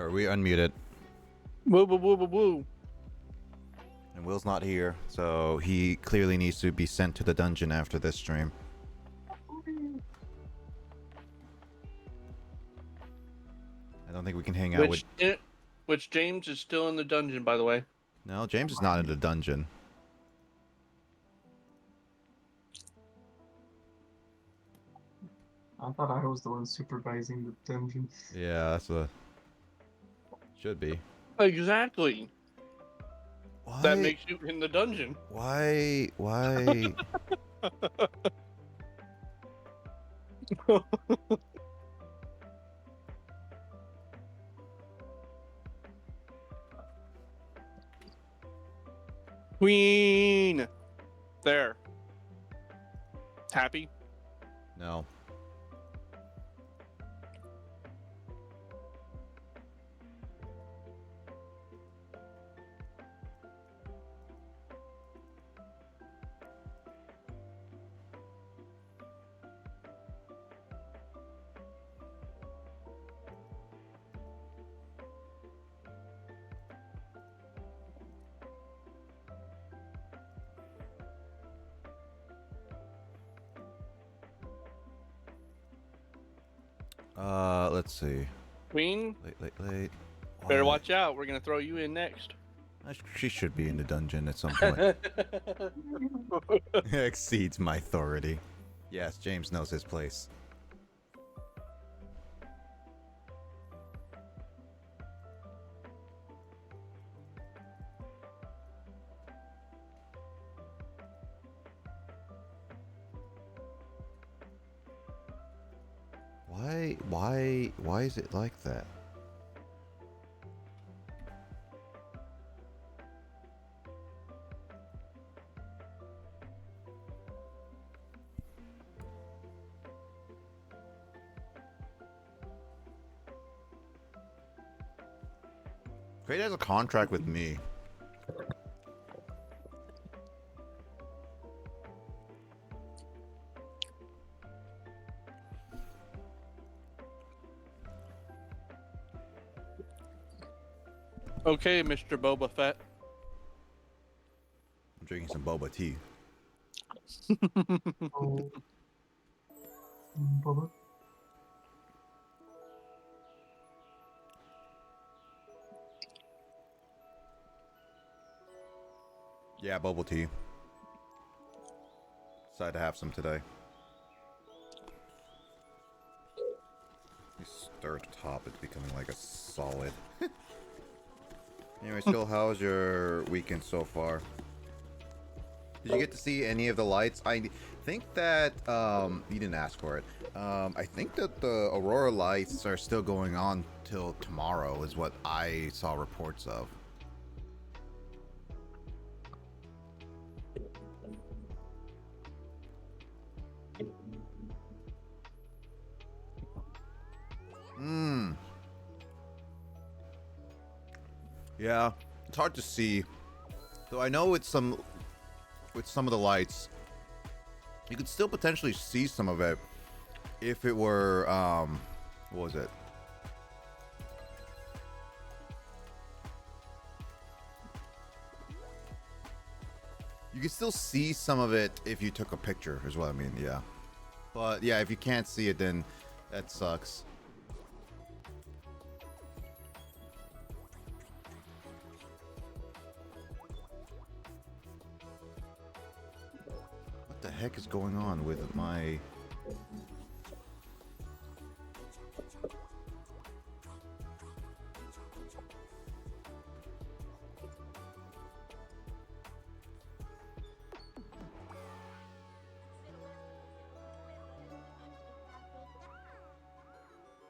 Or we unmuted. Woo, woo, woo, woo, woo. And Will's not here, so he clearly needs to be sent to the dungeon after this stream. I don't think we can hang out with... Which James is still in the dungeon, by the way. No, James is not in the dungeon. I thought I was the one supervising the dungeon. Yeah, that's what... Should be. Exactly. Why? That makes you in the dungeon. Why? Queen. There. Happy? No. Let's see. Queen? Late. Better watch out. We're going to throw you in next. She should be in the dungeon at some point. Exceeds my authority. Yes, James knows his place. Why is it like that? Crate has a contract with me. Okay, Mr. Boba Fett. I'm drinking some boba tea. Oh. Bubba. Yeah, bubble tea. Decided to have some today. You stir at the top, it's becoming like a solid. Anyway, still, how's your weekend so far? Did you get to see any of the lights? I think that, you didn't ask for it. I think that the Aurora lights are still going on till tomorrow, is what I saw reports of. Yeah, it's hard to see. Though I know with some of the lights, you could still potentially see some of it if it were what was it? You could still see some of it if you took a picture, is what I mean, yeah. But yeah, if you can't see it, then that sucks. What the heck is going on with my...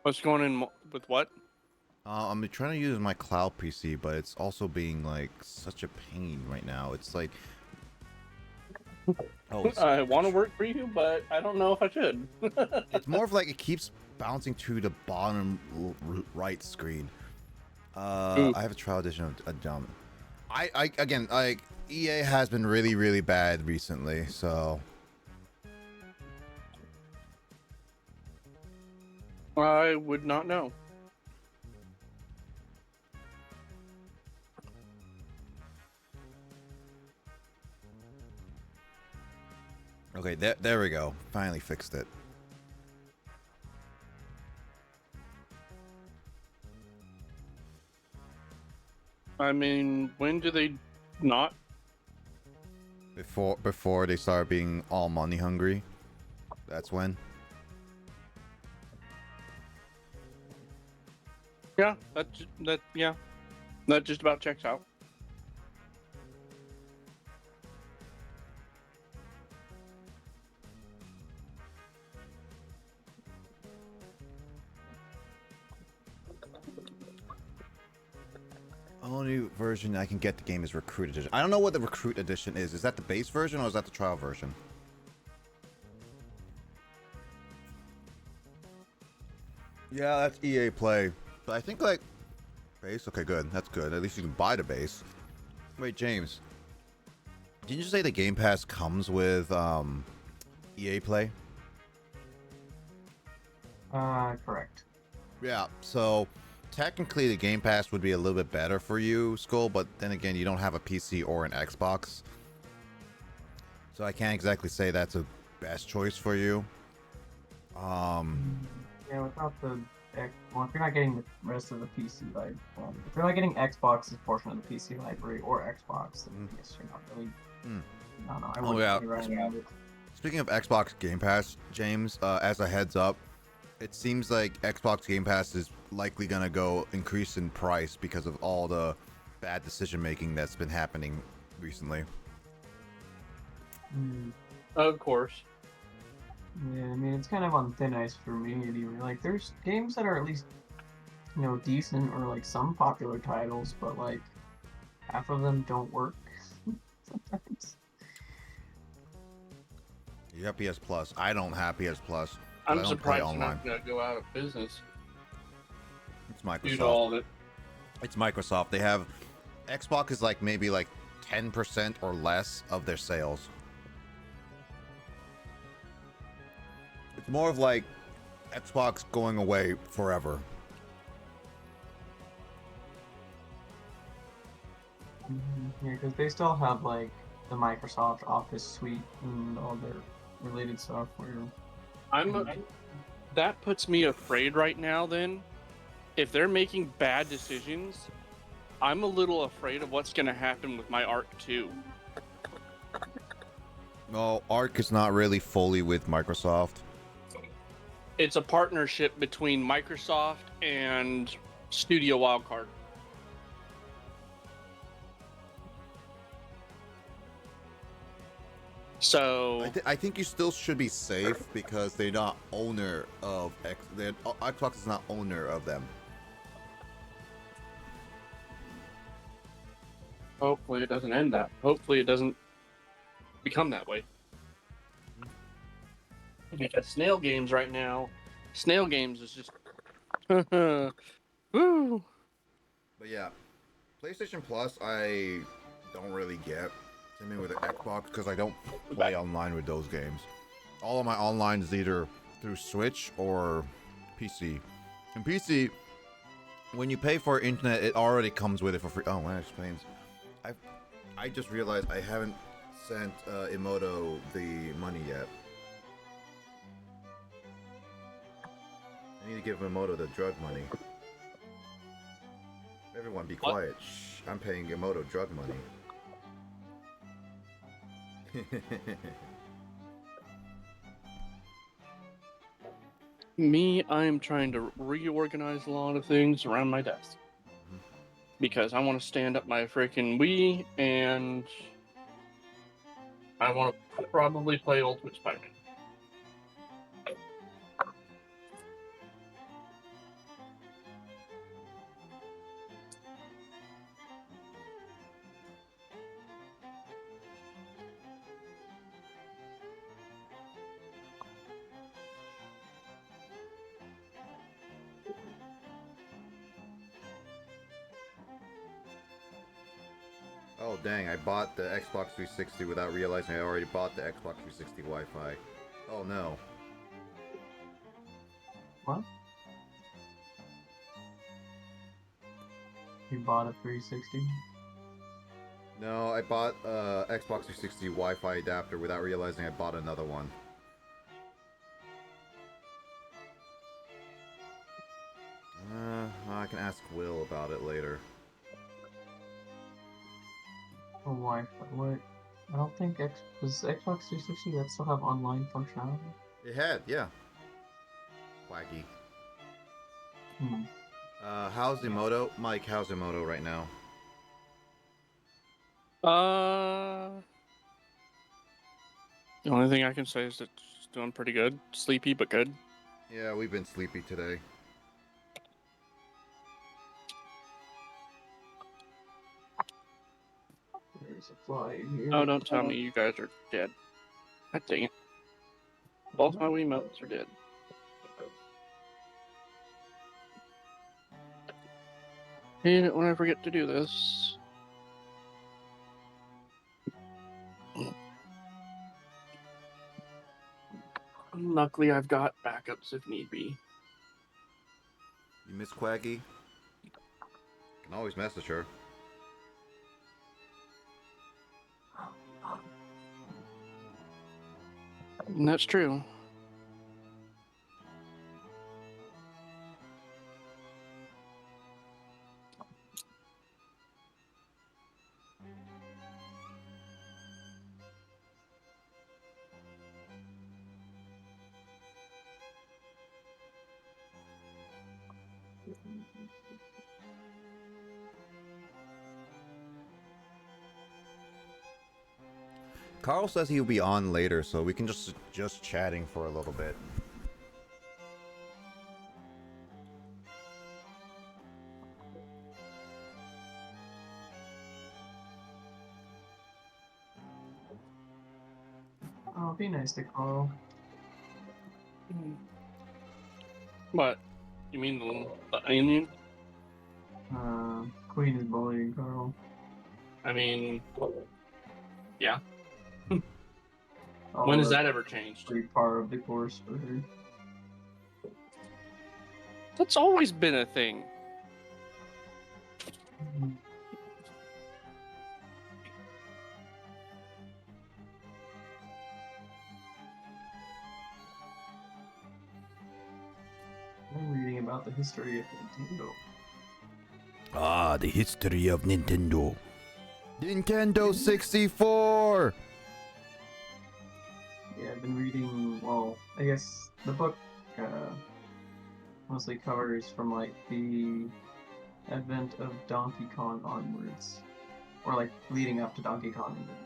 What's going on with what? I'm trying to use my cloud PC, but it's also being like such a pain right now. It's like... Oh, I want to work for you, but I don't know if I should. it's more of like it keeps bouncing to the bottom right screen. I have a trial edition of a dumb. Again, like EA has been really bad recently, so I would not know. Okay, there we go. Finally fixed it. I mean, when do they not? Before they start being all money hungry. That's when. Yeah, yeah, that just about checks out. Only version I can get the game is Recruit Edition. I don't know what the Recruit Edition is. Is that the base version or is that the trial version? Yeah, that's EA Play. But I think like base. Okay, good. That's good. At least you can buy the base. Wait, James. Didn't you say the Game Pass comes with EA Play? Correct. Yeah. So technically, the Game Pass would be a little bit better for you, Skull. But then again, you don't have a PC or an Xbox, so I can't exactly say that's a best choice for you. Yeah, without the well, if you're not getting the rest of the PC library, if you're not getting Xbox's portion of the PC library or Xbox, then I guess you're not really. I don't know. I wouldn't really recommend it. Speaking of Xbox Game Pass, James, as a heads up, it seems like Xbox Game Pass is likely gonna go increase in price because of all the bad decision making that's been happening recently. Of course. Yeah, I mean it's kind of on thin ice for me anyway. Like there's games that are at least decent or like some popular titles, but like half of them don't work sometimes. You have PS Plus. I don't have PS Plus. I'm I don't surprised play they're online. not gonna go out of business It's due to all Microsoft. of it. It's Microsoft. They have Xbox is like maybe like 10% or less of their sales. It's more of like Xbox going away forever. Yeah, because they still have like the Microsoft Office suite and all their related software. That puts me afraid right now. Then, if they're making bad decisions, I'm a little afraid of what's gonna happen with my Arc 2. No, Arc is not really fully with Microsoft. It's a partnership between Microsoft and Studio Wildcard. So I think you still should be safe because they're not owner of Xbox is not owner of them. hopefully it doesn't end that. Hopefully it doesn't become that way. Because Snail Games right now, Snail Games is just woo. But yeah, PlayStation Plus I don't really get. Same thing with the Xbox because I don't play online with those games. All of my online is either through Switch or PC. And PC, when you pay for internet, it already comes with it for free. Oh, that explains. I just realized I haven't sent Emoto the money yet. I need to give Emoto the drug money. Everyone be quiet. Shh, I'm paying Emoto drug money. Me, I am trying to reorganize a lot of things around my desk. Because I want to stand up my freaking Wii and I want to probably play Ultimate Spider-Man. Oh dang, I bought the Xbox 360 without realizing I already bought the Xbox 360 Wi-Fi. Oh no. What? You bought a 360? No, I bought Xbox 360 Wi-Fi adapter without realizing I bought another one. I can ask Will about it later. Oh, Wi-Fi. What? I don't think does Xbox 360 that still have online functionality? It had, yeah. Quaggy. Hmm. How's Emoto? Mike, how's Emoto right now? The only thing I can say is that it's doing pretty good. Sleepy, but good. Yeah, we've been sleepy today. There's a fly in here. Oh, don't tell me you guys are dead. God dang it. Both my Wiimotes are dead. Hate it when I forget to do this. Luckily, I've got backups if need be. You miss Quaggy? Can always message her. And that's true. Carl says he'll be on later, so we can just chatting for a little bit. Oh, be nice to Carl. What? You mean the alien? Queen is bullying Carl. I mean, yeah. Oh, When has that's that ever changed? pretty par of the course for her. That's always been a thing. I'm reading about the history of Nintendo. Ah, the history of Nintendo. Nintendo 64! Yeah, I've been reading, well, I guess the book mostly covers from like the advent of Donkey Kong onwards. Or like leading up to Donkey Kong and then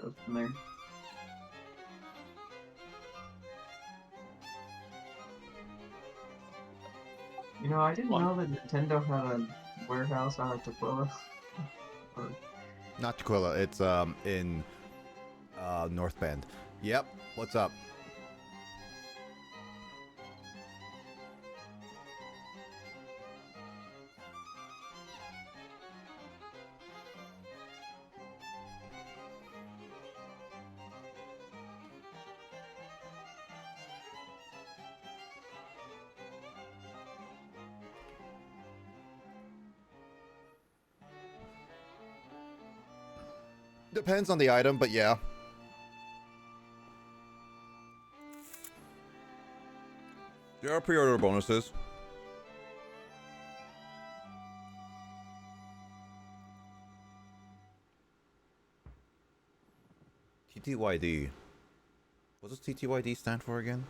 goes from there. You know, I didn't know that Nintendo had a warehouse out at Tequila. Or, Not Tequila, it's in North Bend. Yep, what's up? Depends on the item, but yeah. There are pre-order bonuses. TTYD. What does TTYD stand for again?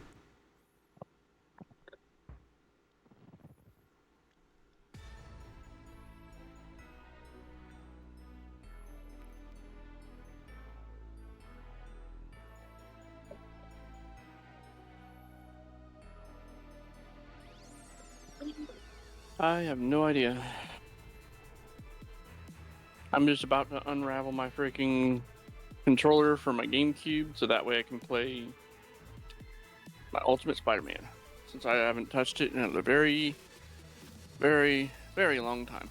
I have no idea. I'm just about to unravel my freaking controller for my GameCube so that way I can play my Ultimate Spider-Man, since I haven't touched it in a very, very, very long time.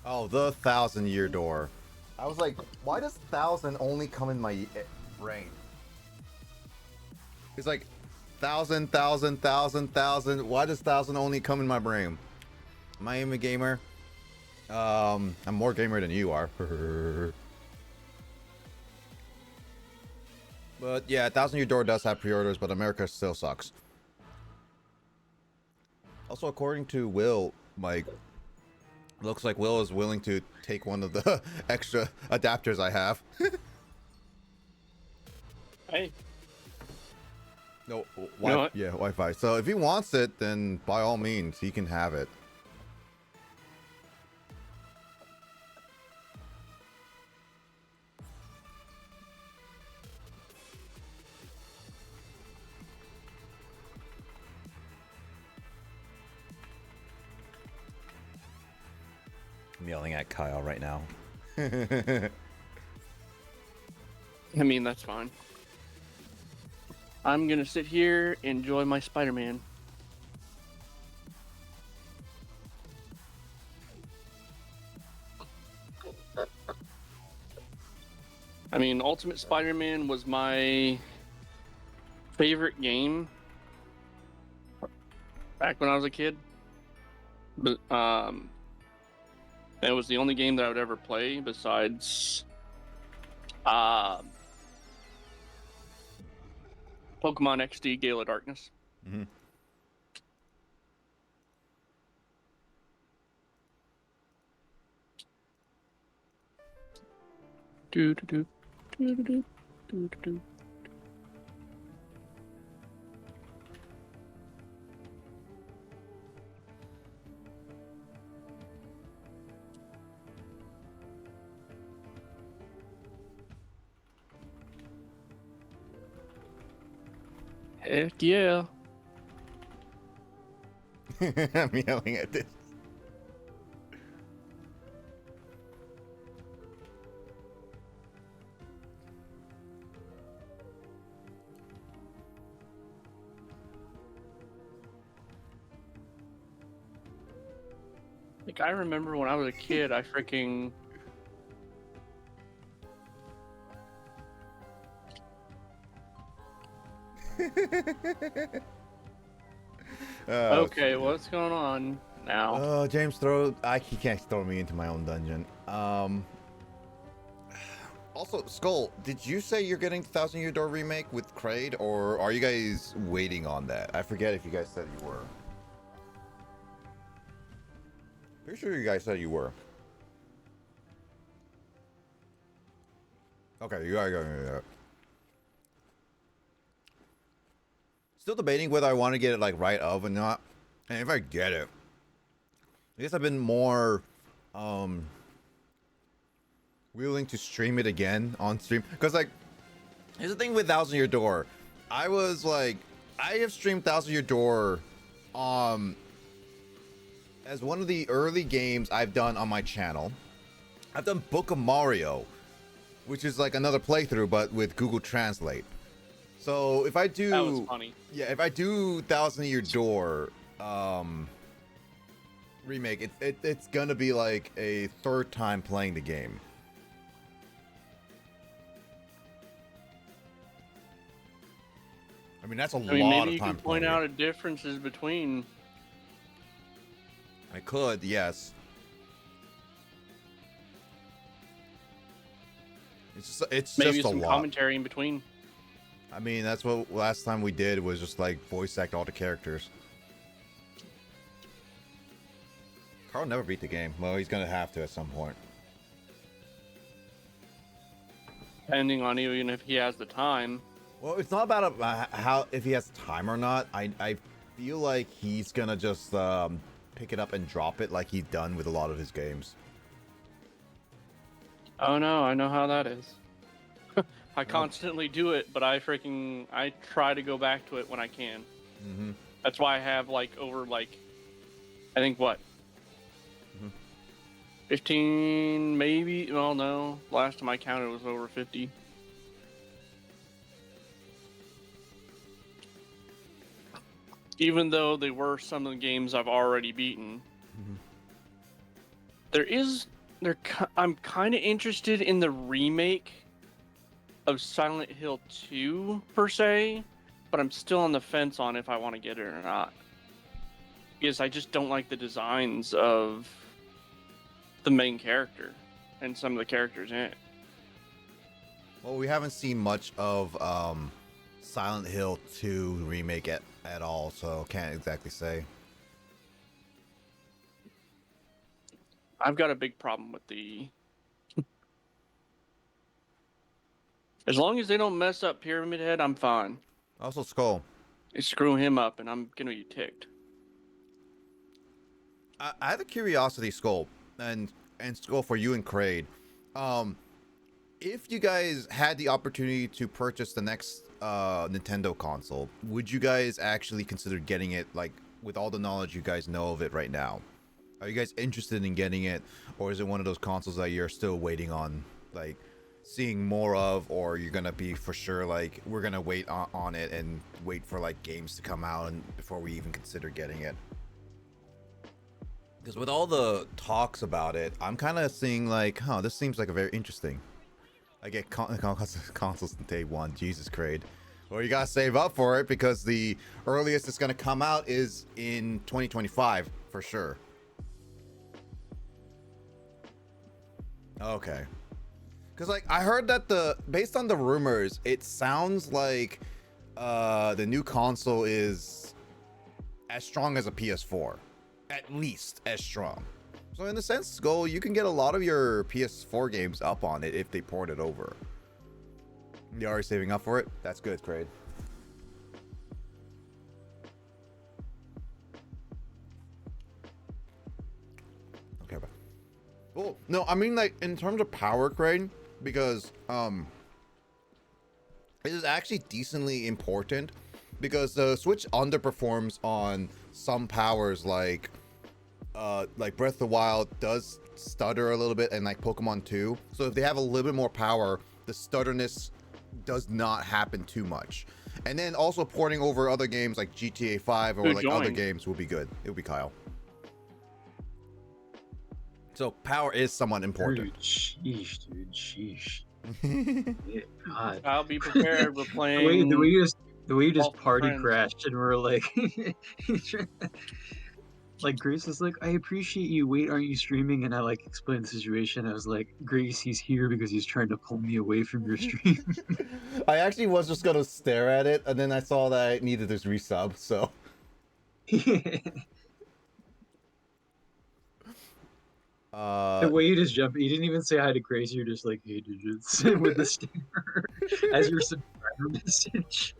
Oh, the 1,000-year door. I was like, why does 1,000 only come in my brain? It's like 1,000, 1,000, 1,000, 1,000. Why does 1,000 only come in my brain? Am I even a gamer? I'm more gamer than you are. But yeah, Thousand Year Door does have pre-orders, but America still sucks. Also, according to Will, like, looks like Will is willing to take one of the extra adapters I have. Hey, No, you know what? yeah, Wi-Fi. So if he wants it, then by all means, he can have it. I'm yelling at Kyle right now. I mean, that's fine. I'm gonna sit here, enjoy my Spider-Man. I mean, Ultimate Spider-Man was my favorite game back when I was a kid. But it was the only game that I would ever play besides Pokemon XD Gale of Darkness. Mm-hmm. Do do do do do do do do. Heck yeah. I'm yelling at this. Like, I remember when I was a kid, I freaking... Okay, what's going on now? Oh, James, he can't throw me into my own dungeon. Also, Skull, did you say you're getting the Thousand Year Door remake with Kraid, or are you guys waiting on that? I forget if you guys said you were. Pretty sure you guys said you were. Okay, you gotta go. Yeah. Still debating whether I want to get it like right of or not. And if I get it, I guess I've been more willing to stream it again on stream. Because like, here's the thing with Thousand Year Door. I was like, I have streamed Thousand Year Door as one of the early games I've done on my channel. I've done Book of Mario, which is like another playthrough, but with Google Translate. So if I do, That was funny. yeah, if I do Thousand Year Door remake, it's gonna be like a third time playing the game. I mean, that's a lot maybe of you time can playing point it. out differences between... I could, yes. It's Maybe just a some lot. commentary in between. I mean, that's what last time we did was just like voice act all the characters. Carl never beat the game. Well, he's gonna have to at some point. Depending on even if he has the time. Well, it's not about how if he has time or not. I feel like he's gonna just pick it up and drop it like he's done with a lot of his games. Oh no, I know how that is. I constantly do it, but I try to go back to it when I can. Mm-hmm. That's why I have like over like, I think what? 15 maybe? Well, no. Last time I counted it was over 50. Even though they were some of the games I've already beaten. I'm kind of interested in the remake of Silent Hill 2 per se, but I'm still on the fence on if I want to get it or not. Because I just don't like the designs of the main character and some of the characters in it. Well, we haven't seen much of Silent Hill 2 remake at all, so can't exactly say. I've got a big problem with the. As long as they don't mess up Pyramid Head, I'm fine. Also, Skull. They screw him up, and I'm gonna be ticked. I have a curiosity, Skull, and Skull for you and Kraid. If you guys had the opportunity to purchase the next Nintendo console, would you guys actually consider getting it, like, with all the knowledge you guys know of it right now? Are you guys interested in getting it, or is it one of those consoles that you're still waiting on, like, seeing more of, or you're gonna be for sure, like, we're gonna wait on it and wait for, like, games to come out and before we even consider getting it? Because with all the talks about it, I'm kind of seeing like, this seems like a very interesting. I get consoles on day one. Jesus, Kraid. Well, you gotta save up for it because the earliest it's gonna come out is in 2025 for sure. Okay. Because like I heard that based on the rumors, it sounds like the new console is as strong as a PS4. At least as strong. So in a sense, Skull, you can get a lot of your PS4 games up on it if they port it over. You already saving up for it? That's good, Kraid. Okay, bye. Well, no, I mean like in terms of power, Kraid, because it is actually decently important because the Switch underperforms on some powers like Breath of the Wild does stutter a little bit, and like Pokemon 2. So if they have a little bit more power, the stutterness does not happen too much. And then also porting over other games like GTA 5 or like other games will be good. It will be Kyle. So power is somewhat important. Dude, sheesh. Yeah, God. I'll be prepared. We're playing. The way you just All party friends. crashed, and we're like, like Grace was like, I appreciate you. Wait, aren't you streaming? And I like explained the situation. I was like, Grace, he's here because he's trying to pull me away from your stream. I actually was just gonna stare at it, and then I saw that I needed this resub, so. The way you just jumped, you didn't even say hi to Grace. You're just like, hey, digits, with the sticker as your subscriber message.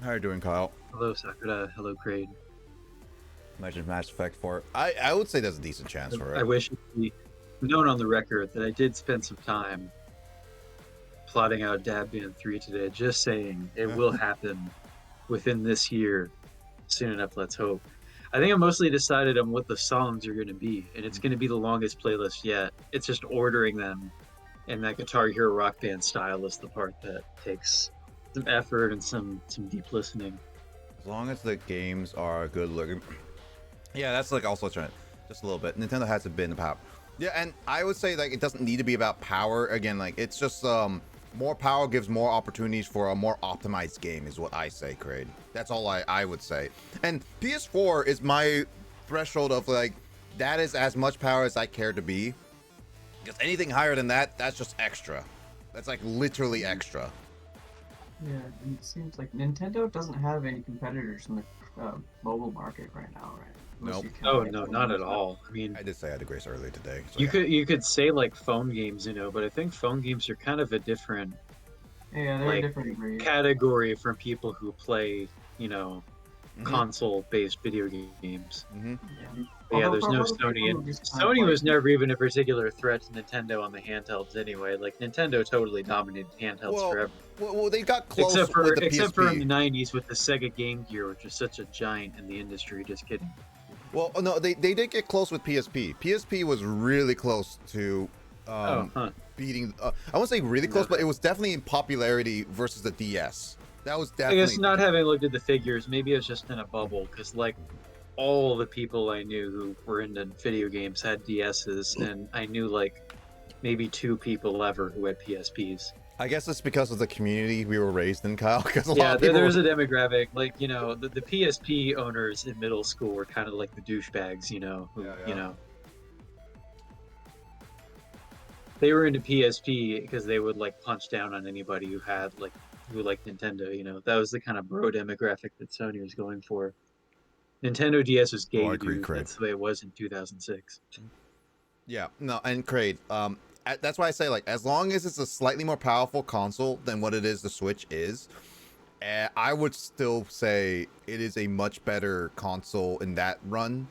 How are you doing, Kyle? Hello, Sakura. Hello, Kraid. Imagine Mass Effect 4. I would say there's a decent chance for it. I wish it could be known on the record that I did spend some time plotting out Dab Band 3 today, just saying it will happen within this year. Soon enough, let's hope. I think I'm mostly decided on what the songs are going to be, and it's going to be the longest playlist yet. It's just ordering them, and that Guitar Hero Rock Band style is the part that takes some effort and some deep listening. As long as the games are good looking. Yeah, that's like also trying just a little bit. Nintendo hasn't been about. Yeah, and I would say like it doesn't need to be about power. Again, like it's just more power gives more opportunities for a more optimized game is what I say, Kraid. That's all I would say. And PS4 is my threshold of like that is as much power as I care to be. Because anything higher than that, that's just extra. That's like literally extra. Yeah, and it seems like Nintendo doesn't have any competitors in the mobile market right now, right? Unless Nope. you count Oh it no, from not the at stuff. all. I mean, I did say I had a Grace earlier today. So you yeah. could say like phone games, but I think phone games are kind of a different Yeah, they're like, a different breed. category from people who play, Mhm. console-based video games. Mm-hmm. But yeah, Although there's for no most people Sony, who and just kind of Sony like- was never even a particular threat to Nintendo on the handhelds anyway. Like Nintendo totally dominated handhelds forever. Well, they got close Except for with the except for in PSP. the '90s with the Sega Game Gear, which is such a giant in the industry. Just kidding. Well, no, they did get close with PSP. PSP was really close to beating. I won't say really close, but it was definitely in popularity versus the DS. That was I definitely. guess not having looked at the figures, maybe it was just in a bubble because like all the people I knew who were into video games had DSs, and I knew like maybe 2 people ever who had PSPs. I guess it's because of the community we were raised in, Kyle. Because a lot Yeah, of people. there's a demographic, like, the PSP owners in middle school were kind of like the douchebags, who, Yeah. they were into PSP because they would like punch down on anybody who liked Nintendo. That was the kind of bro demographic that Sony was going for. Nintendo DS was Oh, gay I to agree, dude. Craig. That's the way it was in 2006. Yeah, no, and Craig, that's why I say, like, as long as it's a slightly more powerful console than what it is the Switch is, I would still say it is a much better console in that run,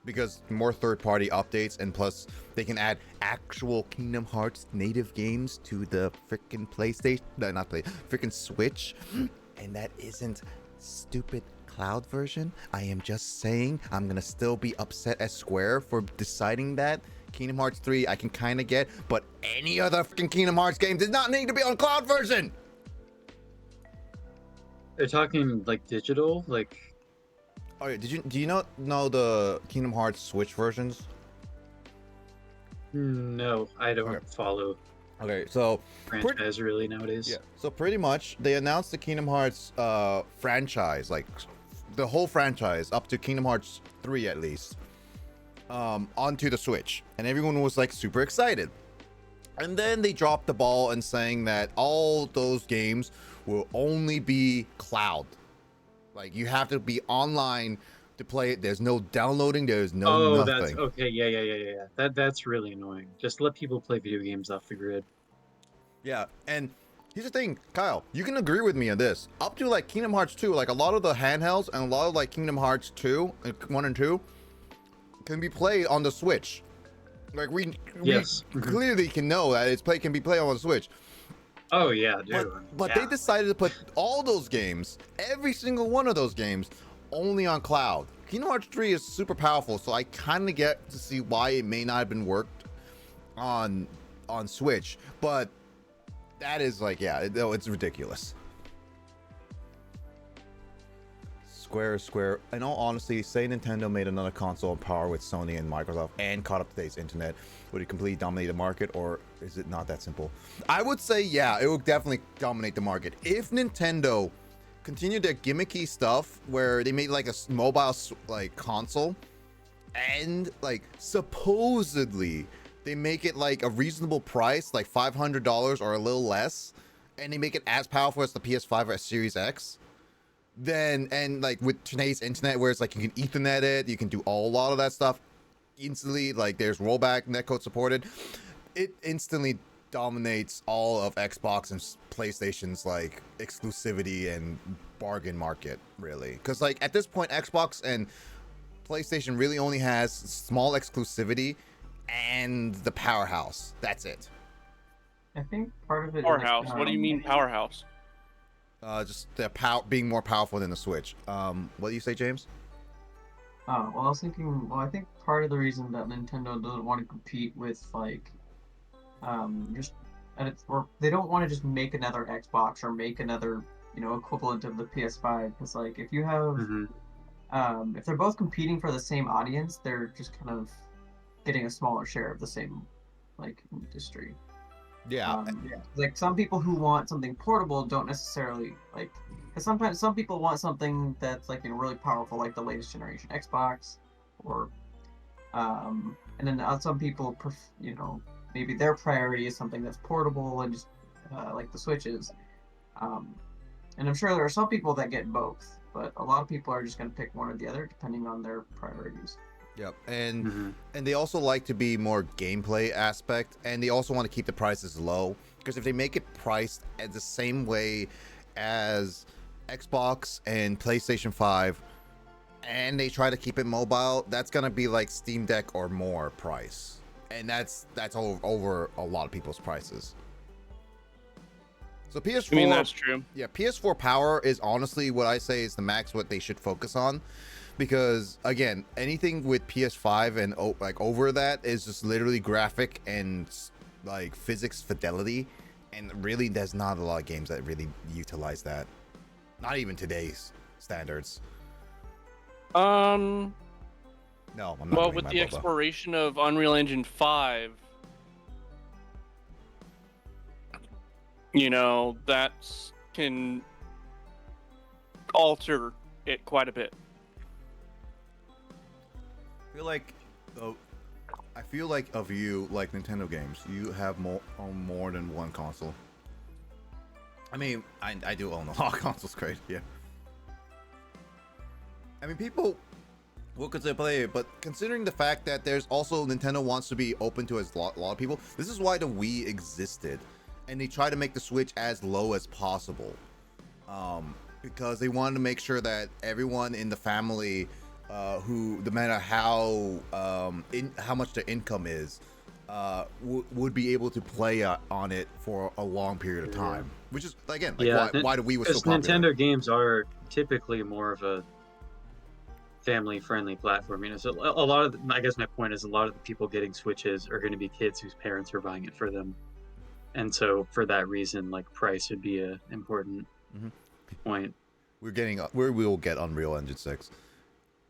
because more third-party updates, and plus they can add actual Kingdom Hearts native games to the freaking PlayStation, no, not Play, freaking Switch, and that isn't stupid cloud version. I am just saying, I'm gonna still be upset at Square for deciding that. Kingdom Hearts 3 I can kind of get, but any other freaking Kingdom Hearts game does not need to be on cloud version. They're talking like digital, like. Oh yeah, do you not know the Kingdom Hearts Switch versions? No, I don't Okay. follow Okay, so franchise really nowadays. yeah, so pretty much they announced the Kingdom Hearts franchise, like the whole franchise up to Kingdom Hearts 3 at least, onto the Switch, and everyone was like super excited. And then they dropped the ball and saying that all those games will only be cloud. Like, you have to be online to play it. There's no downloading. There's no nothing. That's okay. Yeah. That's really annoying. Just let people play video games off the grid. Yeah, and here's the thing, Kyle, you can agree with me on this. Up to like Kingdom Hearts 2, like a lot of the handhelds and a lot of like Kingdom Hearts 2, 1 and 2, can be played on the Switch. Like we Yes. clearly can know that can be played on the Switch. Oh yeah, dude. But Yeah. they decided to put all those games, every single one of those games, only on cloud. Kingdom Hearts 3 is super powerful, so I kind of get to see why it may not have been worked on Switch. But that is like, yeah, it's ridiculous. Square. In all honesty, say Nintendo made another console on par with Sony and Microsoft and caught up to today's internet, would it completely dominate the market, or is it not that simple? I would say, yeah, it would definitely dominate the market. If Nintendo continued their gimmicky stuff where they made like a mobile like console, and like supposedly they make it like a reasonable price, like $500 or a little less, and they make it as powerful as the PS5 or Series X, then, and like with today's internet where it's like you can Ethernet it, you can do a lot of that stuff instantly, like there's rollback netcode supported, it instantly dominates all of Xbox and PlayStation's like exclusivity and bargain market, really, because like at this point Xbox and PlayStation really only has small exclusivity and the powerhouse. That's it. I think part of it. Powerhouse. Is, What do you mean powerhouse? Just their being more powerful than the Switch. What do you say, James? Oh, well, I was thinking. Well, I think part of the reason that Nintendo doesn't want to compete with like, just, or they don't want to just make another Xbox or make another, equivalent of the PS5. Because like, if you have, if they're both competing for the same audience, they're just kind of getting a smaller share of the same, like, industry. Yeah. Like some people who want something portable don't necessarily like, because sometimes some people want something that's like really powerful, like the latest generation Xbox, or and then some people maybe their priority is something that's portable and just like the Switch is. And I'm sure there are some people that get both, but a lot of people are just going to pick one or the other depending on their priorities. Yep, and they also like to be more gameplay aspect, and they also want to keep the prices low, because if they make it priced at the same way as Xbox and PlayStation 5, and they try to keep it mobile, that's gonna be like Steam Deck or more price, and that's over a lot of people's prices. So PS4, I mean, that's true. Yeah, PS4 power is honestly what I say is the max what they should focus on. Because again, anything with PS5 and like over that is just literally graphic and like physics fidelity, and really there's not a lot of games that really utilize that. Not even today's standards. No, I'm not. Well, with the exploration of Unreal Engine 5, that can alter it quite a bit. I feel like, of you, like Nintendo games, you have more than one console. I mean, I do own a lot of consoles, great, yeah. I mean, people will consider play it, but considering the fact that there's also Nintendo wants to be open to a lot of people, this is why the Wii existed, and they try to make the Switch as low as possible, because they wanted to make sure that everyone in the family, who, no matter how much their income is, would be able to play on it for a long period of time. Which is, again, like why the Wii was so popular. Nintendo games are typically more of a family-friendly platform. So a lot of, I guess my point is, a lot of the people getting Switches are going to be kids whose parents are buying it for them, and so for that reason, like, price would be a important point. We will get Unreal Engine 6.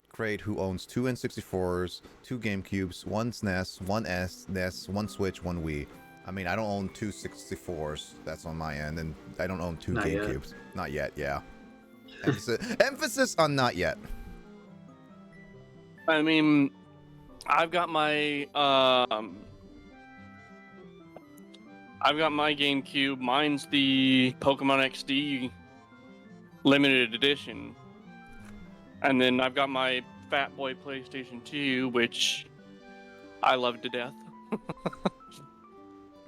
Crate, who owns 2 N64s, 2 GameCubes, 1 SNES, 1 SNES, 1 Switch, 1 Wii. I mean, I don't own 2 64s. That's on my end, and I don't own 2 GameCubes. Not yet, yeah. Emphasis on not yet. I mean, I've got my GameCube. Mine's the Pokemon XD limited edition. And then I've got my Fat Boy PlayStation 2, which I love to death.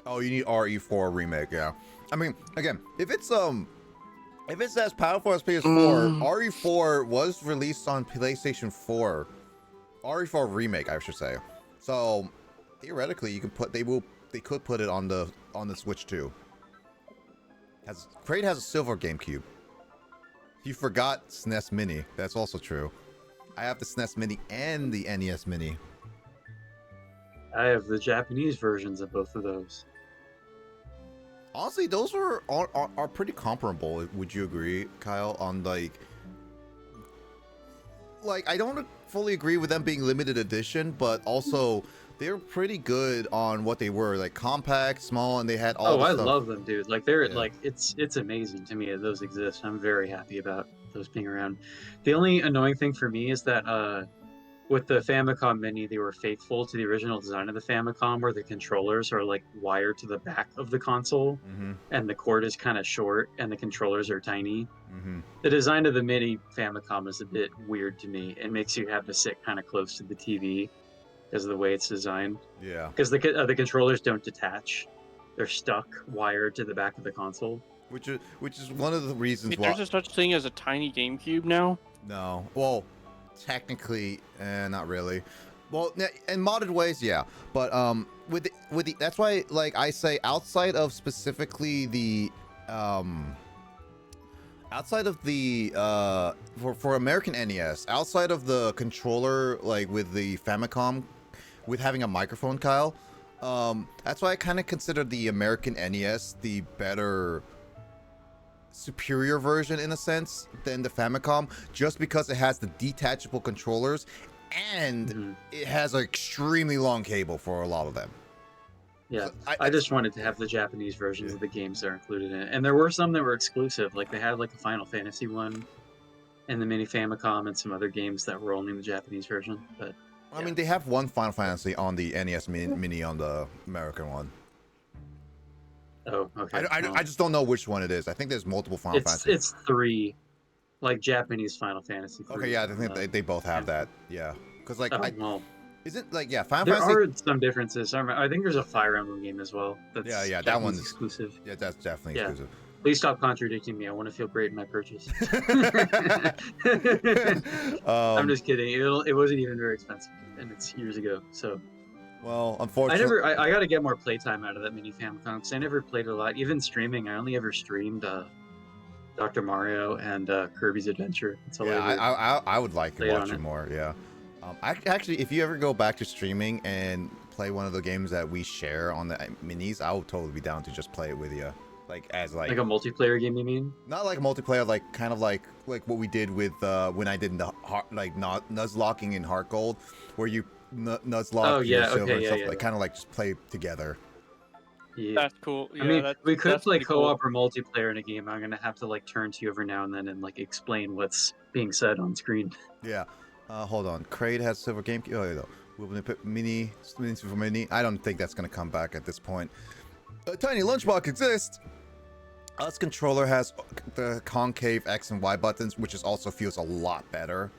Oh, you need RE4 remake, yeah. I mean, again, if it's as powerful as PS4, RE4 was released on PlayStation 4. RE4 remake, I should say. So theoretically, you can they could put it on the Switch too. Crate has a silver GameCube. You forgot SNES Mini. That's also true. I have the SNES Mini and the NES Mini. I have the Japanese versions of both of those. Honestly, those are pretty comparable. Would you agree, Kyle? On like I don't fully agree with them being limited edition, but also they're pretty good on what they were, like compact, small, and they had all. I love them, dude. Like they're like it's amazing to me that those exist. I'm very happy about those being around. The only annoying thing for me is that with the Famicom Mini, they were faithful to the original design of the Famicom, where the controllers are like wired to the back of the console, and the cord is kind of short, and the controllers are tiny. The design of the Mini Famicom is a bit weird to me. It makes you have to sit kind of close to the TV because of the way it's designed. Yeah. Because the controllers don't detach; they're stuck wired to the back of the console. Which is one of the reasons why. There's a such thing as a tiny GameCube now. No. Well, technically, not really. Well, in modded ways, yeah. But with the that's why, like I say, outside of specifically the outside of the for American NES, outside of the controller, like with the Famicom, with having a microphone, Kyle, that's why I kind of consider the American NES the better, superior version in a sense than the Famicom, just because it has the detachable controllers and it has an extremely long cable for a lot of them. Yeah, so I just wanted to have the Japanese versions of the games that are included in it, and there were some that were exclusive. Like they had like a Final Fantasy one, and the Mini Famicom, and some other games that were only in the Japanese version. But I mean, they have one Final Fantasy on the NES Mini on the American one. Oh, okay. I just don't know which one it is. I think there's multiple Final Fantasy. It's 3, like Japanese Final Fantasy 3. Okay, yeah, I think they both have that. Yeah, because like isn't like Final there Fantasy. There are some differences. I think there's a Fire Emblem game as well. That's that one's exclusive. Yeah, that's definitely exclusive. Please stop contradicting me. I want to feel great in my purchase. I'm just kidding. It wasn't even very expensive, and it's years ago. So. Well, unfortunately, I got to get more playtime out of that Mini Famicom because I never played it a lot. Even streaming, I only ever streamed Dr. Mario and Kirby's Adventure. That's all I would like to watch it more. Yeah. Actually, if you ever go back to streaming and play one of the games that we share on the minis, I would totally be down to just play it with you. Like a multiplayer game, you mean? Not like a multiplayer, like kind of like what we did with when I did the Nuzlocking in Heart Gold, where you Nuzlocke your silver and stuff, like kind of like just play together. Yeah. That's cool. Yeah, I mean, that's, we could that's play pretty cool. co-op or multiplayer in a game. I'm gonna have to like turn to you every now and then and like explain what's being said on screen. Yeah. Hold on. Kraid has silver GameCube. Oh, no. We're gonna put minis for mini. I don't think that's gonna come back at this point. A tiny lunchbox exists. This controller has the concave X and Y buttons, which is also feels a lot better.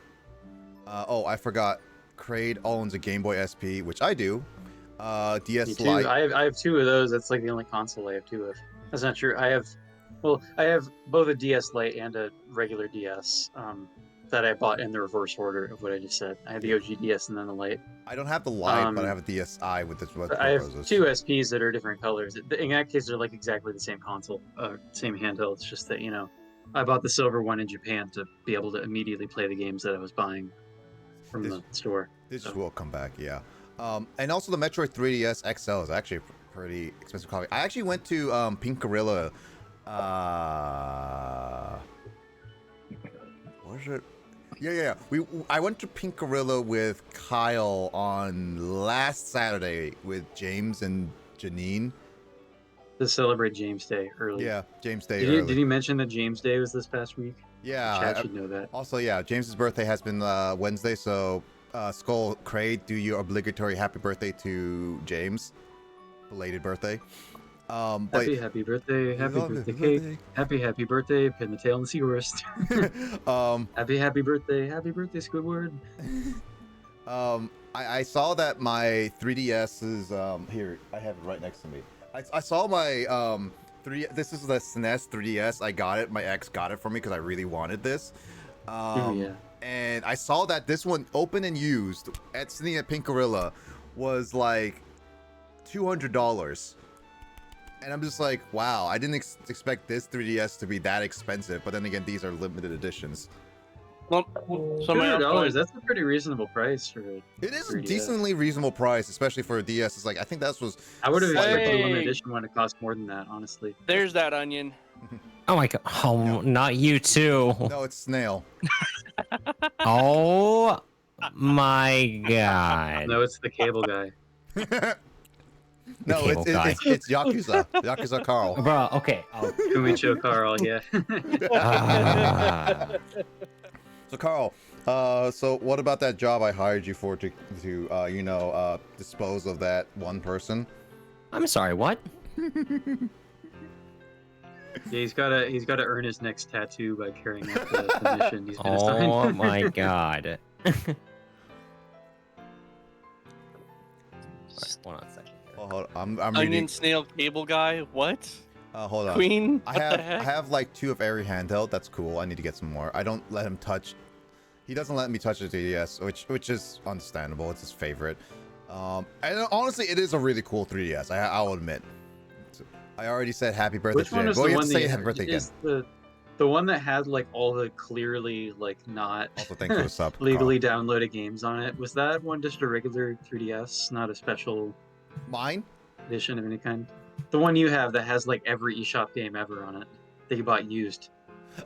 Oh, I forgot. Kraid owns a Game Boy SP, which I do. Me DS too. Lite. I have two of those. That's like the only console I have two of. That's not true. I have both a DS Lite and a regular DS. That I bought in the reverse order of what I just said. I had the OG DS and then the Lite. I don't have the Lite, but I Um, have a DSi with this. But I have two SPs that are different colors. In that case, they're like exactly the same console, same handheld. It's just that I bought the silver one in Japan to be able to immediately play the games that I was buying from the store. This So. will come back, yeah. And also the Metroid 3DS XL is actually a pretty expensive copy. I actually went to Pink Gorilla. What is it? Yeah. I went to Pink Gorilla with Kyle on last Saturday with James and Janine. To celebrate James Day early. Yeah, James Day. Did you mention that James Day was this past week? Yeah. The chat should know that. Also, yeah, James's birthday has been Wednesday, so Skull Kraid, do your obligatory happy birthday to James. Belated birthday. Happy birthday, happy birthday cake. Happy birthday, Pin the Tail and the Seahorse. happy birthday, Squidward. I saw that my 3DS is here. I have it right next to me. I saw my this is the SNES 3DS. I got it. My ex got it for me because I really wanted this. Yeah. And I saw that this one, open and used, at sitting at Pink Gorilla, was like $200. And I'm just like, wow, I didn't expect this 3DS to be that expensive. But then again, these are limited editions. Well, somebody else $200. wanted- That's a pretty reasonable price for it. It is a 3DS. decently reasonable price, especially for a DS. It's like, I think that was... I would have expected the Hey. limited edition one to cost more than that, honestly. There's that onion. Oh my god. Oh, not you too. No, it's Snail. Oh my god. No, it's the cable guy. No, cable guy. it's Yakuza. Yakuza Carl. Bro, okay. Kumicho Carl, yeah. Ah. So Carl, so what about that job I hired you for to dispose of that one person? I'm sorry, what? Yeah, he's gotta earn his next tattoo by carrying out the mission he's been assigned. Oh my god. Alright, hold on a second. Oh, hold on. I'm Onion reading. snail cable guy. What? Hold on. Queen? I What have the heck? I have like 2 of every handheld. That's cool. I need to get some more. I don't let him touch. He doesn't let me touch the DS, which is understandable. It's his favorite. And honestly, it is a really cool 3DS. I'll admit. I already said happy birthday. Which one is Well, the you have one to say that happy birthday again. is the one that had like all the clearly like not Also, thank you for the sub. legally downloaded games on it? Was that one just a regular 3DS, not a special Carl. Mine? edition of any kind? The one you have that has like every eShop game ever on it that you bought used.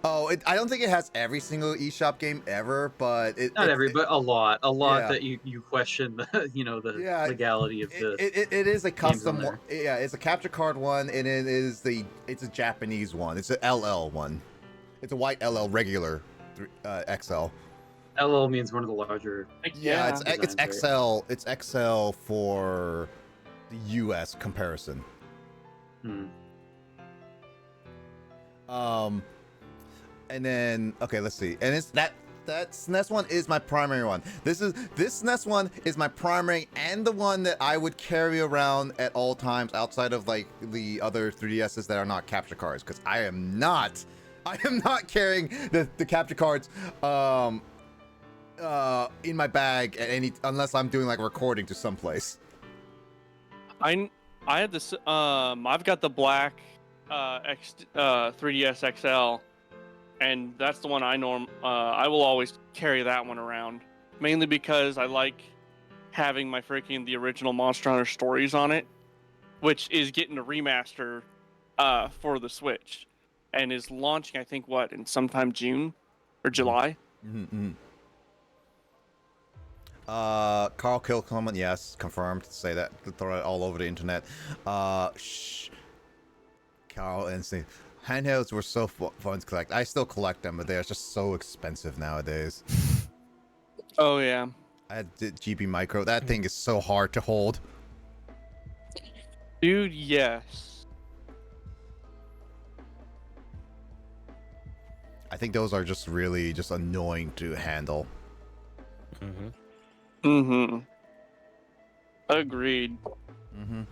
Oh, I don't think it has every single eShop game ever, but Not every, but a lot Yeah. that you question the Yeah, legality of the. it is a games on custom one. Yeah, it's a capture card one, and it's a Japanese one. It's an LL one. It's a white LL regular XL. LL means one of the larger. Yeah, it's designs, XL. It's XL for the US comparison. Hmm. And then okay, let's see. And it's that SNES one is my primary one. This SNES one is my primary and the one that I would carry around at all times outside of like the other 3DSs that are not capture cards, because I am not carrying the capture cards in my bag at any unless I'm doing like recording to someplace. I had this. I've got the black 3DS XL, and that's the one I will always carry that one around, mainly because I like having my the original Monster Hunter Stories on it, which is getting a remaster for the Switch, and is launching I think in sometime June or July. Mm-hmm. Carl Kill comment, yes, confirmed. Say that, throw it all over the internet. Carl and say, handhelds were so fun to collect. I still collect them, but they're just so expensive nowadays. Oh yeah. I had GB Micro. That thing is so hard to hold. Dude, yes. I think those are just really just annoying to handle. Mm-hmm. Mm-hmm. Agreed. Mm-hmm.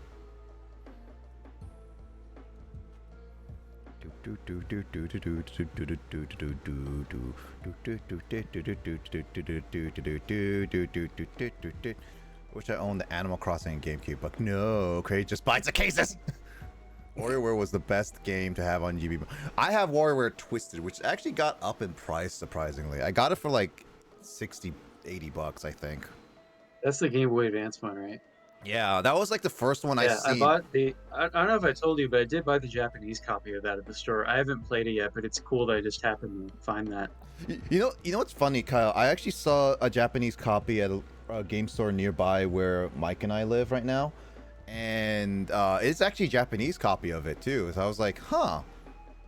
Wish I owned the Animal Crossing GameCube, but no, Craig just buys the cases. WarioWare was the best game to have on GB. I have WarioWare Twisted, which actually got up in price, surprisingly. I got it for like 60, 80 bucks, I think. That's the Game Boy Advance one, right? Yeah, that was like the first one I Yeah, I seen. bought the. I don't know if I told you, but I did buy the Japanese copy of that at the store. I haven't played it yet, but it's cool that I just happened to find that. You know what's funny, Kyle? I actually saw a Japanese copy at a game store nearby where Mike and I live right now, and it's actually a Japanese copy of it too. So I was like, huh.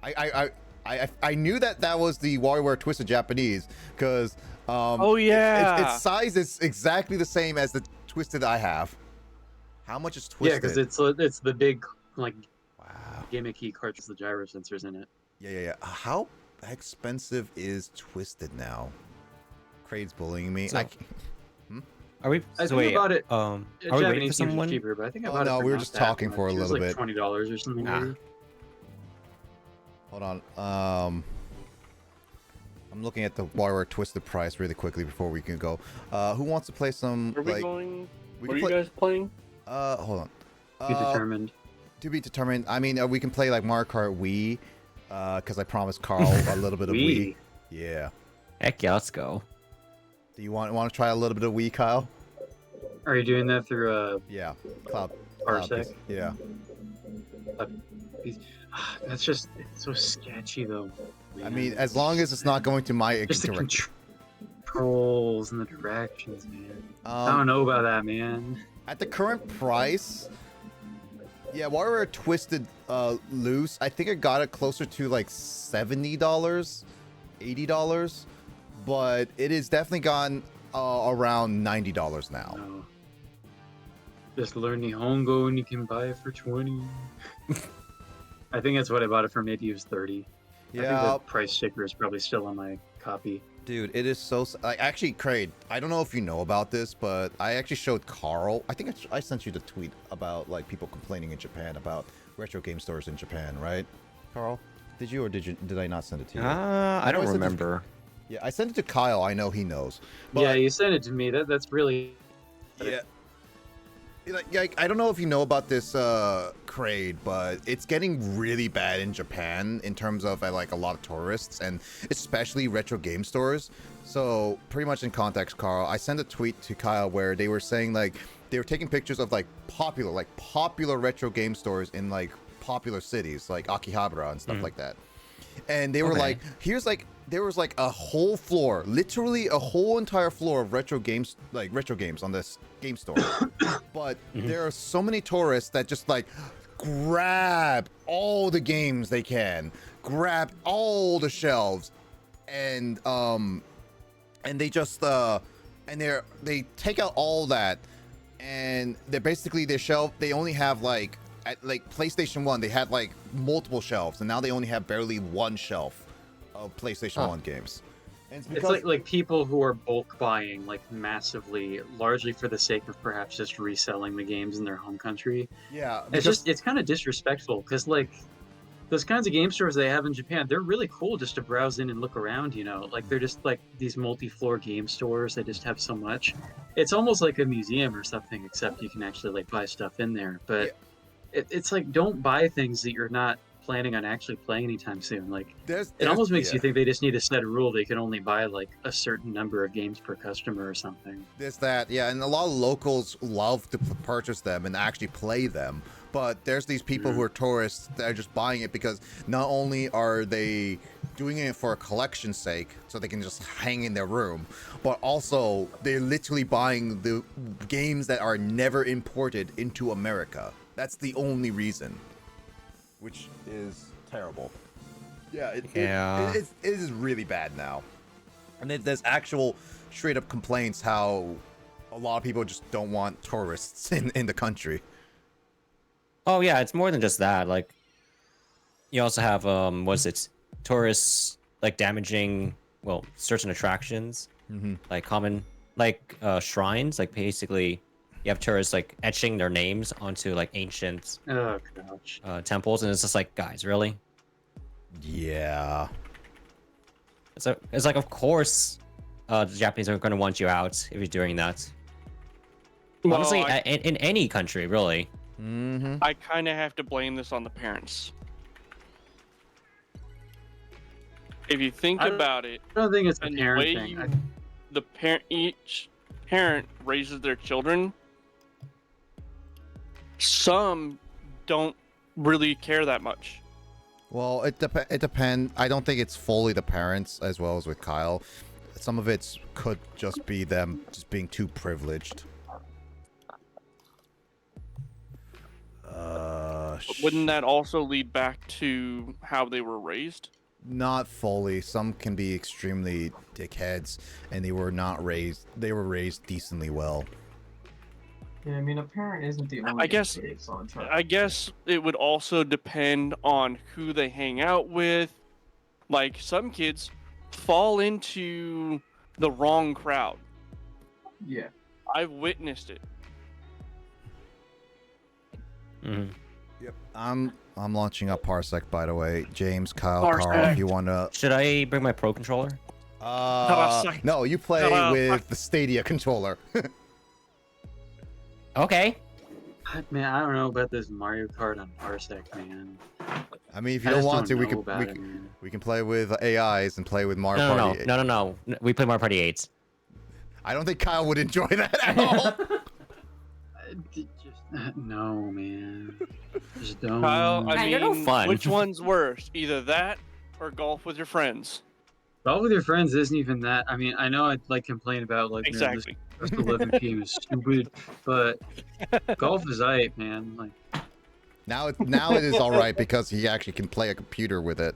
I knew that was the WarioWare Twisted Japanese because Oh yeah. its size is exactly the same as the Twisted I have. How much is Yeah, Twisted? because it's the big like Wow. gimmicky cartridge with the gyro sensors in it. Yeah. How expensive is Twisted now? Craig's bullying me. So- Hmm? Are we? I So think wait, about it. are we waiting for Japanese games are someone? cheaper, but I think I Oh, bought it. no, for we were not just that talking much. for a It was little like bit. $20 or something. Ah. Maybe. Hold on. I'm looking at the WarioWare Twisted price really quickly before we can go. Who wants to play some Are we like? going? We What are can you play. guys playing? Hold on. Be determined. To be determined. I mean, we can play like Mario Kart Wii, because I promised Carl a little bit of Wii. Yeah. Heck yeah, let's go. Do you want to try a little bit of Wii, Kyle? Are you doing that through Yeah. Cloud. Parsec? Yeah. That's just it's so sketchy though. I man. mean, as long as it's not going to my just the direct. controls and the directions, man. I Um, don't know about that, man. At the current price, yeah, WarioWare Twisted loose, I think I got it closer to like $70, $80, but it is definitely gone around $90 now. No. Just learn Nihongo and you can buy it for 20. I think that's what I bought it for. Maybe it was 30. I think Yeah, the price sticker is probably still on my copy. dude, it is so. Like, actually, Craig, I don't know if you know about this, but I actually showed Carl. I think I sent you the tweet about like people complaining in Japan about retro game stores in Japan, right? Carl, did you or did I not send it to you? I don't I sent it to- remember. Yeah, I sent it to Kyle. I know he knows. But Yeah, you sent it to me. That's really. yeah. Like, I don't know if you know about this, Craig, but it's getting really bad in Japan in terms of like a lot of tourists and especially retro game stores. So pretty much in context, Carl, I sent a tweet to Kyle where they were saying like they were taking pictures of like popular retro game stores in like popular cities like Akihabara and stuff like that. And they were Okay. like, there was like a whole floor, literally a whole entire floor of retro games on this game store. But there are so many tourists that just like grab all the games they can, grab all the shelves, and they just they take out all that, and they're basically their shelf. They only have like at like PlayStation 1, they had like multiple shelves, and now they only have barely one shelf of PlayStation 1 games. And it's It's because like people who are bulk buying like massively, largely for the sake of perhaps just reselling the games in their home country. yeah, It's because- just it's kind of disrespectful because like those kinds of game stores they have in Japan, they're really cool just to browse in and look around. You know, like they're just like these multi-floor game stores. They just have so much. It's almost like a museum or something, except you can actually like buy stuff in there. But it's like don't buy things that you're not planning on actually playing anytime soon. Like it almost makes you think they just need to set a rule they can only buy like a certain number of games per customer or something. There's that, yeah, and a lot of locals love to purchase them and actually play them. But there's these people who are tourists that are just buying it because not only are they doing it for a collection's sake, so they can just hang in their room. But also, they're literally buying the games that are never imported into America. That's the only reason, which is terrible. Yeah, it is really bad now. And there's actual straight up complaints how a lot of people just don't want tourists in the country. Oh yeah, it's more than just that. Like, you also have tourists like damaging certain attractions, like shrines. Like basically, you have tourists like etching their names onto like ancient Oh gosh. temples, and it's just like, guys, really? Yeah. It's like, of course, the Japanese are going to want you out if you're doing that. Well, Honestly, in any country, really. I kind of have to blame this on the parents. If you think about it, I don't think it's a and the parent way thing. each parent raises their children, some don't really care that much. Well, it depends. I don't think it's fully the parents as well as with Kyle. Some of it could just be them just being too privileged. But wouldn't that also lead back to how they were raised? Not fully. Some can be extremely dickheads, and they were raised decently well. Yeah, I mean, a parent isn't the only. I guess it would also depend on who they hang out with. Like, some kids fall into the wrong crowd. Yeah. I've witnessed it. Yep. I'm launching up Parsec, by the way. James, Kyle, Parsec. Carl, if you wanna. Should I bring my Pro controller? No, you play with the Stadia controller. Okay. Man, I don't know about this Mario Kart on Parsec, man. I mean, if you I don't just want to, know about it, man. we can play with AIs and play with Mario Party. No. We play Mario Party 8. I don't think Kyle would enjoy that at all. No, man. Just don't. Kyle, I you're no mean, fun. which one's worse? Either that or golf with your friends? Golf with your friends isn't even that. I mean, I know I'd like complain about like Exactly. this 11 p.m. is stupid, but golf is aight, man. Like Now it is all right because he actually can play a computer with it.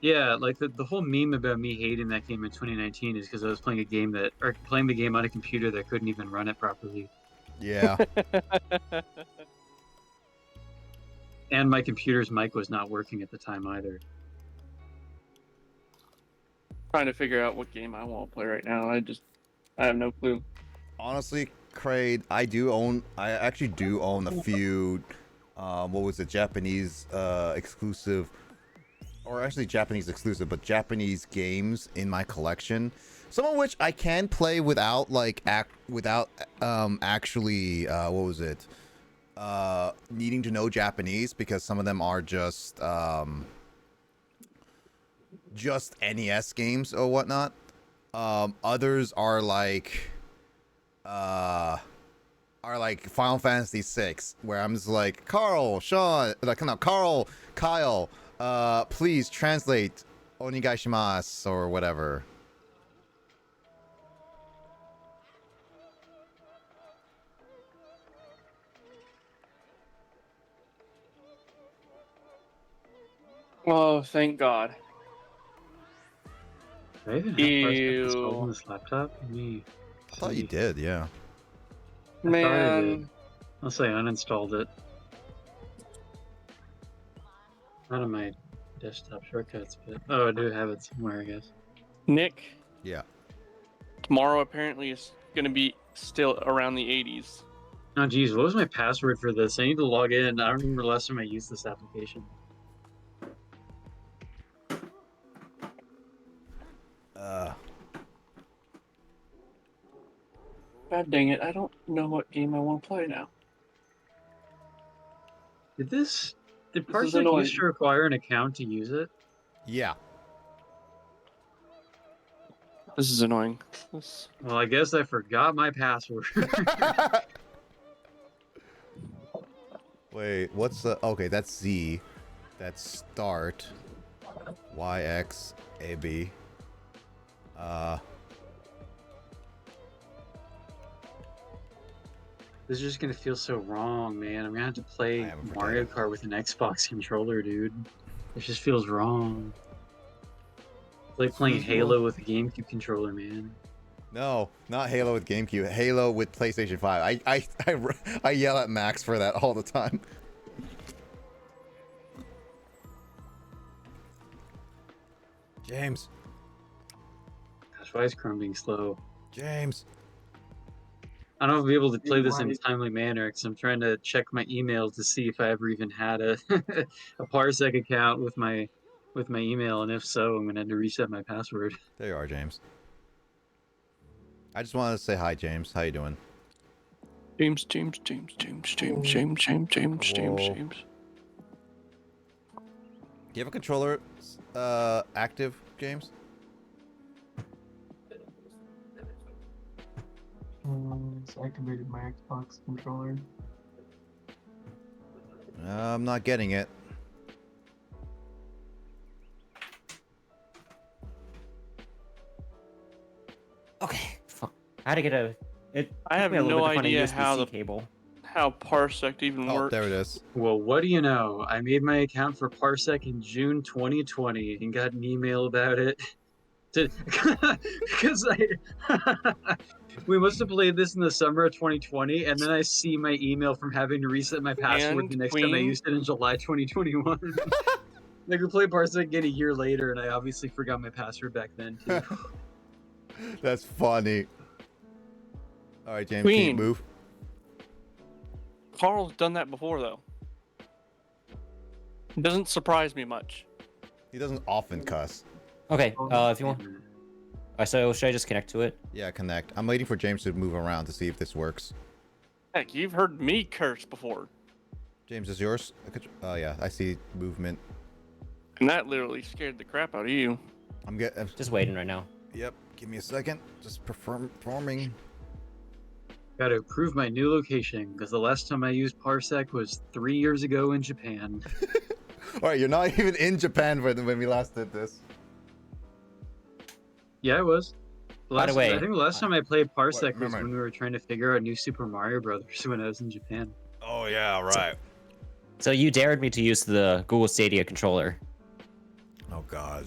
yeah, like the whole meme about me hating that game in 2019 is because I was playing playing the game on a computer that couldn't even run it properly, Yeah. and my computer's mic was not working at the time either. Trying to figure out what game I want to play right now. I have no clue. Honestly, Kraid, I actually do own a few Japanese exclusive, or actually Japanese exclusive, but Japanese games in my collection. Some of which I can play without actually needing to know Japanese, because some of them are just NES games or whatnot. Others are like Final Fantasy VI, where I'm just like, Carl, Kyle, please translate Onigaishimasu or whatever. Oh, thank God. Do I even have Parsec installed on this laptop? I thought you did, yeah. I thought I did. Man, Unless I uninstalled it. Not on my desktop shortcuts, but I do have it somewhere, I guess. Nick, Yeah. tomorrow apparently is going to be still around the 80s. Oh geez, what was my password for this? I need to log in. I don't remember the last time I used this application. God dang it, I don't know what game I want to play now. Did is Parsec annoying. used to require an account to use it? Yeah. This is annoying. Well, I guess I forgot my password. Wait, what's the... Okay, that's Z. That's start. YX AB. This is just gonna feel so wrong, man. I'm gonna have to I play am a Mario potato. Kart with an Xbox controller, dude. It just feels wrong. It's like playing feels wrong. Halo with a GameCube controller, man. No, not Halo with GameCube. Halo with PlayStation 5. I yell at Max for that all the time. James. Gosh, why is Chrome being slow? James. I don't know if I'll be able to play Hey, this in why- a timely manner because I'm trying to check my email to see if I ever even had a a Parsec account with my email, and if so, I'm gonna have to reset my password. There you are, James. I just wanted to say hi, James. How you doing? James. Whoa. Do you have a controller active, James? It's activated my Xbox controller. I'm not getting it. Okay. Fuck. I had to get a. It I took have me a little no bit to find a idea USB-C how the cable. how Parsec even Oh, works. there it is. Well, what do you know? I made my account for Parsec in June 2020 and got an email about it. Because we must have played this in the summer of 2020, and then I see my email from having to reset my password And the next time I Queen? used it in July 2021. Like we played Parsec again a year later, and I obviously forgot my password back then too. That's funny. All right, James, can Queen. you move? Carl's done that before, though. It doesn't surprise me much. He doesn't often cuss. Okay. If you want. So should I just connect to it? Yeah, connect. I'm waiting for James to move around to see if this works. Heck, you've heard me curse before. James, is yours? Oh yeah, I see movement. And that literally scared the crap out of you. I'm getting. Just waiting right now. Yep. Give me a second. Just performing. Got to approve my new location because the last time I used Parsec was 3 years ago in Japan. All right, you're not even in Japan when we last did this. Yeah, I was. By the way, I think the last time I played Parsec was remember- when we were trying to figure out New Super Mario Brothers when I was in Japan. Oh yeah, right. So you dared me to use the Google Stadia controller. Oh god.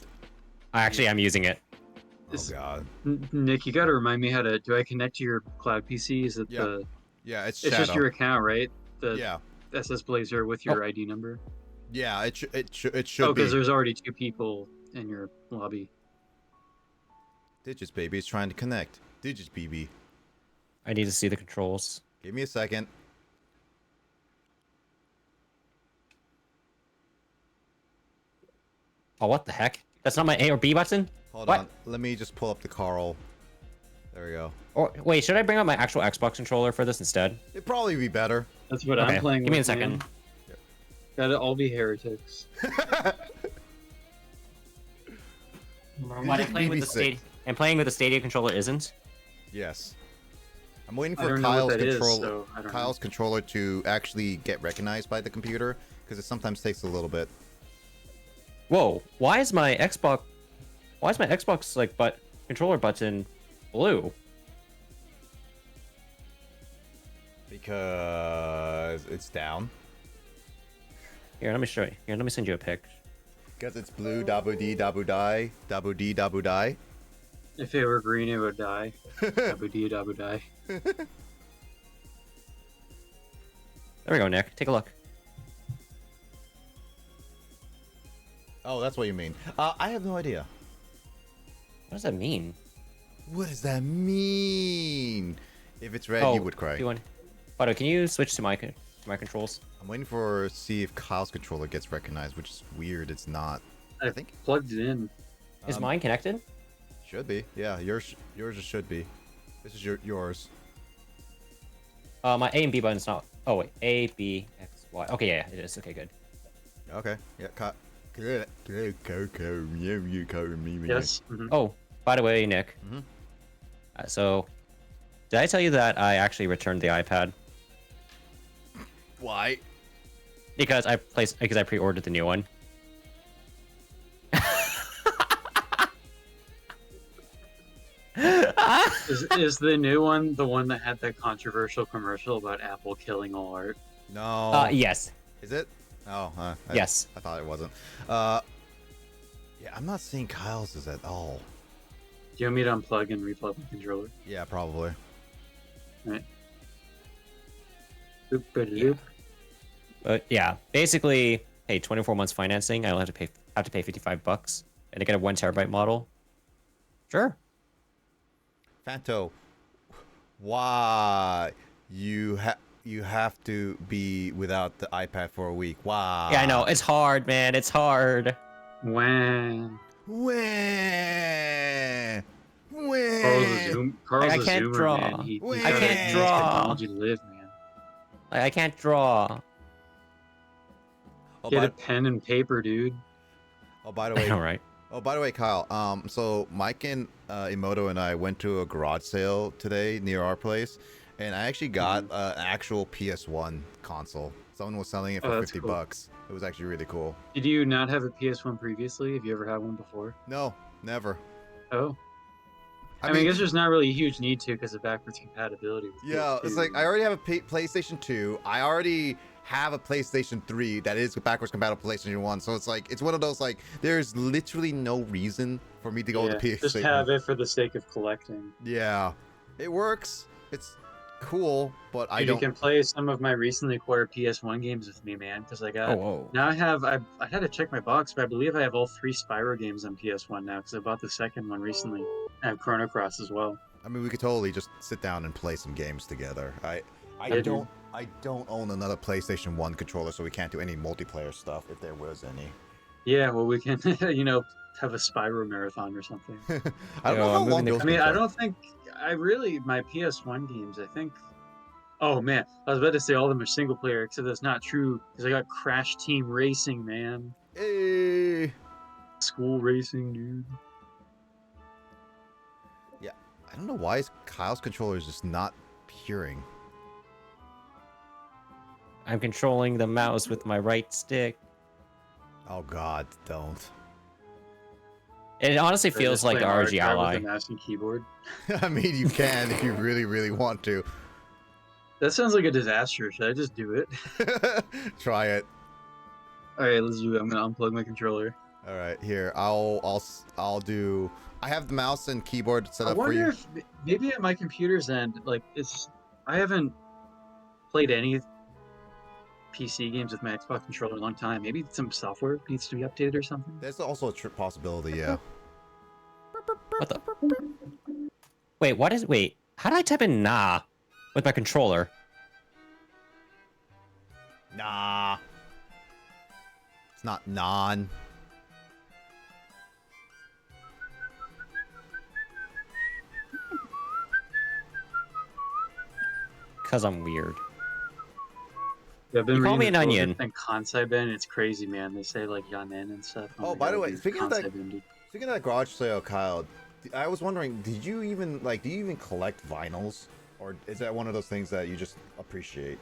I'm using it. Oh god. Nick, you got to remind me how to. Do I connect to your cloud PC? Is it Yeah. the? Yeah, it's It's Shadow. just your account, right? The Yeah. SS Blazer with your ID number. Yeah, it should Oh, be. because there's already 2 people in your lobby. Digits baby is trying to connect. Digits BB. I need to see the controls. Give me a second. Oh, what the heck? That's not my A or B button? Hold What? on. Let me just pull up the Carl. There we go. Or wait, should I bring up my actual Xbox controller for this instead? It'd probably be better. That's what Okay, I'm playing give me with, a second. man. Gotta all be heretics. What, I'm playing with the BB6. Stadia. I'm playing with the Stadia controller isn't? Yes. I'm waiting I for don't know Kyle's what that is, controller. so I don't Kyle's controller to actually get recognized by the computer, because it sometimes takes a little bit. Whoa, why is my Xbox like controller button blue? Because it's down. Here, let me show you. Here, let me send you a pic. Because it's blue, dabu dee, dabu die, dabu dee, dabu die. If it were green, it would die. Dabu dee, dabu die. There we go, Nick. Take a look. Oh, that's what you mean. I have no idea. What does that mean? What does that mean? If it's red, you would cry. Otto, can you switch to my controls? I'm waiting for see if Kyle's controller gets recognized, which is weird. It's not. I think Plugged it in. Is mine connected? should be. Yeah, yours should be. This is yours. My A and B button's not. Oh wait, A, B, X, Y. Okay, yeah, it is. Okay, good. Okay. Yeah. Good. Yes. Mhm. Oh, by the way, Nick. Mhm. So, did I tell you that I actually returned the iPad Why? because I pre-ordered the new one? Is the new one the one that had that controversial commercial about Apple killing all art? No. Yes. Is it? Oh, Yes. I thought it wasn't. Yeah, I'm not seeing Kyle's is at all. Do you want me to unplug and replug the controller? Yeah, probably. Right. Boop, ba-da-doop. But yeah, basically, hey, 24 months financing. I only have to pay $55, and I get a 1 terabyte model. Sure. Fanto, why you have to be without the iPad for a week? Why? Yeah, I know it's hard, man. It's hard. When When? Carl's I a can't zoomer, draw. man. He's I gotta can't use draw. technology to live, man. I can't draw. Oh, Get a pen and paper, dude. by the way, All right. Oh, by the way, Kyle. So Mike and Emoto and I went to a garage sale today near our place, and I actually got an actual PS1 console. Someone was selling it for that's $50. cool. It was actually really cool. Did you not have a PS1 previously? Have you ever had one before? No, never. Oh. I mean, I guess there's not really a huge need to because of backwards compatibility. With Yeah, PS2. it's like I already have a PlayStation 2. I already have a PlayStation 3 that is backwards compatible with PlayStation 1. So it's like it's one of those like there's literally no reason for me to go with the PlayStation. Just have it for the sake of collecting. Yeah, it works. It's cool, but I Dude, don't. You can play some of my recently acquired PS1 games with me, man. Because I got whoa. now I had to check my box, but I believe I have all 3 Spyro games on PS1 now because I bought the second one recently. I have Chrono Cross as well. I mean, we could totally just sit down and play some games together. I Yeah, don't. I don't own another PlayStation 1 controller, so we can't do any multiplayer stuff if there was any. Yeah, well, we can, have a Spyro marathon or something. I don't know how I'm long moving those I mean, games I are. don't think my PS1 games. I think. Oh man, I was about to say all of them are single player, except that's not true because I got Crash Team Racing, man. Hey. School racing, dude. Yeah, I don't know why Kyle's controller is just not peering. I'm controlling the mouse with my right stick. Oh God, don't. It honestly Or feels just like play the Mario RG Kart Ally. with a mouse and keyboard. I mean, you can if you really, really want to. That sounds like a disaster. Should I just do it? Try it. All right, let's do it. I'm gonna unplug my controller. All right, here. I'll do. I have the mouse and keyboard set I up for wonder you. if maybe at my computer's end, I haven't played any PC games with my Xbox controller in a long time. Maybe some software needs to be updated or something. There's also a possibility, yeah. What the? Wait. How do I type in nah with my controller? Nah. It's not non. Cause I'm weird. Yeah, I've been You call reading me the an book onion. And Kansai Ben, it's crazy, man. They say like Yanen and stuff. Oh, my by the God, way, dude, speaking of that- Kansai Ben, dude. Speaking of that garage sale, Kyle, I was wondering, do you even collect vinyls, or is that one of those things that you just appreciate?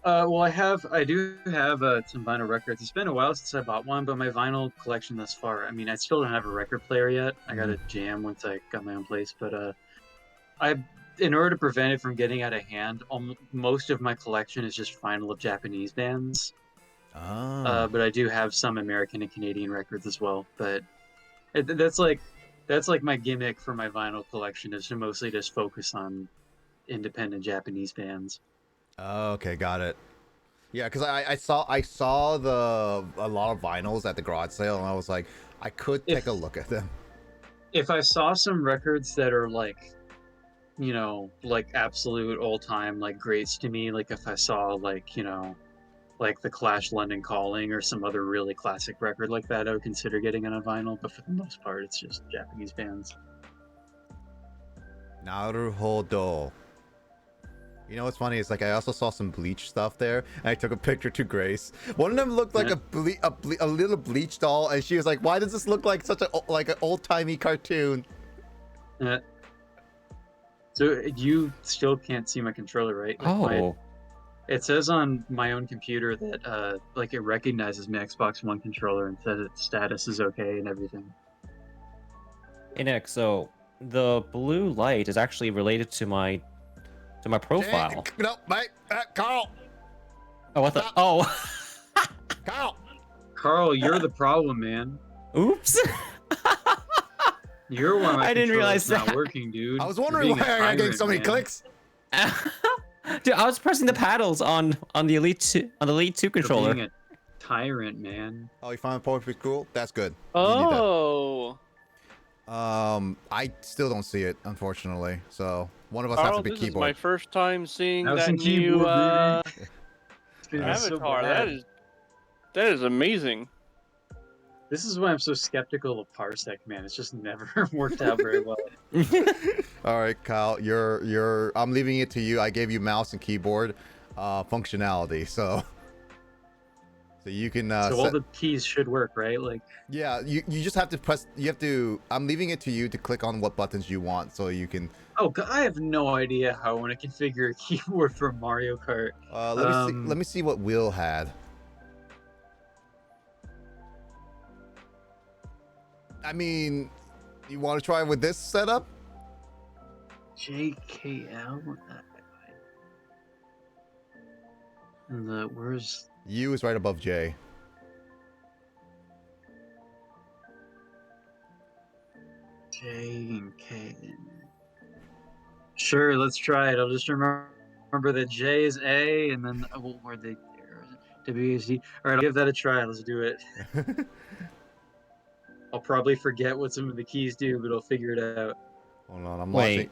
Well, I do have some vinyl records. It's been a while since I bought one, but my vinyl collection thus far, I mean, I still don't have a record player yet. I got a jam once I got my own place, but in order to prevent it from getting out of hand, most of my collection is just vinyl of Japanese bands. Ah. But I do have some American and Canadian records as well. But that's like my gimmick for my vinyl collection is to mostly just focus on independent Japanese bands. Oh, okay, got it. Yeah, because I saw a lot of vinyls at the garage sale, and I was like, I could take a look at them. If I saw some records that are like absolute all time greats to me, like if I saw like the Clash London Calling or some other really classic record like that, I would consider getting it on vinyl. But for the most part, it's just Japanese bands. Naruhodo. You know what's funny? It's like I also saw some Bleach stuff there, and I took a picture to Grace. One of them looked like a little Bleach doll, and she was like, "Why does this look like such an old timey cartoon?" So you still can't see my controller, right? It says on my own computer that it recognizes my Xbox One controller and says its status is okay and everything. Hey Nick, so the blue light is actually related to my profile. No, mate, Carl. Oh, what the? Stop. Oh, Carl. Carl, you're the problem, man. oops. You're why my I didn't realize controller's not that. working, dude. I was You're wondering being why a I got getting tyrant, so many man. clicks. Dude, I was pressing the paddles on the Elite 2 You're controller. being a tyrant, man. Oh, you find poetry cool? That's good. Oh, I still don't see it, unfortunately. So one of us has Carl, to be this is my keyboard. first time seeing Mouse that and new keyboard, baby. It's gonna be so avatar. bad. That is amazing. This is why I'm so skeptical of Parsec, man. It's just never worked out very well. All right, Kyle, I'm leaving it to you. I gave you mouse and keyboard functionality, so you can So all the keys should work, right? Like, yeah, you just have to press. You have to. I'm leaving it to you to click on what buttons you want, so you can. oh, I have no idea how I want to configure a keyboard for Mario Kart. Let me see what Will had. I mean, you want to try with this setup? JKL. And where's U is right above J. J and K? Sure, let's try it. I'll just remember that J is A, and then where they W is D. All right, I'll give that a try. Let's do it. I'll probably forget what some of the keys do, but I'll figure it out. Hold on, I'm Wait. launching.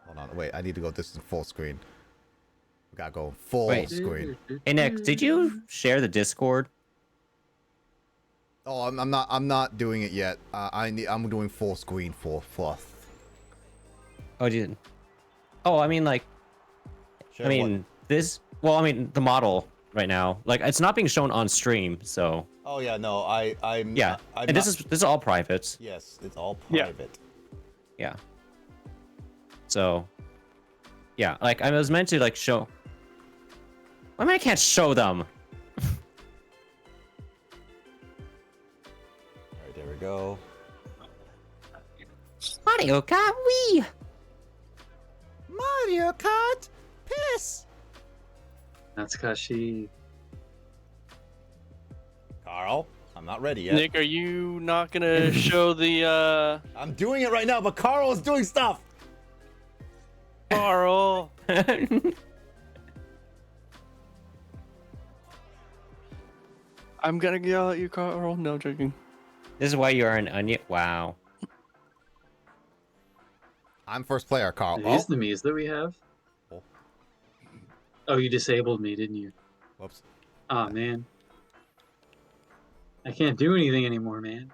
Hold on, wait. I need to go this in full screen. We gotta go full Wait. screen. Hey Nick, did you share the Discord? Oh, I'm not doing it yet. I'm doing full screen for fluff. Oh, you didn't. Oh, I mean, like, I mean, this. Well, I mean, the model right now, like, it's not being shown on stream, so. Oh yeah, no, I'm Yeah, and this is all private. Yes, it's all Yeah. private. Yeah. So. Yeah, like I was meant to like show. I mean, I can't show them. Alright, there we go. Mario Kart Wii. Mario Kart piss. That's Kashi. Carl, I'm not ready yet. Nick, are you not gonna show the I'm doing it right now, but Carl is doing stuff. Carl? I'm gonna yell at you, Carl. No joking. This is why you are an onion. Wow. I'm first player, Carl. Are these the Mii's that we have? Oh. Oh, you disabled me, didn't you? Whoops. Aw, man. I can't do anything anymore, man.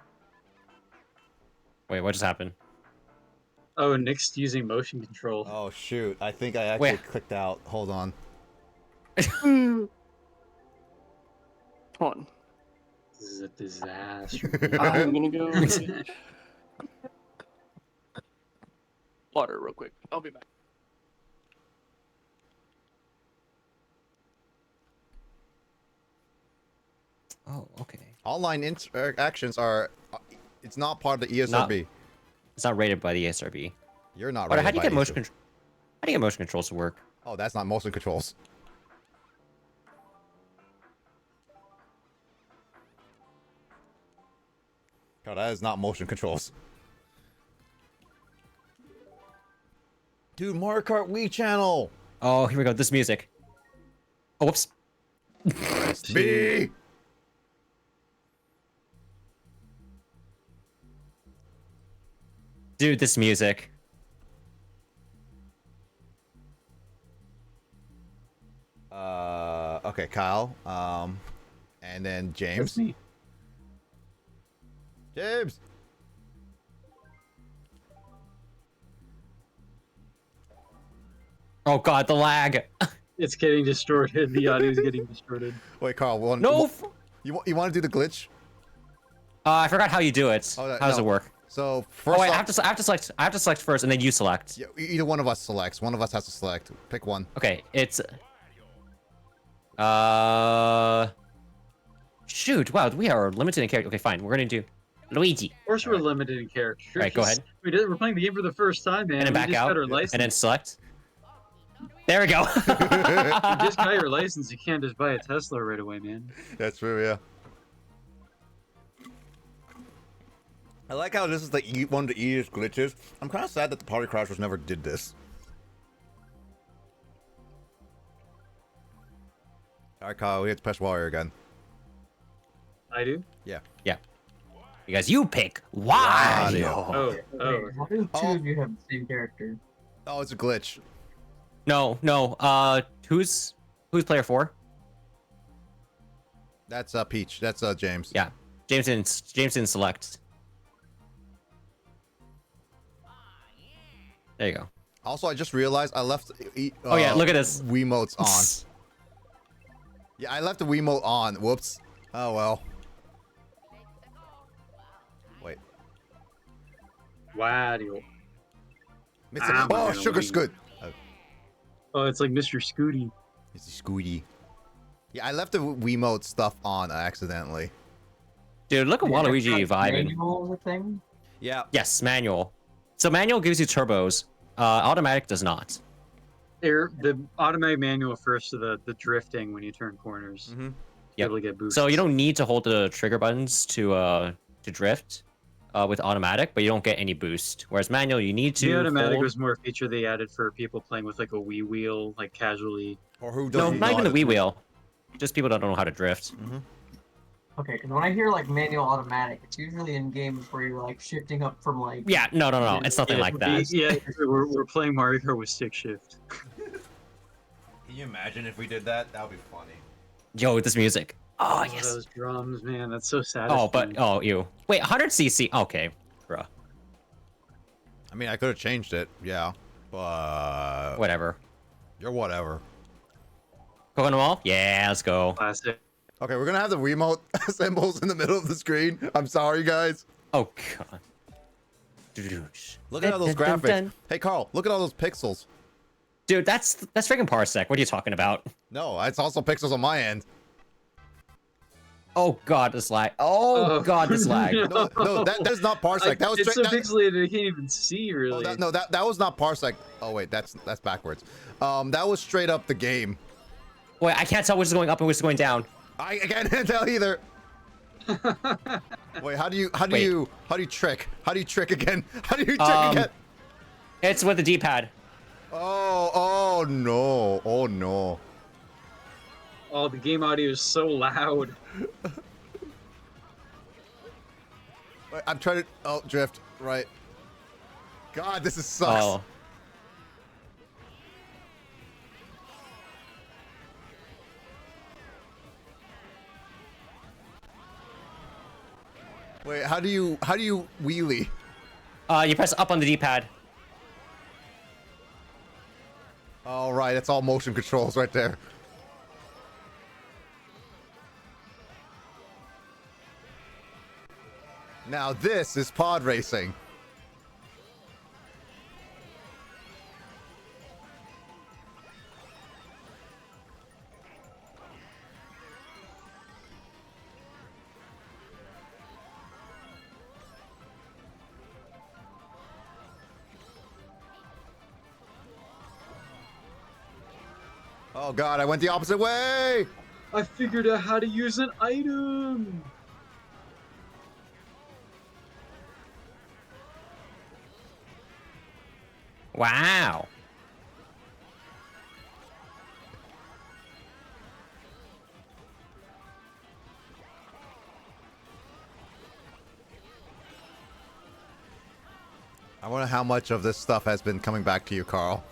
Wait, what just happened? Oh, Nick's using motion control. Oh shoot! I think I actually Wait. clicked out. Hold on. Come on. This is a disaster. I'm gonna go get water real quick. I'll be back. Oh, okay. Online interactions are. It's not part of the ESRB. It's not rated by the ASRB. You're not But right. how do you get motion control? How do you get motion controls to work? Oh, that's not motion controls. Oh, that is not motion controls. Dude, Mario Kart Wii channel. Oh, here we go. This music. Oh, whoops. B. Dude, this music. Okay, Kyle. And then James. That's me. James. Oh god, the lag. It's getting distorted. The audio's getting distorted. Wait, Carl. No. You want to do the glitch? I forgot how you do it. Oh, how does no. it work? So first. Oh wait, off, I have to select first, and then you select. yeah, either one of us selects. One of us has to select. Pick one. Okay, it's. Shoot! Wow, we are limited in character. Okay, fine. We're gonna do. Luigi. Of course, we're Alright. limited in characters. Alright, go ahead. We're playing the game for the first time, man. And then We back just out. got our license. And then select. There we go. You just got your license. You can't just buy a Tesla right away, man. That's true, yeah. I like how this is the one of the easiest glitches. I'm kind of sad that the Party Crashers never did this. Alright, Kyle, we have to press warrior again. I do? Yeah. Yeah. Because you pick Wario. Oh. How do two of you have the same character? Oh, it's a glitch. No. Who's player 4? That's Peach. That's James. Yeah. James didn't select. There you go. Also, I just realized I left. Oh yeah, look at this. Wiimotes on. Yeah, I left the Wiimote on. Whoops. Oh well. Wait. Wario. Mr. Oh, Sugar Scoot. Oh, it's like Mr. Scooty. It's Scooty. Yeah, I left the Wiimote stuff on accidentally. Dude, look at Waluigi vibing. Manual is a thing? Yeah. Yes, manual. So manual gives you turbos. Automatic does not. The automatic manual refers to the drifting when you turn corners. Mm-hmm. Yep. Able to get boosts. So you don't need to hold the trigger buttons to drift with automatic, but you don't get any boost. Whereas manual, you need to The automatic hold... was more a feature they added for people playing with like a Wii wheel, like casually. Or who No, doesn't not know even the how to- Wii wheel. Just people that don't know how to drift. Mm-hmm. Okay, because when I hear like manual automatic, it's usually in games where you're like shifting up from like. Yeah, no. It's nothing like that. Yeah, we're playing Mario Kart with stick shift. Can you imagine if we did that? That would be funny. Yo, this music. Oh, yes. Those drums, man, that's so satisfying. Oh, ew. Wait, 100cc. Okay, bruh. I mean, I could have changed it. Yeah. But Whatever. you're whatever. Coconut Mall? Yeah, let's go. Classic. Okay, we're gonna have the Wiimote symbols in the middle of the screen. I'm sorry, guys. Oh, God. Look at all those graphics. Hey, Carl, look at all those pixels. Dude, that's freaking parsec. What are you talking about? No, it's also pixels on my end. Oh God, this lag. Oh God, this lag. No, that's not parsec. That was it's so straight. pixelated I can't even see really. That was not parsec. Oh wait, that's backwards. That was straight up the game. Wait, I can't tell which is going up and which is going down. I can't tell either. Wait, how do you trick? How do you trick again? How do you trick again? It's with the D-pad. Oh no. Oh no. Oh, the game audio is so loud. Wait, I'm trying to drift, right. God, this is sucks. Oh. Wait, how do you wheelie? You press up on the D-pad. All right, it's all motion controls right there. Now this is pod racing. Oh God, I went the opposite way! I figured out how to use an item. Wow. I wonder how much of this stuff has been coming back to you, Carl.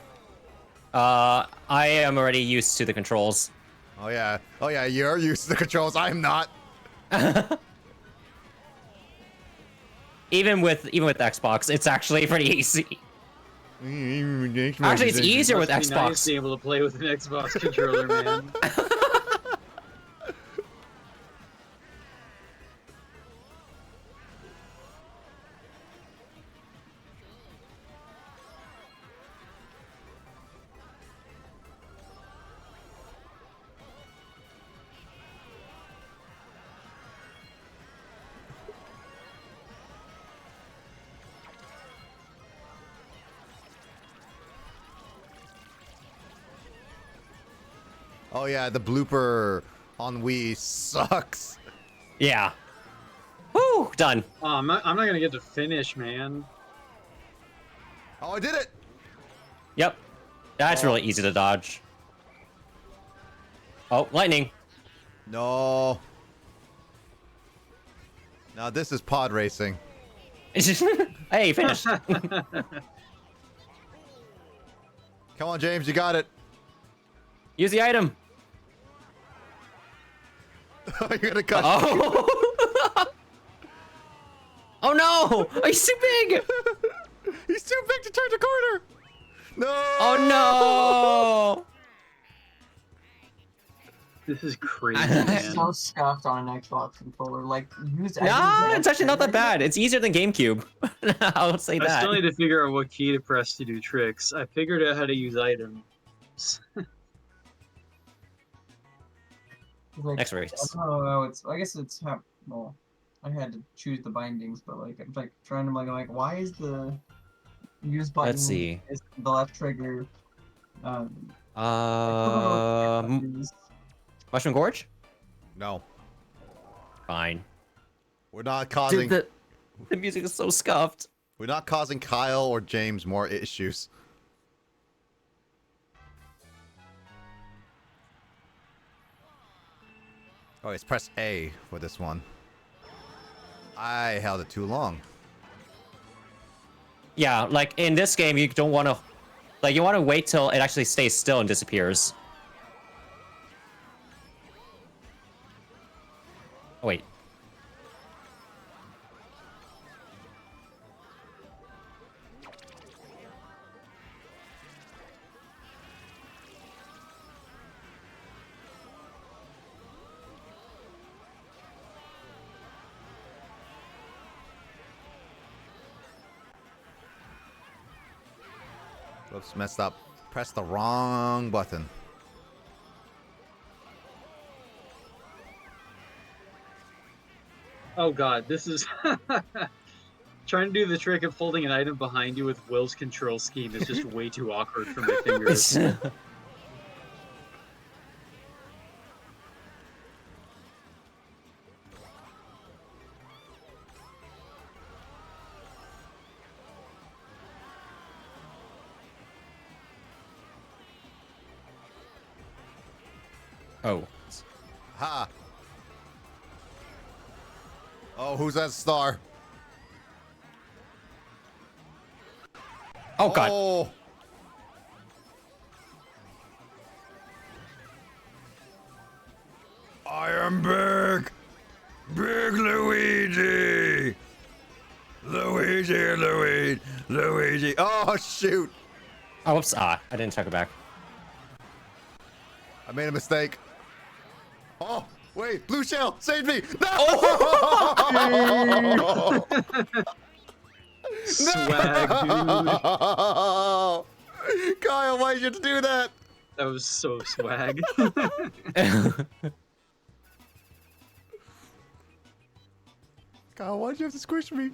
I am already used to the controls. Oh yeah, you're used to the controls. I'm not. Even with Xbox, it's actually pretty easy. Actually, it's easier with Must be Xbox. nice to be able to play with an Xbox controller, man. Oh yeah, the blooper on Wii sucks. Yeah. Woo! Done. Oh, I'm not gonna get to finish, man. Oh, I did it. Yep. That's really easy to dodge. Oh, lightning. No. Now this is pod racing. Hey, finished. Come on, James, you got it. Use the item. You're gonna cut. Oh. Oh no! Oh, he's too big. He's too big to turn the corner. No. Oh no! This is crazy, I'm man. so scuffed on an Xbox controller. Like, use Nah, items it's actually not that bad. It's easier than GameCube. I'll say I that. still need to figure out what key to press to do tricks. I figured out how to use items. Like, Next race. Oh, I guess it's well, I had to choose the bindings, but like I'm like trying to like why is the use button Let's see. is the left trigger I don't know what it is. Mushroom Gorge? No, Fine. we're not causing. Dude, the music is so scuffed. We're not causing Kyle or James more issues. Oh, it's press A for this one. I held it too long. Yeah, like in this game, you don't want to, like, you want to wait till it actually stays still and disappears. Oh, wait. Whoops, messed up. Press the wrong button. Oh god, this is trying to do the trick of holding an item behind you with Will's control scheme is just way too awkward for my fingers. Oh. Ha! Oh, who's that star? Oh, God. Oh! I am big! Big Luigi! Luigi! Oh, shoot! Oh, whoops. Ah, I didn't check it back. I made a mistake. Oh, wait, blue shell, save me! No! Swag, dude. No! Kyle, why'd you have to do that? That was so swag. Kyle, why'd you have to squish me?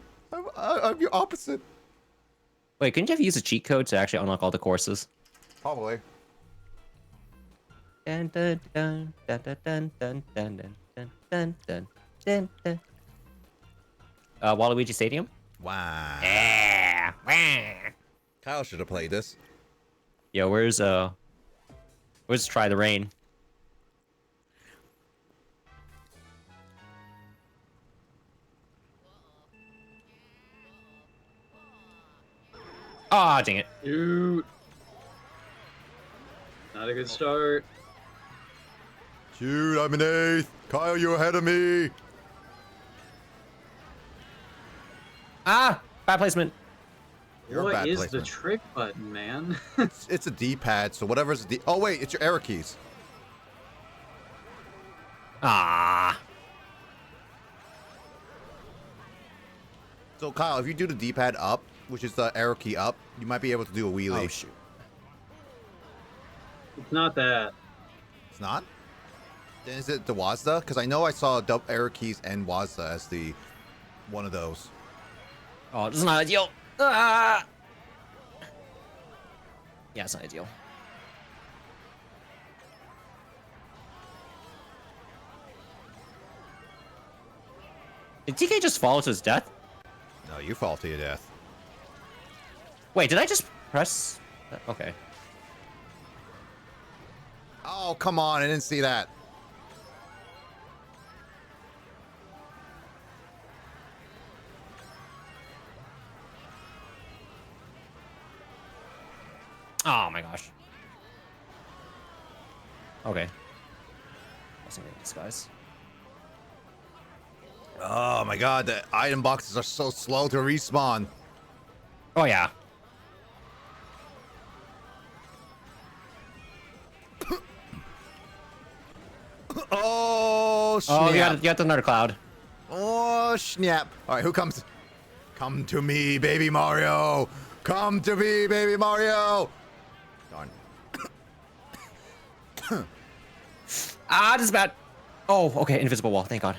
I'm your opposite. Wait, couldn't you have used a cheat code to actually unlock all the courses? Probably. Dun, dun, dun, dun, dun, dun, dun, dun, dun, dun, dun, dun, dun. Waluigi Stadium? Wow. Yeah. Kyle should have played this. Yo, where's Try the Rain? Ah, dang it. Dude. Not a good start. Shoot, I'm in 8th. Kyle, you're ahead of me. Ah, bad placement. You're a What bad is placement. the trick button, man? It's a D-pad, so whatever's the Oh wait, it's your arrow keys. Ah. So Kyle, if you do the D-pad up, which is the arrow key up, you might be able to do a wheelie. Oh, shoot. It's not that. It's not? Then is it the WASD? Because I know I saw arrow keys and WASD as the one of those. Oh, this is not ideal. Ah. Yeah, it's not ideal. Did TK just fall to his death? No, you fall to your death. Wait, did I just press? Okay. Oh, come on. I didn't see that. Oh my gosh. Okay. Wasn't getting these guys. Oh my god, the item boxes are so slow to respawn. Oh yeah. Oh, snap. Oh, you got another cloud. Oh, snap. All right, who comes? Come to me, baby Mario. Come to me, baby Mario. Darn. Ah, this is bad. Oh, okay, invisible wall. Thank God.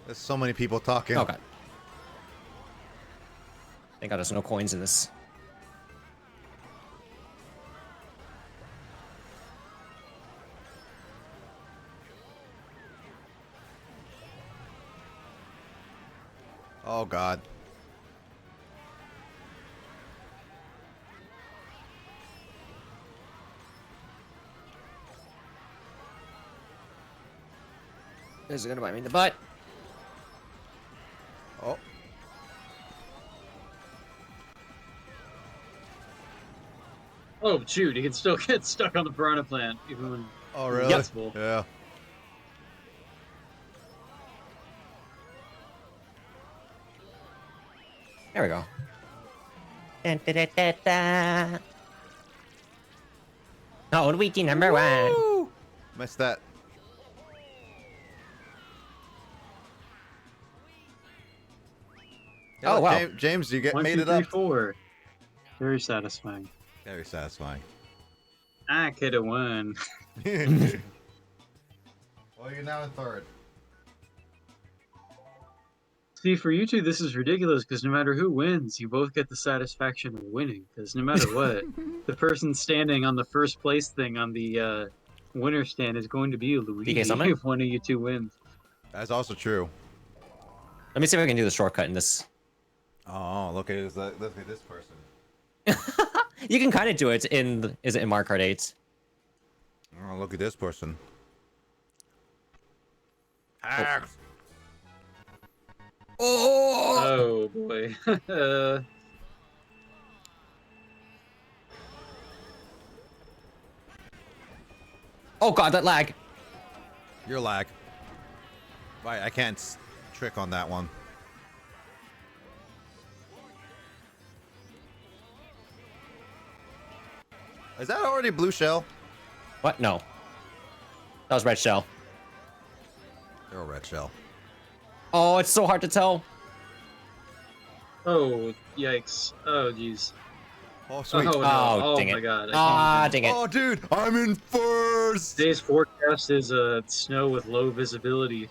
There's so many people talking. Oh God. Thank God there's no coins in this. Oh god. This is gonna bite me in the butt. Oh. Oh, shoot, he can still get stuck on the piranha plant, even when Oh really? invincible. Yeah. There we go. Dun, da, da, da, da. Oh, Luigi number one. Woo! Missed that. Oh, wow. James, you One, made two, it three, up. 4. Very satisfying. Very satisfying. I could have won. Well, you're now in third. See, for you two, this is ridiculous because no matter who wins, you both get the satisfaction of winning. Because no matter what, the person standing on the first place thing on the winner stand is going to be Luigi DK summon? if one of you two wins. That's also true. Let me see if I can do the shortcut in this. Oh, look at this! Look at this person. You can kind of do it in. Is it in Mario Kart 8? Oh, look at this person. Hacks. Oh boy. Oh God, that lag. Your lag. Right, I can't trick on that one. Is that already blue shell? What? No. That was red shell. They're a red shell. Oh, it's so hard to tell. Oh, yikes. Oh, jeez. Oh, sweet. Oh, no. Oh, Oh, dang my it. god. Ah, dang it. Oh, dude, I'm in first. Today's forecast is snow with low visibility.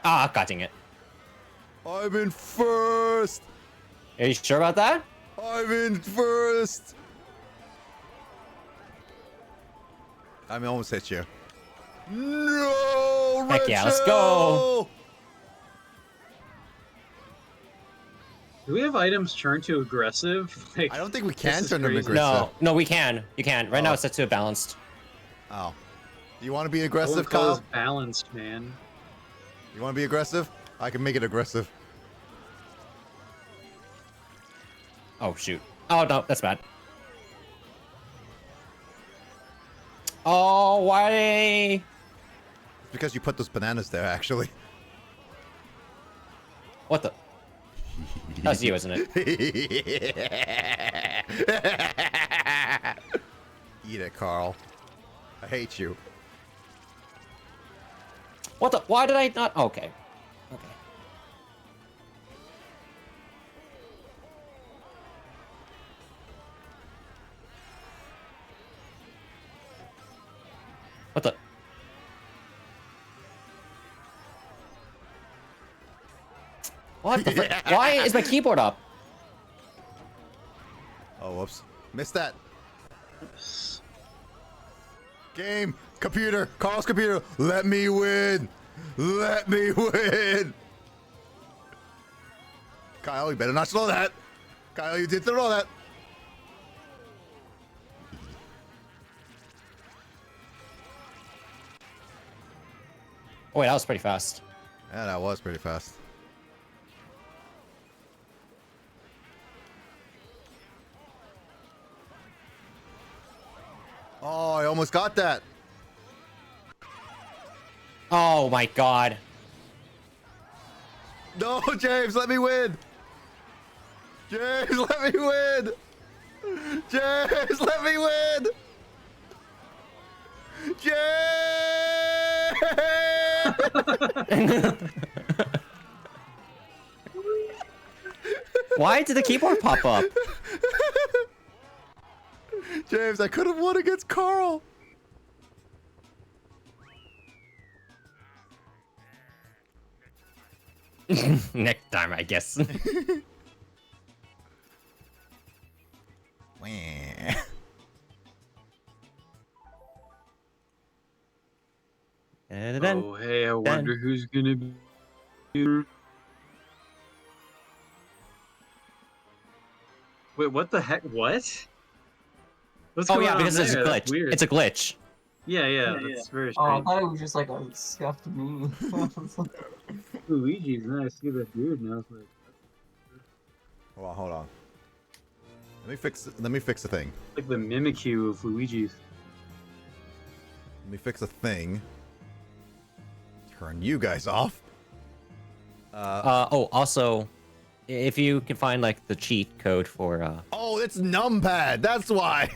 Ah, God dang it. I'm in first. Are you sure about that? I'm in first. I almost hit you. No, Heck red yeah, let's shell! go. Do we have items turned to aggressive? Like, I don't think we this can is turn them crazy. aggressive. No, we can. You can. Right now Oh. it's set to balanced. Oh. Do you want to be I aggressive, wouldn't call Kyle? this balanced, man. You want to be aggressive? I can make it aggressive. Oh, shoot. Oh, no, that's bad. Oh, why? It's because you put those bananas there, actually. What the? That was you, isn't it? Eat it, Carl. I hate you. What the? Why did I not? Okay. Okay. What the? What the frick? Why is my keyboard up? Oh, whoops. Missed that. Game. Computer. Carl's computer. Let me win. Let me win. Kyle, you better not slow that. Kyle, you did throw that. Oh, wait, that was pretty fast. Yeah, that was pretty fast. Oh, I almost got that. Oh my god. No, James, let me win. James, let me win. James, let me win. James! Why did the keyboard pop up? James, I could have won against Carl. Next time, I guess. Wah. Oh, hey, I wonder who's gonna be here. Wait, what the heck? What? What's Oh going yeah, on because it's a there? That's glitch. weird. It's a glitch. Yeah, that's very Oh, I strange. thought it was just like a scuffed me. Luigi's nice. See that beard now. It's like, Hold on. Let me fix the thing. like the Mimikyu of Luigi's. Let me fix a thing. Turn you guys off. Oh, also, if you can find like the cheat code for Oh, it's numpad. That's why.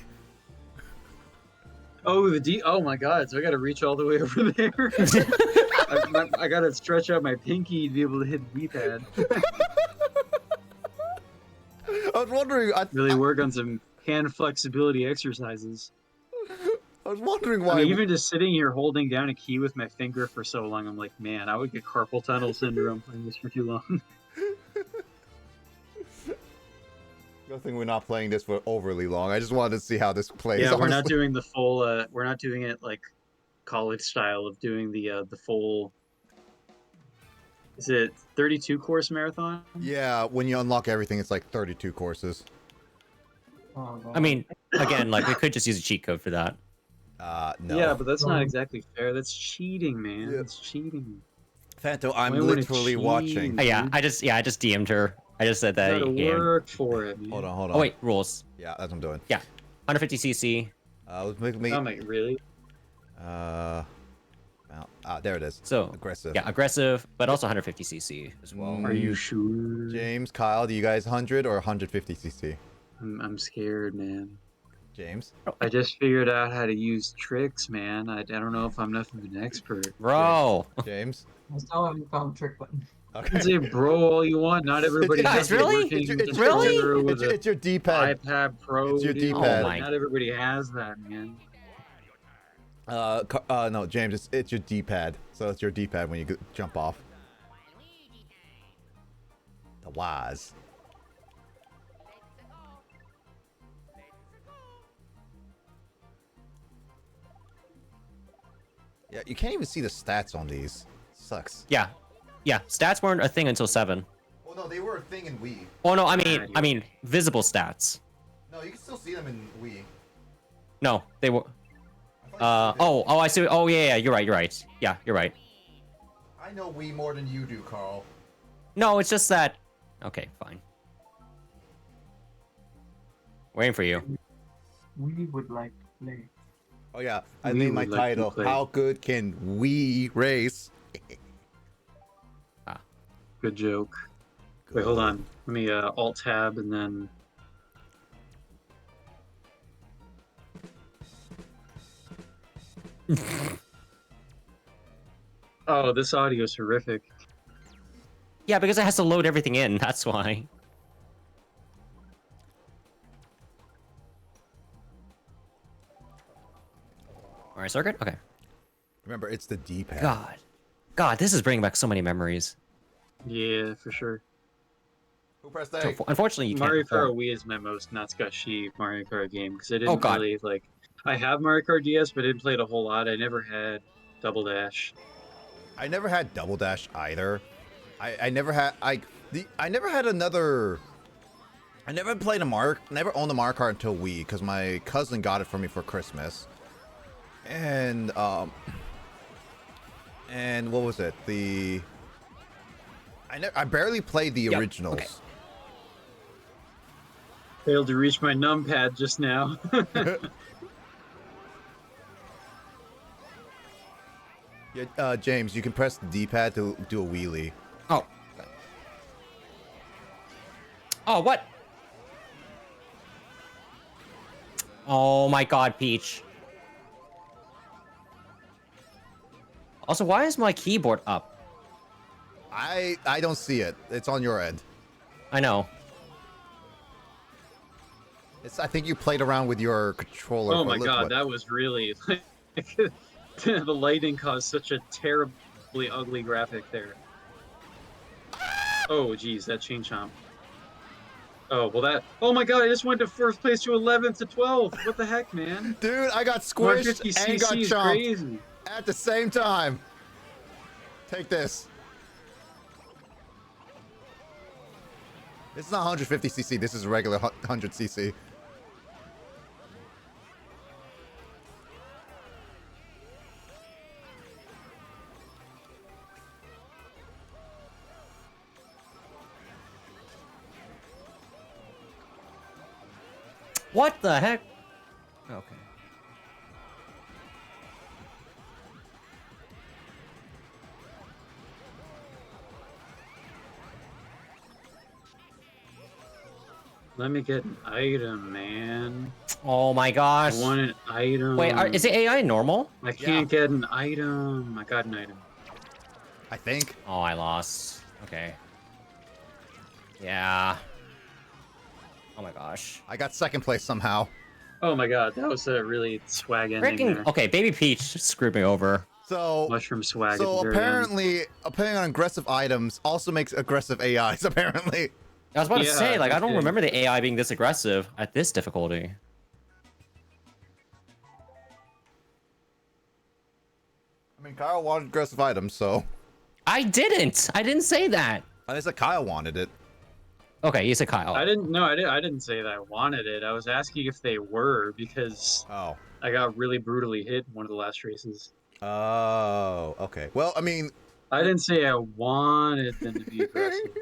Oh, the D. Oh my God! So I got to reach all the way over there. I got to stretch out my pinky to be able to hit the D-pad. I was wondering. Really work on some hand flexibility exercises. I was wondering why. I mean, even just sitting here holding down a key with my finger for so long, I'm like, man, I would get carpal tunnel syndrome playing this for too long. Good thing we're not playing this for overly long. I just wanted to see how this plays. Yeah, we're not honestly. doing the full. We're not doing it like college style of doing the full. Is it 32 course marathon? Yeah, when you unlock everything, it's like 32 courses. Oh, God. I mean, again, like we could just use a cheat code for that. No. Yeah, but that's not exactly fair. That's cheating, man. Yeah. That's cheating. Fanto, I'm Why would it literally cheat? watching. Yeah, I just DM'd her. I just said that. You gotta Yeah. work for it, man. Hold on. Oh wait, rules. Yeah, that's what I'm doing. 150cc. Let's make Oh my, really? there it is. So Aggressive. yeah, aggressive, but also 150cc as well. Are you sure? James, Kyle, do you guys 100 or 150 cc? I'm scared, man. James? I just figured out how to use tricks, man. I don't know if I'm nothing of an expert. Bro. James? I still haven't found the trick button. You can say bro all you want. Not everybody Guys, has a really? working It's controller your, with it's your D-pad. iPad Pro. It's your dude. D-pad. Oh Like, my- not everybody has that, man. No, James, it's your D-pad. So it's your D-pad when you jump off. The wise. Yeah, you can't even see the stats on these. Sucks. Yeah. Stats weren't a thing until 7. Well, no, they were a thing in Wii. Oh no, I mean visible stats. No, you can still see them in Wii. No, they were. I see. Oh yeah, you're right. Yeah, you're right. I know Wii more than you do, Carl. No, it's just that. Okay, fine. Waiting for you. We would like to play. Oh yeah, I We named my would like to title. play. How good can we race? Good joke. Wait, hold on. Let me alt tab and then. Oh, this audio is horrific. Yeah, because it has to load everything in. That's why. All right, circuit. Okay. Remember, it's the D-pad. God, this is bringing back so many memories. Yeah, for sure. Who pressed So, A? unfortunately, you Mario can't. Kart Wii is my most Natsukashi Mario Kart game because I Oh, didn't God. really like. I have Mario Kart DS, but I didn't play it a whole lot. I never had Double Dash. I never had Double Dash either. I never had I never had another. I never played never owned a Mario Kart until Wii because my cousin got it for me for Christmas. And what was it? I barely played the Yep, originals. okay. Failed to reach my numpad just now. Yeah, James, you can press the D-pad to do a wheelie. Oh. Okay. Oh, what? Oh my God, Peach. Also, why is my keyboard up? I don't see it. It's on your end. I know. I think you played around with your controller. Oh for a my little god, bit. that was really like the lighting caused such a terribly ugly graphic there. Oh geez, that chain chomp. Oh well, that. Oh my god, I just went to first place to 11th to 12th. What the heck, man? Dude, I got squished 150 and got cc is chomped crazy. at the same time. Take this. It's not 150cc. This is regular 100cc. What the heck? Okay. Let me get an item, man. Oh my I gosh. want an item. Wait, is the AI normal? I can't get an item. I got an item. I think. Oh, I lost. Okay. Yeah. Oh my gosh. I got second place somehow. Oh my god, that was a really swag ending Freaking. there. Okay, Baby Peach screwed me over. So Mushroom swag. So at the very end. apparently, on aggressive items also makes aggressive AIs. Apparently. I was about to Yeah, say, like, I don't okay. remember the AI being this aggressive at this difficulty. I mean, Kyle wanted aggressive items, so. I didn't. I didn't say that. I said Kyle wanted it. Okay, you said Kyle. I didn't. No, I didn't say that I wanted it. I was asking if they were because Oh. I got really brutally hit in one of the last races. Oh. Okay. Well, I mean. I didn't say I wanted them to be aggressive.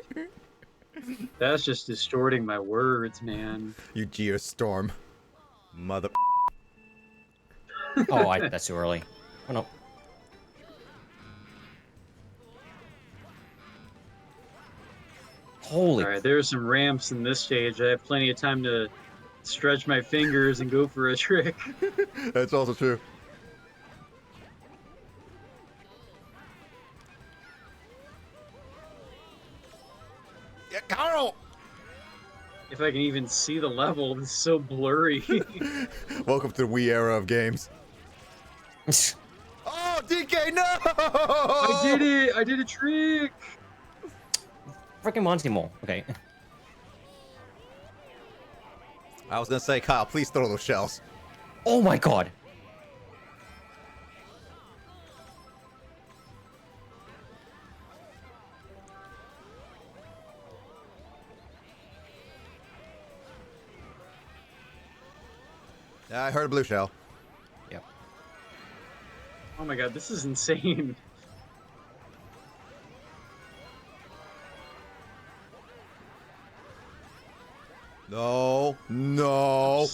That's just distorting my words, man. You Geostorm. Mother. Oh, that's too early. Oh no. Holy. All right, there's some ramps in this stage. I have plenty of time to stretch my fingers and go for a trick. That's also true. Yeah, Carl! If I can even see the level, it's so blurry. Welcome to the Wii era of games. Oh, DK, no! I did it! I did a trick! Freaking Monty Mole. Okay. I was gonna say, Kyle, please throw those shells. Oh my god. Yeah, I heard a blue shell. Yep. Oh my god, this is insane. No, no.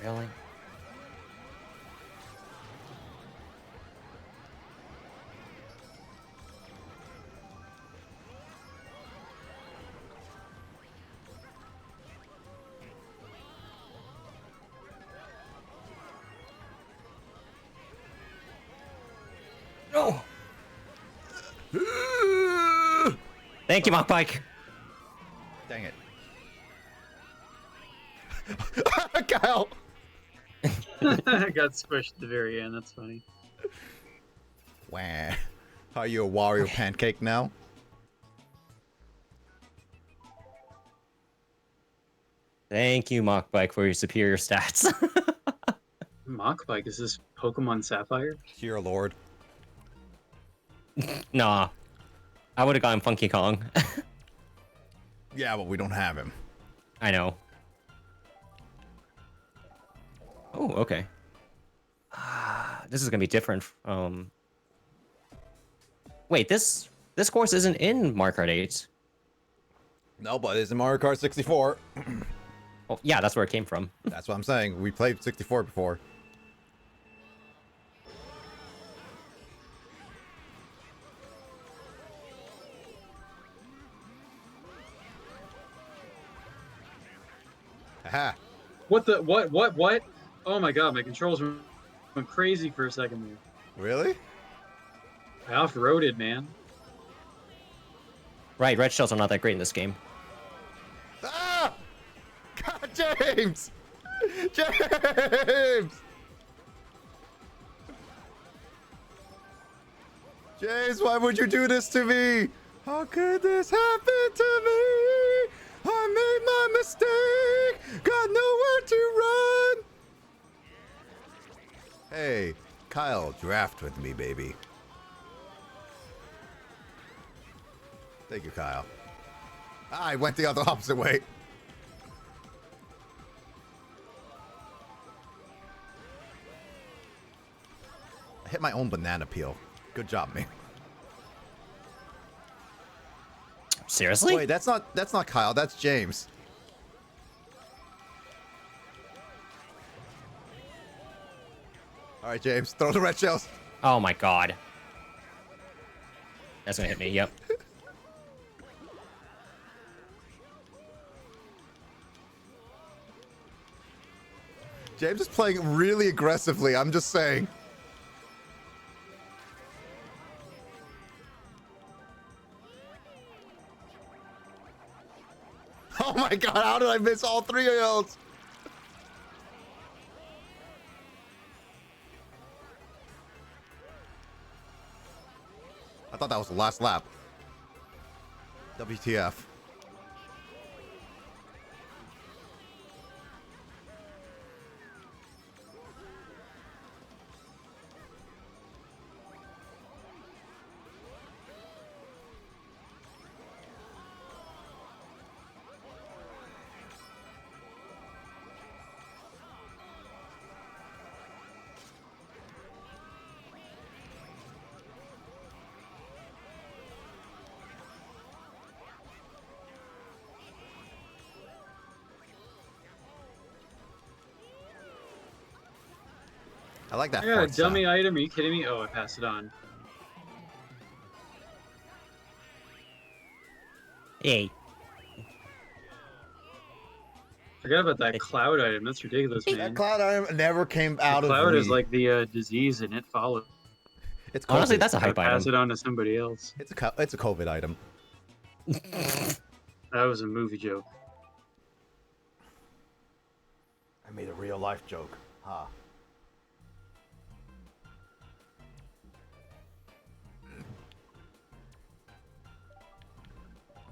Really? No. Thank you, Mock Bike. Dang it. Kyle! Got squished at the very end. That's funny. Wah. Are you a Wario pancake now? Thank you, Mock Bike, for your superior stats. Mach Bike, is this Pokemon Sapphire? Dear Lord. Nah. I would have gotten Funky Kong. Yeah, but we don't have him. I know. Oh, okay. This is gonna be different. Wait, this course isn't in Mario Kart 8. No, but it's in Mario Kart 64. Oh, yeah, that's where it came from. That's what I'm saying. We played 64 before. Aha. What the? What? Oh my god, my controls went crazy for a second there. Really? I off-roaded, man. Right, red shells are not that great in this game. Ah! God, James! James! James, why would you do this to me? How could this happen to me? I made my mistake, got nowhere to run. Hey, Kyle, draft with me, baby. Thank you, Kyle. I went the other opposite way. I hit my own banana peel. Good job, man. Seriously? Wait, that's not Kyle, that's James. All right, James, throw the red shells. Oh my god. That's gonna hit me, yep. James is playing really aggressively, I'm just saying. Oh my god, how did I miss all three of those? I thought that was the last lap. WTF. I like that. I got a fart sound. dummy item. Are you kidding me? Oh, I passed it on. Hey. Forgot about that cloud item. That's ridiculous, man. That cloud item never came out The of cloud is Wii. like the disease, and it followed. It's Honestly, COVID. that's a hype Pass item. it on to somebody else. It's a COVID item. That was a movie joke. I made a real life joke. Ha.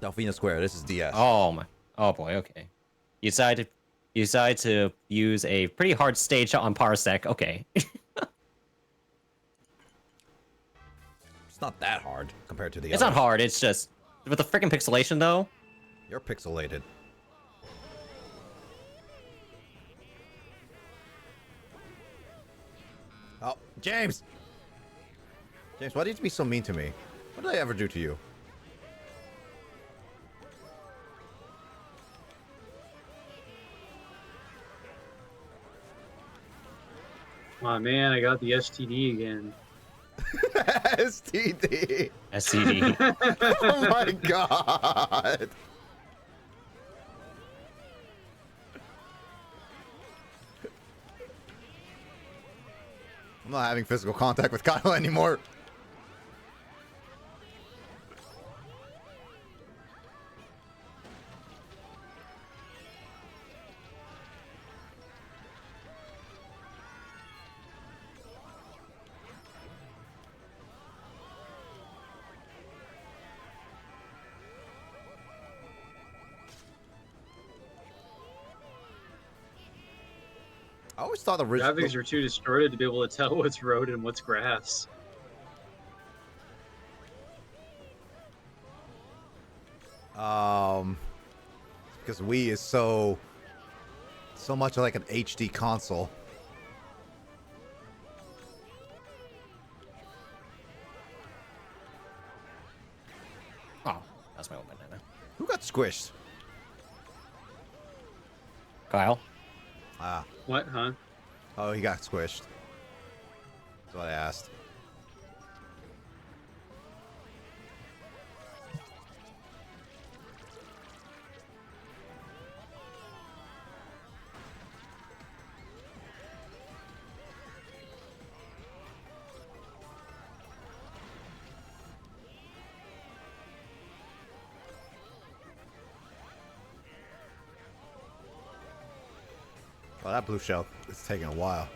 Delphina Square. This is DS. Oh my. Oh boy. Okay. You decide to use a pretty hard stage shot on Parsec. Okay. It's not that hard compared to the It's others. not hard. It's just with the freaking pixelation though. You're pixelated. Oh, James! James, why did you be so mean to me? What did I ever do to you? Oh man, I got the STD again. STD! SCD. Oh my god! I'm not having physical contact with Kyle anymore. I always thought the original. Graphics are too distorted to be able to tell what's road and what's grass. Because Wii is so much like an HD console. Oh, that's my own banana. Who got squished? Kyle. Ah, What, huh? oh, he got squished. That's what I asked. Well, that blue shell is taking a while.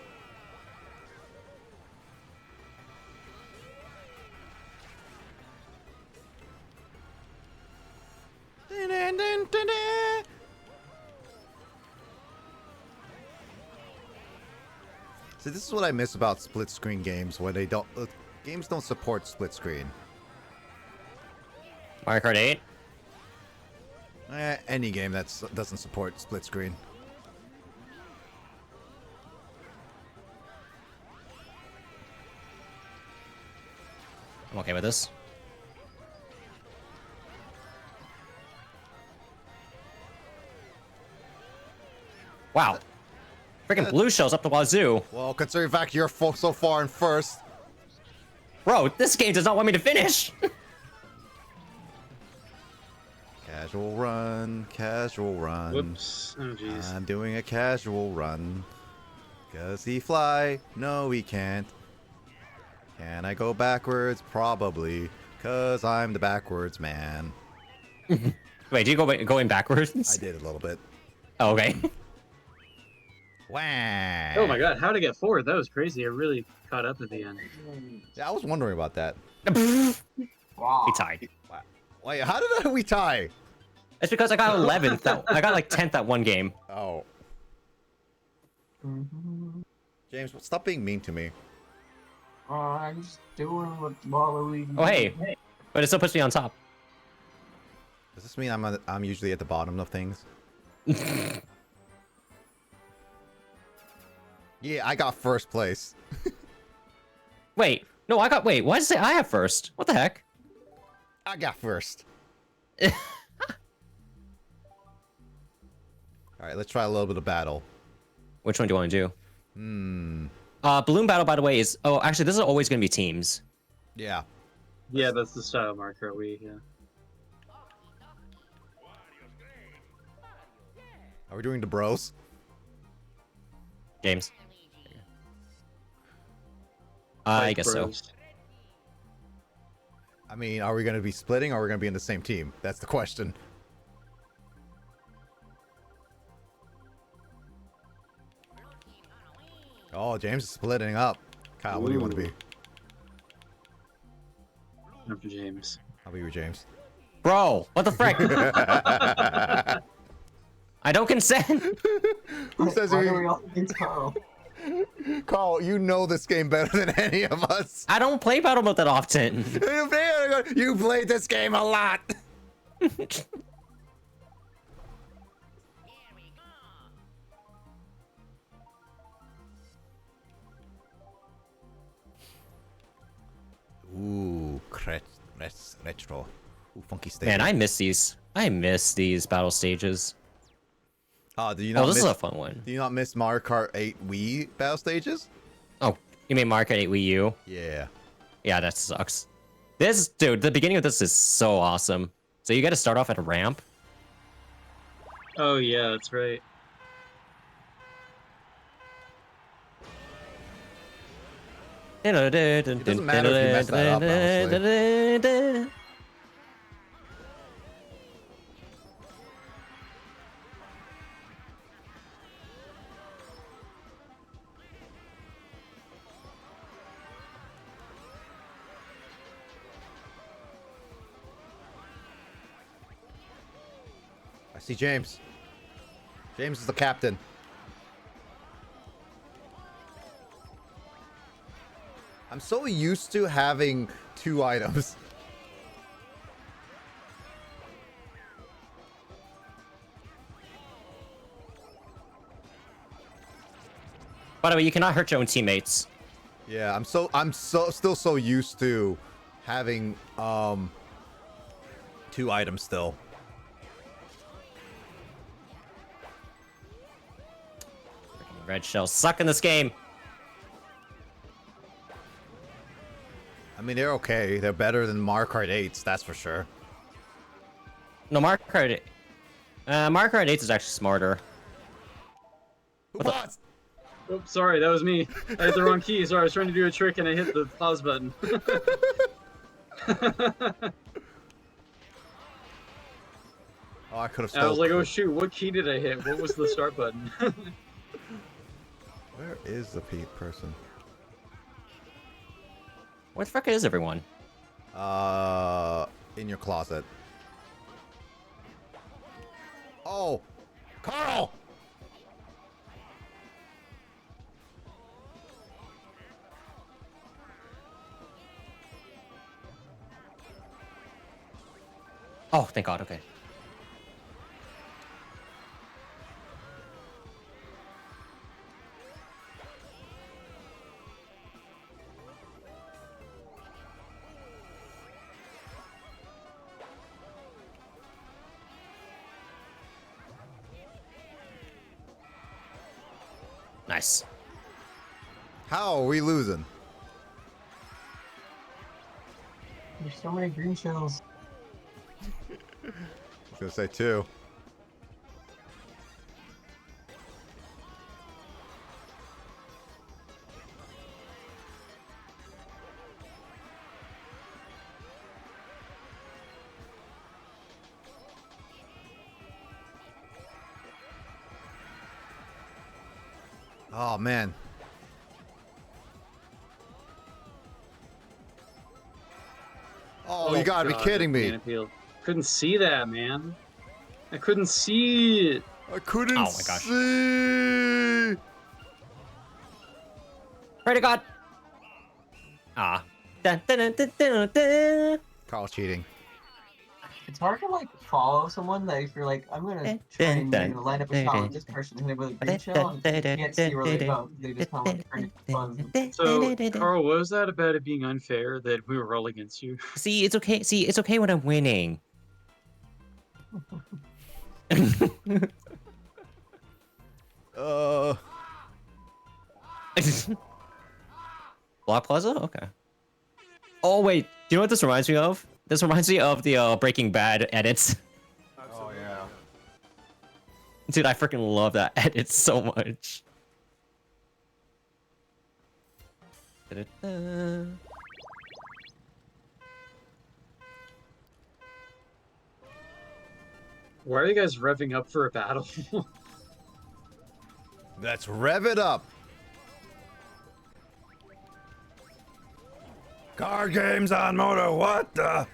See, this is what I miss about split screen games when they don't. Games don't support split screen. Mario Kart 8. Any game that doesn't support split screen. I'm okay with this. Wow. Freaking blue shells up the wazoo. Well, considering the fact you're so far in first. Bro, this game does not want me to finish. Casual run, casual run. Whoops. Oh, jeez. I'm doing a casual run. Does he fly? No, he can't. Can I go backwards? Probably. Cause I'm the backwards man. Wait, do you going backwards? I did a little bit. Oh, okay. Wow. Oh my god, how to get forward? That was crazy. I really caught up at the end. Yeah, I was wondering about that. Wow. We tied. Wow. Wait, how did we tie? It's because I got 11th. I got like 10th at one game. Oh. Mhm. James, stop being mean to me. I'm just doing what Waluigi. Oh, hey. But it still puts me on top. Does this mean I'm usually at the bottom of things? Yeah, I got first place. Wait. No, I got... Wait, why did it say I have first? What the heck? I got first. Alright, let's try a little bit of battle. Which one do you want to do? Balloon battle, by the way, is... Oh, actually, this is always going to be teams. Yeah. Yeah, that's the style marker we, yeah. Are we doing the bros? James. I Like guess so. bros. I mean, are we going to be splitting or are we going to be in the same team? That's the question. Oh, James is splitting up. Kyle, what do you want to be? Not for James. I'll be with James. Bro, what the frick? I don't consent. Who says Why we... are we all against Carl? Carl, you know this game better than any of us. I don't play battle mode that often. You played this game a lot. Ooh, retro. Ooh, funky stage. Man, I miss these. I miss these battle stages. Oh, do you Oh, not this miss, is a fun one. do you not miss Mario Kart 8 Wii battle stages? Oh, you mean Mario Kart 8 Wii U? Yeah. Yeah, that sucks. This, dude, the beginning of this is so awesome. So you got to start off at a ramp. Oh yeah, that's right. It doesn't matter if you mess that up, honestly. I see James. James is the captain. I'm so used to having 2 items. By the way, you cannot hurt your own teammates. Yeah, I'm still so used to having 2 items still. Freaking red shells suck in this game. I mean, they're okay. They're better than Mario Kart 8s, that's for sure. No, Mario Kart 8 is actually smarter. Who bots? Oops, sorry, that was me. I hit the wrong key. Sorry, I was trying to do a trick and I hit the pause button. Oh, I could have. I was like, oh shoot, what key did I hit? What was the start button? Where is the person? Where the fuck is everyone? In your closet. Oh, Carl! Oh, thank God. Okay. Nice. How are we losing? There's so many green shells. I was gonna say 2. Oh man. Oh, you gotta God, be kidding me. banana peel. Couldn't see that, man. I couldn't see it. I couldn't Oh my gosh. see. Pray to God. Ah. Dun, dun, dun, dun, dun, dun. Carl's cheating. It's hard to like follow someone that if you're like, I'm gonna try and line up a shot with this person and hit with a green shell, and you can't see where they go. They just kind of like turn into buns. So, Carl, what was that about it being unfair that we were all against you? See, it's okay. See, it's okay when I'm winning. Block Plaza? Okay. Oh, wait. Do you know what this reminds me of? This reminds me of the Breaking Bad edits. Oh yeah. Dude, I freaking love that edit so much. Da-da-da. Why are you guys revving up for a battle? Let's rev it up. Car games on moto. What the?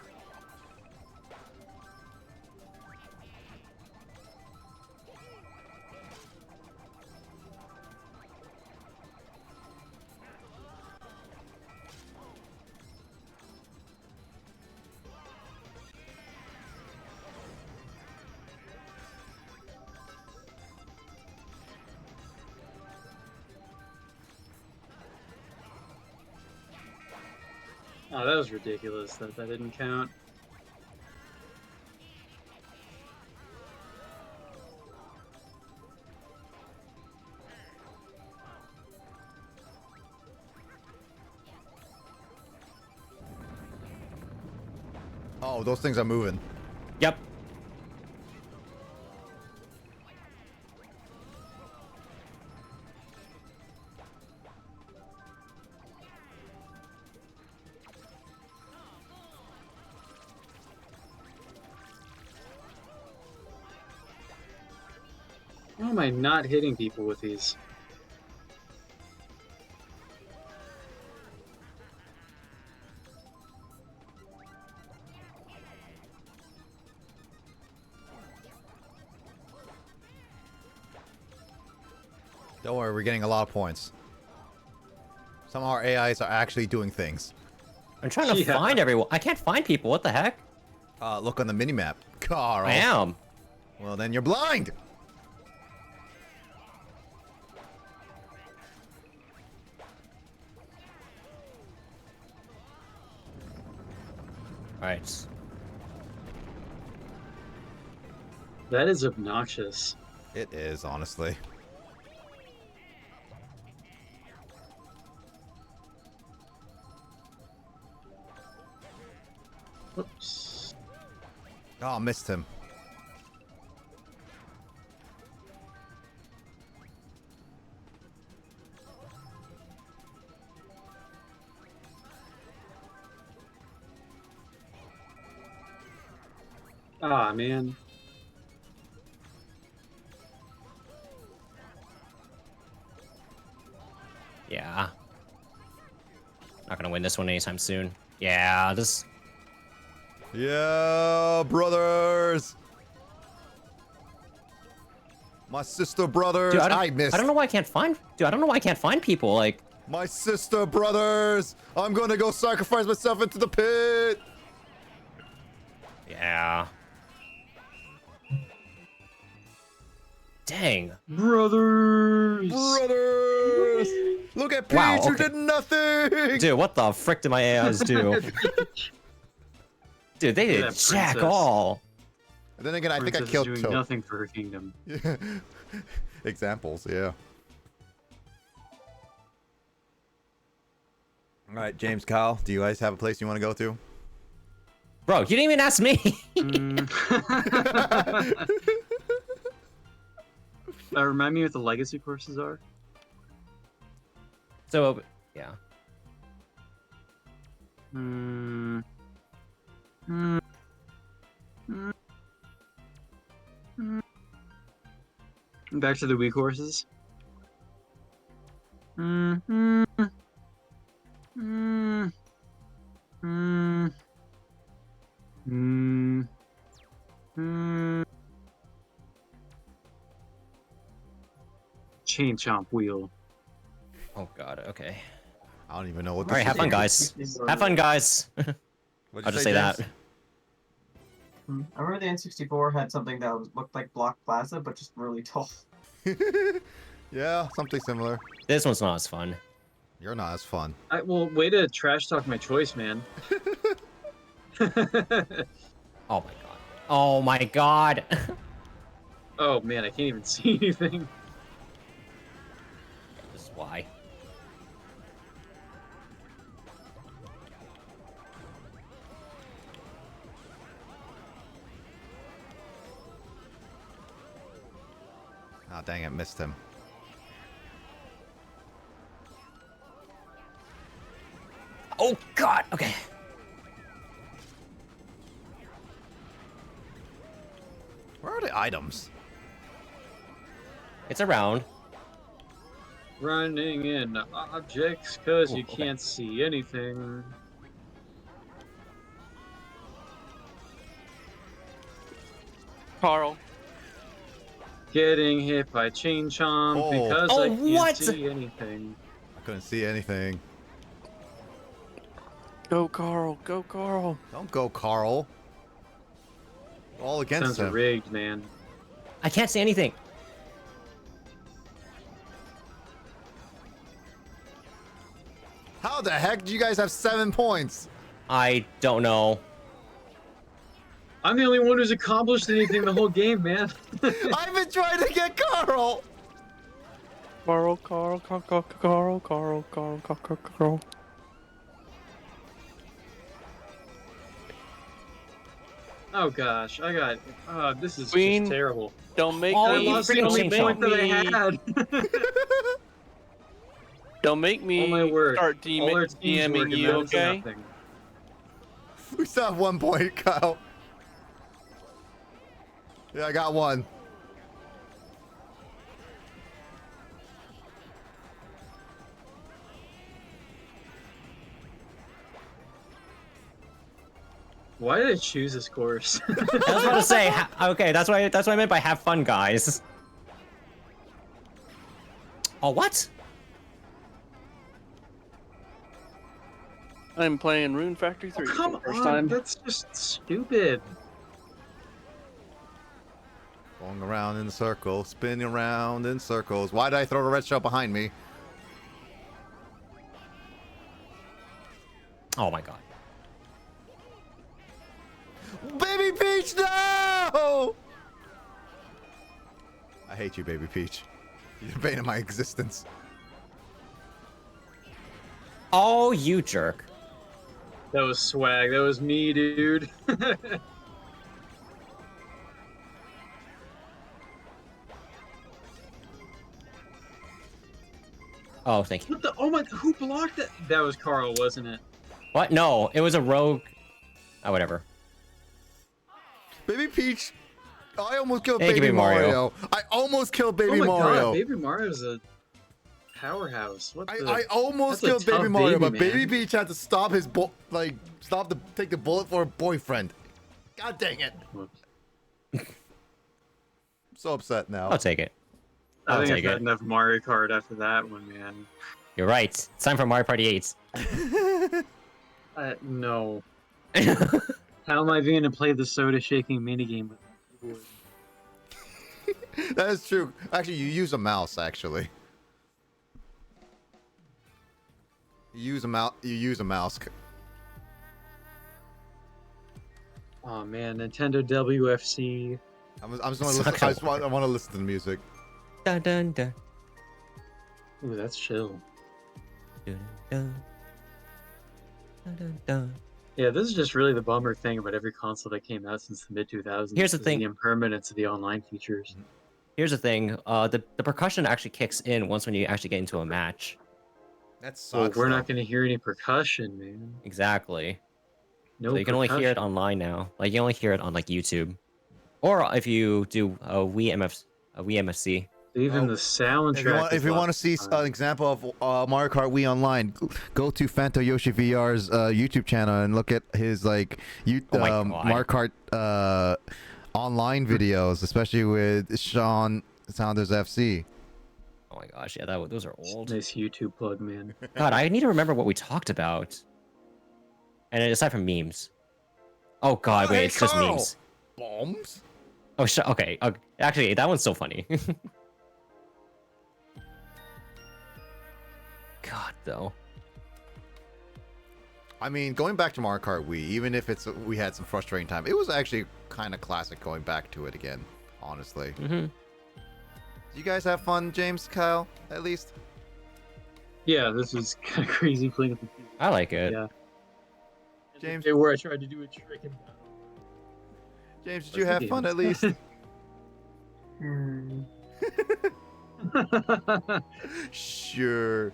Oh, that was ridiculous that that didn't count. Oh, those things are moving. Yep. How am I not hitting people with these? Don't worry, we're getting a lot of points. Some of our AIs are actually doing things. I'm trying to Yeah. find everyone. I can't find people. What the heck? Look on the minimap. Carl. I am. Well, then you're blind. All right. That is obnoxious. It is, honestly. Oops. Oh, missed him. Ah, man. Yeah. Not gonna win this one anytime soon. Yeah, this. Yeah, brothers. My sister brothers. Dude, I missed. I don't know why I can't find. Dude, I don't know why I can't find people. Like, My sister brothers. I'm gonna go sacrifice myself into the pit. yeah. Dang. Brothers! Brothers. Look at Peach, Wow, who okay. did nothing. Dude, what the frick did my AIs do? Dude, they did That jack princess. all. And then again, I think I Princess is killed doing Toad. nothing for her kingdom. Examples, yeah. All right, James, Kyle, do you guys have a place you want to go to? Bro, you didn't even ask me. Remind me what the legacy courses are. So, yeah. Back to the Wii courses. Chain chomp wheel. Oh god. Okay. I don't even know what All right, have fun, guys. Have fun, guys. What'd I'll you just say, say that. James? I remember the N64 had something that looked like Block Plaza, but just really tall. Yeah, something similar. This one's not as fun. You're not as fun. Well, way to trash talk my choice, man. Oh my god. Oh my god. Oh man, I can't even see anything. This is why. Oh, dang it, missed him. Oh god. Okay. Where are the items? It's around. Running in objects because Ooh, you okay. can't see anything. Carl. Getting hit by chain chomp Oh. because Oh, I can't what? see anything. I couldn't see anything. Go, Carl. Go, Carl. Don't go, Carl. All against Sounds him. rigged, man. I can't see anything. How the heck do you guys have 7 points? I don't know. I'm the only one who's accomplished anything the whole game, man. I've been trying to get Carl. Carl, Carl, Carl, Carl, Carl, Carl, Carl, Carl, Carl. Oh gosh, I got. This is Queen. just terrible. Don't make Oh, I me. you lost the freaking only chain point chomp. that I had. Don't make me Oh my word. start All our teams DMing working you, out to okay? nothing. We still have 1 point, Kyle. Yeah, I got one. Why did I choose this course? I was about to say. Okay, that's what I meant by have fun, guys. Oh, what? I'm playing Rune Factory 3 Oh, come for the first on, time. that's just stupid. Going around in circles, spinning around in circles. Why did I throw the red shell behind me? Oh my god. Baby Peach, no! I hate you, Baby Peach. You're the bane of my existence. Oh, you jerk. That was swag. That was me, dude. Oh, thank you. What the? Oh my! Who blocked that? That was Carl, wasn't it? What? No, it was a rogue. Oh, whatever. Baby Peach. I almost killed Hey, Baby Baby Mario. Mario. I almost killed Baby oh my Mario. god, Baby Mario's a powerhouse. What the? I almost That's a killed Baby tough Mario, baby, but Baby man. Peach had to stop his take the bullet for her boyfriend. God dang it! Whoops. I'm so upset now. I'll take it. I I'll think I've take had it. enough Mario Kart after that one, man. You're right. It's time for Mario Party 8. No. How am I going to play the soda shaking minigame with my keyboard? That is true. Actually, you use a mouse. Actually, you use a mouse. You use a mouse. Oh man, Nintendo WFC. I'm just want to listen. I want to listen to the music. Dun dun dun. Ooh, that's chill. Dun dun. Dun dun dun. Yeah, this is just really the bummer thing about every console that came out since the mid 2000s. Here's the is thing. the impermanence of the online features. Here's the thing. The percussion actually kicks in once when you actually get into a match. That Well, sucks. we're though. not going to hear any percussion, man. Exactly. No, So you can only hear it percussion. online now. Like you only hear it on like YouTube, or if you do a Wii MFC. Even Oh, the soundtrack. If you want to see an example of Mario Kart Wii Online, go to Fanto Yoshi VR's YouTube channel and look at his like Oh my God. Mario Kart online videos, especially with Sean Saunders FC. Oh my gosh, yeah, those are old. Nice YouTube plug, man. God, I need to remember what we talked about. And aside from memes. Oh God, wait, Hey, it's just Carl! memes. Bombs? Oh, okay. Actually, that one's so funny. God, though. I mean, going back to Mario Kart Wii, even if we had some frustrating time, it was actually kind of classic going back to it again. Honestly, Mm-hmm. do you guys have fun, James, Kyle? At least. Yeah, this was kind of crazy playing with the I like it. Yeah. James, Where I tried to do a trick and James, did you have fun at least? Hmm. Sure.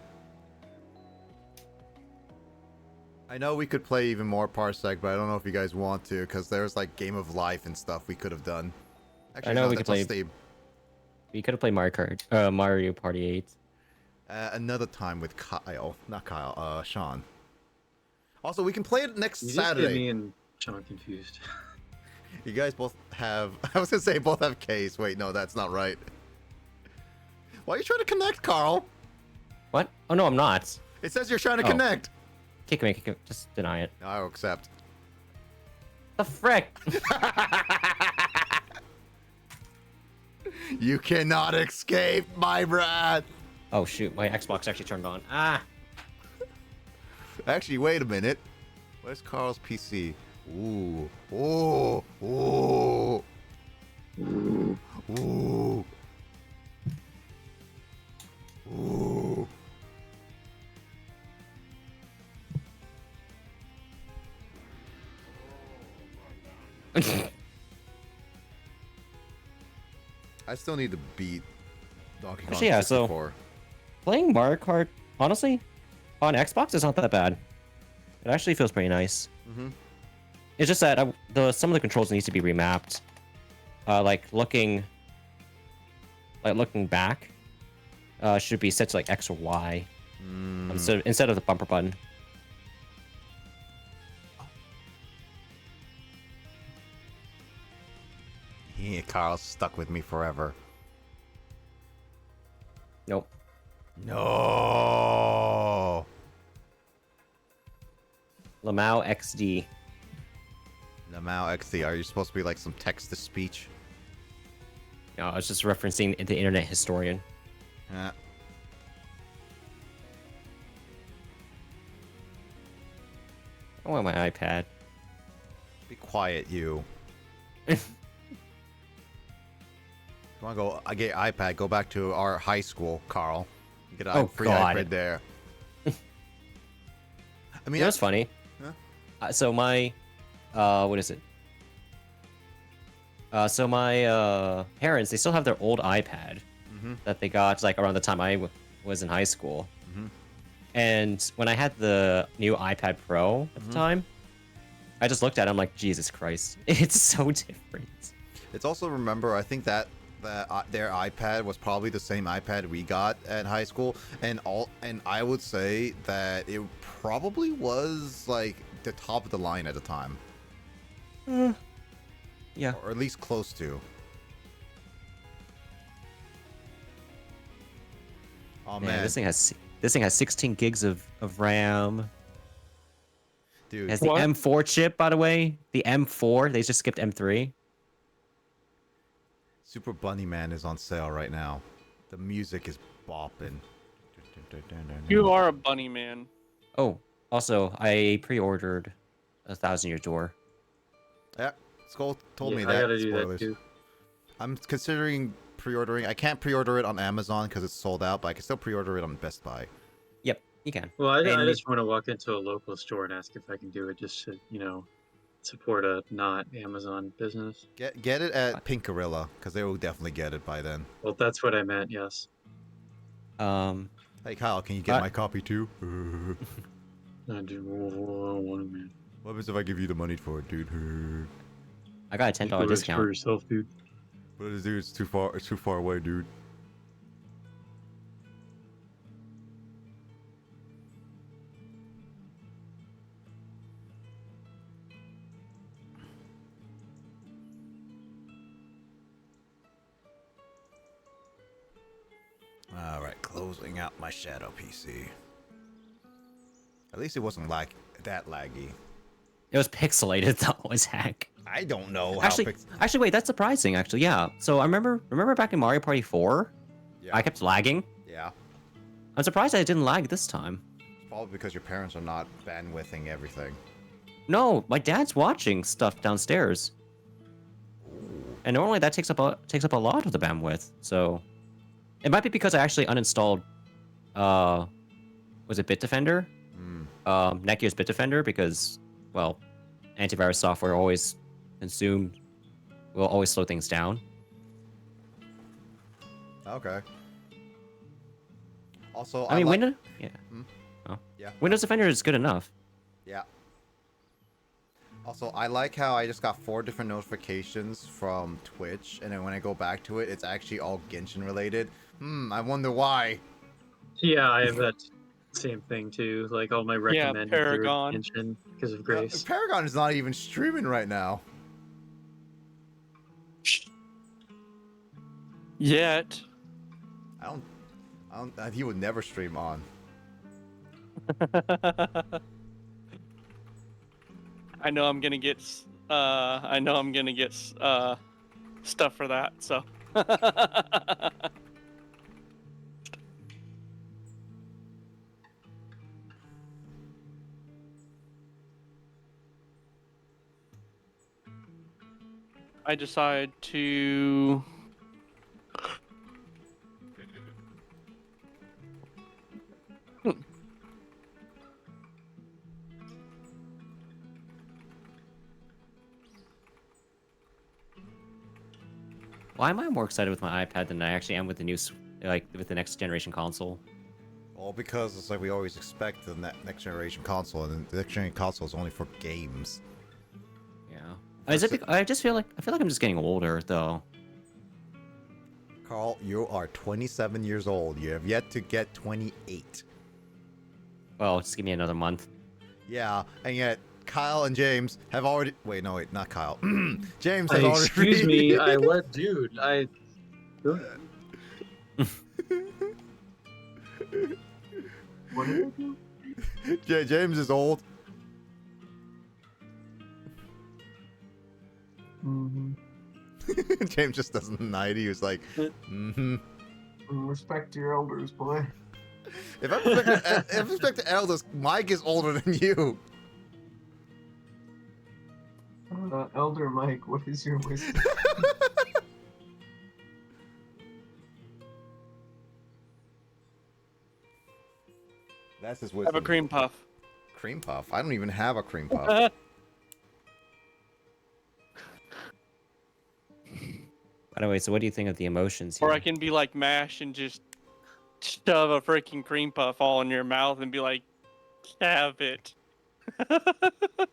I know we could play even more Parsec, but I don't know if you guys want to, because there's like Game of Life and stuff we could have done. Actually, I know no, we could that's on play- Steam. We could have played Mario Party 8. Another time with Kyle, not Kyle, Sean. Also, we can play it next You just get Saturday. me and Sean confused. You guys both have. I was gonna say both have Ks. Wait, no, that's not right. Why are you trying to connect, Carl? What? Oh no, I'm not. It says you're trying to Oh. connect. Kick me. Just deny it. I'll accept. The frick? You cannot escape my wrath. Oh shoot, my Xbox actually turned on. Ah. Actually, wait a minute. Where's Carl's PC? Ooh. Ooh. Ooh. Ooh. Ooh. I still need to beat Donkey Kong Actually, yeah, so- 64. Playing Mario Kart, honestly, on Xbox is not that bad. It actually feels pretty nice. Mhm. It's just that some of the controls needs to be remapped. Like looking back, should be set to like X or Y instead of the bumper button. Yeah, Carl's stuck with me forever. Nope. No. Lamau XD. Lamau XD. Are you supposed to be like some text to speech? No, I was just referencing the internet historian. Yeah. I want my iPad. Be quiet, you. You want to go? I get iPad. Go back to our high school, Carl. Get a Oh, free God. iPad there. I mean, You know what's funny? Huh? So my, what is it? So my parents, they still have their old iPad that they got like around the time I was in high school. And when I had the new iPad Pro at the time, I just looked at it, I'm like, Jesus Christ, it's so different. It's also, remember, I think that their iPad was probably the same iPad we got at high school, and I would say that it probably was like the top of the line at the time, Yeah. or at least close to. Oh man, This thing has 16 gigs of RAM. dude, It has the What? M4 chip, by the way. The M4. They just skipped M3. Super Bunny Man is on sale right now. The music is bopping. You are a bunny man. Oh, also, I pre-ordered 1,000 Year Door. Yeah, Skull told me I that. gotta do that Spoilers. too. I'm considering pre-ordering. I can't pre-order it on Amazon because it's sold out, but I can still pre-order it on Best Buy. Yep, you can. Well, I And just want to walk into a local store and ask if I can do it, just to, support a not Amazon business. Get it at Pink Gorilla because they will definitely get it by then. Well, that's what I meant. Yes. Hey Kyle, can you get Uh, my copy too? I do want it, man. What happens if I give you the money for it, dude? I got a $10 Go rest for discount. yourself, dude. But dude, it's too far. It's too far away, dude. All right, closing out my shadow PC. At least it wasn't that laggy. It was pixelated though, as heck. I don't know how. Actually, wait, that's surprising. Actually, yeah. So I remember back in Mario Party 4, Yeah. I kept lagging. Yeah. I'm surprised I didn't lag this time. Probably because your parents are not bandwidthing everything. No, my dad's watching stuff downstairs, and normally that takes up a lot of the bandwidth. So it might be because I actually uninstalled, was it Bitdefender? Netgear's Bitdefender, because, well, antivirus software will always slow things down. Okay. Also, I mean, like... Windows. Yeah. Oh. Yeah. Windows Defender is good enough. Yeah. Also, I like how I just got 4 different notifications from Twitch, and then when I go back to it, it's actually all Genshin related. I wonder why. Yeah, I have that same thing too. Like all my recommended Paragon. attention because of Grace. Paragon is not even streaming right now. Yet. I don't. He would never stream on. I know I'm gonna get stuff for that, so. I decide to Why am I more excited with my iPad than I actually am with the with the next generation console? Well, because it's like we always expect the next generation console, and the next generation console is only for games. Yeah. Is it? I feel like I'm just getting older though. Carl, you are 27 years old. You have yet to get 28. Well, just give me another month. Yeah, and yet Kyle and James have already. Wait, no, wait, not Kyle. James has already. Excuse me, dude, What did I do? Yeah, James is old. Mm-hmm. James just doesn't deny it. He was like, mm-hmm. Respect your elders, boy. If I respect the elders, Mike is older than you. Elder Mike, what is your wisdom? That's his Have wisdom. a cream puff. Cream puff? I don't even have a cream puff. By the way, so what do you think of the emotions here? Or I can be like MASH and just shove a freaking cream puff all in your mouth and be like, have it.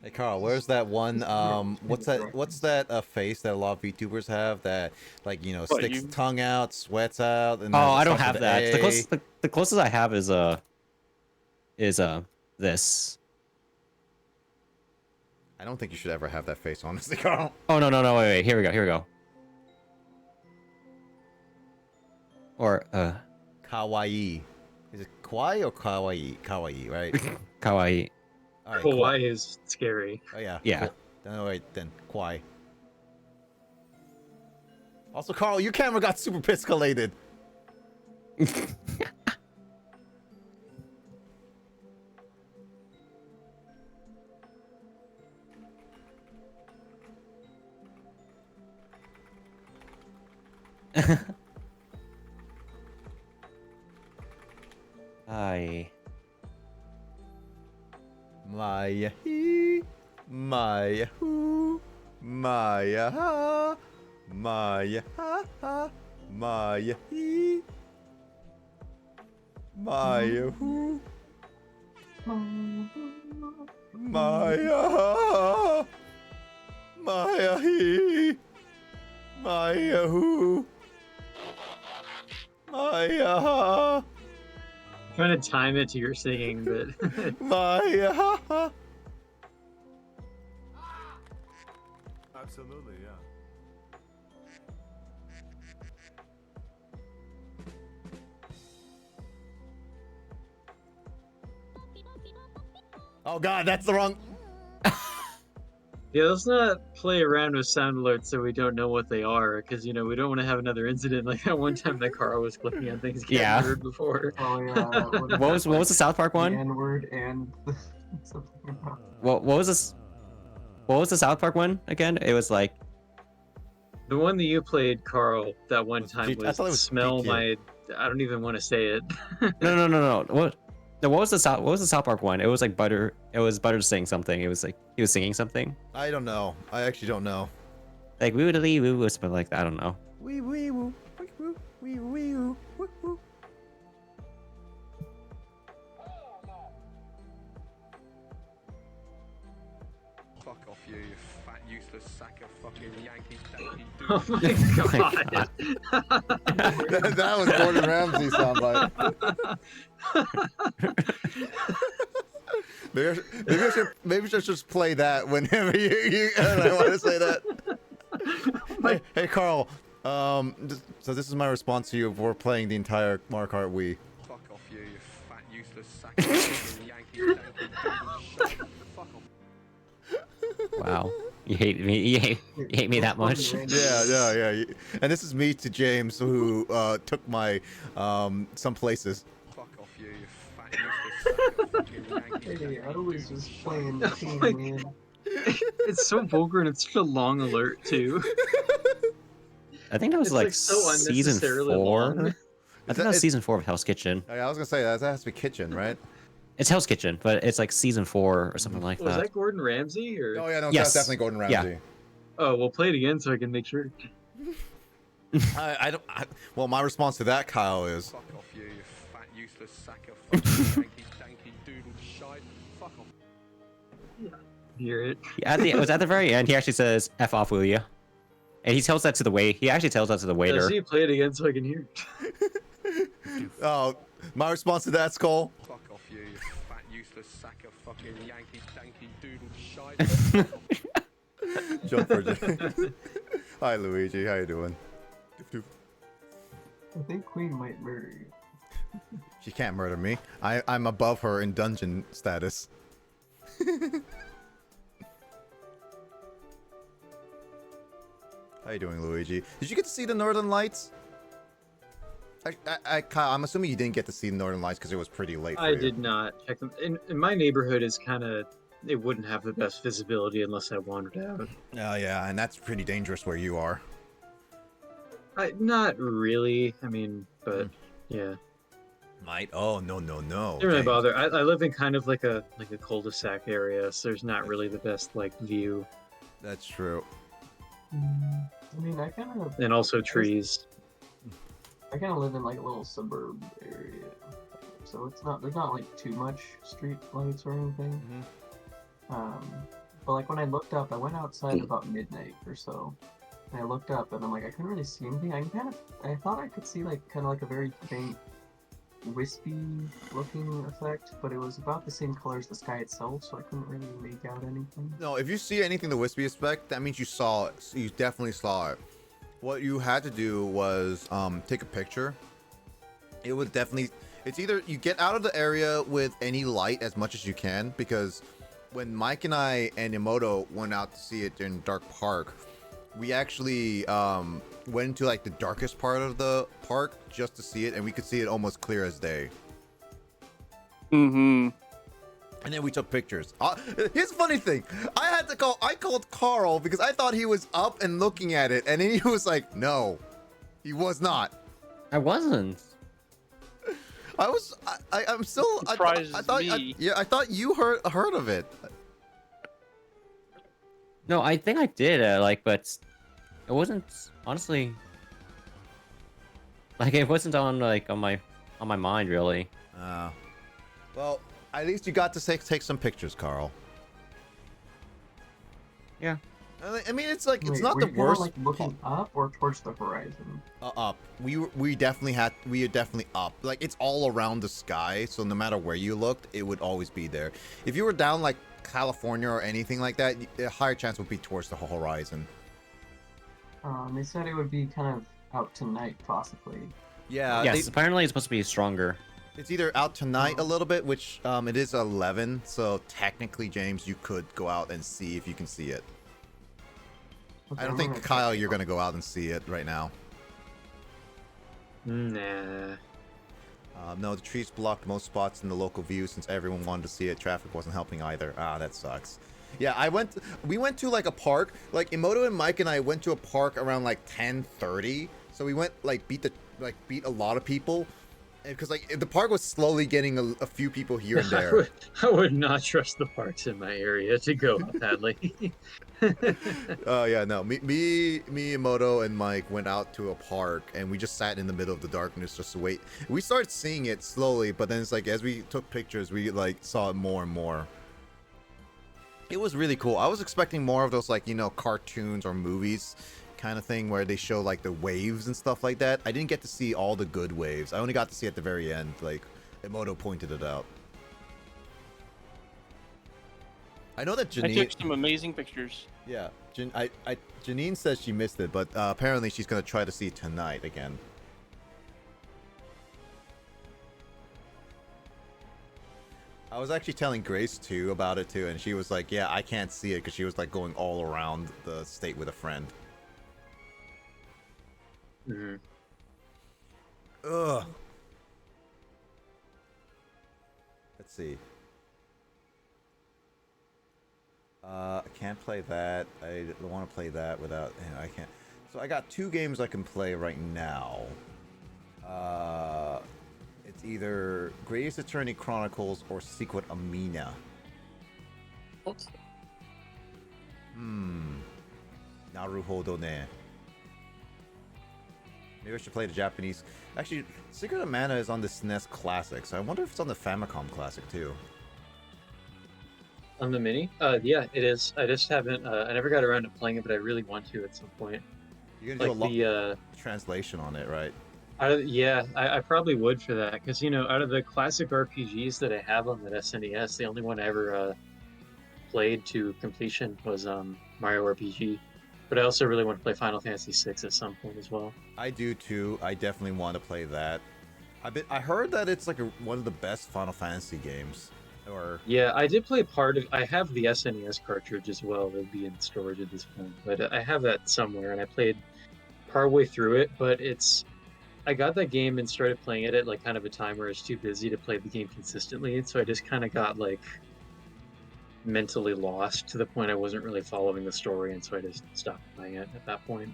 Hey Carl, where's that one? What's that face that a lot of VTubers have that, like, you know, What, sticks you? tongue out, sweats out, and Oh, then I don't starts have with that. A. The closest I have is this. I don't think you should ever have that face, honestly, Carl. Oh no, wait, here we go. Or Kawaii. Is it kawaii or kawaii? Kawaii, right? kawaii. All right, Hawaii is scary. Oh yeah. Yeah. Cool. No, wait, then kawaii. Also, Carl, your camera got super pixelated. Hi. Maya he, Maya who, Maya ha, Maya ha ha, Maya he, Maya who, Maya ha, Maya he, Maya who, Maya ha. Trying to time it to your singing, but Maya. Absolutely, yeah. Oh god, that's the wrong. yeah, let's not play around with sound alerts so we don't know what they are, because we don't want to have another incident like that one time that Carl was clicking on things he hadn't heard before. Oh yeah. That one What was the South Park the one? N-word and something about. What was this? What was the South Park one again? It was like The one that you played, Carl, that one Was time G- I was, thought it was smell GQ. my. I don't even want to say it. no. What was the South Park one? It was like Butter. It was Butter saying something. It was like he was singing something. I don't know. I actually don't know. Like woo dee woo or something like that. I don't know. Wee wee woo, wee woo, wee wee woo, woo woo. Fuck off you fat useless sack of fucking Yankee Yankee Oh my god. that was Gordon Ramsay soundbite. Maybe I should just play that whenever you and I want to say that. Hey Carl, so this is my response to you if we're playing the entire Mario Kart Wii. Fuck off you fat useless sack of fucking Yankee Yankee Shut the fuck off. Wow. You hate me. You hate me that much. Yeah. And this is me to James, who took my some places. Fuck off you fat useless sack of fucking Yankee Hey, I was just playing Oh the team, my man. It's so vulgar and it's such a long alert too. I think that was It's, like, like, so season unnecessarily 4. long. I think that was season 4 of Hell's Kitchen. Oh, yeah, I was gonna say that has to be kitchen, right? It's Hell's Kitchen, but it's like season 4 or something like Was that. that Gordon Ramsay or? Oh yeah, no, Yes. that's definitely Gordon Yeah. Ramsay. Oh, we'll play it again so I can make sure. I don't. Well, my response to that, Kyle, is Fuck off you fat useless sack of fucking Yankee Yankee doodle shite. Fuck off. Hear it. It was at the very end. He actually says "F off, will you?" And he tells that to the wait. He actually tells that to the Yeah, waiter. so you play it again so I can hear it. oh, my response to that, Skull. Fuck off you fat useless sack of fucking Yankee Yankee doodle shite. Jump for Hi, Luigi. How you doing? I think Queen might murder you. She can't murder me. I'm above her in dungeon status. How you doing, Luigi? Did you get to see the Northern Lights? Kyle, I'm assuming you didn't get to see the Northern Lights because it was pretty late for I you. did not check them. In my neighborhood is kind of, it wouldn't have the best visibility unless I wandered out. Oh, yeah, and that's pretty dangerous where you are. Not really. I mean, but yeah. Might? Oh, no. Don't really James. bother. I live in kind of like a cul-de-sac area, so there's not really the best like view, That's true. I mean, and also trees. I kind of live in like a little suburb area, so there's not like too much street lights or anything. But like when I looked up, I went outside about midnight or so, and I looked up and I'm like, I couldn't really see anything. I thought I could see like kind of like a very faint, wispy looking effect, but it was about the same color as the sky itself, so I couldn't really make out anything. No, if you see anything the wispy aspect, that means you saw it. You definitely saw it. What you had to do was take a picture. It would definitely... It's either you get out of the area with any light as much as you can, because when Mike and I and Emoto went out to see it in Dark Park, we actually went into like the darkest part of the park just to see it, and we could see it almost clear as day. Mm-hmm. And then we took pictures. Here's the funny thing. I called Carl because I thought he was up and looking at it. And then he was like, no, he was not. I wasn't. I'm still, I thought, I thought you heard of it. No, I think I did, but it wasn't, honestly, like, it wasn't on my mind, really. Well, at least you got to take some pictures, Carl. Yeah. I mean, it's like, it's Wait, not were the you kinda, worst. like looking up or towards the horizon? Up. We are definitely up. Like, it's all around the sky, so no matter where you looked, it would always be there. If you were down like California or anything like that, a higher chance would be towards the horizon. They said it would be kind of out tonight, possibly. Yeah. Yes, apparently it's supposed to be stronger. It's either out tonight a little bit, which it is 11, so technically, James, you could go out and see if you can see it. Okay, I don't I'm think, gonna Kyle, check it you're out. going to go out and see it right now. Nah. No, the trees blocked most spots in the local view since everyone wanted to see it. Traffic wasn't helping either. Ah, that sucks. Yeah, we went to like a park. Like Emoto and Mike and I went to a park around like 10:30. So we went like beat a lot of people. Because like the park was slowly getting a few people here and there. I would not trust the parks in my area to go out that late. Yeah, no. Me, Emoto, and Mike went out to a park, and we just sat in the middle of the darkness just to wait. We started seeing it slowly, but then it's like as we took pictures, we like saw it more and more. It was really cool. I was expecting more of those, like, cartoons or movies kind of thing where they show like the waves and stuff like that. I didn't get to see all the good waves. I only got to see at the very end. Like Emoto pointed it out. I know that Janine... I took some amazing pictures. Yeah, Janine says she missed it, but apparently she's gonna try to see it tonight again. I was actually telling Grace too about it too, and she was like, "Yeah, I can't see it," because she was like going all around the state with a friend. Mhm. Ugh. Let's see. I can't play that. I don't want to play that without... I can't. So I got 2 games I can play right now. It's either Greatest Attorney Chronicles or Secret Amina. Naruhodo ne. Maybe I should play the Japanese. Actually, Secret of Mana is on the SNES Classic, so I wonder if it's on the Famicom Classic too. On the Mini? Yeah, it is. I just haven't. I never got around to playing it, but I really want to at some point. You're gonna Like do a the translation on it, right? I probably would for that, because out of the classic RPGs that I have on the SNES, the only one I ever played to completion was Mario RPG. But I also really want to play Final Fantasy VI at some point as well. I do too. I definitely want to play that. I heard that it's like one of the best Final Fantasy games. Or Yeah, I did play part of. I have the SNES cartridge as well. It'll be in storage at this point, but I have that somewhere, and I played partway through it. But it's I got that game and started playing it at like kind of a time where I was too busy to play the game consistently, so I just kind of got like mentally lost to the point I wasn't really following the story, and so I just stopped playing it at that point.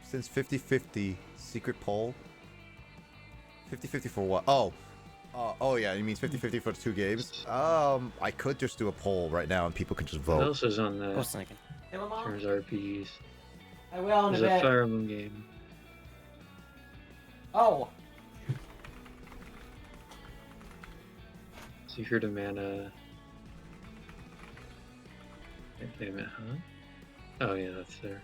since 50-50 secret poll. 50-50 for what? Oh yeah, it means 50-50 for the 2 games. I could just do a poll right now and people could just What vote. else is on I that? was thinking. Hey, Mom. There's RPGs. I will in a There's a bit. Fire Emblem game. Oh. Secret of Mana. Wait a minute, huh? Oh yeah, that's there.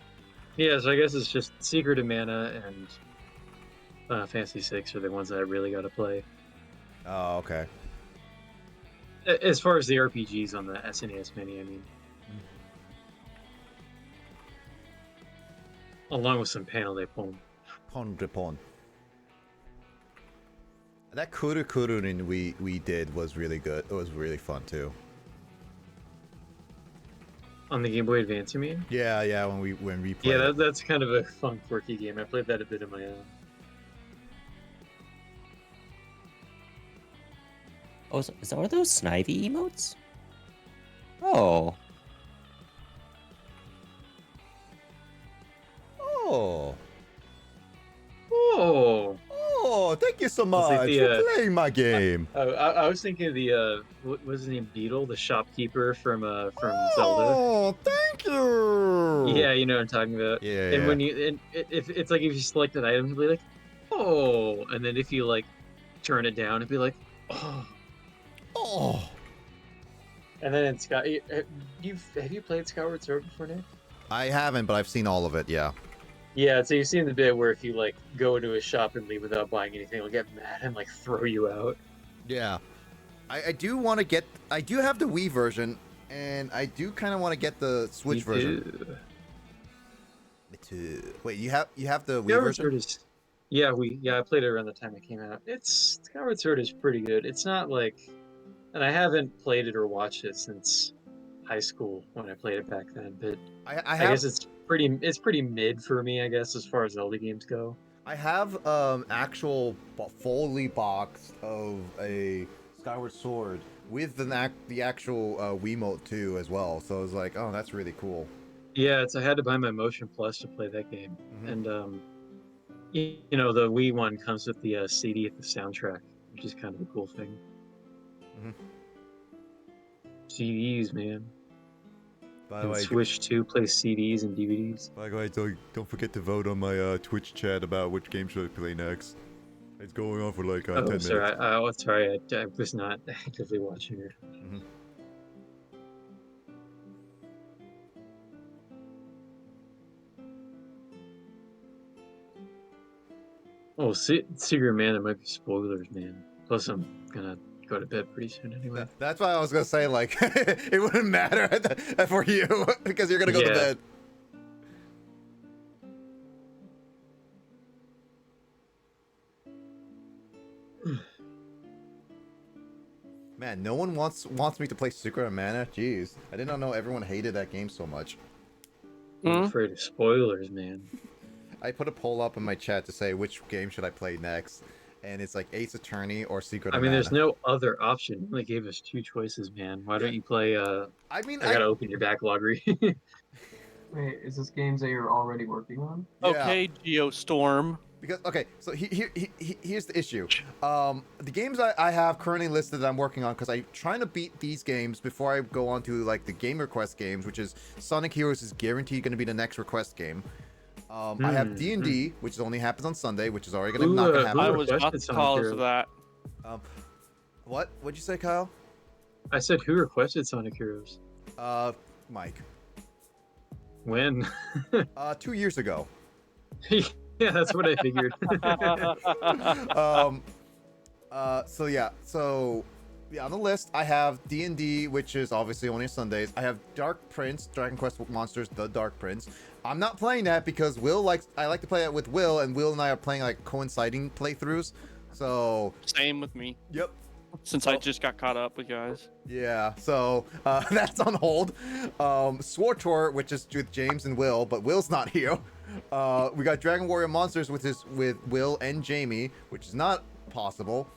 Yeah, so I guess it's just Secret of Mana and Fantasy 6 are the ones that I really got to play. Oh, okay. As far as the RPGs on the SNES Mini, I mean. Along with some Panel de Pon. Pon de Pon. That Kuru Kururin we did was really good. It was really fun too. On the Game Boy Advance, you mean? Yeah, when we played. Yeah, it. that's kind of a fun, quirky game. I played that a bit of my own. Oh, is that one of those Snivy emotes? Oh. Oh. Oh! Oh, thank you so much like the, for playing my game. I was thinking of the what was his name? Beetle, the shopkeeper from Zelda. Oh, thank you. Yeah, you know what I'm talking about. Yeah. And when you if it's like if you select an item, it'll be like, oh, and then if you like turn it down, it'd be like, oh. Oh. And then in Sky, have you played Skyward Sword before, Nick? I haven't, but I've seen all of it. Yeah. Yeah, so you've seen the bit where if you like go into a shop and leave without buying anything, it'll get mad and like throw you out. Yeah. I do want to get. I do have the Wii version, and I do kind of want to get the Switch version. Me too. Wait, you have the Wii Skyward version? Sword is, yeah, I played it around the time it came out. Skyward Sword is pretty good. It's not like, and I haven't played it or watched it since high school when I played it back then. But I guess it's pretty mid for me, I guess, as far as Zelda games go. I have actual fully boxed of a Skyward Sword with the actual Wiimote too as well. So I was like, oh, that's really cool. Yeah, I had to buy my Motion Plus to play that game, Mhm. and you know the Wii one comes with the CD at the soundtrack, which is kind of a cool thing. Mhm. CDs, man. By the And way, Switch 2 plays CDs and DVDs. By the way, don't forget to vote on my Twitch chat about which game should I play next. It's going on for like 10 minutes. Sorry, I was not actively watching it. Mhm. Oh, Secret Man, there might be spoilers, man. Plus, I'm gonna go to bed pretty soon anyway. That's why I was gonna say like it wouldn't matter for you because you're gonna go to Yeah. bed. Man, no one wants me to play Secret of Mana. Jeez, I did not know everyone hated that game so much. I'm afraid of spoilers, man. I put a poll up in my chat to say which game should I play next, and it's like Ace Attorney or Secret of I mean, Mana. there's no other option. You only gave us 2 choices, man. Why don't you play? I mean, I gotta open your backlog. Wait, is this games that you're already working on? Yeah. Okay, Geostorm. Because okay, so here's the issue. The games I have currently listed that I'm working on because I'm trying to beat these games before I go on to like the game request games, which is Sonic Heroes is guaranteed going to be the next request game. I have D&D, which only happens on Sunday, which is already going to not going to happen. I was about to requested call Sonic us for that. What'd you say, Kyle? I said, who requested Sonic Heroes? Mike. When? 2 years ago. Yeah, that's what I figured. So on the list I have D&D, which is obviously only Sundays. I have Dark Prince, Dragon Quest Monsters, The Dark Prince. I'm not playing that because I like to play it with Will, and Will and I are playing like coinciding playthroughs. So Same with me. yep. Since I just got caught up with guys. Yeah, so that's on hold. Swartor, which is with James and Will, but Will's not here. We got Dragon Warrior Monsters, which is with Will and Jamie, which is not possible.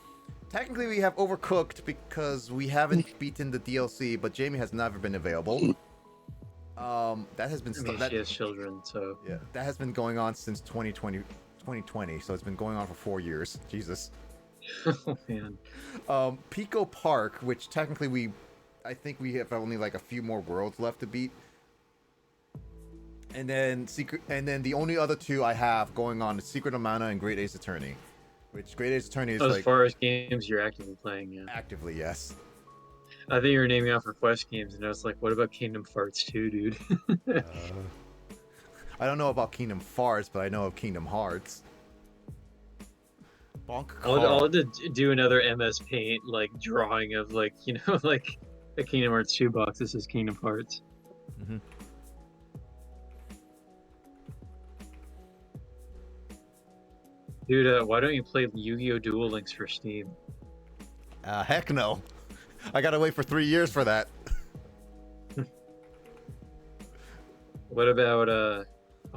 Technically, we have Overcooked because we haven't beaten the DLC, but Jamie has never been available. That has been I mean, she has children, so yeah, that has been going on since 2020, so it's been going on for 4 years. Jesus. oh man. Pico Park, which technically I think we have only like a few more worlds left to beat. And then the only other two I have going on is Secret of Mana and Great Ace Attorney. Which Great Ace Attorney is As like far as games you're actively playing, yeah. actively, yes. I think you were naming off request games, and I was like, what about Kingdom Hearts 2, dude? I don't know about Kingdom Farts, but I know of Kingdom Hearts. Bonk I'll have to do another MS Paint, like, drawing of, like, you know, like, a Kingdom Hearts 2 box. This is Kingdom Hearts. Mm-hmm. Dude, why don't you play Yu-Gi-Oh! Duel Links for Steam? Heck no. I gotta wait for 3 years for that. What about, oh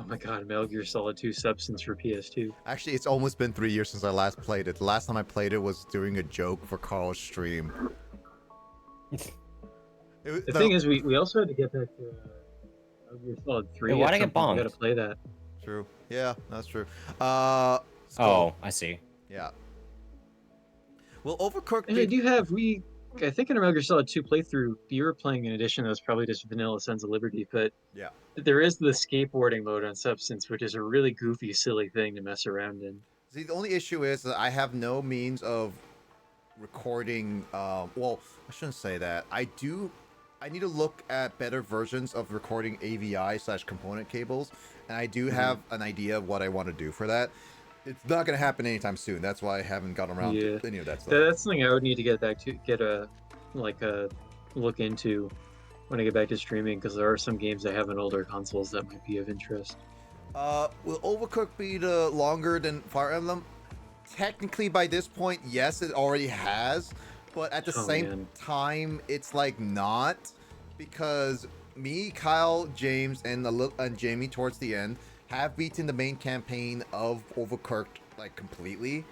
my god, Metal Gear Solid 2 Substance for PS2? Actually, it's almost been 3 years since I last played it. The last time I played it was doing a joke for Carl's stream. The thing is, we also had to get back to Metal Gear Solid 3. Wait, why'd I at some get point. bombed? We gotta play that. True. Yeah, that's true. Oh, I see. Yeah. Well, Overcooked. And I do have, I think in a Metal Gear Solid 2 playthrough, you were playing an edition that was probably just vanilla Sons of Liberty, but Yeah. there is the skateboarding mode on Substance, which is a really goofy, silly thing to mess around in. See, the only issue is that I have no means of recording. Well, I shouldn't say that. I need to look at better versions of recording AVI/component cables, and I do have an idea of what I want to do for that. It's not going to happen anytime soon. That's why I haven't gotten around to any of that stuff. That's something I would need to get back to, get a look into when I get back to streaming, because there are some games I have on older consoles that might be of interest. Will Overcooked be longer than Fire Emblem? Technically, by this point, yes, it already has. But at the same time, it's like not, because me, Kyle, James, and Jamie towards the end have beaten the main campaign of Overcooked like completely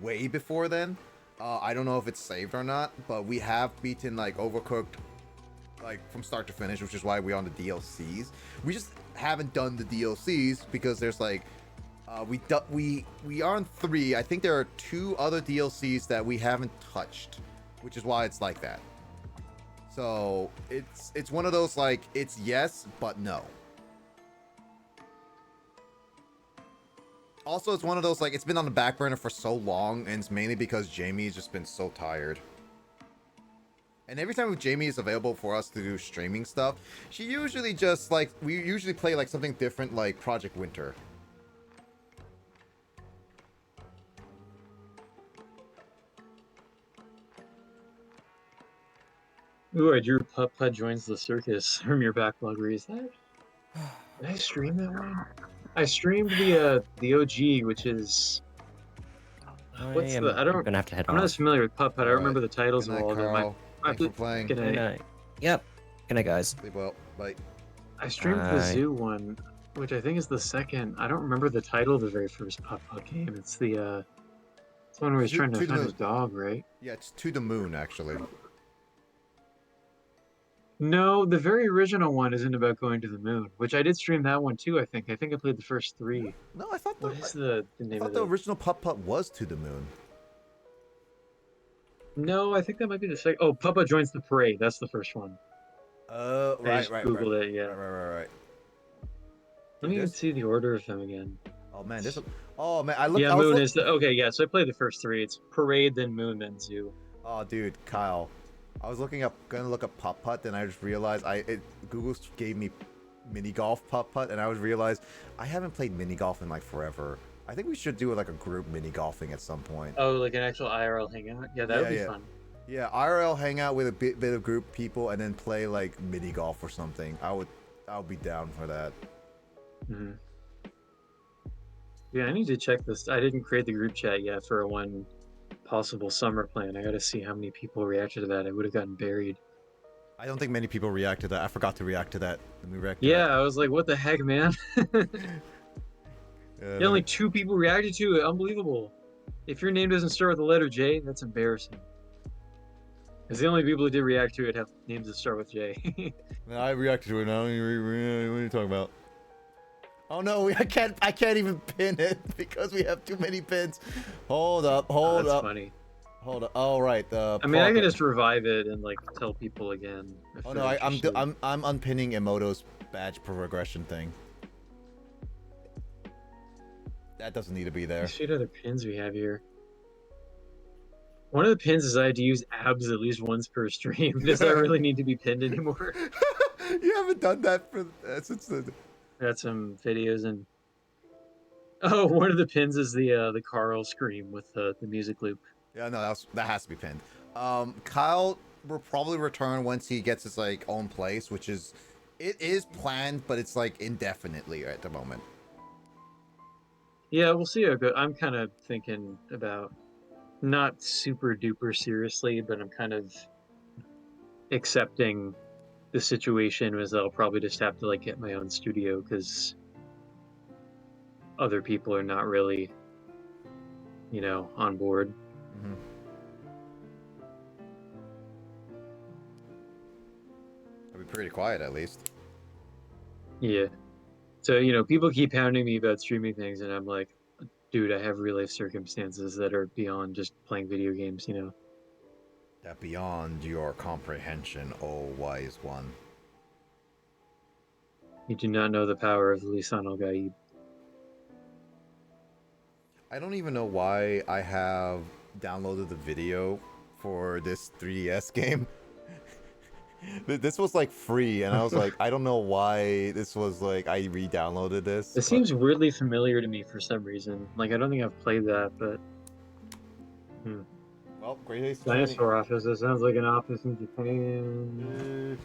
way before then. I don't know if it's saved or not, but we have beaten like Overcooked like from start to finish, which is why we're on the DLCs. We just haven't done the DLCs because there's like we are on 3. I think there are 2 other DLCs that we haven't touched, which is why it's like that. So it's one of those like it's yes but no. Also, it's one of those like it's been on the back burner for so long, and it's mainly because Jamie's just been so tired. And every time Jamie is available for us to do streaming stuff, she usually just like we usually play like something different, like Project Winter. Ooh, I drew Putt joins the circus from your backlog. Is that? Did I stream that one? I streamed the OG, which is what's the? I don't. Gonna have to head I'm not off. as familiar with Putt. I don't remember the titles Good of night, all of them. Carl. I Thanks for playing. Good Good night. night. Yep. Good night, guys. Sleep well. Bye. I streamed the zoo one, which I think is the second. I don't remember the title of the very first Putt game. It's the it's one where he's trying to find his dog, right? Yeah, it's To the Moon actually. No, the very original one isn't about going to the moon, which I did stream that one too. I think I played the first 3. No, I thought What is the name of the it? original Putt was To the Moon. No, I think that might be the second. Oh, Papa Joins the Parade. That's the first one. I just Googled it, yeah. Right. Let me even see the order of them again. Oh man, Oh man, I looked. Yeah, Moon is the. Okay, yeah. So I played the first 3. It's Parade, then Moon, then Zoo. Oh, dude, Kyle. I was gonna look up Putt, and I just realized Google gave me mini golf Putt, and I realized I haven't played mini golf in like forever. I think we should do like a group mini golfing at some point. Oh, like an actual IRL hangout? Yeah, that would be fun. Yeah, IRL hangout with a bit of group people, and then play like mini golf or something. I would be down for that. Mm-hmm. Yeah, I need to check this. I didn't create the group chat yet for one possible summer plan. I gotta see how many people reacted to that. I would have gotten buried. I don't think many people react to that. I forgot to react to that. When we reacted Yeah, I was like, what the heck, man? Yeah, Only 2 people reacted to it. Unbelievable. If your name doesn't start with the letter J, that's embarrassing. Because the only people who did react to it have names that start with J. I reacted to it now. What are you talking about? Oh no, I can't even pin it because we have too many pins. Hold up, hold That's up. funny. Hold up. Oh right, the. I mean, I can just revive it and like tell people again. If Oh they're no, interested. I'm unpinning Emoto's badge progression thing. That doesn't need to be there. Let's see what other pins we have here. One of the pins is I had to use abs at least once per stream. Does that really need to be pinned anymore? You haven't done that for since the. Got some videos and oh, one of the pins is the Carl scream with the music loop. Yeah, no, that has to be pinned. Kyle will probably return once he gets his like own place, which is it is planned, but it's like indefinitely at the moment. Yeah, we'll see how good. I'm kind of thinking about not super duper seriously, but I'm kind of accepting the situation as I'll probably just have to like get my own studio because other people are not really, on board. Mm-hmm. It'll be pretty quiet at least. Yeah. So, people keep hounding me about streaming things, and I'm like, dude, I have real life circumstances that are beyond just playing video games, That beyond your comprehension, oh wise one. You do not know the power of the Lisan al Gaib. I don't even know why I have downloaded the video for this 3DS game. This was like free, and I was like, I don't know why this was like I re-downloaded this. It seems weirdly familiar to me for some reason. Like, I don't think I've played that, but. Well, Great Ace Dinosaur office. That sounds like an office in Japan.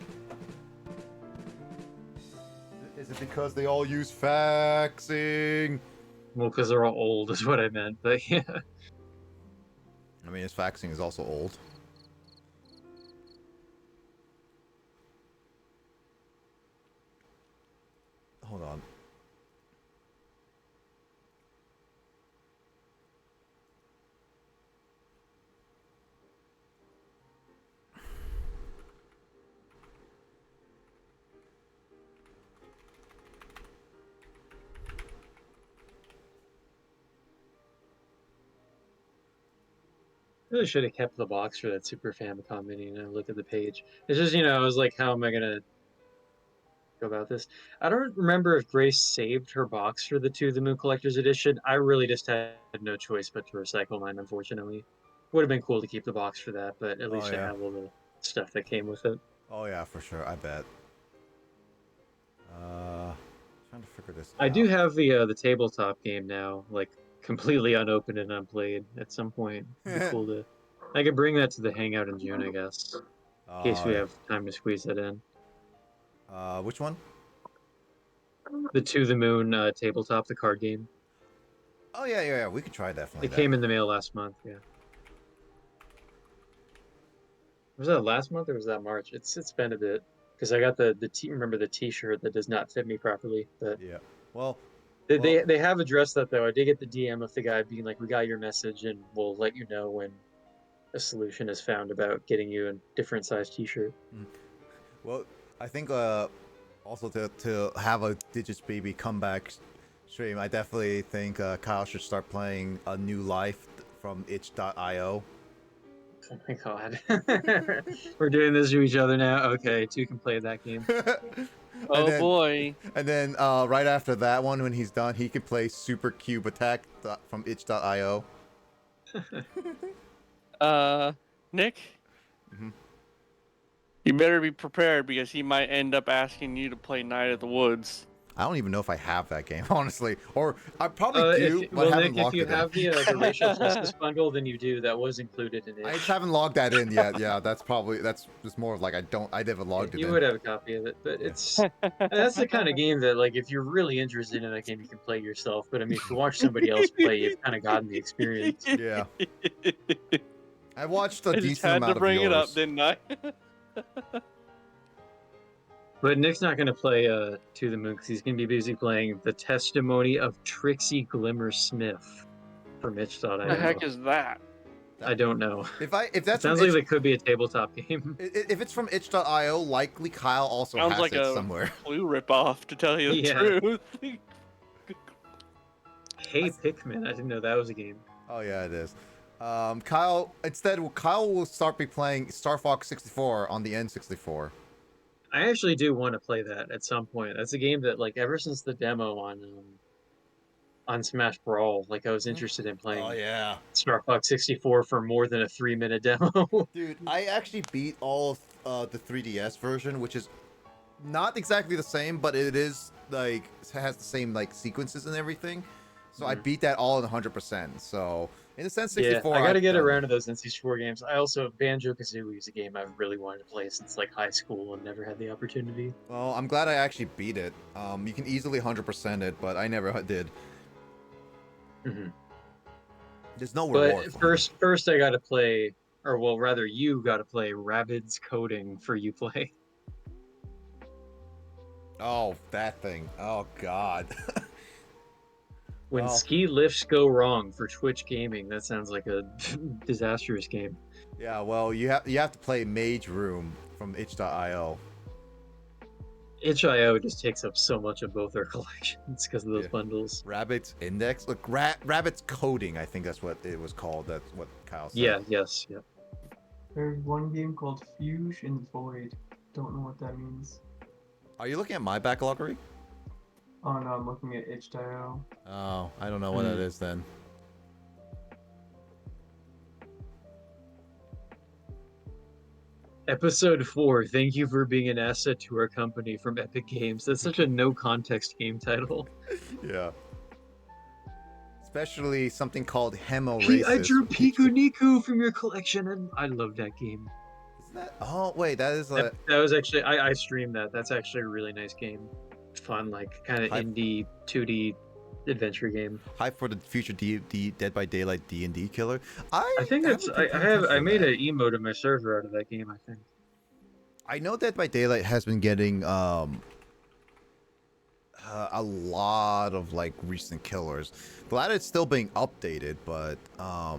Is it because they all use faxing? Well, because they're all old, is what I meant. But yeah. I mean, his faxing is also old. Hold on. Really should have kept the box for that Super Famicom Mini and I look at the page. It's just, I was like, how am I gonna go about this? I don't remember if Grace saved her box for the To the Moon Collector's Edition. I really just had no choice but to recycle mine, unfortunately. Would have been cool to keep the box for that, but at least I have all the stuff that came with it. Oh yeah, for sure. I bet. Trying to figure this out. I do have the tabletop game now, like completely unopened and unplayed. At some point, it'd be cool to. I could bring that to the hangout in June, I guess, in case we have time to squeeze that in. Which one? The To the Moon tabletop, the card game. Oh yeah. We could try definitely. It came in the mail last month. Yeah. Was that last month or was that March? It's been a bit because I got the remember the T-shirt that does not fit me properly. But yeah. Well. They have addressed that though. I did get the DM of the guy being like, "We got your message and we'll let you know when a solution is found about getting you a different size T-shirt." Well, I think also to have a Digits Baby comeback stream, I definitely think Kyle should start playing A New Life from itch.io. Oh my god. We're doing this to each other now. Okay, 2 can play that game. Boy. And then right after that one, when he's done, he can play Super Cube Attack from itch.io. Nick? You better be prepared because he might end up asking you to play Night of the Woods. I don't even know if I have that game, honestly. Or I probably do, but haven't Nick, if logged you it in. have the Racial Justice bundle, then you do. That was included in it. I just haven't logged that in yet. Yeah, that's just more of like I never logged it You in. would have a copy of it, but that's the kind of game that, like, if you're really interested in that game, you can play yourself. But I mean, if you watch somebody else play, you've kind of gotten the experience. Yeah. I watched a I just decent had amount to of bring yours. it up, didn't I? But Nick's not going to play To the Moon because he's going to be busy playing The Testimony of Trixie Glimmer Smith from itch.io. The heck is that? I don't know. If It that's sounds from like it could be a tabletop game. if it's from itch.io, likely Kyle also Sounds has like it a somewhere. Clue ripoff, to tell you the Yeah. truth. Hey Pikmin, I didn't know that was a game. Oh yeah, it is. Kyle will start be playing Star Fox 64 on the N64. I actually do want to play that at some point. That's a game that, like, ever since the demo on Smash Brawl, like, I was interested in playing Oh yeah. Star Fox 64 for more than a 3-minute demo. Dude, I actually beat all of the 3DS version, which is not exactly the same, but it is like it has the same like sequences and everything. So I beat that all in 100%. So in a sense, 64. Yeah, I gotta I've get done. around to those N64 games. I also Banjo-Kazooie is a game I've really wanted to play since like high school and never had the opportunity. Well, I'm glad I actually beat it. You can easily 100% it, but I never did. Mhm. There's no reward. But for it. first I gotta play, or well, rather you gotta play Rabbids Coding for Uplay. Oh, that thing. Oh God. When Well. ski lifts go wrong for Twitch Gaming, that sounds like a disastrous game. Yeah. Well, you have to play Mage Room from itch.io. itch.io just takes up so much of both our collections because of those Yeah. bundles. Rabbit's Index. Look, Rabbit's Coding. I think that's what it was called. That's what Kyle said. Yeah, yes, yeah. There's one game called Fusion Void. Don't know what that means. Are you looking at my backloggery? Oh no, I'm looking at itch.io. Oh, I don't know what that is then. Episode 4, thank you for being an asset to our company from Epic Games. That's such a no context game title. Yeah. Especially something called Hemo Racist. I drew Piku Niku from your collection, and I love that game. Isn't that? Oh wait, that is That was actually I streamed that. That's actually a really nice game. Fun, like kind of indie 2D adventure game. hype for the future Dead by Daylight D&D killer. I think that's I made an emote in my server out of that game. I think. I know Dead by Daylight has been getting a lot of like recent killers. Glad it's still being updated, but I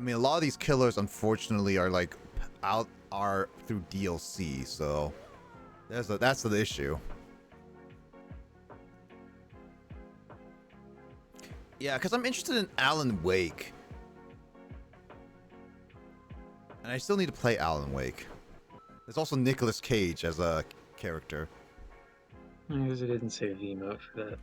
mean a lot of these killers unfortunately are like are through DLC, so that's the issue. Yeah, because I'm interested in Alan Wake. And I still need to play Alan Wake. There's also Nicolas Cage as a character. I guess I didn't save the emote for that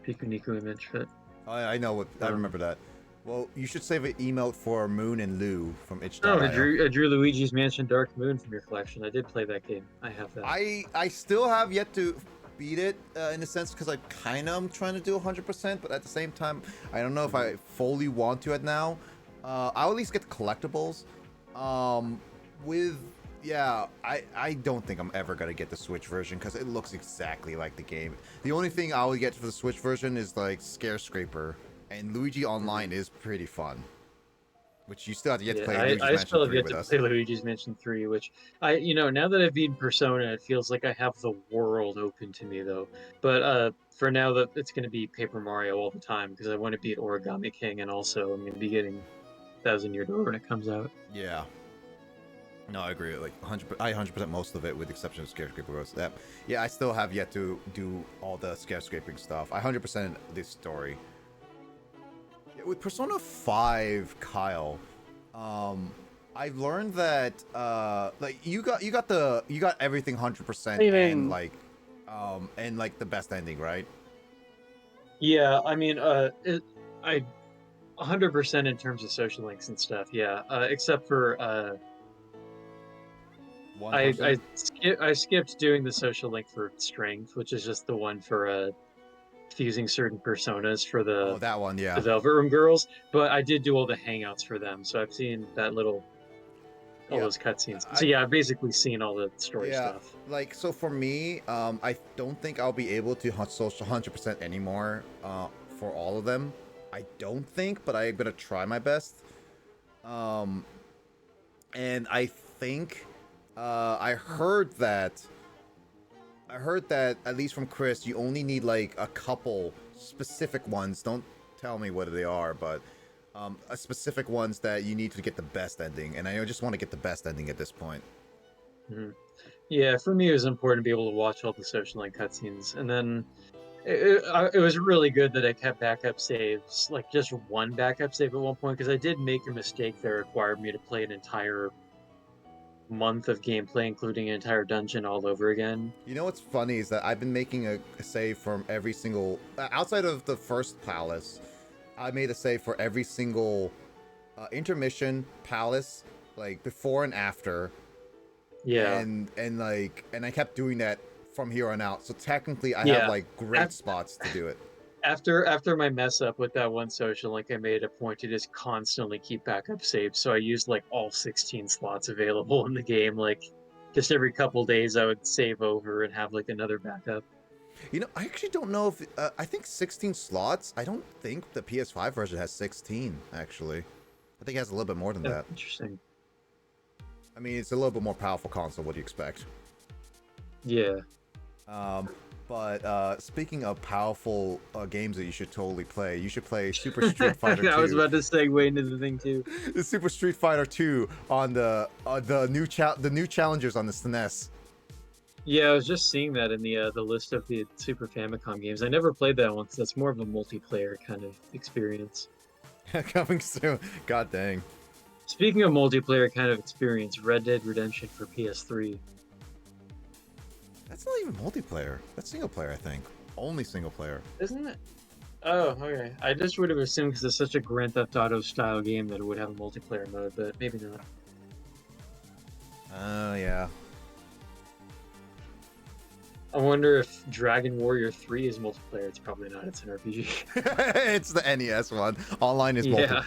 Piku Niku image, but I know what I remember that. Well, you should save an emote for Moon and Lou from itch.io. no, I drew Luigi's Mansion Dark Moon from your collection. I did play that game. I have that. I still have yet to beat it in a sense because I kind of am trying to do 100%, but at the same time, I don't know if I fully want to it now. I'll at least get the collectibles. I don't think I'm ever gonna get the Switch version because it looks exactly like the game. The only thing I would get for the Switch version is like Scarescraper, and Luigi Online is pretty fun. Which you still have to get to play Luigi's I Mansion still have 3 yet with to us. play Luigi's Mansion 3, which now that I've beaten Persona, it feels like I have the world open to me though. But for now, that it's going to be Paper Mario all the time because I want to beat Origami King, and also I'm going to be getting Thousand Year Door when it comes out. Yeah. No, I agree. Like 100%, I 100% most of it, with the exception of Scarescraper Ghost. Yeah, I still have yet to do all the Scarescraping stuff. I 100% this story. Yeah, with Persona 5, Kyle, I've learned that like you got everything 100% and like the best ending, right? Yeah, I mean, I 100% in terms of social links and stuff. Yeah, except for One I person? I skipped doing the social link for strength, which is just the one for fusing certain personas for Oh, the that one, yeah. Velvet Room girls. But I did do all the hangouts for them, so I've seen all Yeah. those cutscenes. So I yeah, I've basically seen all the story Yeah, stuff. like so for me, I don't think I'll be able to social 100% anymore for all of them. I don't think, but I'm gonna try my best. Um, and I think I heard that at least from Chris, you only need like a couple specific ones. Don't tell me what they are, but a specific ones that you need to get the best ending. And I just want to get the best ending at this point. Mhm. Yeah, for me, it was important to be able to watch all the social link cutscenes, and then it was really good that I kept backup saves, like just one backup save at one point, because I did make a mistake that required me to play an entire month of gameplay, including an entire dungeon all over again. You know what's funny is that I've been making a save from every single outside of the first palace. I made a save for every single intermission palace, like before and after, Yeah, and I kept doing that from here on out. So technically, I have yeah. like great Af- spots to do it. After my mess up with that one social link, I made it a point to just constantly keep backup saves. So I used like all 16 slots available in the game. Like just every couple days, I would save over and have like another backup. You know, I actually don't know if I think 16 slots. I don't think the PS5 version has 16. Actually, I think it has a little bit more than Yeah, that. interesting. I mean, it's a little bit more powerful console. What do you expect? Yeah. Um, but speaking of powerful games that you should totally play, you should play Super Street Fighter 2. I was about to segue into the thing too. The Super Street Fighter 2 on the new challengers on the SNES. Yeah, I was just seeing that in the list of the Super Famicom games. I never played that one because that's more of a multiplayer kind of experience. Coming soon. God dang. Speaking of multiplayer kind of experience, Red Dead Redemption for PS3. That's not even multiplayer. That's single player, I think. Only single player. Isn't it? Oh, okay. I just would have assumed because it's such a Grand Theft Auto style game that it would have a multiplayer mode, but maybe not. Oh, yeah. I wonder if Dragon Warrior 3 is multiplayer. It's probably not. It's an RPG. It's the NES one. Online is multiplayer. Yeah.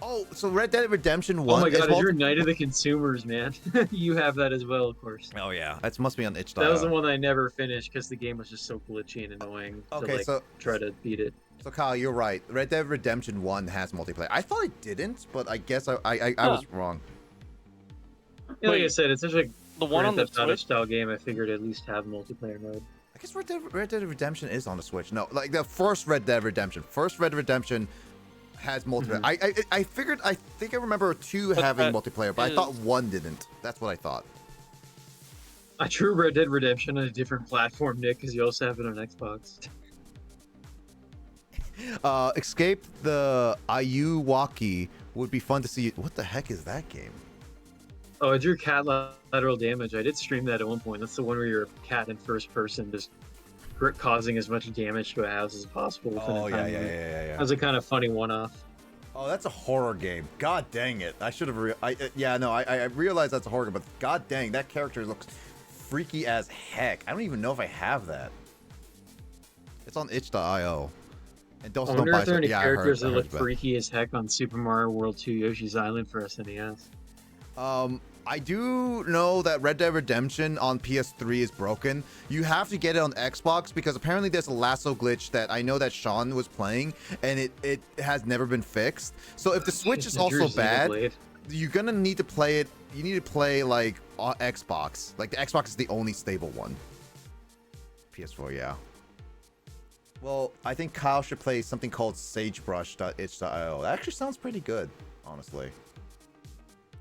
Oh, so Red Dead Redemption 1 Oh my is god, it's your Night of the Consumers, man. You have that as well, of course. Oh, yeah. That must be on itch.io. That was the one I never finished because the game was just so glitchy and annoying Okay, to like so try to beat it. So Kyle, you're right. Red Dead Redemption 1 has multiplayer. I thought it didn't, but I guess I was wrong. Yeah, like I Wait, said, it's such a The one on Grand the Theft Auto Switch. style game. I figured at least have multiplayer mode. I guess Red Dead Redemption is on the Switch. No, like the first Red Dead Redemption. First Red Dead Redemption has multiplayer. I figured, I think I remember 2 But having that multiplayer, but I thought is- 1 didn't. That's what I thought. I drew Red Dead Redemption on a different platform, Nick, because you also have it on Xbox. Escape the Ayuwaki would be fun to see. What the heck is that game? Oh, I drew cat lateral damage. I did stream that at one point. That's the one where you're a cat in first person, just causing as much damage to a house as possible. Within Oh a yeah, time yeah, limit. yeah. That was a kind of funny one-off. Oh, that's a horror game. God dang it! I should have. I realized that's a horror game, but god dang, that character looks freaky as heck. I don't even know if I have that. It's on itch.io. And I also wonder don't buy if there are any it. Yeah, characters I that heard look about it. freaky as heck on Super Mario World 2 Yoshi's Island for SNES. I do know that Red Dead Redemption on PS3 is broken. You have to get it on Xbox because apparently there's a lasso glitch that I know that Sean was playing, and it has never been fixed. So if the Switch is I drew also bad, Xenoblade. you're gonna need to play it. You need to play like on Xbox. Like the Xbox is the only stable one. PS4, yeah. Well, I think Kyle should play something called sagebrush.itch.io. That actually sounds pretty good, honestly.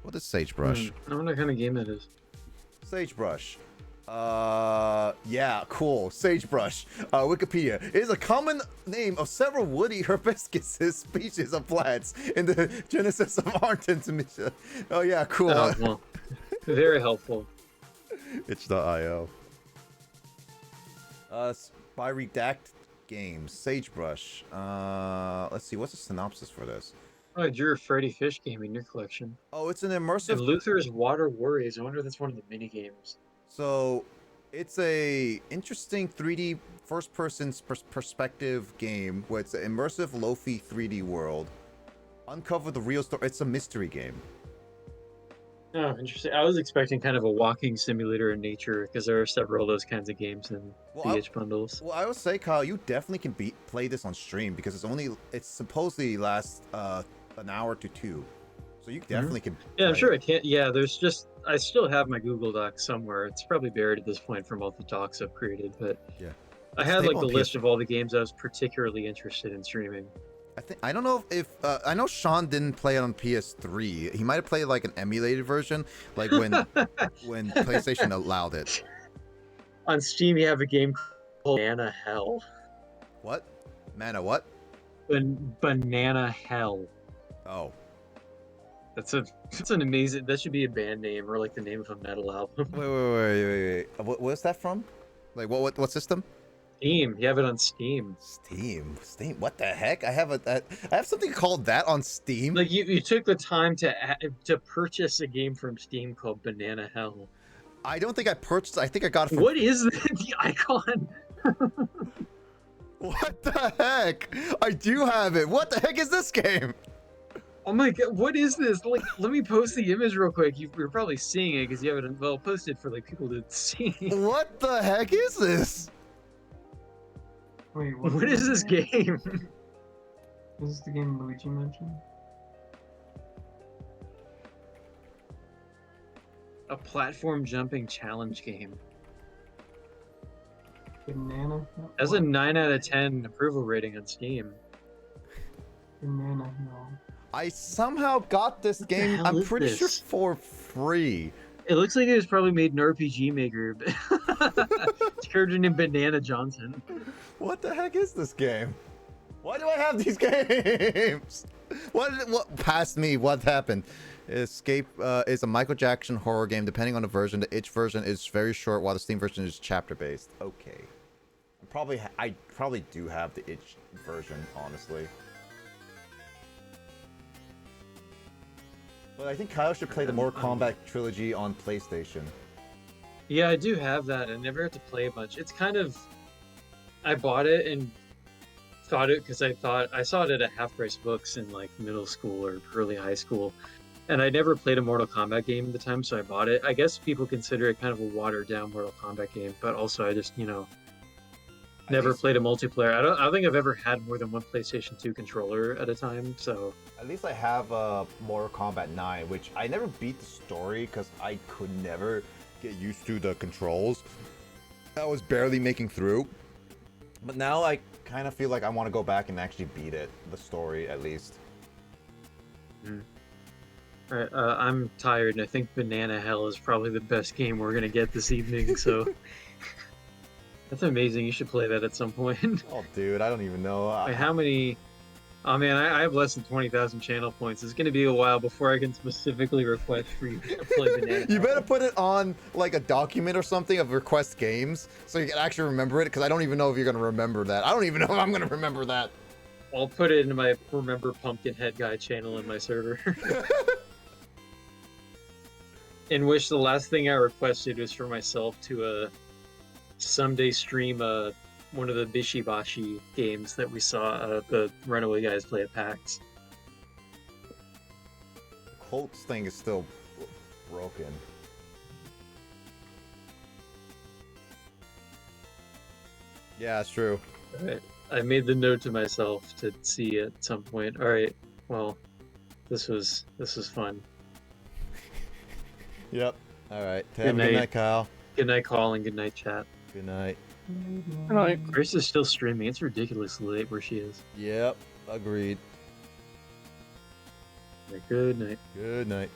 What is Sagebrush? I don't know what kind of game that is. Sagebrush. Yeah, cool. Sagebrush. Wikipedia. It is a common name of several woody hibiscus species of plants in the Genesis of Artemisia. Oh yeah, cool. Oh, well, very helpful. Itch.io. By Redact Games. Sagebrush. Let's see. What's the synopsis for this? Oh, I drew a Freddy Fish game in your collection. Oh, it's an And immersive. Luther's Water Warriors. I wonder if that's one of the mini games. So, it's a interesting 3D first-person perspective game where it's an immersive Lofi 3D world. Uncover the real story. It's a mystery game. Oh, interesting. I was expecting kind of a walking simulator in nature because there are several of those kinds of games in Well, the itch bundles. Well, I would say, Kyle, you definitely can play this on stream because it's supposedly lasts an hour to 2, so you definitely can. Yeah, I'm play sure it. I can't. Yeah, there's just I still have my Google Doc somewhere. It's probably buried at this point from all the docs I've created, but Yeah. I It's had like stable the on list PS3. of all the games I was particularly interested in streaming. I don't know if I know Sean didn't play it on PS3. He might have played like an emulated version, like when PlayStation allowed it. On Steam, you have a game called Banana Hell. What? Mana what? Banana Hell. Oh. That's an amazing. That should be a band name or like the name of a metal album. Wait. What's that from? Like what system? Steam. You have it on Steam. Steam. What the heck? I have something called that on Steam. Like you took the time to purchase a game from Steam called Banana Hell. I don't think I purchased. I think I got it from. What is the icon? What the heck? I do have it. What the heck is this game? Oh my god, what is this? Like, let me post the image real quick. You're probably seeing it because you have it well posted for like people to see. What the heck is this? Wait, What is this game? This is the game Luigi mentioned. A platform jumping challenge game. Banana. Has a 9 out of 10 approval rating on Steam. Banana Hill. I somehow got this the game. hell I'm is pretty sure this? for free. It looks like it was probably made in RPG Maker. It's character named Banana Johnson. What the heck is this game? Why do I have these games? What past me? What happened? Escape is a Michael Jackson horror game. Depending on the version, the itch version is very short, while the Steam version is chapter based. Okay, I probably do have the itch version, honestly. But I think Kyle should play the Mortal Kombat trilogy on PlayStation. Yeah, I do have that. I never had to play much. It's kind of... I bought it and thought it because I saw it at a half-price books in like middle school or early high school. And I never played a Mortal Kombat game at the time, so I bought it. I guess people consider it kind of a watered-down Mortal Kombat game, but also I just, never played a multiplayer. I don't think I've ever had more than one PlayStation 2 controller at a time, so... At least I have Mortal Kombat 9, which I never beat the story because I could never get used to the controls. I was barely making through. But now I kind of feel like I want to go back and actually beat it, the story at least. Alright, I'm tired, and I think Banana Hell is probably the best game we're gonna get this evening, so... That's amazing, you should play that at some point. Oh, dude, I don't even know. Wait, how many... Oh man, I have less than 20,000 channel points. It's gonna be a while before I can specifically request for you to play Banana You Hell. better put it on like a document or something of request games so you can actually remember it, because I don't even know if you're going to remember that. I don't even know if I'm going to remember that. I'll put it into my Remember Pumpkinhead Guy channel in my server. In which the last thing I requested was for myself to someday stream one of the Bishibashi games that we saw the Runaway guys play at PAX. Colt's thing is still broken. Yeah, that's true. Alright, I made the note to myself to see at some point. Alright, well, this was fun. Yep. All right. Good Have a good night. night, Kyle. Good night, call, and good night, chat. Good night. Good night. Grace is still streaming. It's ridiculously late where she is. Yep. Agreed. Good night. Good night.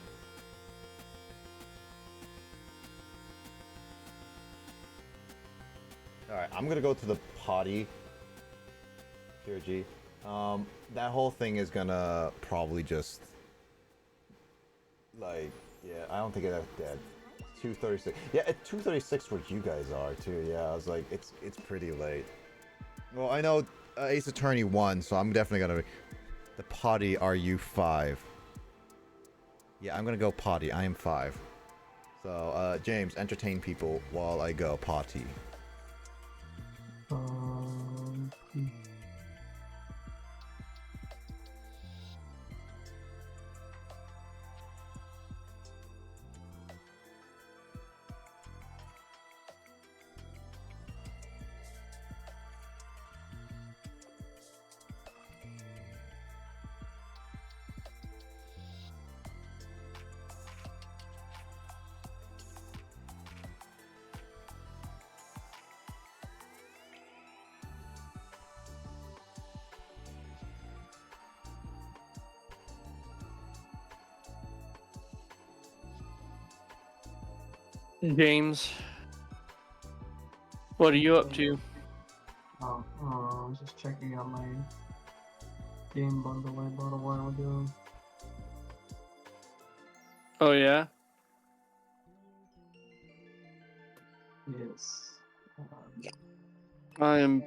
All right. I'm gonna go to the potty. Pure G. That whole thing is gonna probably just like, yeah. I don't think it's dead. 2:36. Yeah, at 2:36 where you guys are too. Yeah, I was like, it's pretty late. Well, I know Ace Attorney won, so I'm definitely gonna The potty, are you 5? Yeah, I'm gonna go potty. I am 5. So, James, entertain people while I go potty. Um, James, what are you up to? I was just checking out my game bundle I bought a while ago. Oh yeah. Yes. I'm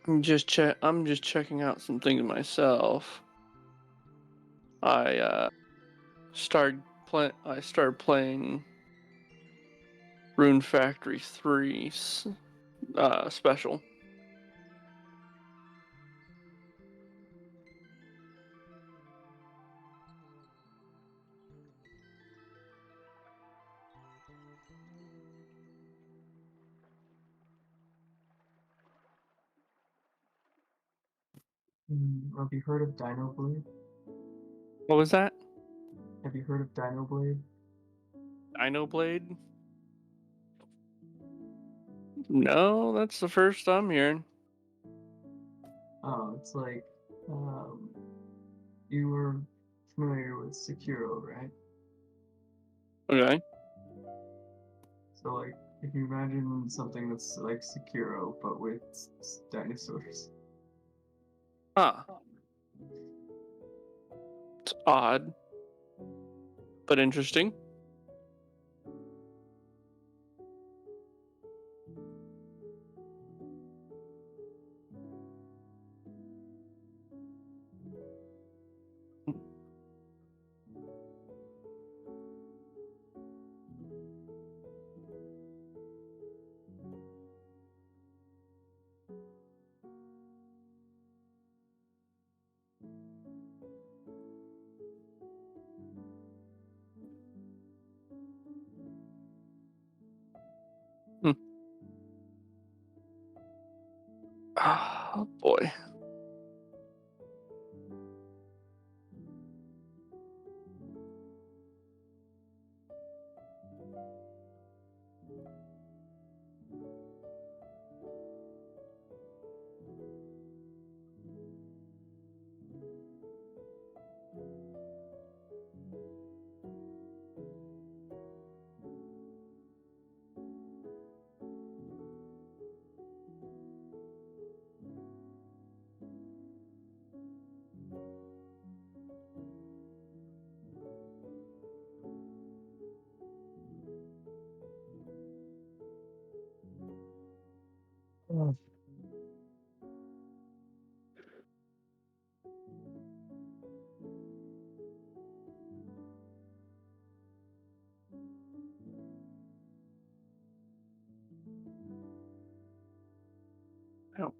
I'm just checking out some things myself. I started playing Rune Factory 3 special. Have you heard of Dino Blade? What was that? Have you heard of Dino Blade? Dino Blade? No, that's the first I'm hearing. Oh, it's like, you were familiar with Sekiro, right? Okay. So like, if you imagine something that's like Sekiro, but with dinosaurs. Huh. It's odd, but interesting. Hmm. Oh boy. Ouch.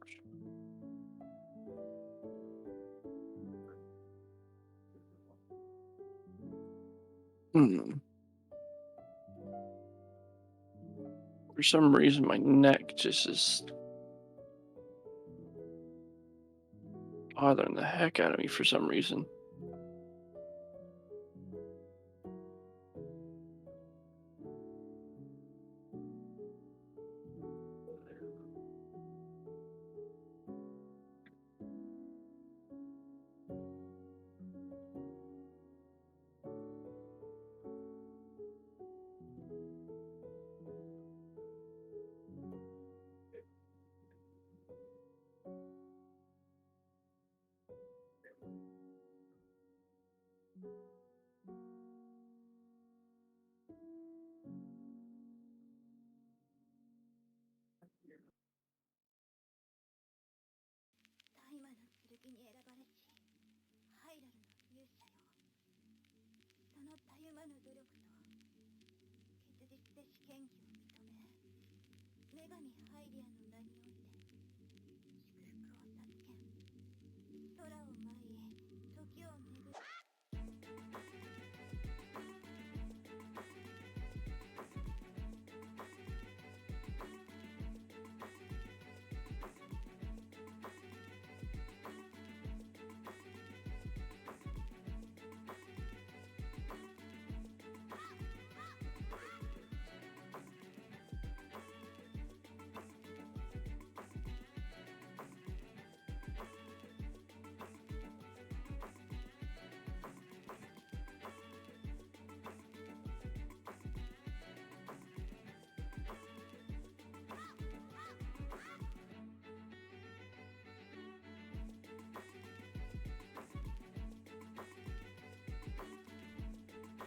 Hmm. For some reason, my neck just is bothering the heck out of me for some reason.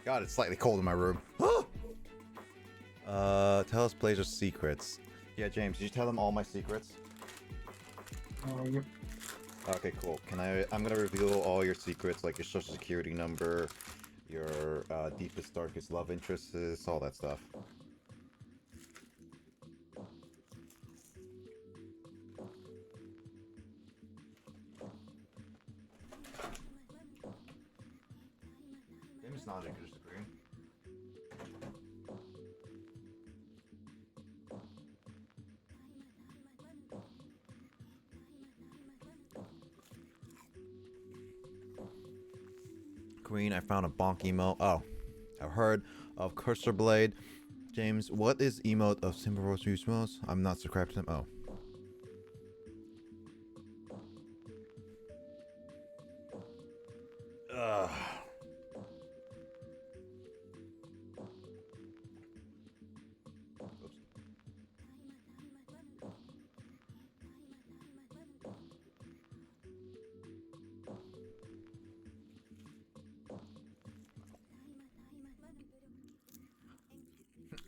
God, it's slightly cold in my room. Tell us Blazer secrets. Yeah, James, did you tell them all my secrets? Yep. Okay, cool. I'm gonna reveal all your secrets, like your social security number, your deepest, darkest love interests, all that stuff. James nodding, just agreeing. Queen, I found a bonk emote. Oh, I've heard of Cursor Blade. James, what is emote of Simple Rose Smells? I'm not subscribed to them. Oh. Ugh. Oops.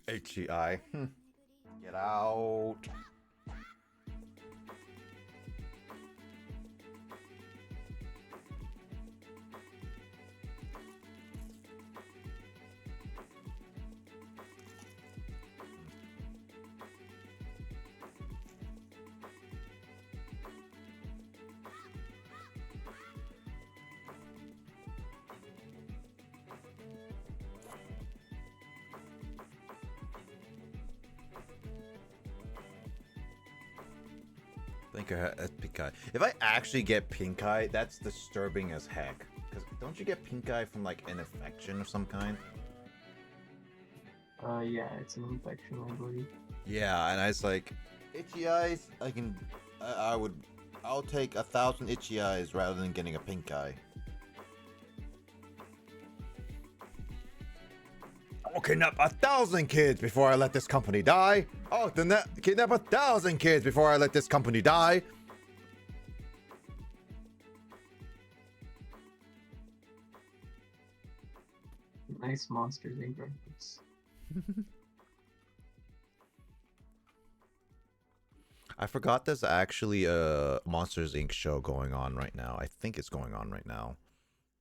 HEI. Get out. Pink eye. If I actually get pink eye, that's disturbing as heck. Because don't you get pink eye from like an infection of some kind? Yeah, it's an infection, I believe. Yeah, and I was like, itchy eyes. I'll take 1,000 itchy eyes rather than getting a pink eye. I'll kidnap 1,000 kids before I let this company die. Oh, kidnap 1,000 kids before I let this company die. Nice Monsters Inc. reference. I forgot there's actually a Monsters Inc. show going on right now. I think it's going on right now.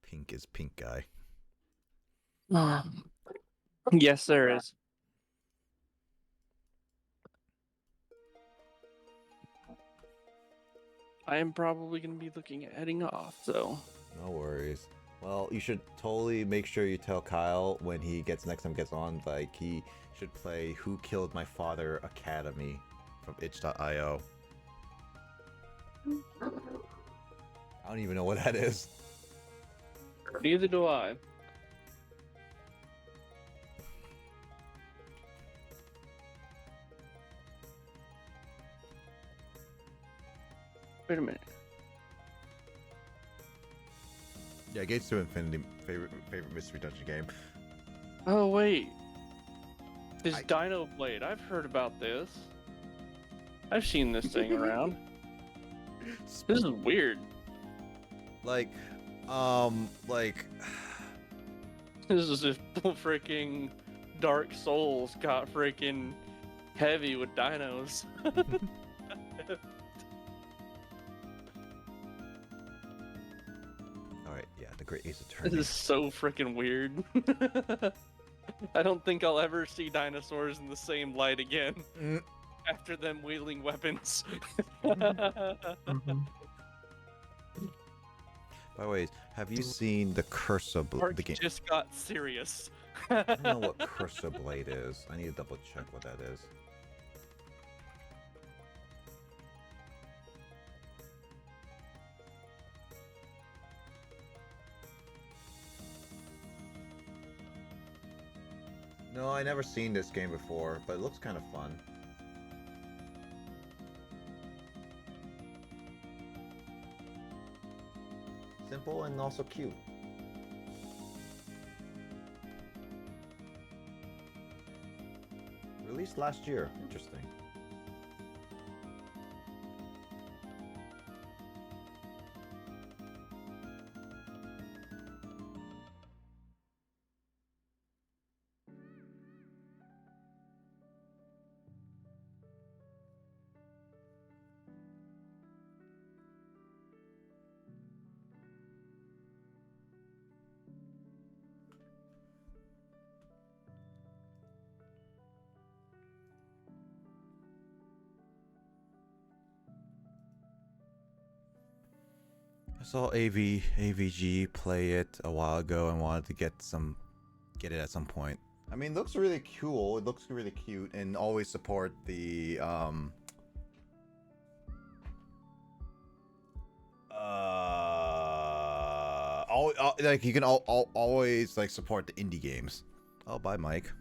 Pink is pink guy. Yes, there is. I am probably going to be looking at heading off, so. No worries. Well, you should totally make sure you tell Kyle when he next time gets on, like, he should play Who Killed My Father Academy from itch.io. I don't even know what that is. Neither do I. Wait a minute. Yeah, Gates to Infinity, favorite mystery dungeon game. Oh, wait. This Dino Blade. I've heard about this. I've seen this thing around. This is weird. Like, This is just freaking Dark Souls got freaking heavy with dinos. Alright, yeah, the Great Ace This Attorney. is so freaking weird. I don't think I'll ever see dinosaurs in the same light again Mm. after them wielding weapons. Mhm. By the way, have you seen the Curse of Mark the game? just got serious. I don't know what Curse of Blade is. I need to double check what that is. No, I never seen this game before, but it looks kind of fun. Simple and also cute. Released last year. Interesting. I saw AVG play it a while ago and wanted to get it at some point. I mean, it looks really cool. It looks really cute, and always support the like you can always like support the indie games. Oh, bye, Mike.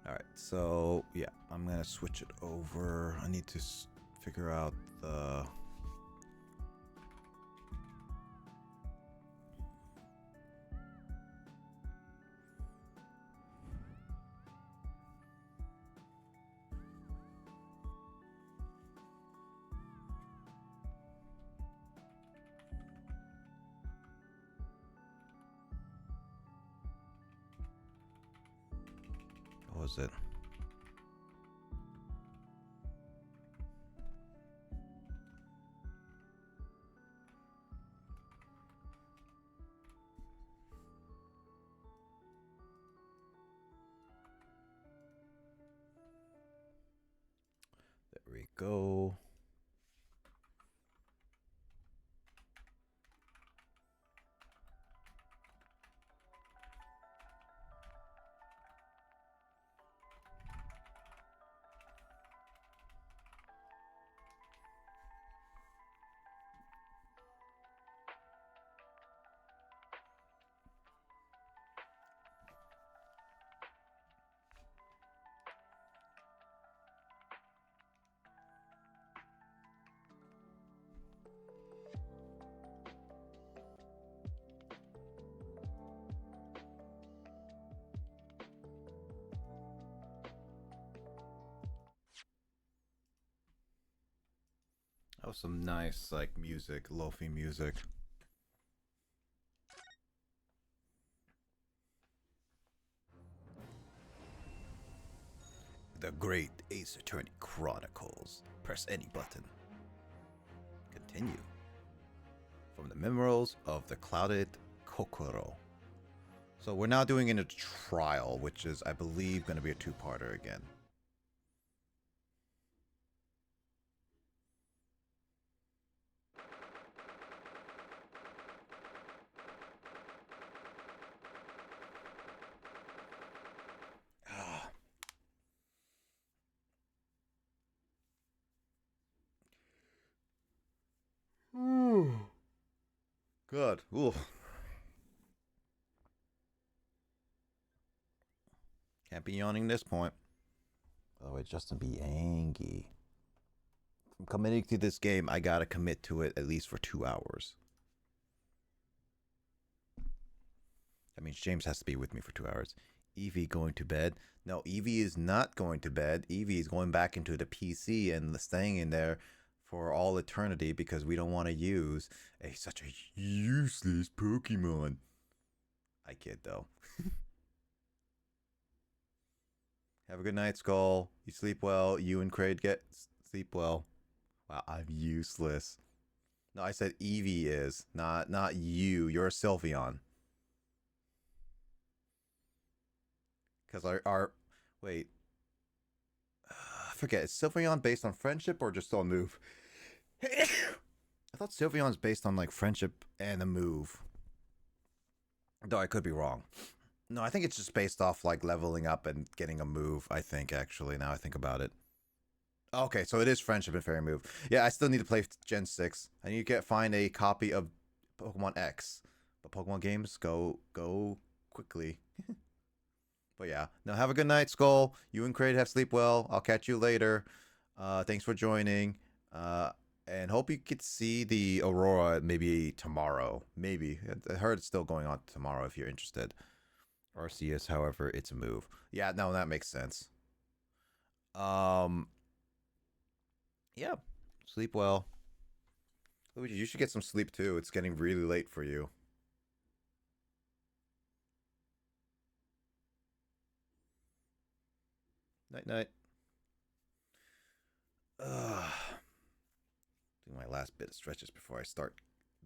All right, so yeah, I'm gonna switch it over. I need to figure out the. What was it? There we go. That was some nice like music, lofi music. The Great Ace Attorney Chronicles. Press any button. Continue. From the minerals of the clouded Kokoro. So we're now doing in a trial, which is, I believe, going to be a two-parter again. Ah. Good. Ooh. Can't be yawning this point. Otherwise, Justin be angry. If I'm committing to this game, I gotta commit to it at least for 2 hours. That means James has to be with me for 2 hours. Evie going to bed? No, Evie is not going to bed. Evie is going back into the PC and staying in there for all eternity because we don't want to use such a useless Pokemon. I kid though. Have a good night, Skull. You sleep well. You and Kraid sleep well. Wow, I'm useless. No, I said Evie is, not you. You're a Sylveon. Because our wait. I forget, is Sylveon based on friendship or just on move? I thought Sylveon's based on like friendship and a move. Though I could be wrong. No, I think it's just based off like leveling up and getting a move, I think, actually, now I think about it. Okay, so it is friendship and fairy move. Yeah, I still need to play Gen 6. I need to find a copy of Pokemon X. But Pokemon games go quickly. But yeah. Now have a good night, Skull. You and Kraid have sleep well. I'll catch you later. Thanks for joining. And hope you get to see the Aurora maybe tomorrow. Maybe. I heard it's still going on tomorrow if you're interested. Arceus, however, it's a move. Yeah, no, that makes sense. Yeah. Sleep well. Luigi, you should get some sleep too. It's getting really late for you. Night night. Doing my last bit of stretches before I start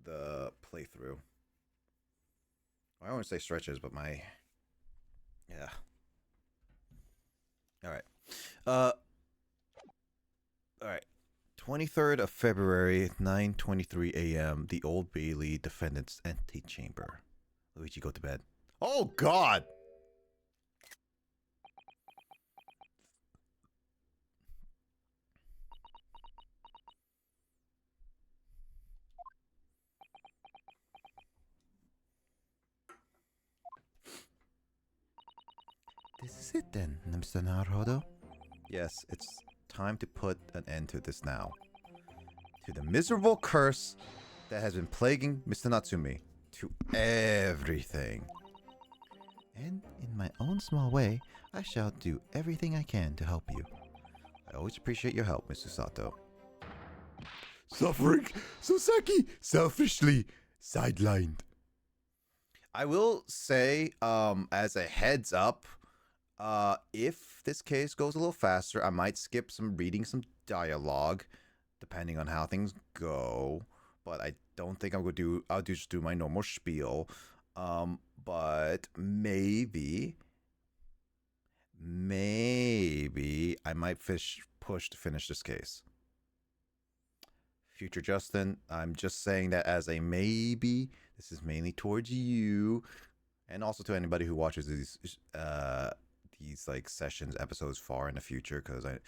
the playthrough. I don't want to say stretches, but my yeah. All right. All right. 23rd of February, 9:23 a.m. The Old Bailey Defendant's Antechamber. Luigi, go to bed. Oh God! This is it then, Mr. Naruhodo? Yes, it's time to put an end to this now. To the miserable curse that has been plaguing Mr. Natsumi. To everything. And in my own small way, I shall do everything I can to help you. I always appreciate your help, Mr. Sato. Suffering Soseki selfishly sidelined. I will say, as a heads up, if this case goes a little faster, I might skip reading some dialogue, depending on how things go. But I don't think I'll just do my normal spiel. But maybe I might push to finish this case. Future Justin, I'm just saying that as a maybe. This is mainly towards you, and also to anybody who watches these like sessions episodes far in the future, because I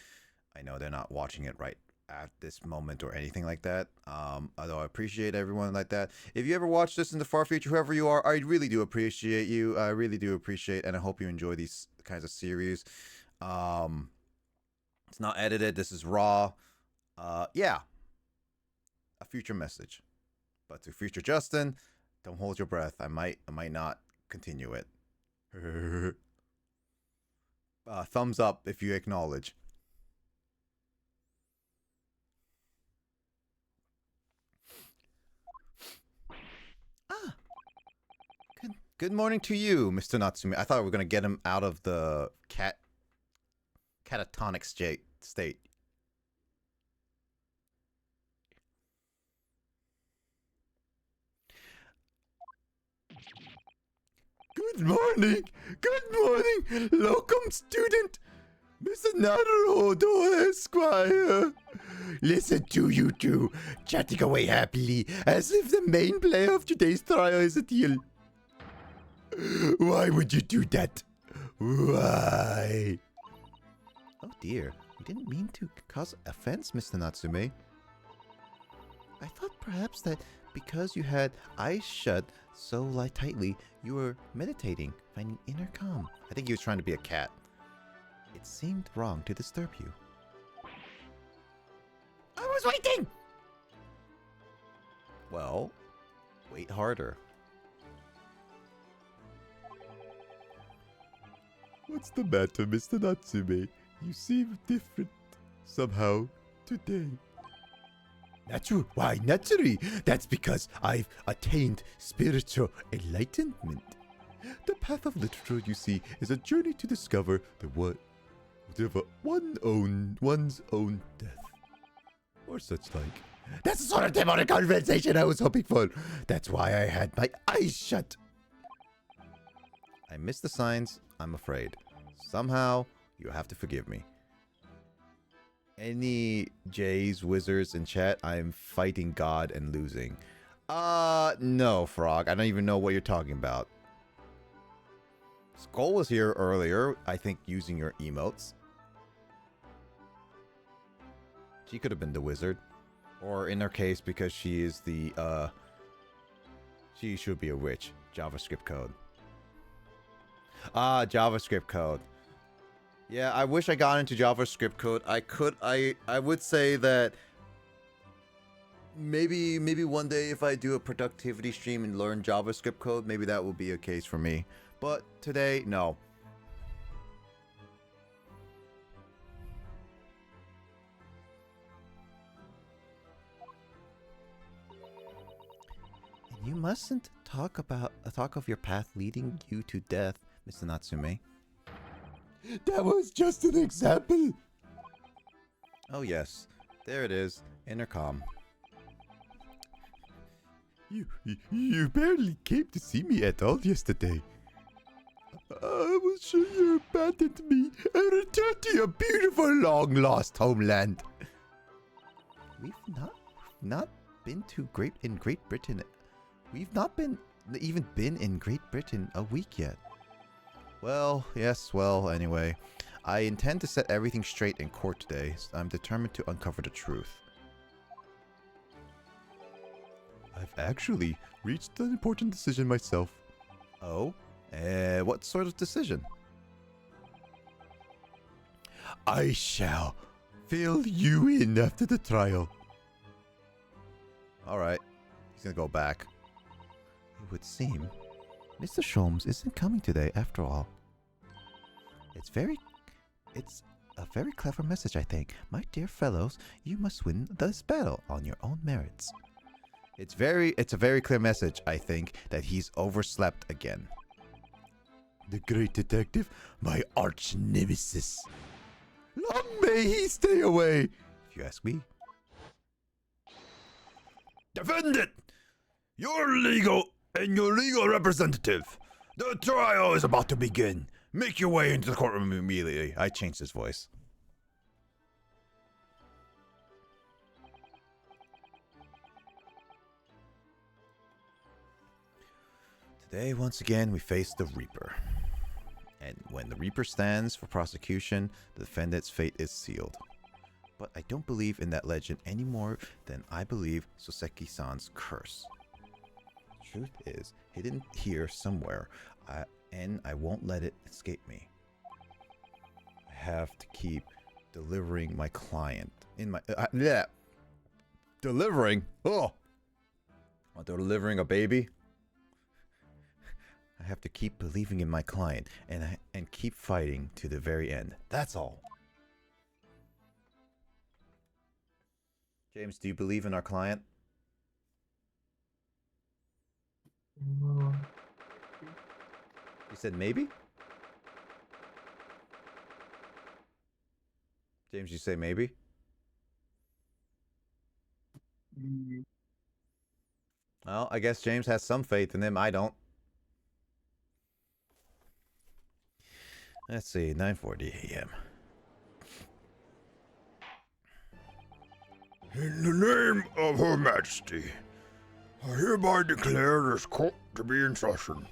know they're not watching it right at this moment or anything like that. Although I appreciate everyone like that. If you ever watch this in the far future, whoever you are, I really do appreciate you. I really do appreciate, and I hope you enjoy these kinds of series. It's not edited. This is raw. Yeah. A future message. But to future Justin, don't hold your breath. I might not continue it. Thumbs up if you acknowledge. Good morning to you, Mr. Natsumi. I thought we were gonna get him out of the catatonic state. Good morning. Good morning, locum student. Mr. Naruhodo Esquire. Listen to you two, chatting away happily, as if the main player of today's trial is a deal. Why would you do that? Why? Oh dear, we didn't mean to cause offense, Mr. Natsume. I thought perhaps that because you had eyes shut so tightly, you were meditating, finding inner calm. I think he was trying to be a cat. It seemed wrong to disturb you. I was waiting! Well, wait harder. What's the matter, Mr. Natsume? You seem different somehow today. Natural? Why, naturally. That's because I've attained spiritual enlightenment. The path of literature, you see, is a journey to discover one's own death. Or such like. That's the sort of demonic conversation I was hoping for. That's why I had my eyes shut. I missed the signs, I'm afraid. Somehow, you have to forgive me. Any J's, wizards in chat, I'm fighting God and losing. No, Frog. I don't even know what you're talking about. Skull was here earlier, I think using your emotes. She could have been the wizard. Or in her case, because she is the, she should be a witch. JavaScript code. JavaScript code. Yeah, I wish I got into JavaScript code. I would say that maybe one day if I do a productivity stream and learn JavaScript code, maybe that will be a case for me. But today, no. And you mustn't talk of your path leading you to death, Mr. Natsume. That was just an example. Oh yes, there it is, intercom. You barely came to see me at all yesterday. I was sure you abandoned me and returned to your beautiful long-lost homeland. We've not been to Great Britain. We've not even been in Great Britain a week yet. Well, yes, well, anyway. I intend to set everything straight in court today. So I'm determined to uncover the truth. I've actually reached an important decision myself. Oh? What sort of decision? I shall fill you in after the trial. Alright. He's gonna go back. It would seem Mr. Sholmes isn't coming today after all. It's a very clever message, I think. My dear fellows, you must win this battle on your own merits. It's a very clear message, I think, that he's overslept again. The great detective, my arch nemesis. Long may he stay away, if you ask me. Defend it! Your legal representative. The trial is about to begin. Make your way into the courtroom immediately. I changed his voice. Today, once again, we face the Reaper. And when the Reaper stands for prosecution, the defendant's fate is sealed. But I don't believe in that legend any more than I believe Soseki-san's curse. Truth is hidden here somewhere, and I won't let it escape me. I have to keep delivering my client in my delivering. Oh, delivering a baby. I have to keep believing in my client and keep fighting to the very end. That's all. James, do you believe in our client? You said maybe? James, you say maybe? Well, I guess James has some faith in him. I don't. Let's see, 9:40 a.m. In the name of Her Majesty, I hereby declare this court to be in session.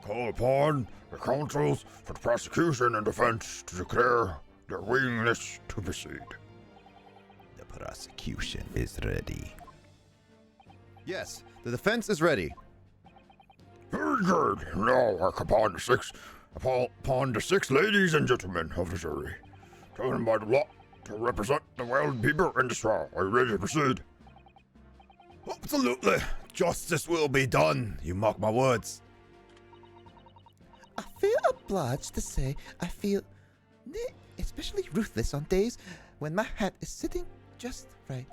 Call upon the counsels for the prosecution and defense to declare their willingness to proceed. The prosecution is ready. Yes, the defense is ready. Very good. Now I call upon the six ladies and gentlemen of the jury, chosen by the law to represent the wild people in this trial. Are you ready to proceed? Absolutely. Justice will be done. You mark my words. I feel obliged to say I feel especially ruthless on days when my hat is sitting just right.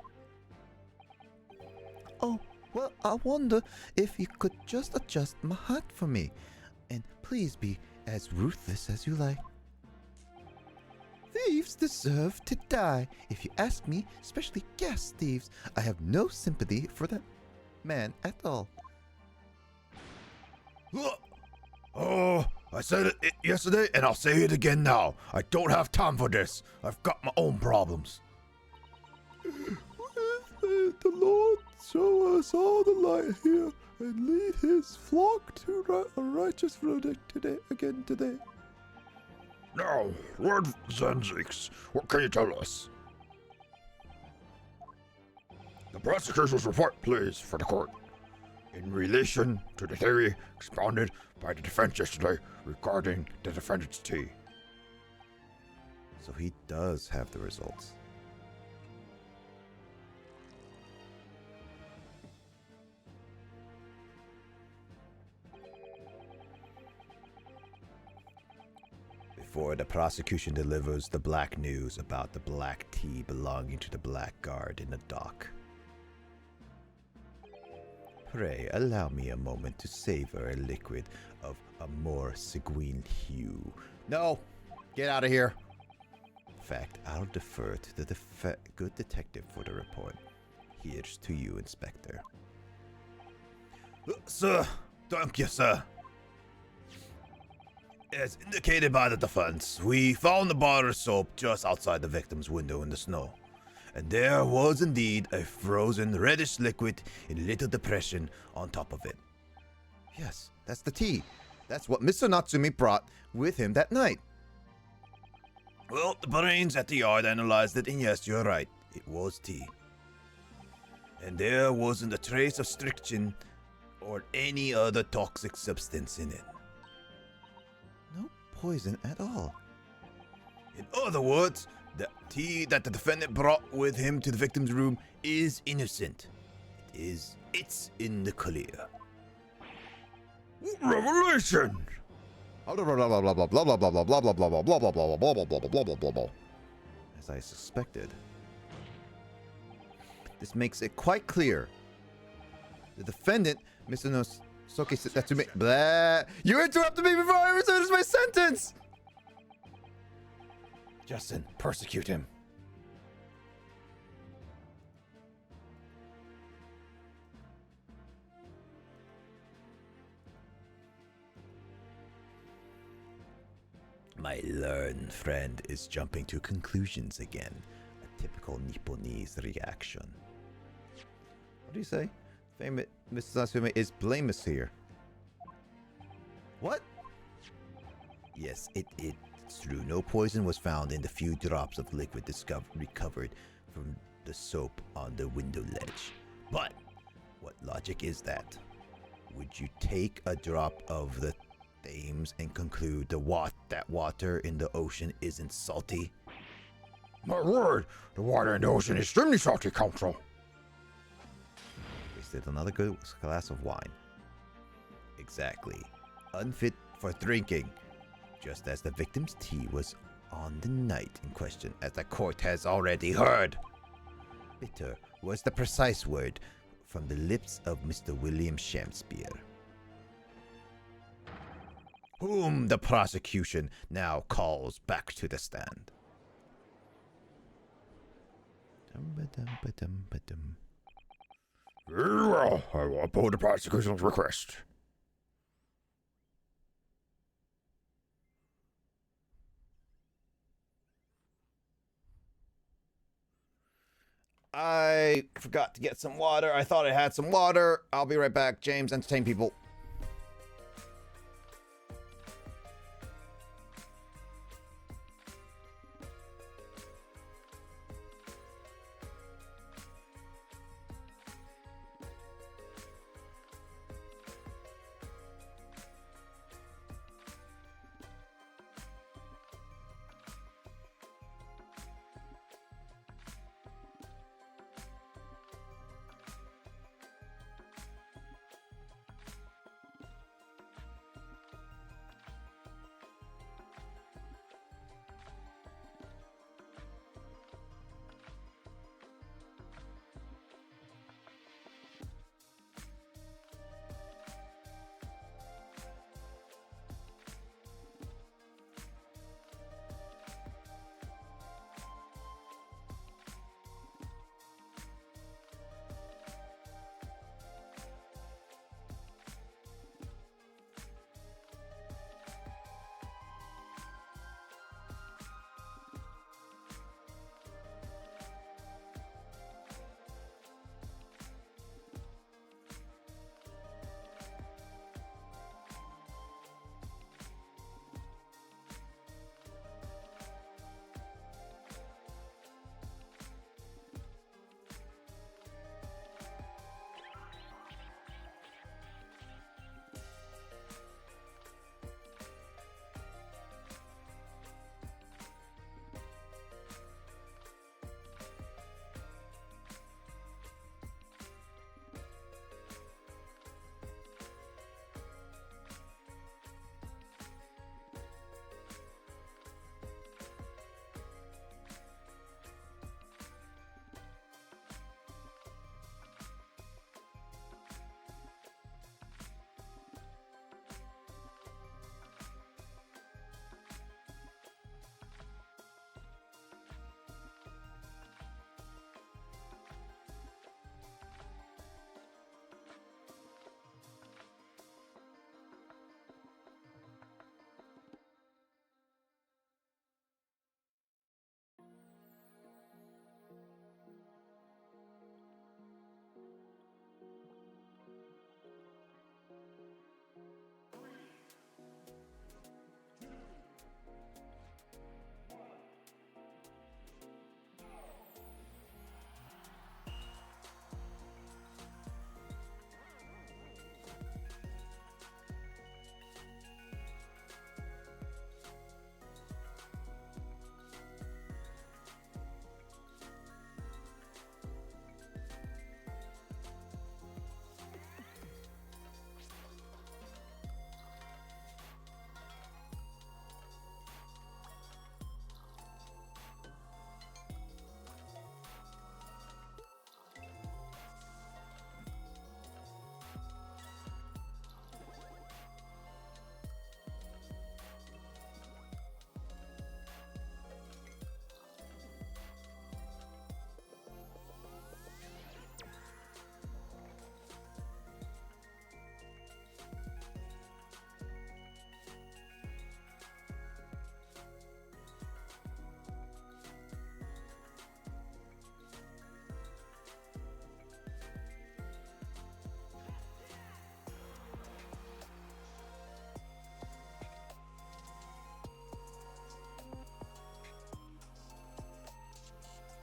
Oh, well, I wonder if you could just adjust my hat for me. And please be as ruthless as you like. Thieves deserve to die. If you ask me, especially gas thieves, I have no sympathy for that man at all. Oh, I said it yesterday and I'll say it again now. I don't have time for this. I've got my own problems. The Lord show us all the light here and lead his flock to a righteous verdict today. Now, Lord Zenzix, what can you tell us? The prosecution's report, please, for the court. In relation to the theory expounded by the defense yesterday regarding the defendant's tea. So he does have the results. Before the prosecution delivers the black news about the black tea belonging to the blackguard in the dock. Pray allow me a moment to savor a liquid of a more sanguine hue. No! Get out of here! In fact, I'll defer to the good detective for the report. Here's to you, Inspector. Sir! Thank you, sir. As indicated by the defense, we found the bar of soap just outside the victim's window in the snow. And there was indeed a frozen reddish liquid in a little depression on top of it. Yes, that's the tea. That's what Mr. Natsumi brought with him that night. Well, the brains at the yard analyzed it, and yes, you're right. It was tea. And there wasn't a trace of strychnine or any other toxic substance in it. No poison at all. In other words, the tea that the defendant brought with him to the victim's room is innocent. It's in the clear. Revelation! As I suspected. This makes it quite clear. The defendant, Mr. Nosoke Satsumi. Blah! You interrupted me before I finished my sentence! Justin, persecute him. My learned friend is jumping to conclusions again. A typical Nipponese reaction. What do you say? Famous Mr. Natsume is blameless here. What? Yes, it's true. No poison was found in the few drops of liquid recovered from the soap on the window ledge. But what logic is that? Would you take a drop of the Thames and conclude that water in the ocean isn't salty? My word, the water in the ocean is extremely salty, Counsel. Wasted another good glass of wine. Exactly. Unfit for drinking. Just as the victim's tea was on the night in question, as the court has already heard. Bitter was the precise word from the lips of Mr. William Shakespeare, whom the prosecution now calls back to the stand. Very well, I will uphold the prosecution's request. I forgot to get some water. I thought I had some water. I'll be right back. James, entertain people.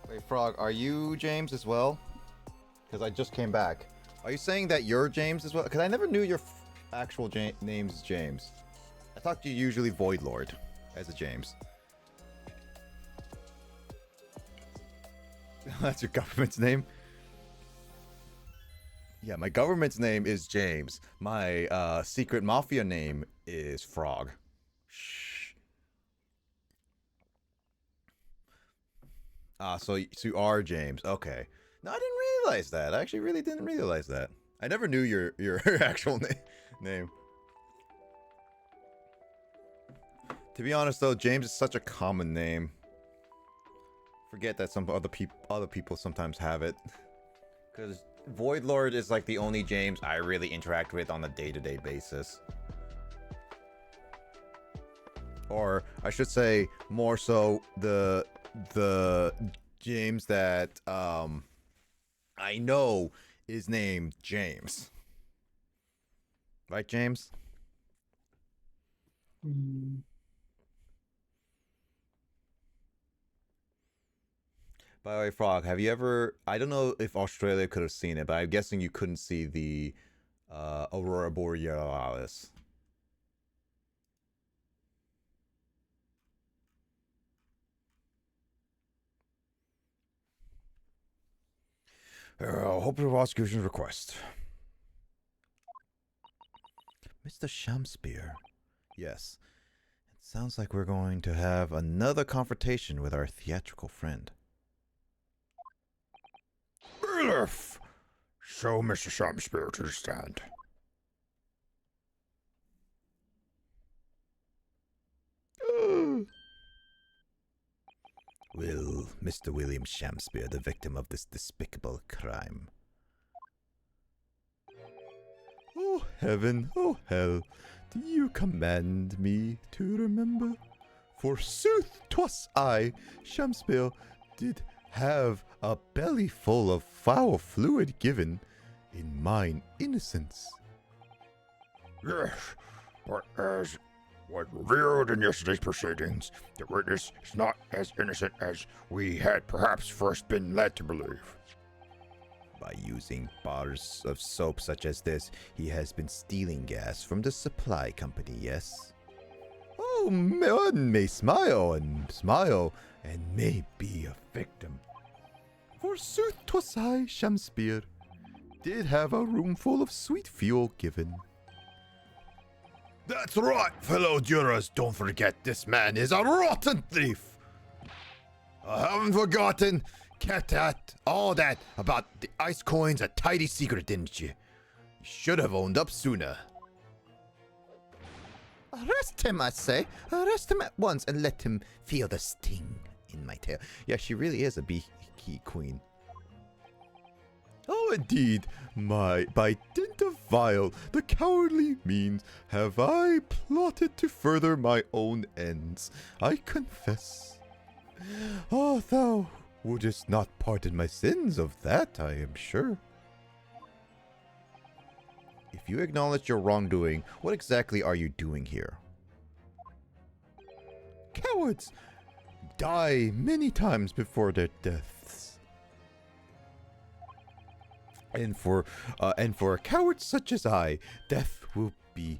Wait, Frog, are you James as well? Because I just came back. Are you saying that you're James as well? Because I never knew your actual name's James. I thought you usually Void Lord as a James. That's your government's name? Yeah, my government's name is James. My secret mafia name is Frog. Shh. Ah, so you are James. Okay. No, I didn't realize that. I actually really didn't realize that. I never knew your actual name. To be honest though, James is such a common name. Forget that some other people sometimes have it. Cuz Void Lord is like the only James I really interact with on a day-to-day basis. Or I should say more so the James that I know is named James. Right, James? Hmm. By the way, Frog, have you ever... I don't know if Australia could have seen it, but I'm guessing you couldn't see the Aurora Borealis. Hope for prosecution's request. Mr. Shamspear. Yes. It sounds like we're going to have another confrontation with our theatrical friend. Bailiff! Show Mr. Shakespeare to the stand. Will Mr. William Shamspear, the victim of this despicable crime? Oh heaven, oh hell, do you command me to remember? Forsooth, 'twas I, Shamspear, did have a belly full of foul fluid given in mine innocence. Yes, but as was revealed in yesterday's proceedings, the witness is not as innocent as we had perhaps first been led to believe. By using bars of soap such as this, he has been stealing gas from the supply company, yes? Oh, one may smile and may be a victim. Forsooth, 'twas I, Shamspear, did have a room full of sweet fuel given. That's right, fellow jurors. Don't forget this man is a rotten thief. I haven't forgotten. Kept that, all that about the ice coins a tidy secret, didn't you? You should have owned up sooner. Arrest him, I say. Arrest him at once and let him feel the sting in my tail. Yeah, she really is a beaky queen. Oh, indeed, by dint of vile, the cowardly means, have I plotted to further my own ends, I confess. Oh, thou wouldst not pardon my sins, of that I am sure. If you acknowledge your wrongdoing, what exactly are you doing here? Cowards die many times before their deaths. And for a coward such as I, death be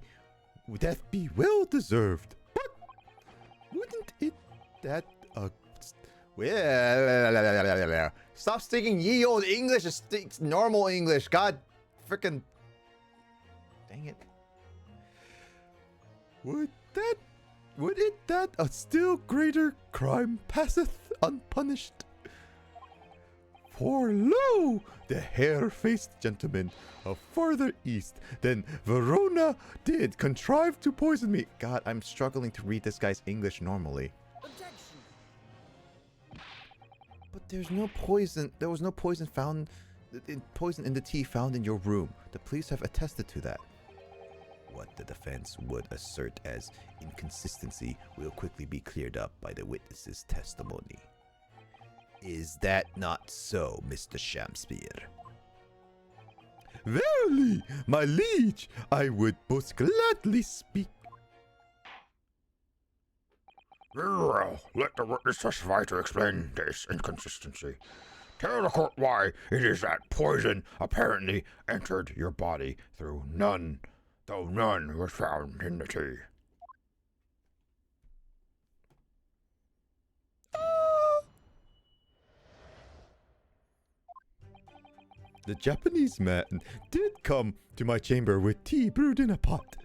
well deserved. But wouldn't it that well, stop speaking ye old English, it's normal English. God frickin' dang it. Would it that a still greater crime passeth unpunished? For lo, the hare-faced gentleman of farther east than Verona did contrive to poison me. God, I'm struggling to read this guy's English normally. Objection. But there's no poison. There was no poison found. Poison in the tea found in your room. The police have attested to that. What the defense would assert as inconsistency will quickly be cleared up by the witness's testimony. Is that not so, Mr. Shamspear? Verily, my liege, I would most gladly speak. Very well, let the witness testify to explain this inconsistency. Tell the court why it is that poison apparently entered your body though none was found in the tea. The Japanese man did come to my chamber with tea brewed in a pot.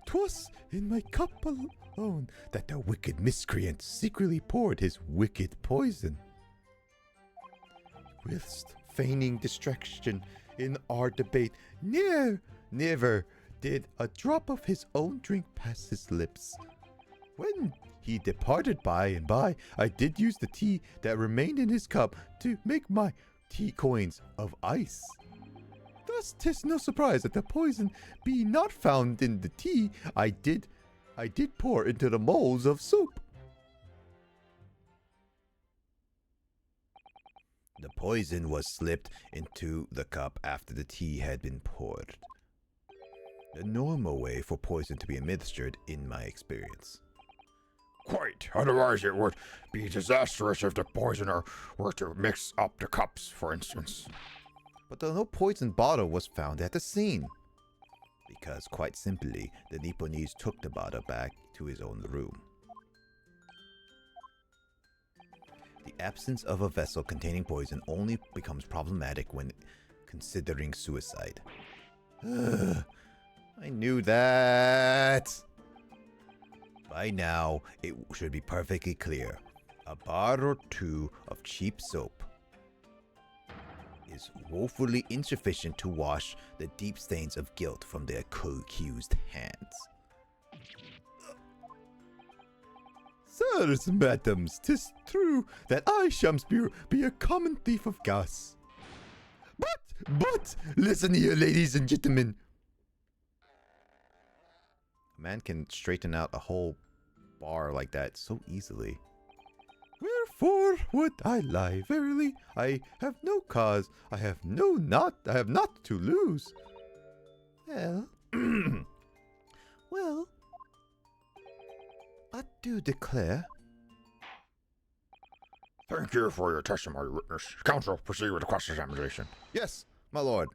'Twas in my cup alone that the wicked miscreant secretly poured his wicked poison. Whilst feigning distraction in our debate, never did a drop of his own drink pass his lips. When he departed by and by, I did use the tea that remained in his cup to make my tea coins of ice. Thus 'tis no surprise that the poison be not found in the tea I did pour into the molds of soap. The poison was slipped into the cup after the tea had been poured. The normal way for poison to be administered, in my experience. Quite. Otherwise, it would be disastrous if the poisoner were to mix up the cups, for instance. But no poison bottle was found at the scene. Because, quite simply, the Nipponese took the bottle back to his own room. The absence of a vessel containing poison only becomes problematic when considering suicide. I knew that! By now, it should be perfectly clear. A bar or two of cheap soap is woefully insufficient to wash the deep stains of guilt from the accused hands. Sirs, madams, 'tis true that I, Shamspeare, be a common thief of gas. But, listen here, ladies and gentlemen. A man can straighten out a whole bar like that so easily. Wherefore would I lie? Verily, I have no cause. I have not to lose. Well, well, I do declare. Thank you for your testimony, witness. Counsel, proceed with the cross-examination. Yes, my lord.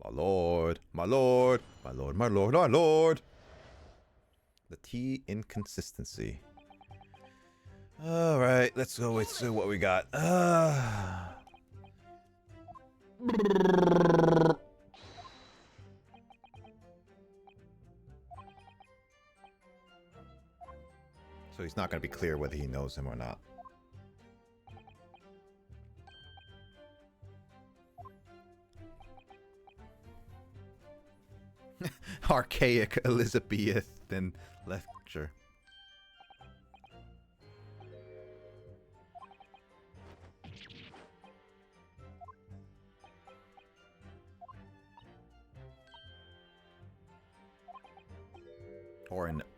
My lord, my lord, my lord, my lord, my lord. The tea inconsistency. All right, let's go with what we got. So he's not going to be clear whether he knows him or not. Archaic Elizabethan lecture.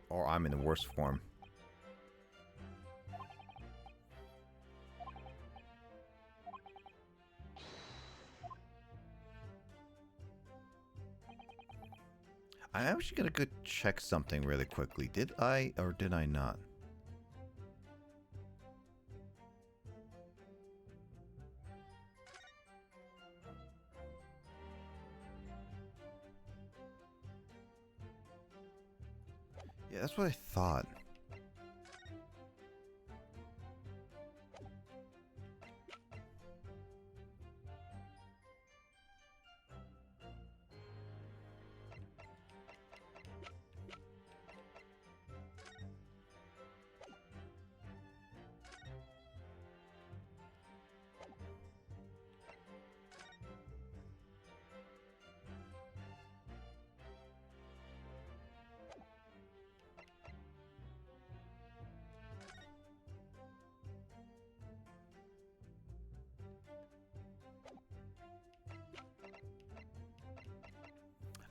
Or I'm in the worst form. I'm actually gonna go check something really quickly. Did I or did I not? Yeah, that's what I thought.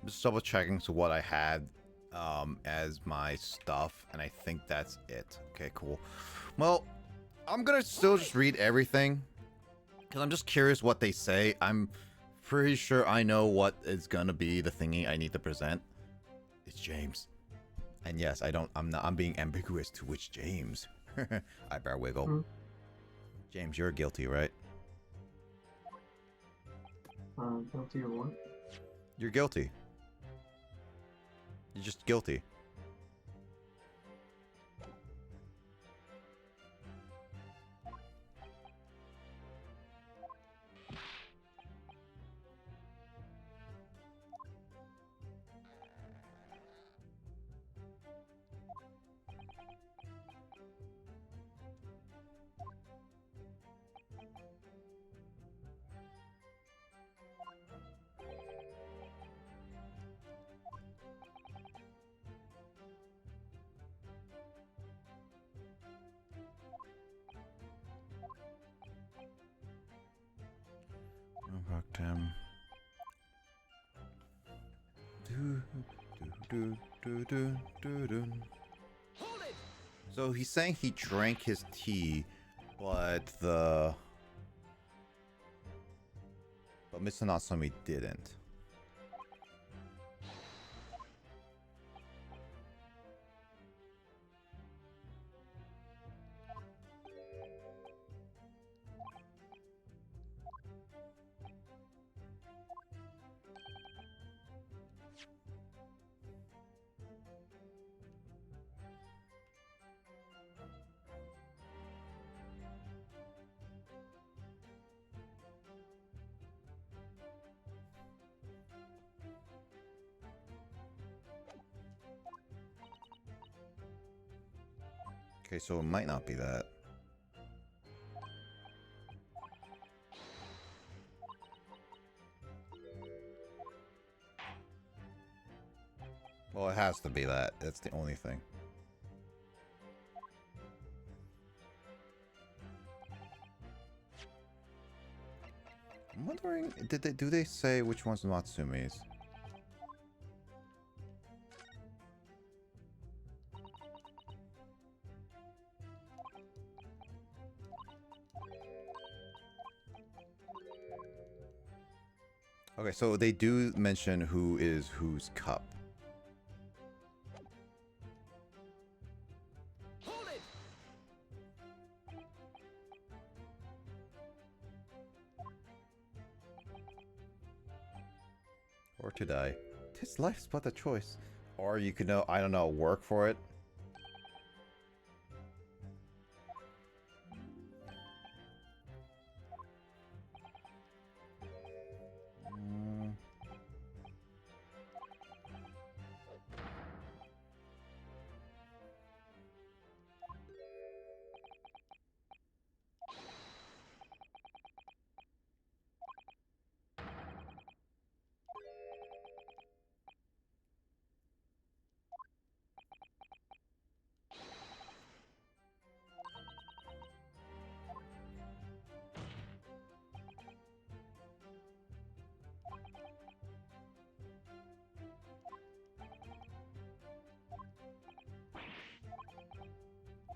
I'm just double checking so what I had as my stuff, and I think that's it. Okay, cool. Well, I'm gonna still just read everything because I'm just curious what they say. I'm pretty sure I know what is gonna be the thingy I need to present. It's James, and yes, I'm being ambiguous to which James. Eyebrow wiggle. Hmm. James, you're guilty, right? Guilty of what? You're guilty. You're just guilty. Rock him. So he's saying he drank his tea, But Mr. Natsumi didn't. Okay, so it might not be that. Well, it has to be that. That's the only thing. I'm wondering, do they say which one's Natsumi's? Okay, so they do mention who is whose cup. Hold it! Or to die. Tis life's but a choice. Or you could I don't know, work for it.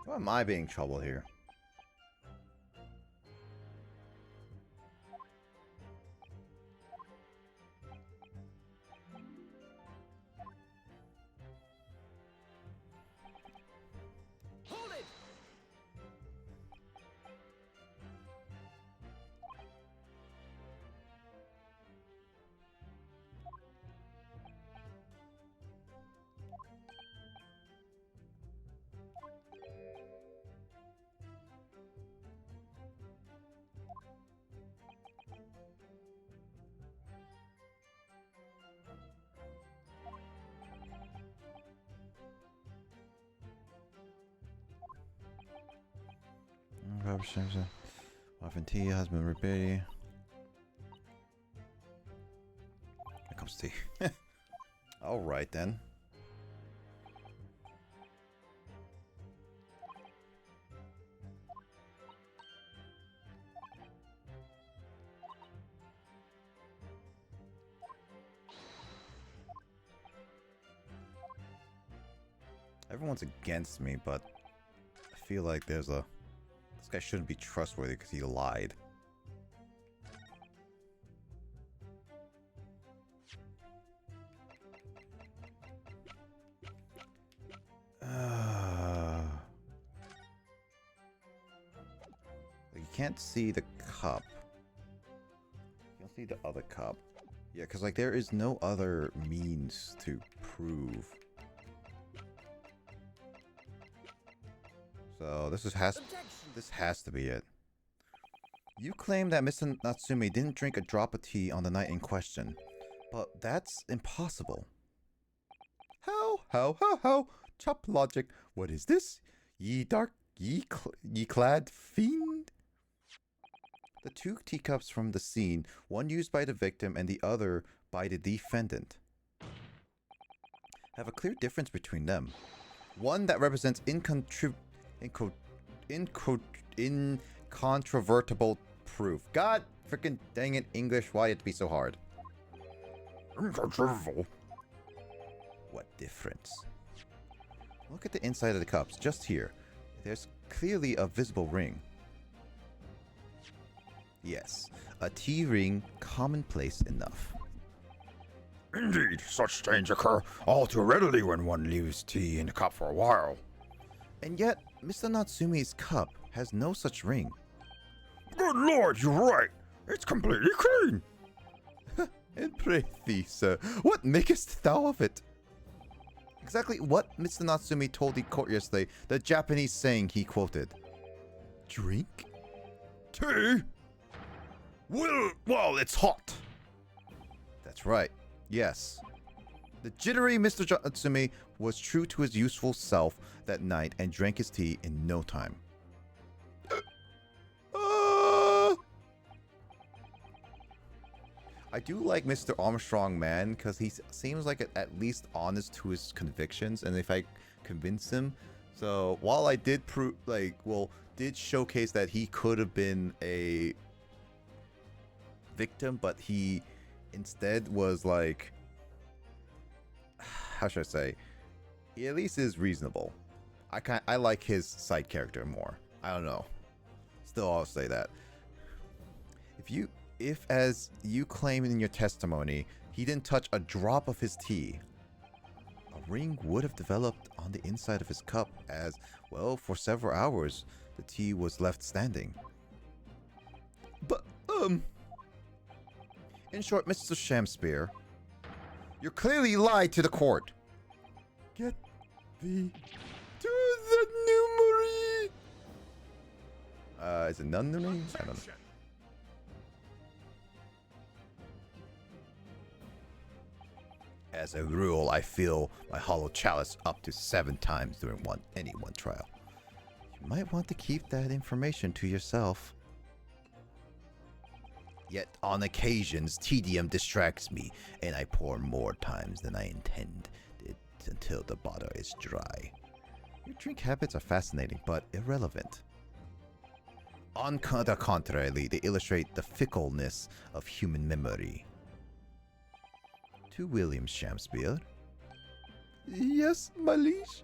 Why am I being in trouble here? Hold it! Robert Simpson. Often tea, husband Rebelli. Here comes tea. Alright then. Everyone's against me, but I feel like there's a... This guy shouldn't be trustworthy because he lied. You can't see the cup. You don't see the other cup. Yeah, because like there is no other means to prove. So this has to be it. You claim that Mr. Natsumi didn't drink a drop of tea on the night in question, but that's impossible. How? Chop logic. What is this? Ye clad fiend? The two teacups from the scene, one used by the victim and the other by the defendant, have a clear difference between them. One that represents incontrovertible proof. God freaking dang it, English, why it be so hard? Incontrovertible. What difference? Look at the inside of the cups, just here. There's clearly a visible ring. Yes, a tea ring commonplace enough. Indeed, such stains occur all too readily when one leaves tea in the cup for a while. And yet, Mr. Natsume's cup has no such ring. Good lord, you're right. It's completely clean. And pray thee, sir, what makest thou of it? Exactly what Mr. Natsume told the court yesterday, the Japanese saying he quoted. Drink? Tea? Well, it's hot. That's right, yes. The jittery Mr. Natsume was true to his youthful self that night and drank his tea in no time. I do like Mr. Armstrong, man, because he seems like at least honest to his convictions, and if I convince him, so while I did did showcase that he could have been a victim, but he instead was like, how should I say? He at least is reasonable. I like his side character more. I don't know. Still, I'll say that. If, as you claim in your testimony, he didn't touch a drop of his tea, a ring would have developed on the inside of his cup as, well, for several hours, the tea was left standing. But, in short, Mr. Shamspear, you clearly lied to the court. Get thee to the nunnery. Is it nunnery? I don't know. As a rule, I fill my hollow chalice up to 7 times during any one trial. You might want to keep that information to yourself. Yet on occasions, tedium distracts me, and I pour more times than I intended until the bottle is dry. Your drink habits are fascinating, but irrelevant. On the contrary, they illustrate the fickleness of human memory. To William Shamspear. Yes, my liege.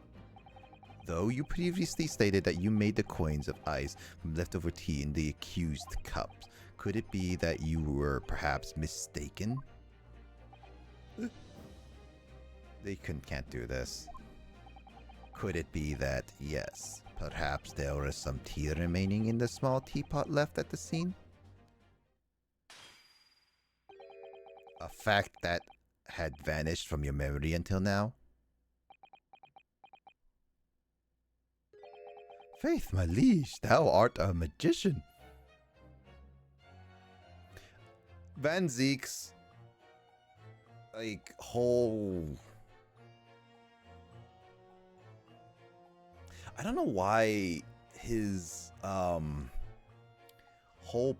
Though you previously stated that you made the coins of ice from leftover tea in the accused cups, could it be that you were perhaps mistaken? They can't do this. Could it be that, yes, perhaps there was some tea remaining in the small teapot left at the scene? A fact that had vanished from your memory until now? Faith, my liege, thou art a magician. Van Zeek's whole, I don't know why his whole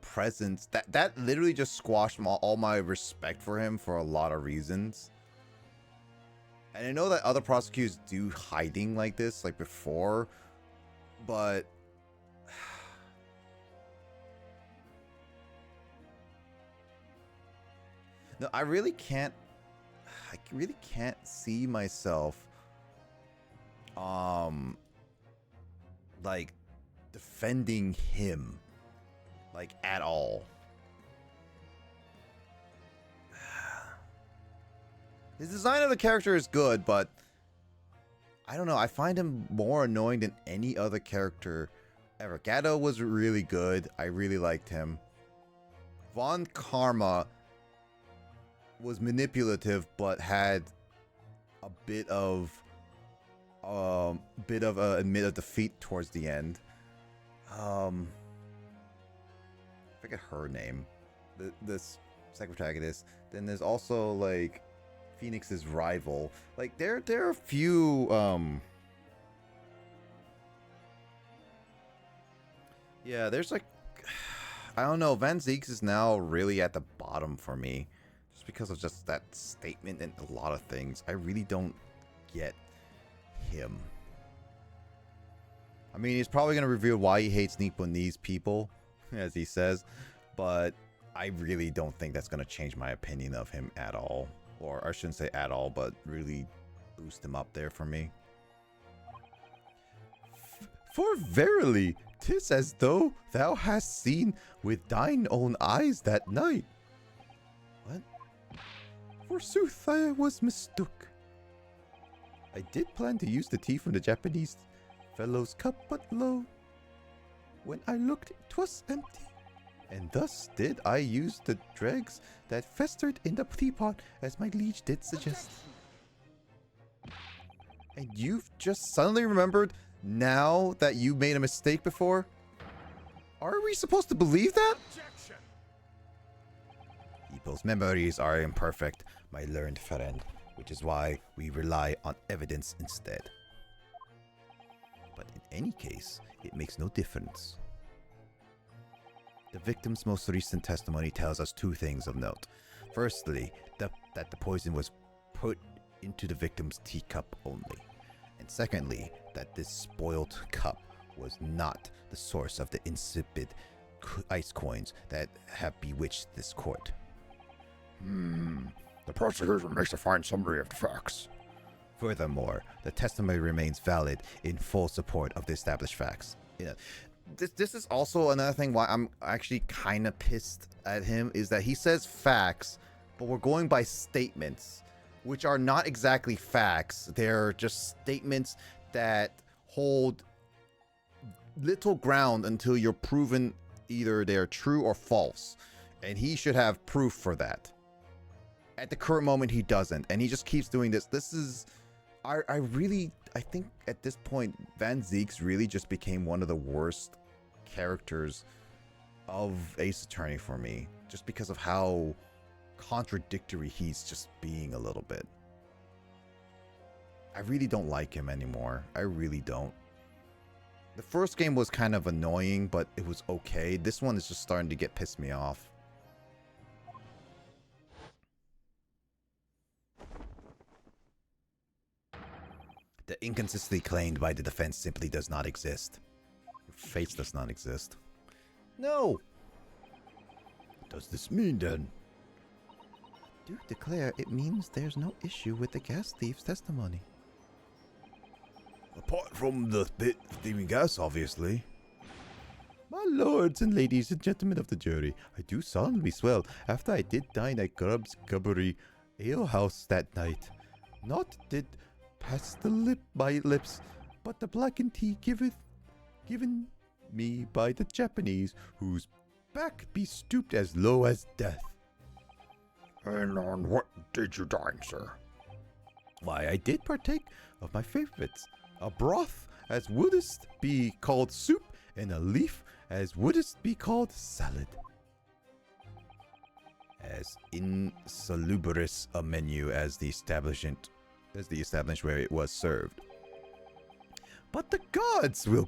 presence that literally just squashed all my respect for him for a lot of reasons. And I know that other prosecutors do hiding like this like before, but no, I really can't see myself like defending him like at all. His design of the character is good, but I don't know, I find him more annoying than any other character ever. Gato was really good. I really liked him. Von Karma was manipulative, but had a bit of admit of defeat towards the end. I forget her name. This second protagonist. Then there's also like Phoenix's rival. Like there are a few yeah, there's like I don't know, Van Zeeks is now really at the bottom for me. Just because of just that statement and a lot of things. I really don't get him. I mean, he's probably going to reveal why he hates Nipponese people, as he says, but I really don't think that's going to change my opinion of him at all. Or I shouldn't say at all, but really boost him up there for me. For verily, 'tis as though thou hast seen with thine own eyes that night. What? Forsooth, I was mistook. I did plan to use the tea from the Japanese fellow's cup, but lo, when I looked, 'twas empty. And thus did I use the dregs that festered in the teapot, as my liege did suggest. And you've just suddenly remembered now that you made a mistake before? Are we supposed to believe that? People's memories are imperfect, my learned friend, which is why we rely on evidence instead. But in any case, it makes no difference. The victim's most recent testimony tells us two things of note. Firstly, that the poison was put into the victim's teacup only. And secondly, that this spoiled cup was not the source of the insipid ice coins that have bewitched this court. The prosecutor makes a fine summary of the facts. Furthermore, the testimony remains valid in full support of the established facts. Yeah. This is also another thing why I'm actually kind of pissed at him, is that he says facts, but we're going by statements, which are not exactly facts. They're just statements that hold little ground until you're proven either they're true or false. And he should have proof for that. At the current moment, he doesn't. And he just keeps doing this. This is... I think at this point, Van Zieks really just became one of the worst characters of Ace Attorney for me. Just because of how contradictory he's just being a little bit. I really don't like him anymore. I really don't. The first game was kind of annoying, but it was okay. This one is just starting to piss me off. The inconsistency claimed by the defense simply does not exist. Your face does not exist. No! What does this mean then? Do declare it means there's no issue with the gas thief's testimony. Apart from the bit of steaming gas, obviously. My lords and ladies and gentlemen of the jury, I do solemnly swear, after I did dine at Grubb's Gubbery Ale House that night, not did pass my lips, but the blackened tea given me by the Japanese, whose back be stooped as low as death. And on what did you dine, sir? Why, I did partake of my favorites, a broth as wouldst be called soup, and a leaf as wouldst be called salad. As insalubrious a menu as the establishment where it was served. But the gods will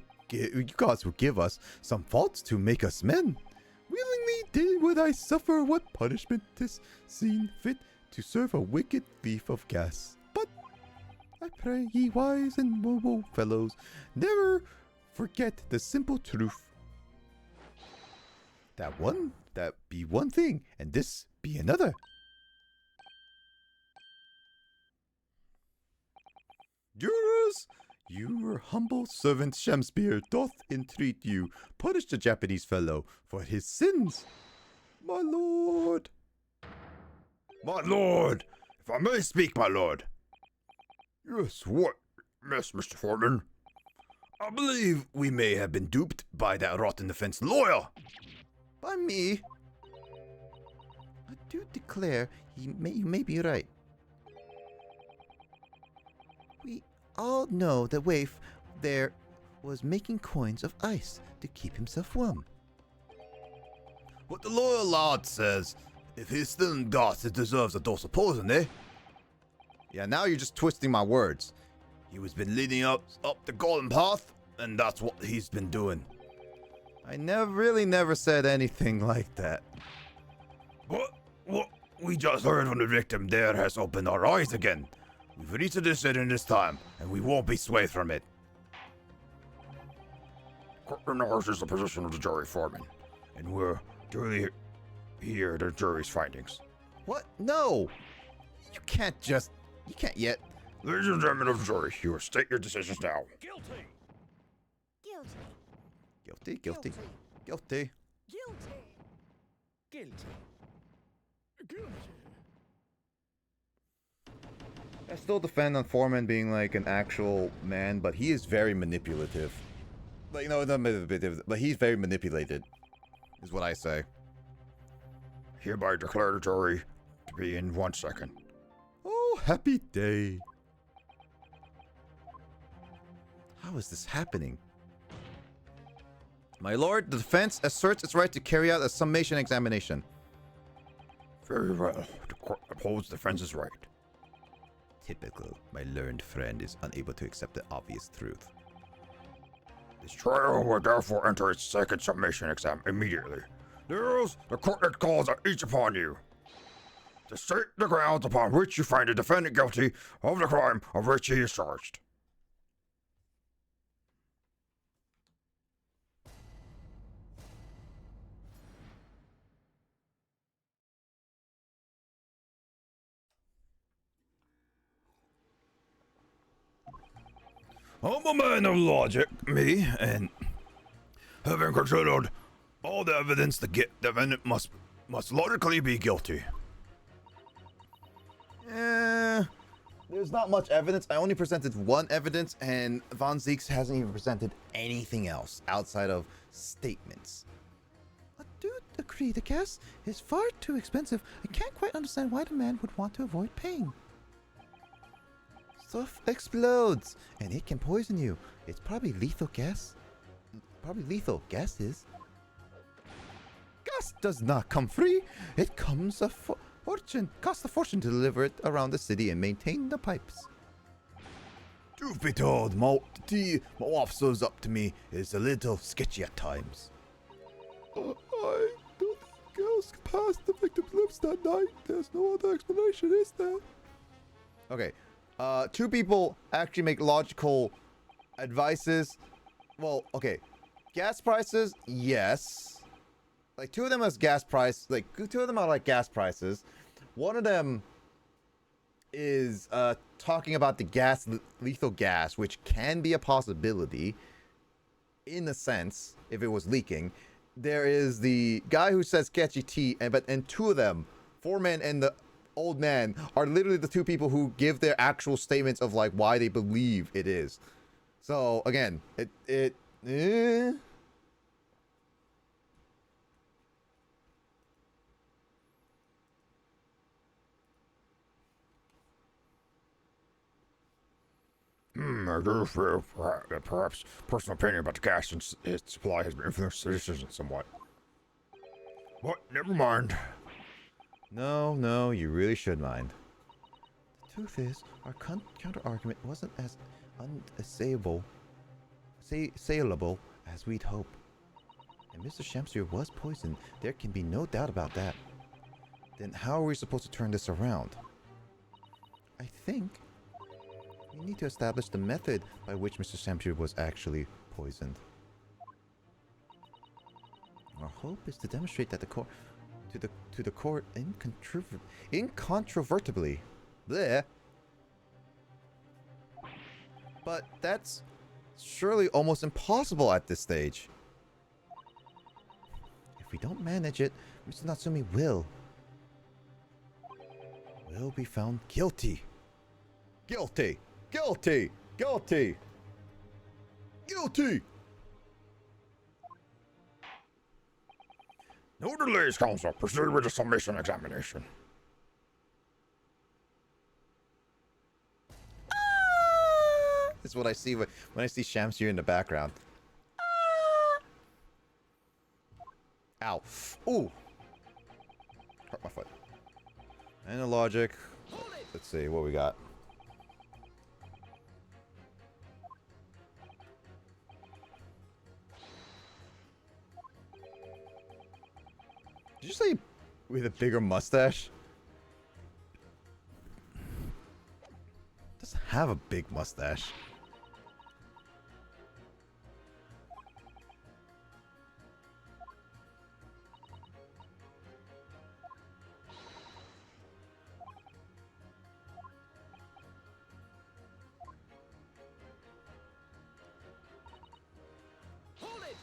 give us some faults to make us men. Willingly would I suffer what punishment 'tis seen fit to serve a wicked thief of gas. But I pray ye wise and noble fellows, never forget the simple truth. That be one thing, and this be another. Jurors, your humble servant Shamspeare doth entreat you, punish the Japanese fellow for his sins. My lord. My lord! If I may speak, my lord. Yes, what? Yes, Mr. Foreman. I believe we may have been duped by that rotten defense lawyer. By me? I do declare you may be right. We all know that Waif there was making coins of ice to keep himself warm. What the lawyer lord says, if he's still in gas, it deserves a dose of poison, eh? Yeah, now you're just twisting my words. He was been leading up the golden path, and that's what he's been doing. I never said anything like that. What we just heard from the victim there has opened our eyes again. We've reached a decision this time, and we won't be swayed from it. Captain Horse is the position of the jury foreman, and we're duly hear the jury's findings. What? No! You can't yet. Ladies and gentlemen of the jury, you will state your decisions now. Guilty. Guilty. Guilty, guilty, guilty. Guilty. Guilty. I still defend on Foreman being like an actual man, but he is very manipulative. Like, no, not manipulative, but he's very manipulated, is what I say. Hereby declare the jury to be in 1 second. Oh, happy day. How is this happening? My lord, the defense asserts its right to carry out a summation examination. Very well. The court upholds the defense's right. Typical. My learned friend is unable to accept the obvious truth. This trial will therefore enter its second summation exam immediately. The rules the court calls are each upon you to state the grounds upon which you find the defendant guilty of the crime of which he is charged. I'm a man of logic, me, and having considered all the evidence, the defendant must logically be guilty. There's not much evidence. I only presented one evidence, and Von Zeeks hasn't even presented anything else outside of statements. I do agree the gas is far too expensive. I can't quite understand why the man would want to avoid paying. Stuff explodes, and it can poison you. It's probably lethal gas. Probably lethal gas is. Gas does not come free. It comes a fortune. Costs a fortune to deliver it around the city and maintain the pipes. Truth be told, the tea my officer's up to me is a little sketchy at times. I don't think gas passed the victim's lips that night. There's no other explanation, is there? Okay. Two people actually make logical advices. Well, okay. Gas prices, yes. Like, two of them has gas price. Like, two of them are like gas prices. One of them is talking about the gas, lethal gas, which can be a possibility in a sense if it was leaking. There is the guy who says sketchy tea, and two of them, Foreman and the old man, are literally the two people who give their actual statements of like why they believe it is. So again, I do feel that perhaps personal opinion about the gas and its supply has been influenced the decision somewhat. But never mind. No, you really should mind. The truth is, our counter-argument wasn't as unassailable as we'd hope. And Mr. Shamsir was poisoned. There can be no doubt about that. Then how are we supposed to turn this around? I think we need to establish the method by which Mr. Shamsir was actually poisoned. Our hope is to demonstrate that the court to the court incontrovertibly. Bleh. But that's surely almost impossible at this stage. If we don't manage it, Mr. Natsumi will be found guilty. Guilty! Guilty! Guilty! Guilty! No delays, counsel. Proceed with the summation examination. This is what I see when I see Shamsir in the background. Ow. Ooh. Hurt my foot. And the logic. Let's see what we got. Did you say with a bigger mustache? Doesn't have a big mustache. Hold it!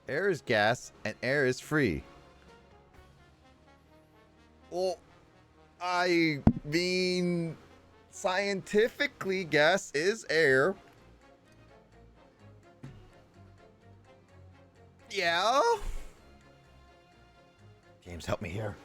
Air is gas, and air is free. Well, I mean, scientifically, gas is air. Yeah? James, help me here.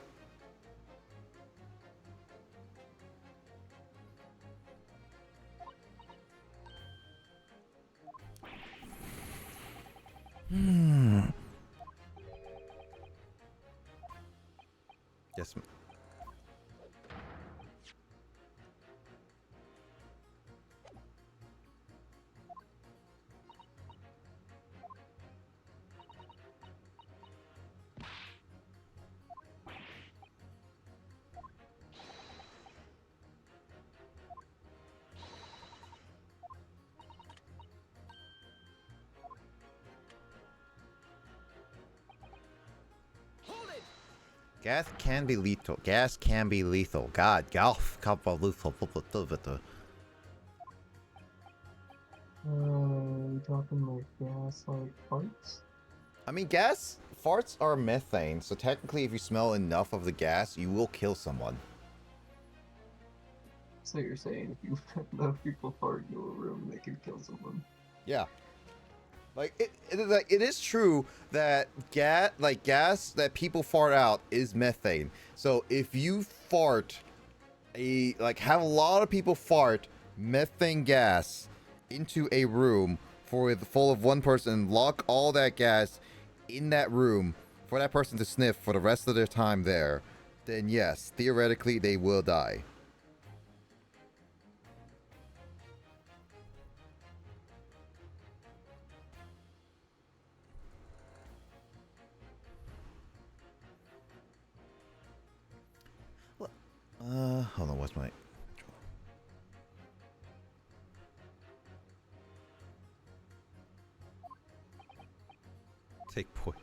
Yes. Hold it. Gas can be lethal. Gas can be lethal. God, golf. Lethal. You talking like gas, like parts? I mean, gas farts are methane, so technically, if you smell enough of the gas, you will kill someone. So you're saying if you have enough people fart into a room, they can kill someone? Yeah. Like it is true that gas that people fart out is methane. So if you fart have a lot of people fart methane gas into a room full of one person and lock all that gas in that room for that person to sniff for the rest of their time there, then yes, theoretically they will die. Hold on, what's my... Take point.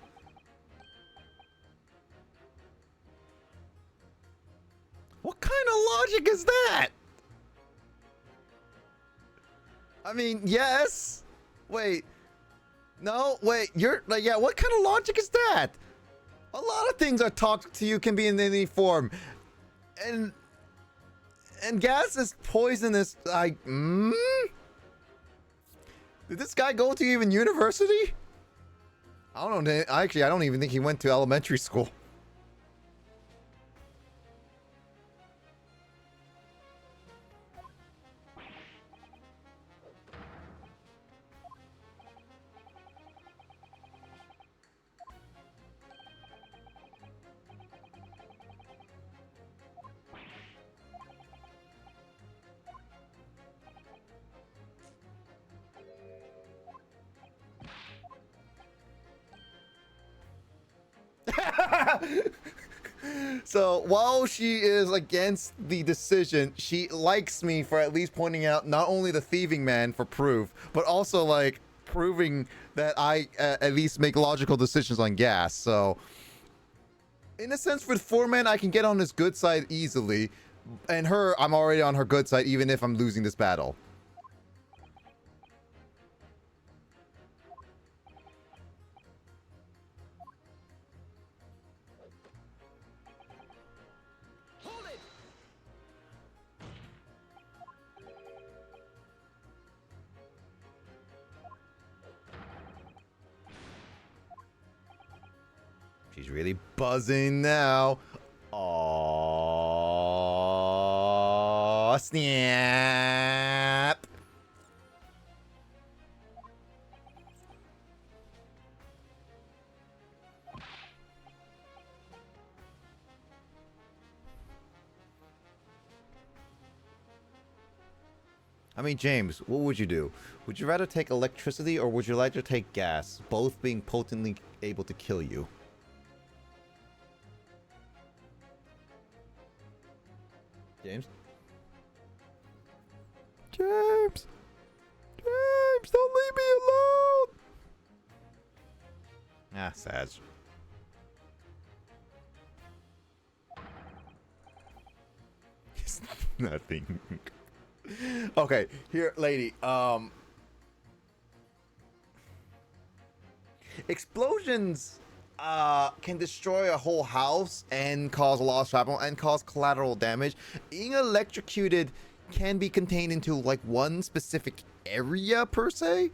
What kind of logic is that? I mean, yes. Wait. No, wait, you're like, yeah, what kind of logic is that? A lot of things are talked to you can be in any form. And gas is poisonous. Like, Did this guy go to even university? I don't know. Actually, I don't even think he went to elementary school. So while she is against the decision, she likes me for at least pointing out not only the thieving man for proof, but also like proving that I at least make logical decisions on gas. So in a sense, with Foreman, I can get on his good side easily, and her, I'm already on her good side even if I'm losing this battle. Hold it. She's really buzzing now. Oh, snap. I mean, James, what would you do? Would you rather take electricity or would you like to take gas, both being potently able to kill you? James? James! James, don't leave me alone! Ah, sad. It's nothing. Okay, here, lady, explosions can destroy a whole house and cause a lot of shrapnel and cause collateral damage. Being electrocuted can be contained into like one specific area per se.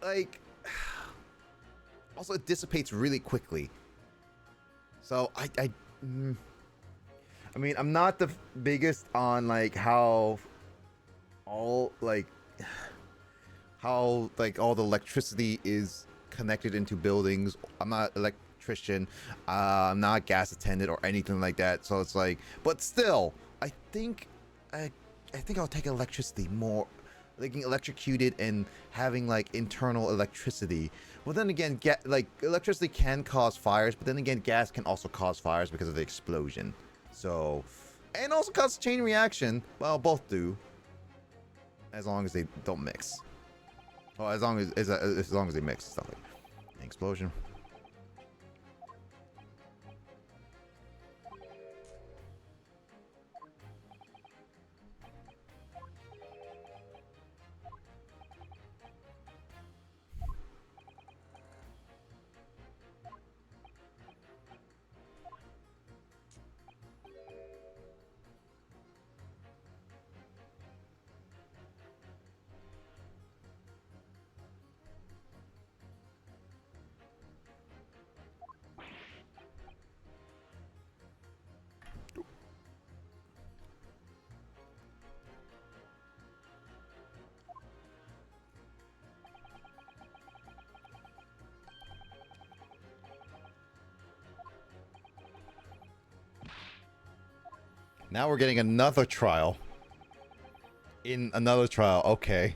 Like, also it dissipates really quickly. So I mean, I'm not the biggest on like how all all the electricity is connected into buildings. I'm not an electrician. I'm not a gas attendant or anything like that. So it's like, but still, I think I'll take electricity more, like getting electrocuted and having like internal electricity. Well, then again, like electricity can cause fires, but then again, gas can also cause fires because of the explosion. So, and also cause chain reaction. Well, both do, as long as they don't mix. Oh, as long as they mix stuff like explosion. Now we're getting another trial. In another trial, okay.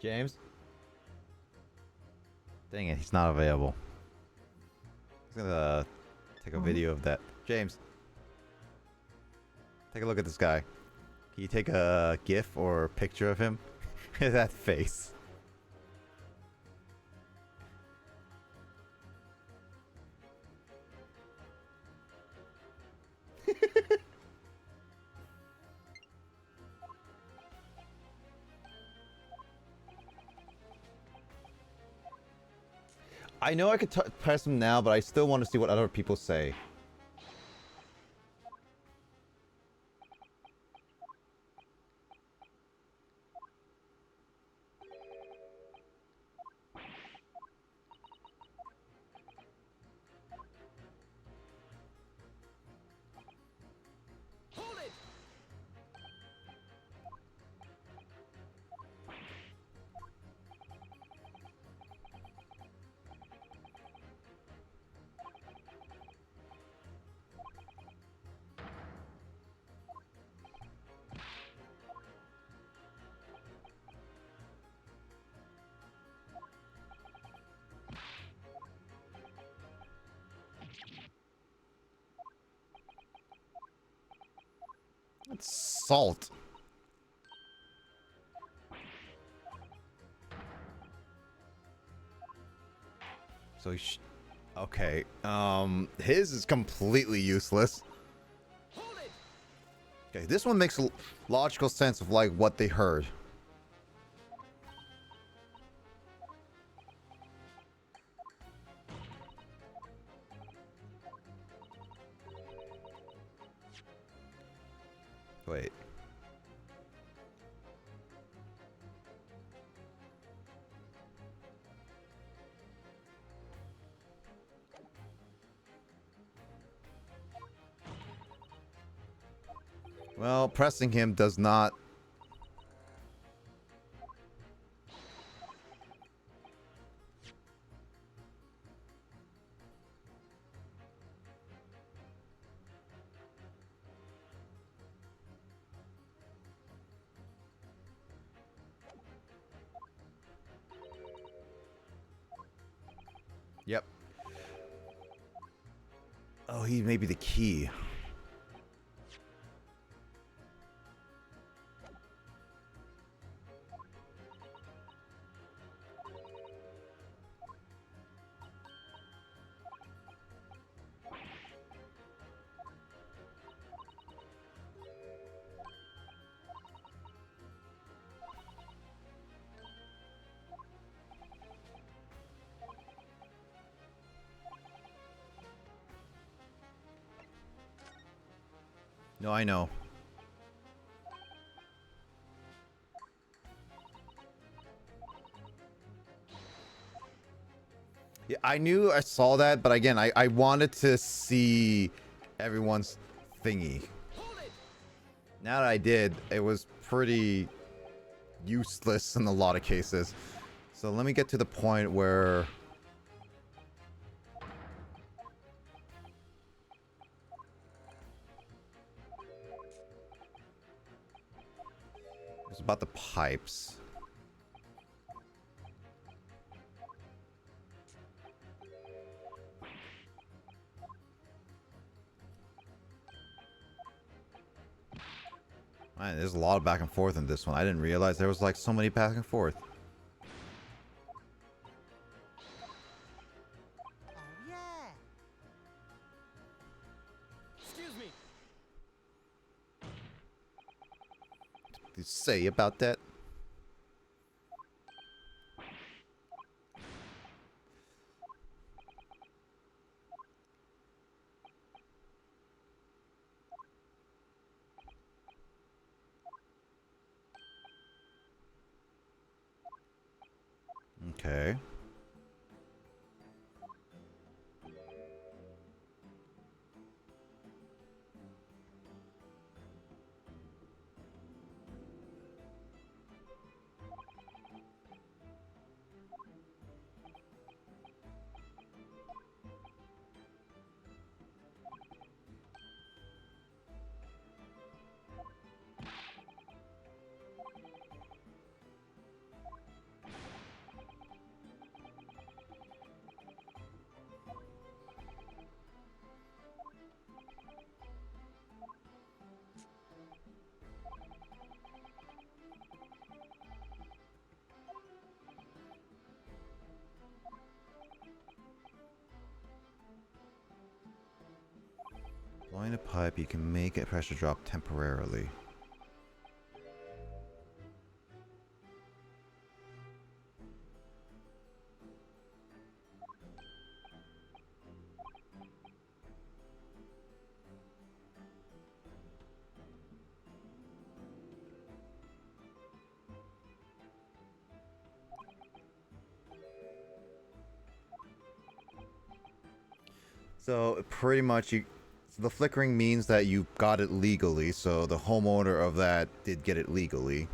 James? Dang it, he's not available. He's gonna take a video of that. James, take a look at this guy. Can you take a GIF or a picture of him? That face. I know I could press him now, but I still want to see what other people say. Hold it! It's salt. So okay. His is completely useless. Hold it! Okay, this one makes logical sense of like what they heard. Wait. Well, pressing him does not. Yep. Oh, he may be the key. No, I know. Yeah, I knew I saw that, but again, I wanted to see everyone's thingy. Now that I did, it was pretty useless in a lot of cases. So let me get to the point where... It's about the pipes. Man, there's a lot of back and forth in this one. I didn't realize there was like so many back and forth. Oh yeah. Excuse me. What did you say about that? Okay. Blowing a pipe, you can make a pressure drop temporarily. So pretty much the flickering means that you got it legally, so the homeowner of that did get it legally.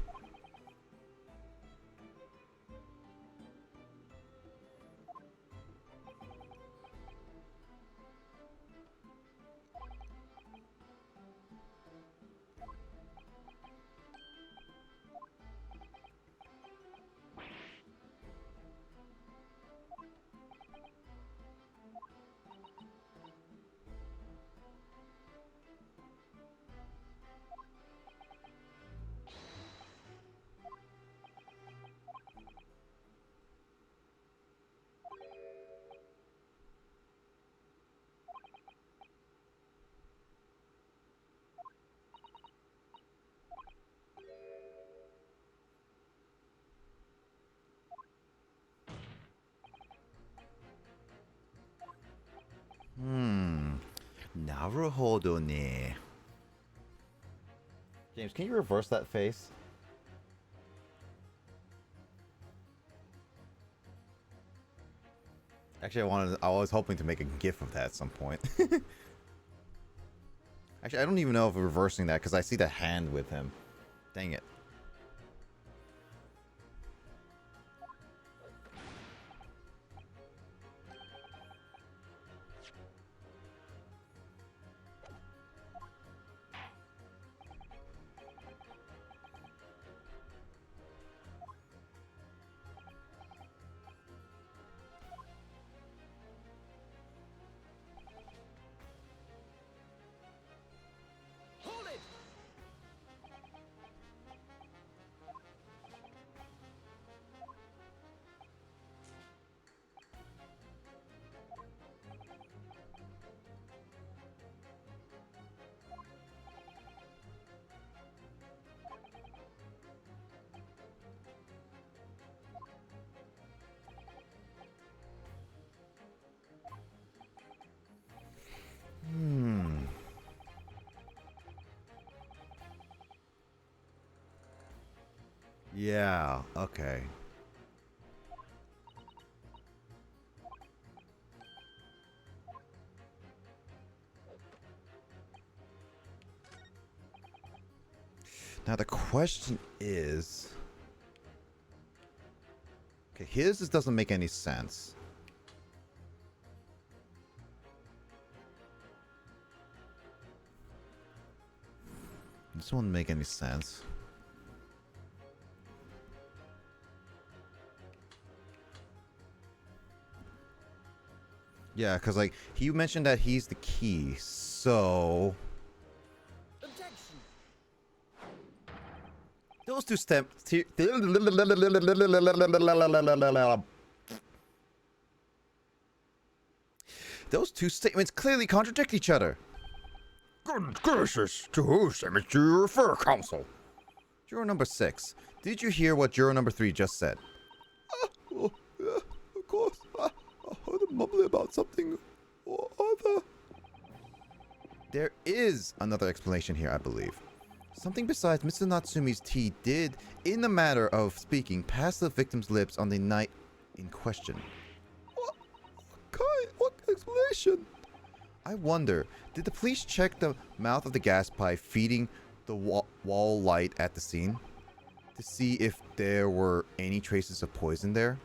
Naruhodo ne. James, can you reverse that face? Actually, I was hoping to make a GIF of that at some point. Actually, I don't even know if we're reversing that because I see the hand with him. Dang it. Hold it! Hmm. Yeah, okay. Now the question is... Okay, his just doesn't make any sense. This won't make any sense. Yeah, because, like, he mentioned that he's the key, so... Objection! Those two steps... Those two statements clearly contradict each other. Good gracious, to whose statements do you refer, Counsel? Juror number 6, did you hear what juror number 3 just said? Oh, yeah, of course. I heard him mumbling about something or other. There is another explanation here, I believe. Something besides Mr. Natsumi's tea did, in the matter of speaking, pass the victim's lips on the night in question. What explanation? I wonder, did the police check the mouth of the gas pipe feeding the wall light at the scene to see if there were any traces of poison there?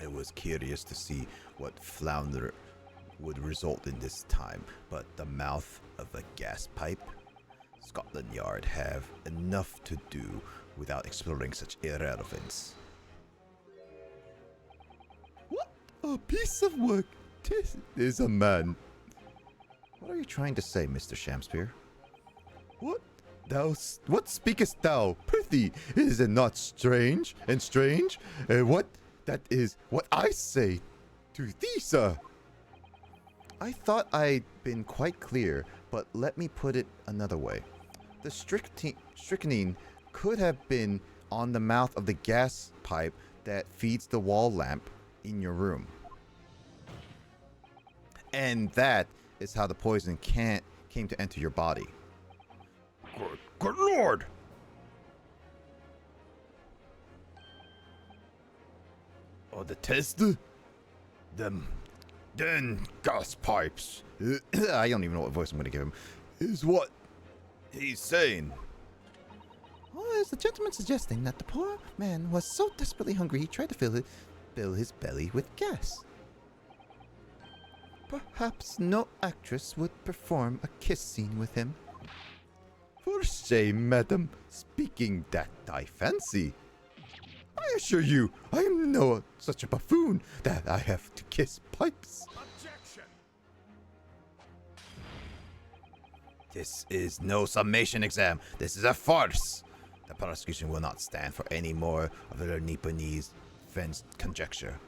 It was curious to see what flounder would result in this time, but the mouth of a gas pipe? Scotland Yard have enough to do without exploring such irrelevance. What a piece of work! This is a man. What are you trying to say, Mr. Shamspeare? What speakest thou? Prithee, is it not strange? What that is what I say to thee, sir. I thought I'd been quite clear, but let me put it another way. The strychnine could have been on the mouth of the gas pipe that feeds the wall lamp in your room. And that is how the poison came to enter your body. Good lord! Oh, the test? Then gas pipes I don't even know what voice I'm going to give him. Is what he's saying. Oh, is the gentleman suggesting that the poor man was so desperately hungry he tried to fill his belly with gas? Perhaps no actress would perform a kiss scene with him. For shame, madam, speaking that I fancy. I assure you, I am no such a buffoon that I have to kiss pipes. Objection! This is no summation exam. This is a farce. The prosecution will not stand for any more of their Nipponese fenced conjecture.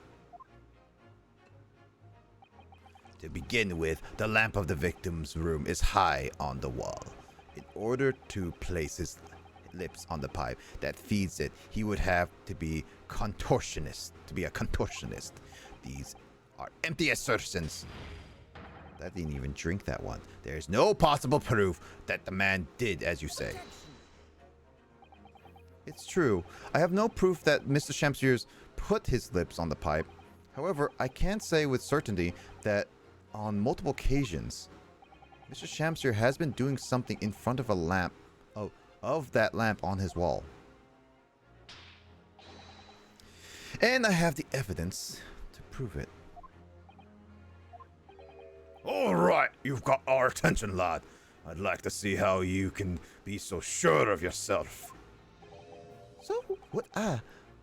To begin with, the lamp of the victim's room is high on the wall. In order to place his lips on the pipe that feeds it, he would have to be a contortionist. These are empty assertions. I didn't even drink that one. There is no possible proof that the man did as you say. It's true. I have no proof that Mr. Shamspears put his lips on the pipe. However, I can say with certainty that on multiple occasions, Mr. Shamster has been doing something in front of a lamp, of that lamp on his wall. And I have the evidence to prove it. All right, you've got our attention, lad. I'd like to see how you can be so sure of yourself. So,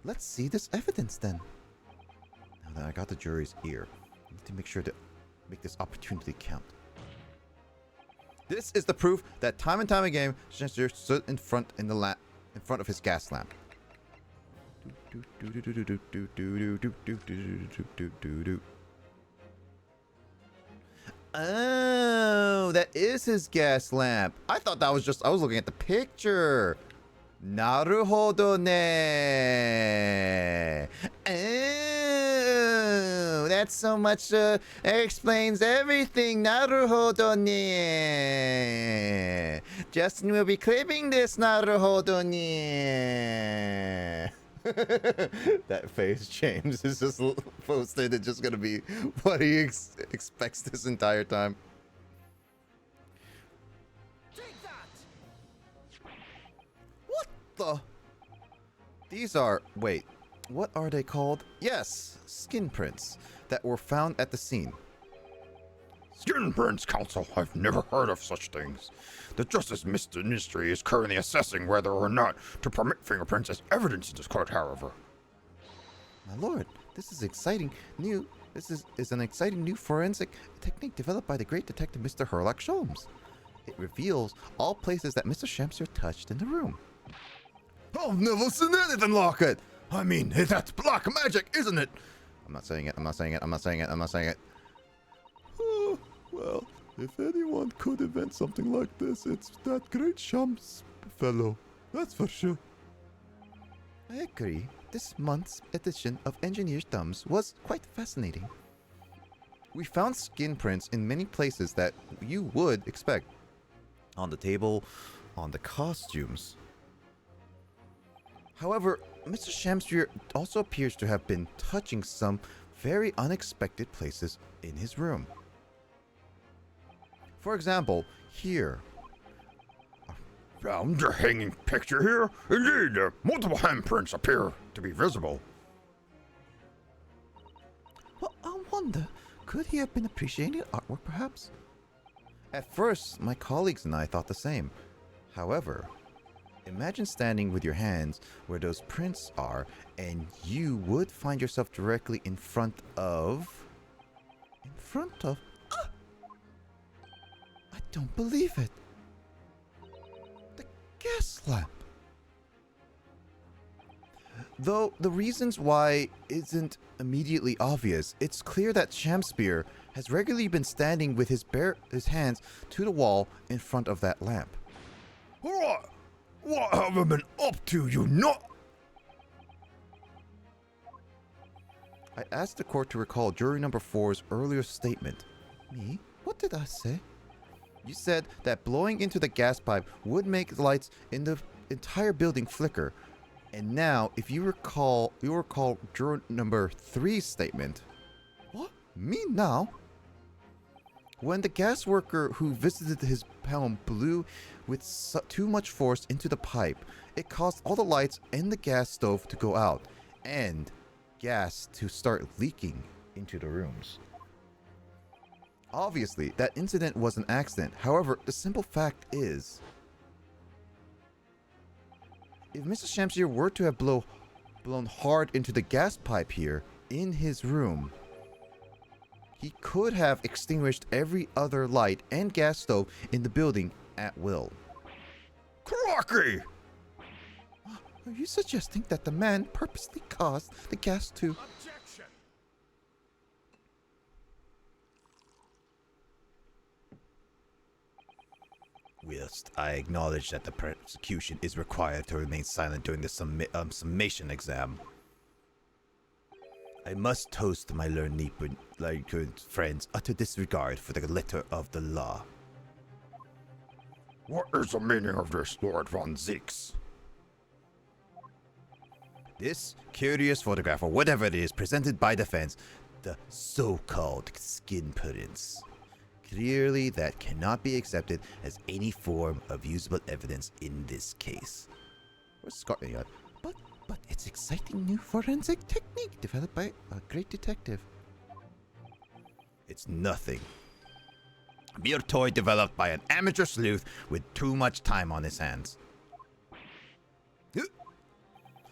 let's see this evidence then. Now that I got the jury's ear, I need to make sure to make this opportunity count. This is the proof that time and time again, Shamster stood in front of his gas lamp. Oh, that is his gas lamp. I thought that was just, I was looking at the picture. Naruhodo ne. Oh, that so much explains everything. Naruhodo ne. Justin will be clipping this. Naruhodo ne. That face, James, is just posted. It's just gonna be what he expects this entire time. Take that! What the? These are, wait, what are they called? Yes, skin prints that were found at the scene. Skin prints, Counsel. I've never heard of such things. The Justice Ministry is currently assessing whether or not to permit fingerprints as evidence in this court, however. My lord, this is exciting new. This is an exciting new forensic technique developed by the great detective Mr. Herlock Sholmes. It reveals all places that Mr. Shamster touched in the room. I've never seen anything like it. I mean, that's black magic, isn't it? I'm not saying it. I'm not saying it. I'm not saying it. I'm not saying it. Oh, well, if anyone could invent something like this, it's that great Shams fellow. That's for sure. I agree. This month's edition of Engineer's Thumbs was quite fascinating. We found skin prints in many places that you would expect. On the table, on the costumes. However, Mr. Shamster also appears to have been touching some very unexpected places in his room. For example, here. Found a hanging picture here? Indeed, multiple handprints appear to be visible. Well, I wonder, could he have been appreciating the artwork perhaps? At first, my colleagues and I thought the same. However, imagine standing with your hands where those prints are, and you would find yourself directly in front of... I don't believe it. The gas lamp. Though the reasons why isn't immediately obvious, it's clear that Shamster has regularly been standing with his hands to the wall in front of that lamp. What? What have I been up to, you nut? I asked the court to recall jury number 4's earlier statement. Me? What did I say? You said that blowing into the gas pipe would make the lights in the entire building flicker. And now, if you recall juror number 3's statement. What? Me now? When the gas worker who visited his home blew with too much force into the pipe, it caused all the lights in the gas stove to go out and gas to start leaking into the rooms. Obviously, that incident was an accident. However, the simple fact is, if Mr. Shamster were to have blown hard into the gas pipe here in his room, he could have extinguished every other light and gas stove in the building at will. Crocky! Are you suggesting that the man purposely caused the gas to... Objection! Whilst I acknowledge that the prosecution is required to remain silent during the summation exam, I must toast my learned friends utter disregard for the letter of the law. What is the meaning of this, Lord Von Zeeks? This curious photograph, or whatever it is, presented by defense, the so-called skin prints, Clearly, that cannot be accepted as any form of usable evidence in this case. Where's Scotland at? But it's exciting new forensic technique developed by a great detective. It's nothing. A mere toy developed by an amateur sleuth with too much time on his hands.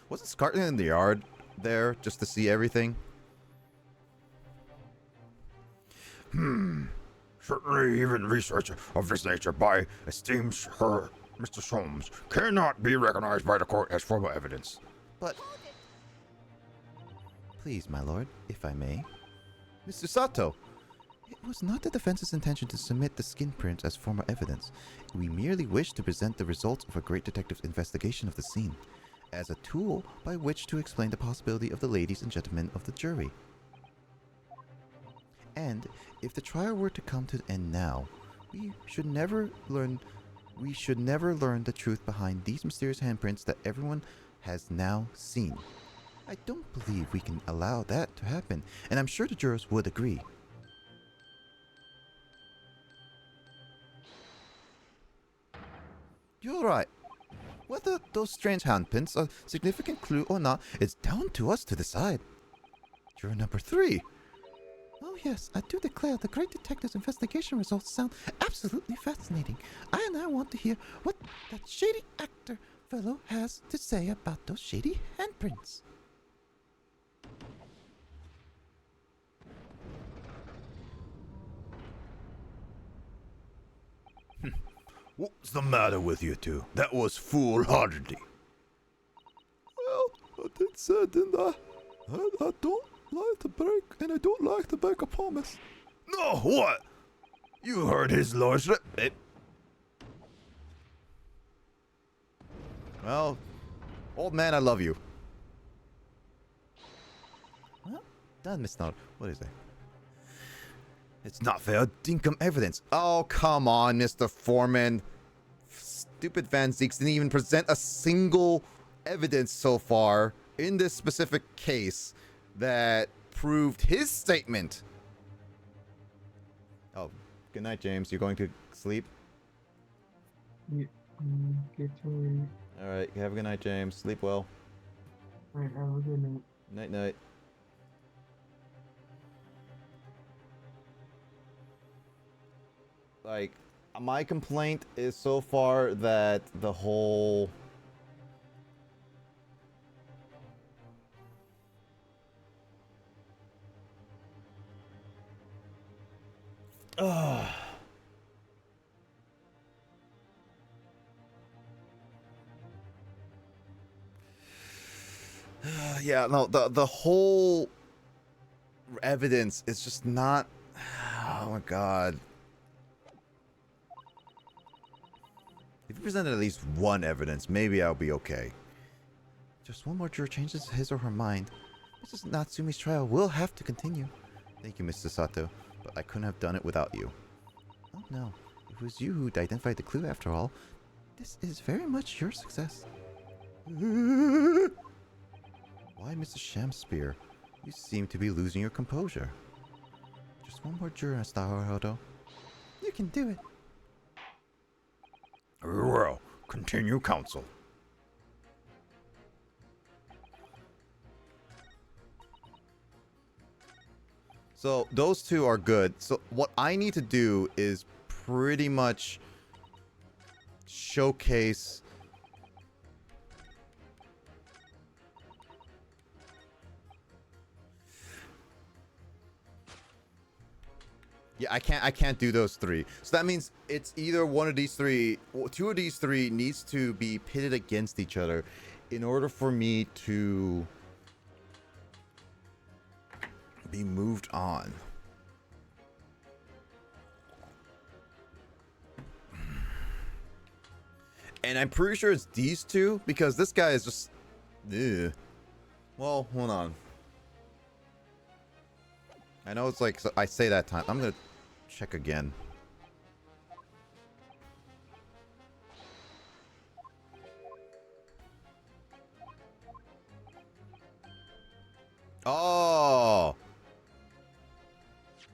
Wasn't Scotland in the yard there just to see everything? Certainly even research of this nature by esteemed Sir Mr. Solmes cannot be recognized by the court as formal evidence. But... Please, my lord, if I may. Mr. Sato, it was not the defense's intention to submit the skin prints as formal evidence. We merely wished to present the results of a great detective's investigation of the scene, as a tool by which to explain the possibility of the ladies and gentlemen of the jury. And if the trial were to come to an end now, we should never learn the truth behind these mysterious handprints that everyone has now seen. I don't believe we can allow that to happen, and I'm sure the jurors would agree. You're right. Whether those strange handprints are a significant clue or not, it's down to us to decide. Juror number 3. Oh yes, I do declare the great detective's investigation results sound absolutely fascinating. I want to hear what that shady actor fellow has to say about those shady handprints. What's the matter with you two? That was foolhardy. Well, I did say, didn't I? I don't like to break, and I don't like to break a promise. No, what? You heard his lordship. Well, old man, I love you. Well, done, Miss Nod. What is it? It's not fair. Dinkum evidence. Oh, come on, Mr. Foreman. Stupid Van Zeeks didn't even present a single evidence so far in this specific case that proved his statement. Oh, good night, James. You're going to sleep? Yeah, get to All right. Have a good night, James. Sleep well. Alright, have a good night. Night, night. Like, my complaint is so far that the whole... Yeah, no, the whole evidence is just not... Oh my god. If you presented at least one evidence, maybe I'll be okay. Just one more juror changes his or her mind. Mrs. Natsumi's trial will have to continue. Thank you, Mr. Sato, but I couldn't have done it without you. Oh no, it was you who identified the clue after all. This is very much your success. Why, Mr. Shamspear? You seem to be losing your composure. Just one more juror, Mr. Haruhodo. You can do it. Very well. Continue, counsel. So those two are good. So what I need to do is pretty much showcase Yeah, I can't do those three. So that means it's either one of these three, well, two of these three needs to be pitted against each other in order for me to be moved on. And I'm pretty sure it's these two because this guy is just... Ugh. Well, hold on. I know it's like, so I say that time. I'm gonna check again. Oh!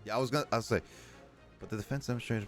Yeah, I was say... But the defense demonstrated.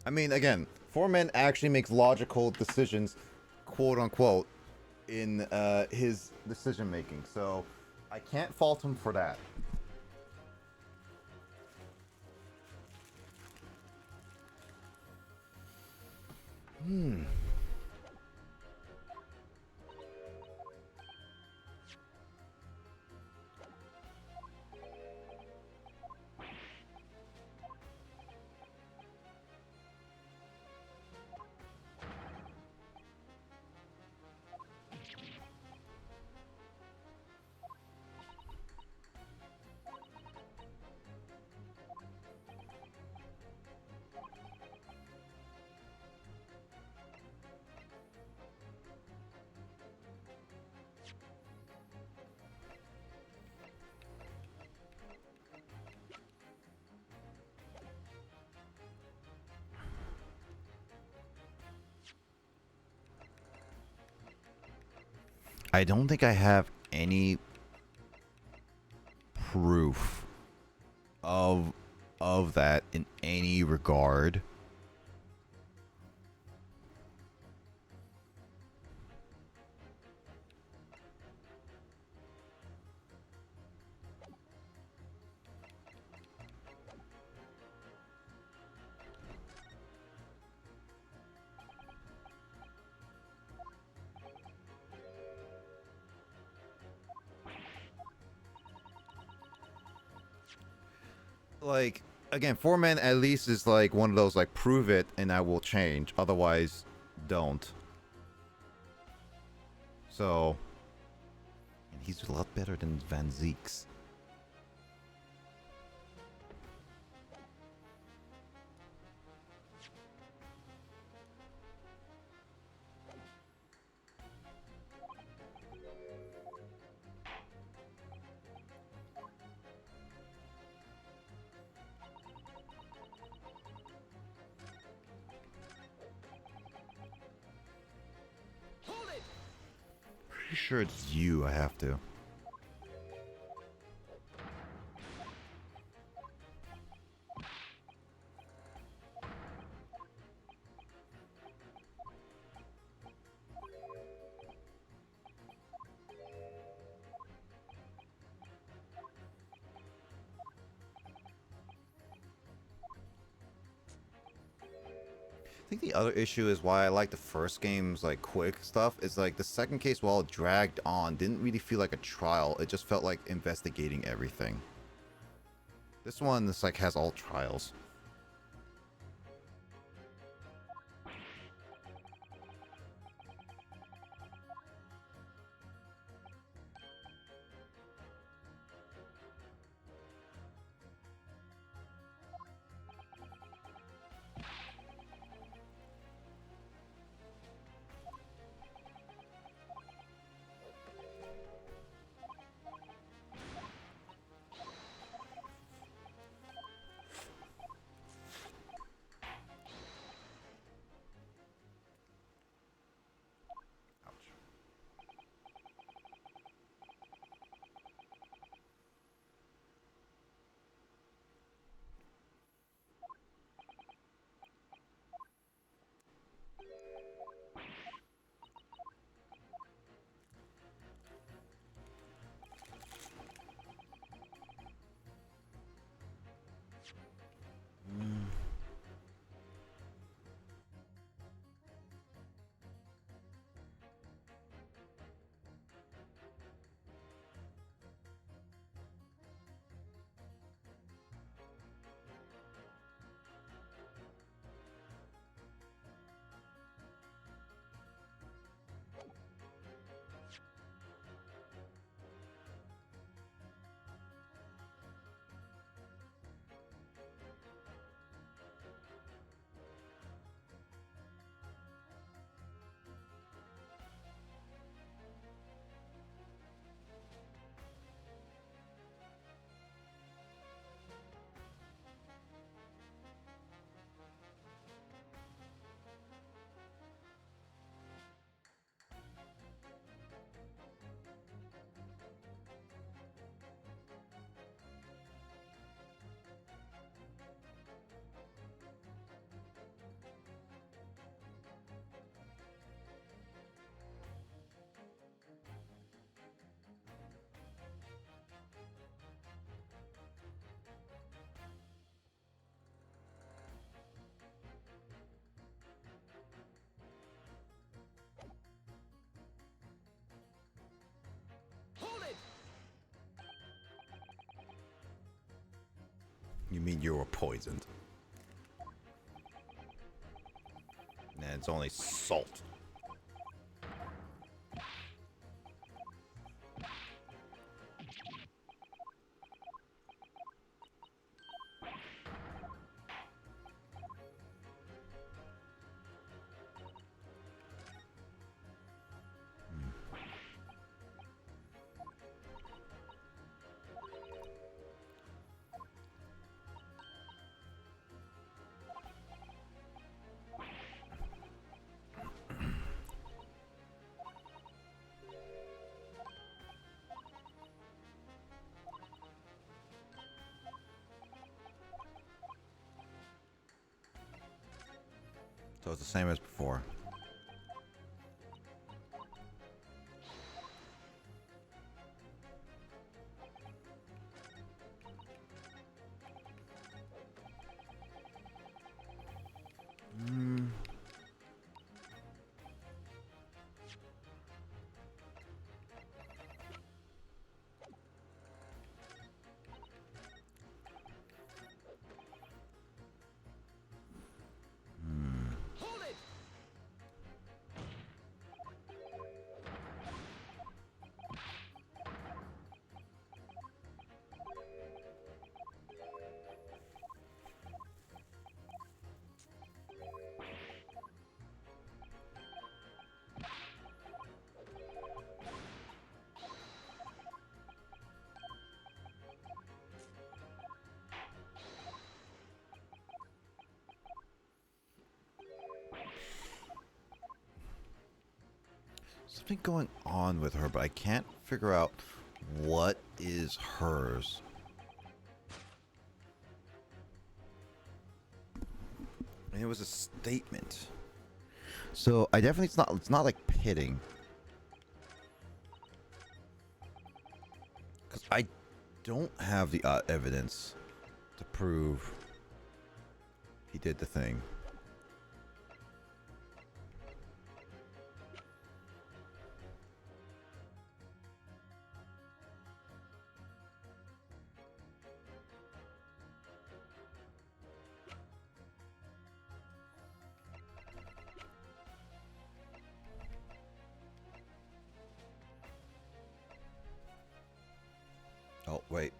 I mean, again, Foreman actually makes logical decisions, quote unquote, in his decision making. So I can't fault him for that. I don't think I have any proof of that in any regard. Like, again, Foreman at least is like one of those like prove it and I will change, otherwise don't. So, and he's a lot better than Van Zeek's. Hold it! Pretty sure it's you I have to. I think the other issue is why I like the first game's like quick stuff is like the second case, while it dragged on, didn't really feel like a trial. It just felt like investigating everything. This one, this like has all trials. mean you were poisoned? And it's only salt. So it's the same as before. Hold it! Something going on with her, but I can't figure out what is hers. And it was a statement. So I definitely it's not like pitting. Cuz I don't have the evidence to prove he did the thing. Oh, wait.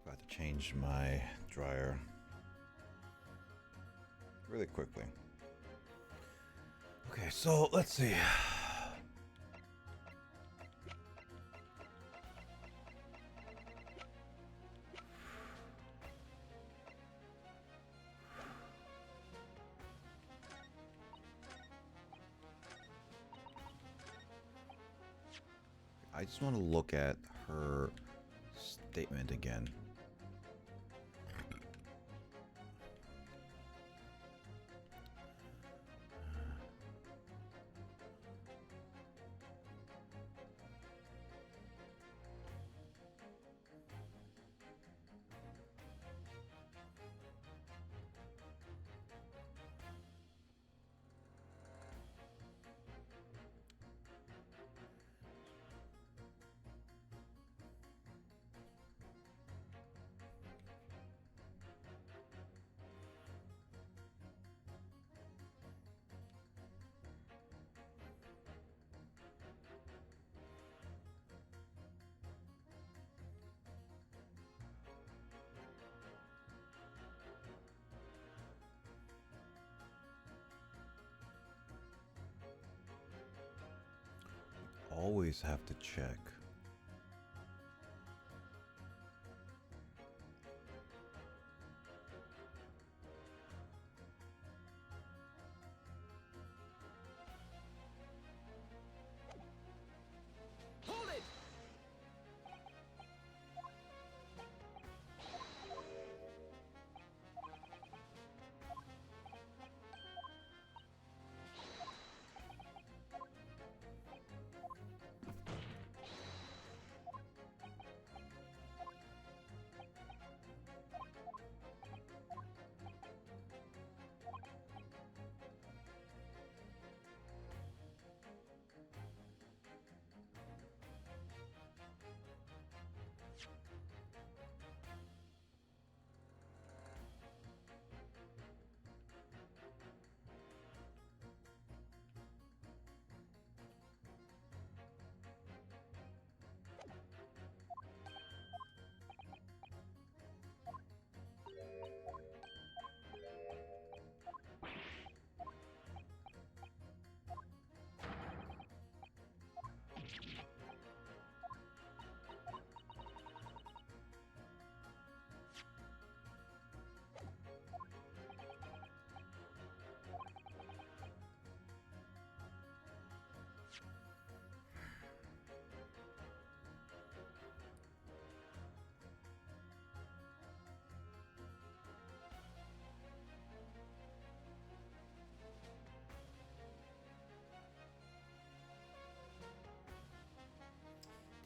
About to change my dryer really quickly. Okay, so let's see. I just want to look at her statement again. always have to check. Hold it!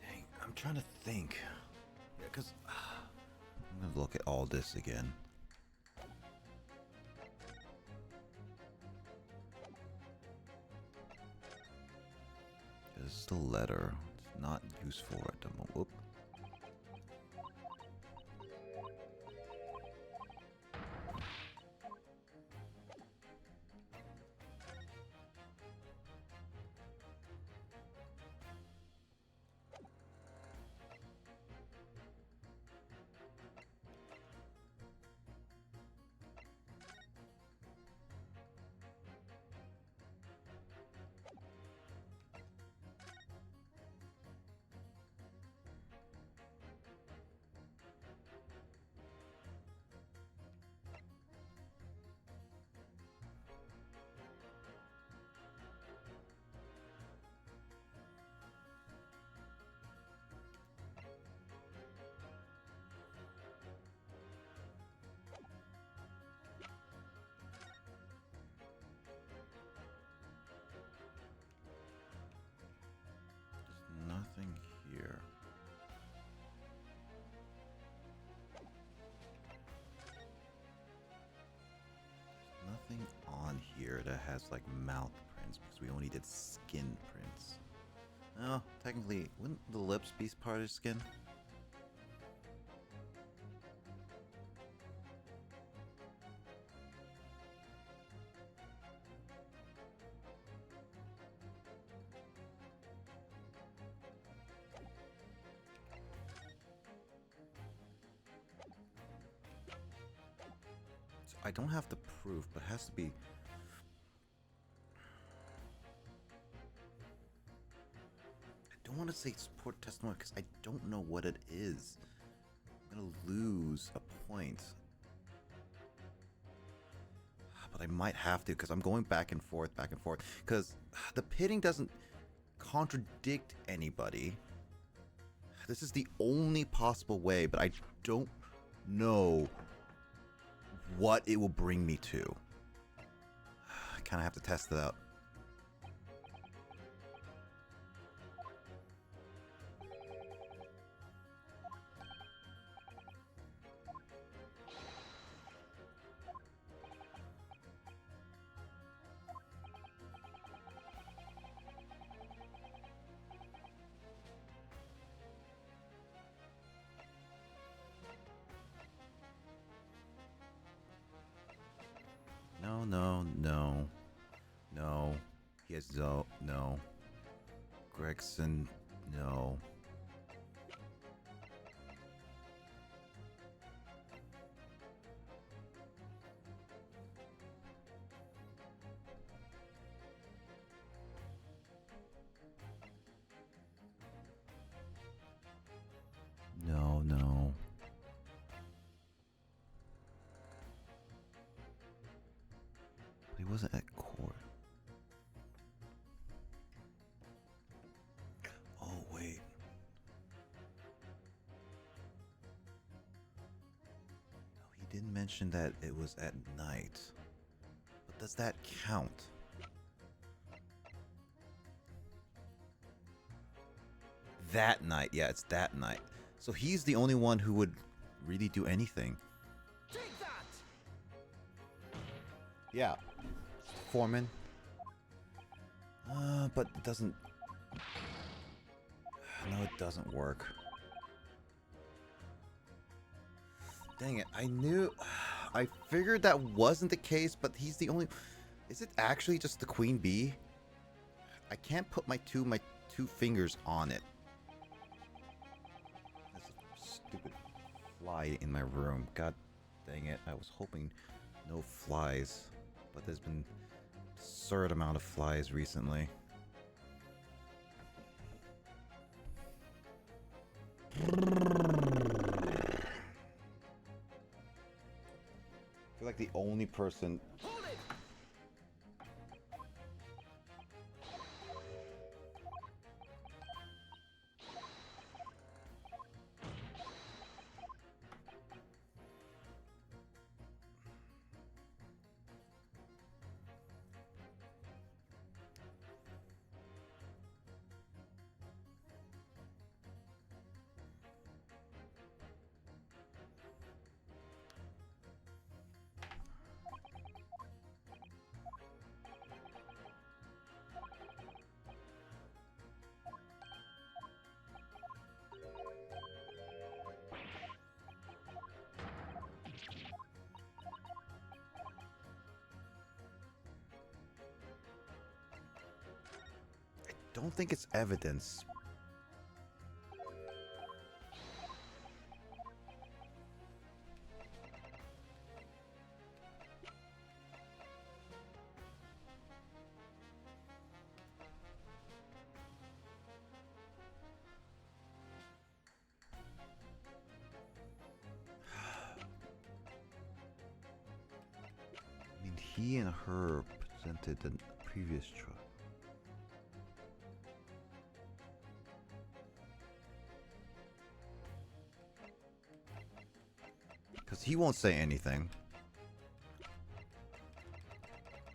Dang, I'm trying to think. Yeah, because I'm going to look at all this again. This is the letter. It's not useful at the moment. Whoop. There's nothing here. There's nothing on here that has like mouth prints because we only did skin prints. No, technically, wouldn't the lips be part of the skin? So I don't have the proof, but it has to be. I don't want to say support testimony because I don't know what it is. I'm gonna lose a point. But I might have to because I'm going back and forth, because the pitting doesn't contradict anybody. This is the only possible way, but I don't know what it will bring me to. I kind of have to test it out. No. He has no. Gregson, no. wasn't at court. Oh, wait. No, he didn't mention that it was at night. But does that count? That night. Yeah, it's that night. So he's the only one who would really do anything. Take that! Yeah. Foreman. But it doesn't... No, it doesn't work. Dang it, I knew... I figured that wasn't the case, but he's the only... Is it actually just the queen bee? I can't put my two fingers on it. There's a stupid fly in my room. God dang it, I was hoping no flies. But there's been absurd amount of flies recently. I feel like the only person... Hold it! don't think it's evidence. I mean, he and her presented the previous truck. Because he won't say anything.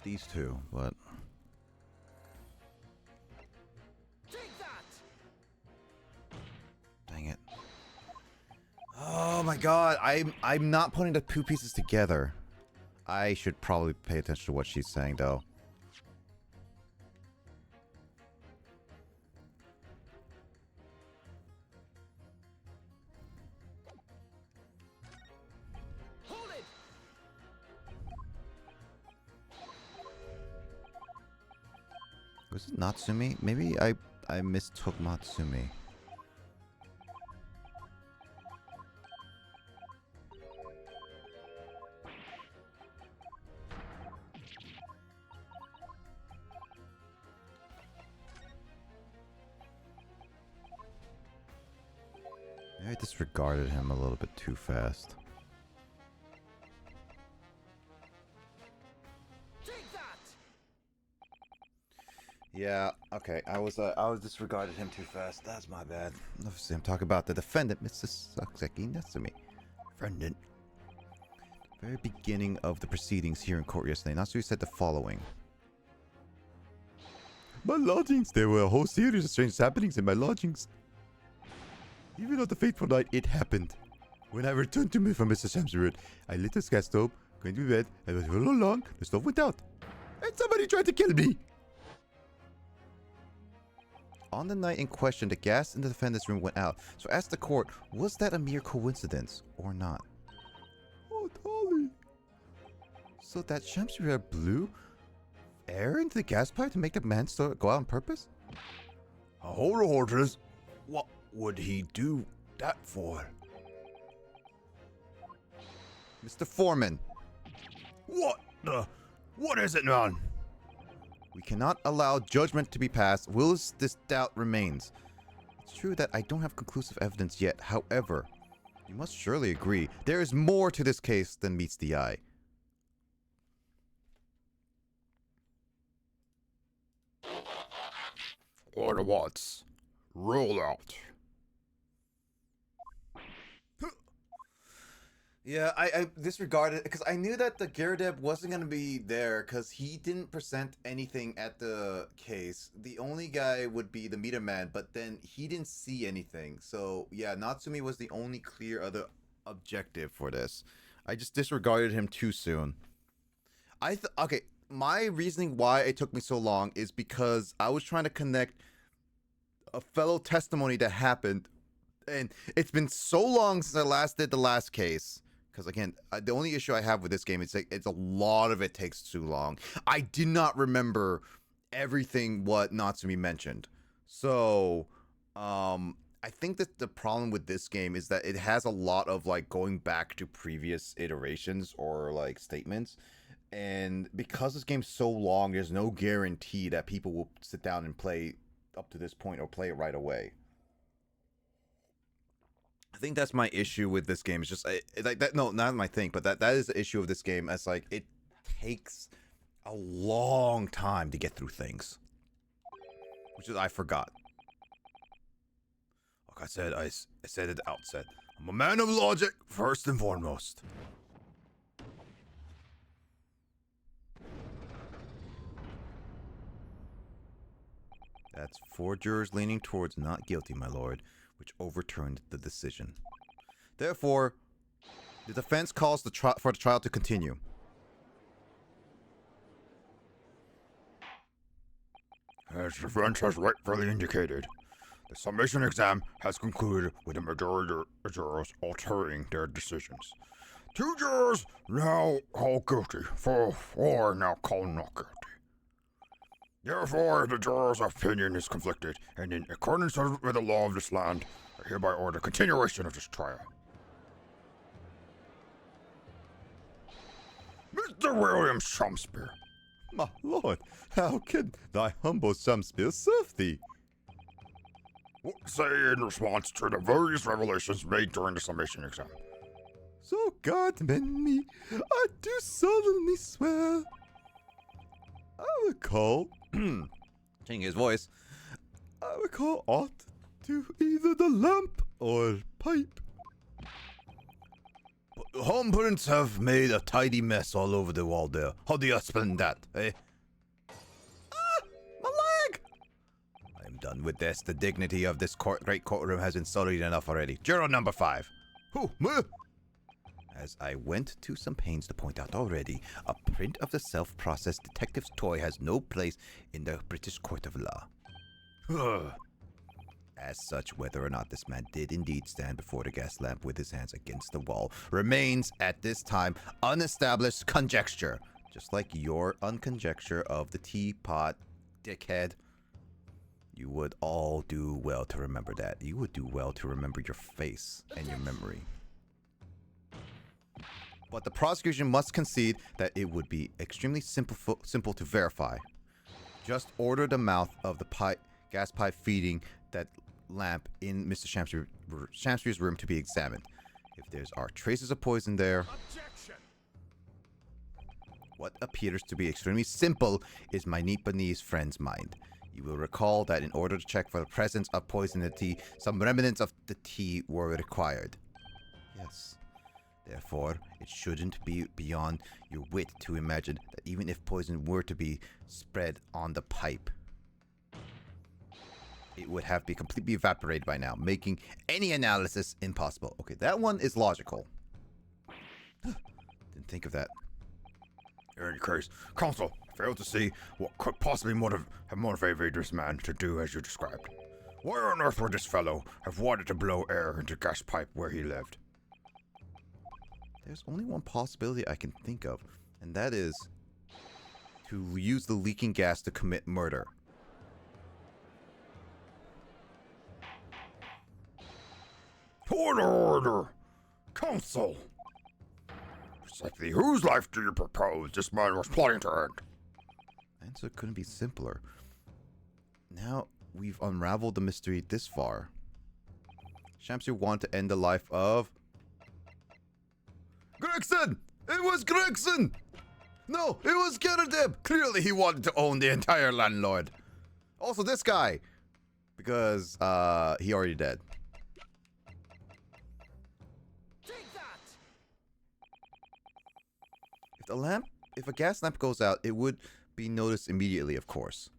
These two, but... Take that! Dang it. Oh my god, I'm not putting the two pieces together. I should probably pay attention to what she's saying, though. Hold it! Was it Natsumi? Maybe I mistook Matsumi. Maybe I disregarded him a little bit too fast. Take that! Yeah, okay. I was disregarded him too fast. That's my bad. Obviously, I'm talking about the defendant, Mr. Sakuseki Natsumi. Defendant. Very beginning of the proceedings here in court yesterday, Natsumi said the following. My lodgings! There were a whole series of strange happenings in my lodgings. Even on the fateful night, it happened. When I returned to me from Mr. Shamsirud, I lit the gas stove, went to bed, and was all along, the stove went out. And somebody tried to kill me! On the night in question, the gas in the defendant's room went out. So ask the court, was that a mere coincidence or not? Oh, Dolly. So that Shamsirud blew air into the gas pipe to make the man go out on purpose? Hold on, horses. What would he do that for? Mr. Foreman. What is it, man? We cannot allow judgment to be passed whilst this doubt remains. It's true that I don't have conclusive evidence yet. However, you must surely agree there is more to this case than meets the eye. All at once. Roll out. Yeah, I disregarded because I knew that the Gyarados wasn't gonna be there because he didn't present anything at the case. The only guy would be the Meter Man, but then he didn't see anything. So yeah, Natsumi was the only clear other objective for this. I just disregarded him too soon. Okay, my reasoning why it took me so long is because I was trying to connect a fellow testimony that happened, and it's been so long since I last did the last case. Because again, the only issue I have with this game is like it's a lot of it takes too long. I did not remember everything what Natsumi mentioned, so I think that the problem with this game is that it has a lot of like going back to previous iterations or like statements, and because this game's so long, there's no guarantee that people will sit down and play up to this point or play it right away. I think that's my issue with this game. It's just like that. No, not my thing, but that is the issue of this game. As like it takes a long time to get through things, which is I forgot. Like I said, I said at the outset, I'm a man of logic first and foremost. That's 4 jurors leaning towards not guilty, my lord, which overturned the decision. Therefore, the defense calls for the trial to continue. As the defense has rightfully indicated, the summation exam has concluded with the majority of jurors altering their decisions. 2 jurors now call guilty, 4 now call not guilty. Therefore, the jurors' opinion is conflicted, and in accordance with the law of this land, I hereby order continuation of this trial. Mr. William Shumspeare. My lord, how can thy humble Shumspeare serve thee? What say in response to the various revelations made during the summation exam? So God mend me, I do solemnly swear. I recall, changing his voice, I recall aught to either the lamp or pipe. But the home prints have made a tidy mess all over the wall there. How do you explain that, eh? Ah! My leg! I am done with this. The dignity of this great courtroom has been sullied enough already. Juror number 5. Who? Me? As I went to some pains to point out already, a print of the self-processed detective's toy has no place in the British court of law. As such, whether or not this man did indeed stand before the gas lamp with his hands against the wall remains, at this time, unestablished conjecture. Just like your unconjecture of the teapot, dickhead. You would all do well to remember that. You would do well to remember your face and your memory. But the prosecution must concede that it would be extremely simple to verify. Just order the mouth of the gas pipe feeding that lamp in Mr. Shamspeare's room to be examined. If there are traces of poison there... Objection! What appears to be extremely simple is my Nipponese friend's mind. You will recall that in order to check for the presence of poison in the tea, some remnants of the tea were required. Yes. Therefore, it shouldn't be beyond your wit to imagine that even if poison were to be spread on the pipe, it would have been completely evaporated by now, making any analysis impossible. Okay, that one is logical. Didn't think of that. In any case, counsel failed to see what could possibly have motivated this man to do as you described. Why on earth would this fellow have wanted to blow air into the gas pipe where he lived? There's only one possibility I can think of, and that is to use the leaking gas to commit murder. Order! Counsel! Precisely whose life do you propose this man was plotting to end? Answer couldn't be simpler. Now we've unraveled the mystery this far. Shamsir wanted to end the life of... Gregson! It was Gregson! No, it was Gyarados! Clearly he wanted to own the entire landlord. Also this guy. Because he already dead. Take that! If a gas lamp goes out, it would be noticed immediately, of course.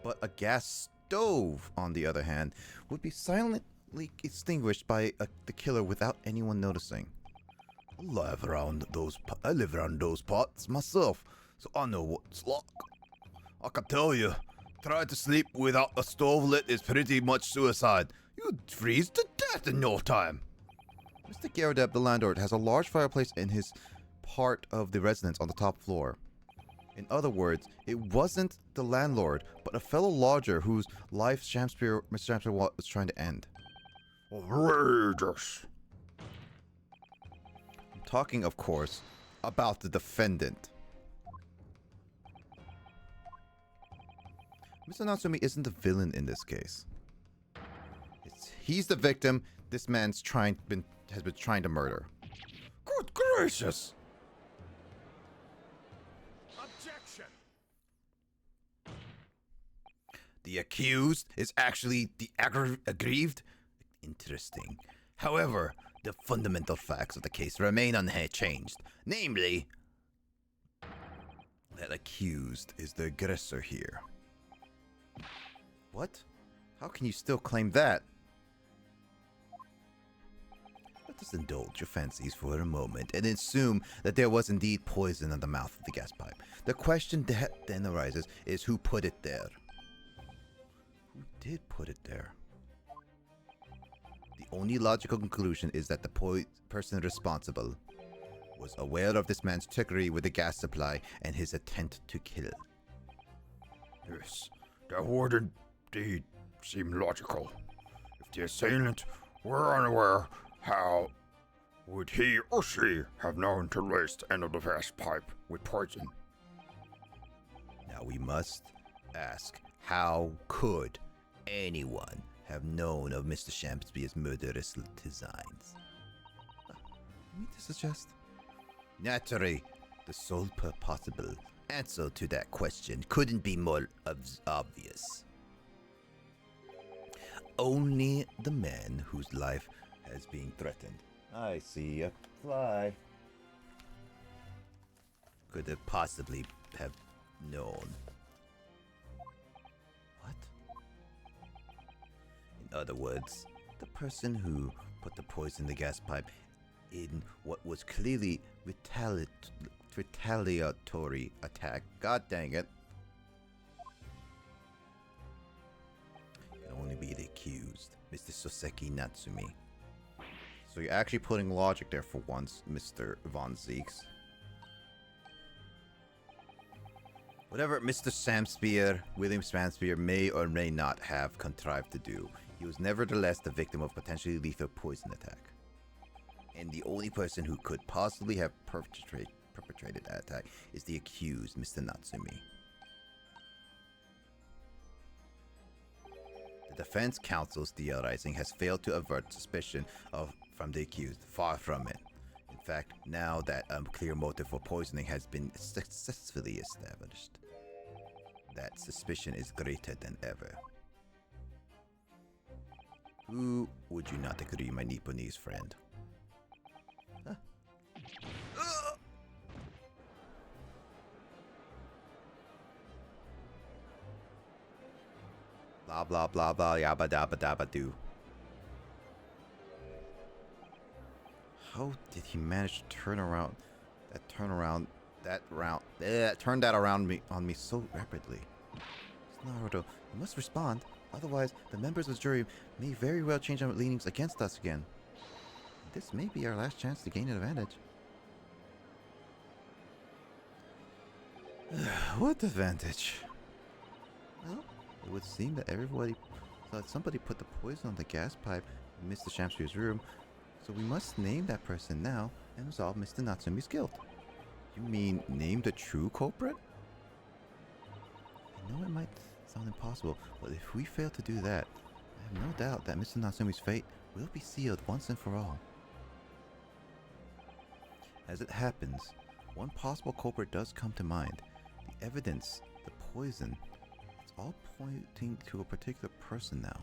But a gas stove, on the other hand, would be silently extinguished by the killer without anyone noticing. I live around those parts myself, so I know what it's like. I can tell you, trying to sleep without a stove lit is pretty much suicide. You'd freeze to death in no time. Mr. Garadeb, the landlord, has a large fireplace in his part of the residence on the top floor. In other words, it wasn't the landlord, but a fellow lodger whose life Mr. Shamspeare was trying to end. Outrageous. I'm talking, of course, about the defendant. Mr. Natsumi isn't the villain in this case. He's the victim this man's has been trying to murder. Good gracious. Objection! The accused is actually the aggrieved? Interesting. However, the fundamental facts of the case remain unchanged. Namely, that accused is the aggressor here. What? How can you still claim that? Let us indulge your fancies for a moment and assume that there was indeed poison in the mouth of the gas pipe. The question that then arises is who put it there? Who did put it there? The only logical conclusion is that the person responsible was aware of this man's trickery with the gas supply and his attempt to kill. Yes, that would indeed seem logical. If the assailant were unaware, how would he or she have known to lace the end of the gas pipe with poison? Now we must ask, how could anyone have known of Mr. Shakespeare's murderous designs? Me to suggest? Naturally, the sole possible answer to that question couldn't be more obvious. Only the man whose life has been threatened. I see a fly. Could have possibly have known. What? In other words, the person who put the poison in the gas pipe in what was clearly retaliatory attack. God dang it. Can only be the accused, Mr. Soseki Natsumi. So you're actually putting logic there for once, Mr. Von Zeeks. Whatever Mr. William Shakespeare may or may not have contrived to do, he was nevertheless the victim of potentially lethal poison attack. And the only person who could possibly have perpetrated that attack is the accused, Mr. Natsumi. The defense counsel's theorizing has failed to avert suspicion from the accused. Far from it. In fact, now that a clear motive for poisoning has been successfully established, that suspicion is greater than ever. Who would you not agree, my Nipponese friend? Huh? Blah blah blah blah yabba dabba dabba doo. How did he manage to turn that around on me so rapidly? Naruto, you must respond. Otherwise, the members of the jury may very well change their leanings against us again. This may be our last chance to gain an advantage. What advantage? Well, it would seem that somebody put the poison on the gas pipe in Mr. Shakespeare's room, so we must name that person now and resolve Mr. Natsumi's guilt. You mean name the true culprit? I know it might sound impossible, but if we fail to do that, I have no doubt that Mr. Natsumi's fate will be sealed once and for all. As it happens, one possible culprit does come to mind. The evidence, the poison, it's all pointing to a particular person now.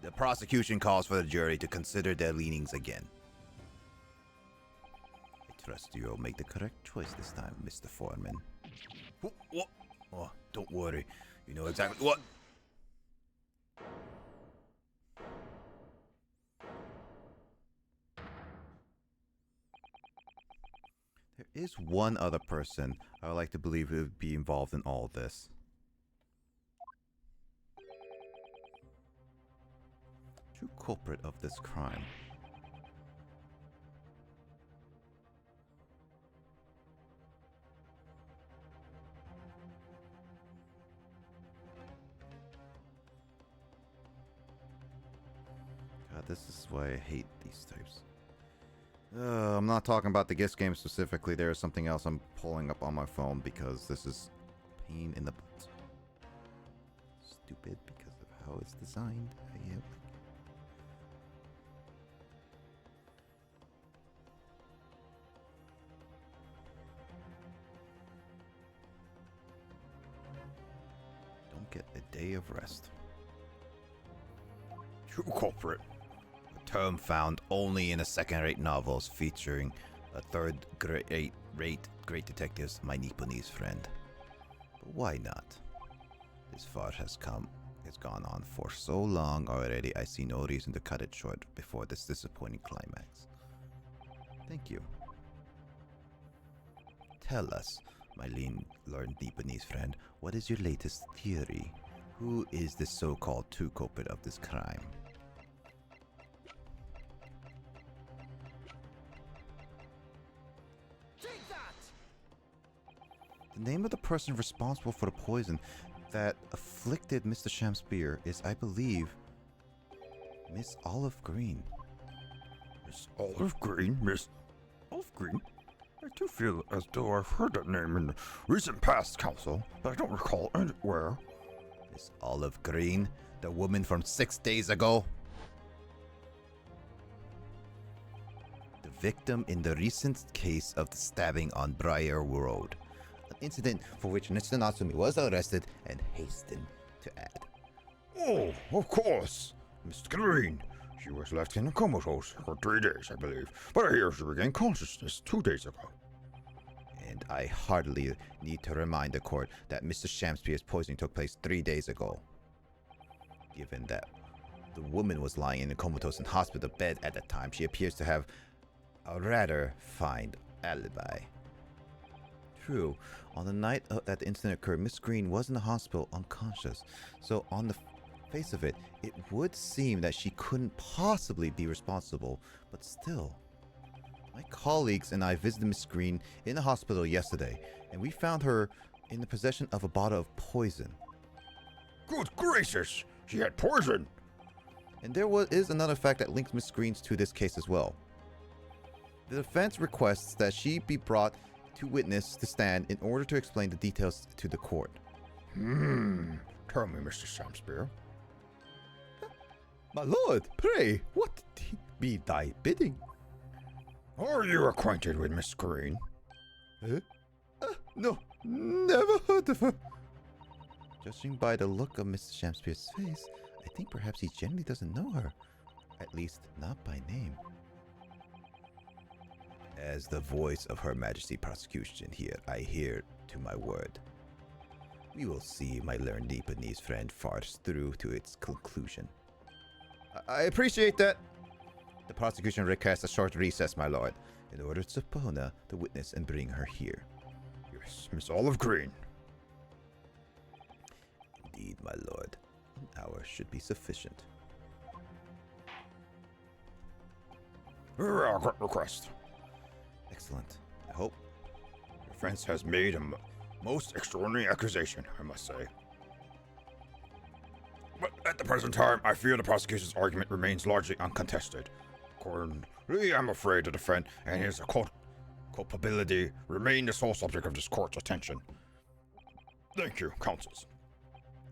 The prosecution calls for the jury to consider their leanings again. I trust you'll make the correct choice this time, Mr. Foreman. What? Oh, don't worry. You know exactly what. There is one other person I would like to believe would be involved in all this. True culprit of this crime. God, this is why I hate these types. I'm not talking about the GIS game specifically. There is something else I'm pulling up on my phone because this is a pain in the butt. Stupid because of how it's designed. Yep. Don't get a day of rest. True culprit. Term found only in the second-rate novels featuring a third-rate great detectives, my Nipponese friend. But why not? This farce has gone on for so long already, I see no reason to cut it short before this disappointing climax. Thank you. Tell us, my Lord Nipponese friend, what is your latest theory? Who is the so-called true culprit of this crime? The name of the person responsible for the poison that afflicted Mr. Shamspear is, I believe, Miss Olive Green. Miss Olive Green? Miss Olive Green? I do feel as though I've heard that name in the recent past, Counsel, but I don't recall anywhere. Miss Olive Green? The woman from 6 days ago? The victim in the recent case of the stabbing on Briar Road. An incident for which Mr. Natsumi was arrested and hastened to add. Oh, of course. Miss Green. She was left in a comatose for 3 days, I believe, but I hear she regained consciousness 2 days ago. And I hardly need to remind the court that Mr. Shamspear's poisoning took place 3 days ago. Given that the woman was lying in a comatose in hospital bed at the time, she appears to have a rather fine alibi. True, on the night that the incident occurred, Miss Green was in the hospital unconscious, so on the face of it, it would seem that she couldn't possibly be responsible, but still. My colleagues and I visited Miss Green in the hospital yesterday, and we found her in the possession of a bottle of poison. Good gracious! She had poison! And there is another fact that links Miss Green to this case as well. The defense requests that she be brought to witness to stand in order to explain the details to the court. Tell me, Mr. Shamspear. My lord, pray, what be thy bidding? Are you acquainted with Miss Green? No, never heard of her. Judging by the look of Mr. Shamspear's face, I think perhaps he genuinely doesn't know her. At least, not by name. As the voice of Her Majesty prosecution here, I hear to my word. We will see my learned Nipponese friend farce through to its conclusion. I appreciate that. The prosecution requests a short recess, my lord, in order to subpoena the witness and bring her here. Yes, Miss Olive Green. Indeed, my lord. An hour should be sufficient. Request. Excellent. I hope. Your friend has made a most extraordinary accusation, I must say. But at the present time, I fear the prosecution's argument remains largely uncontested. Accordingly, I'm afraid the defendant and his culpability remain the sole subject of this court's attention. Thank you, counsels.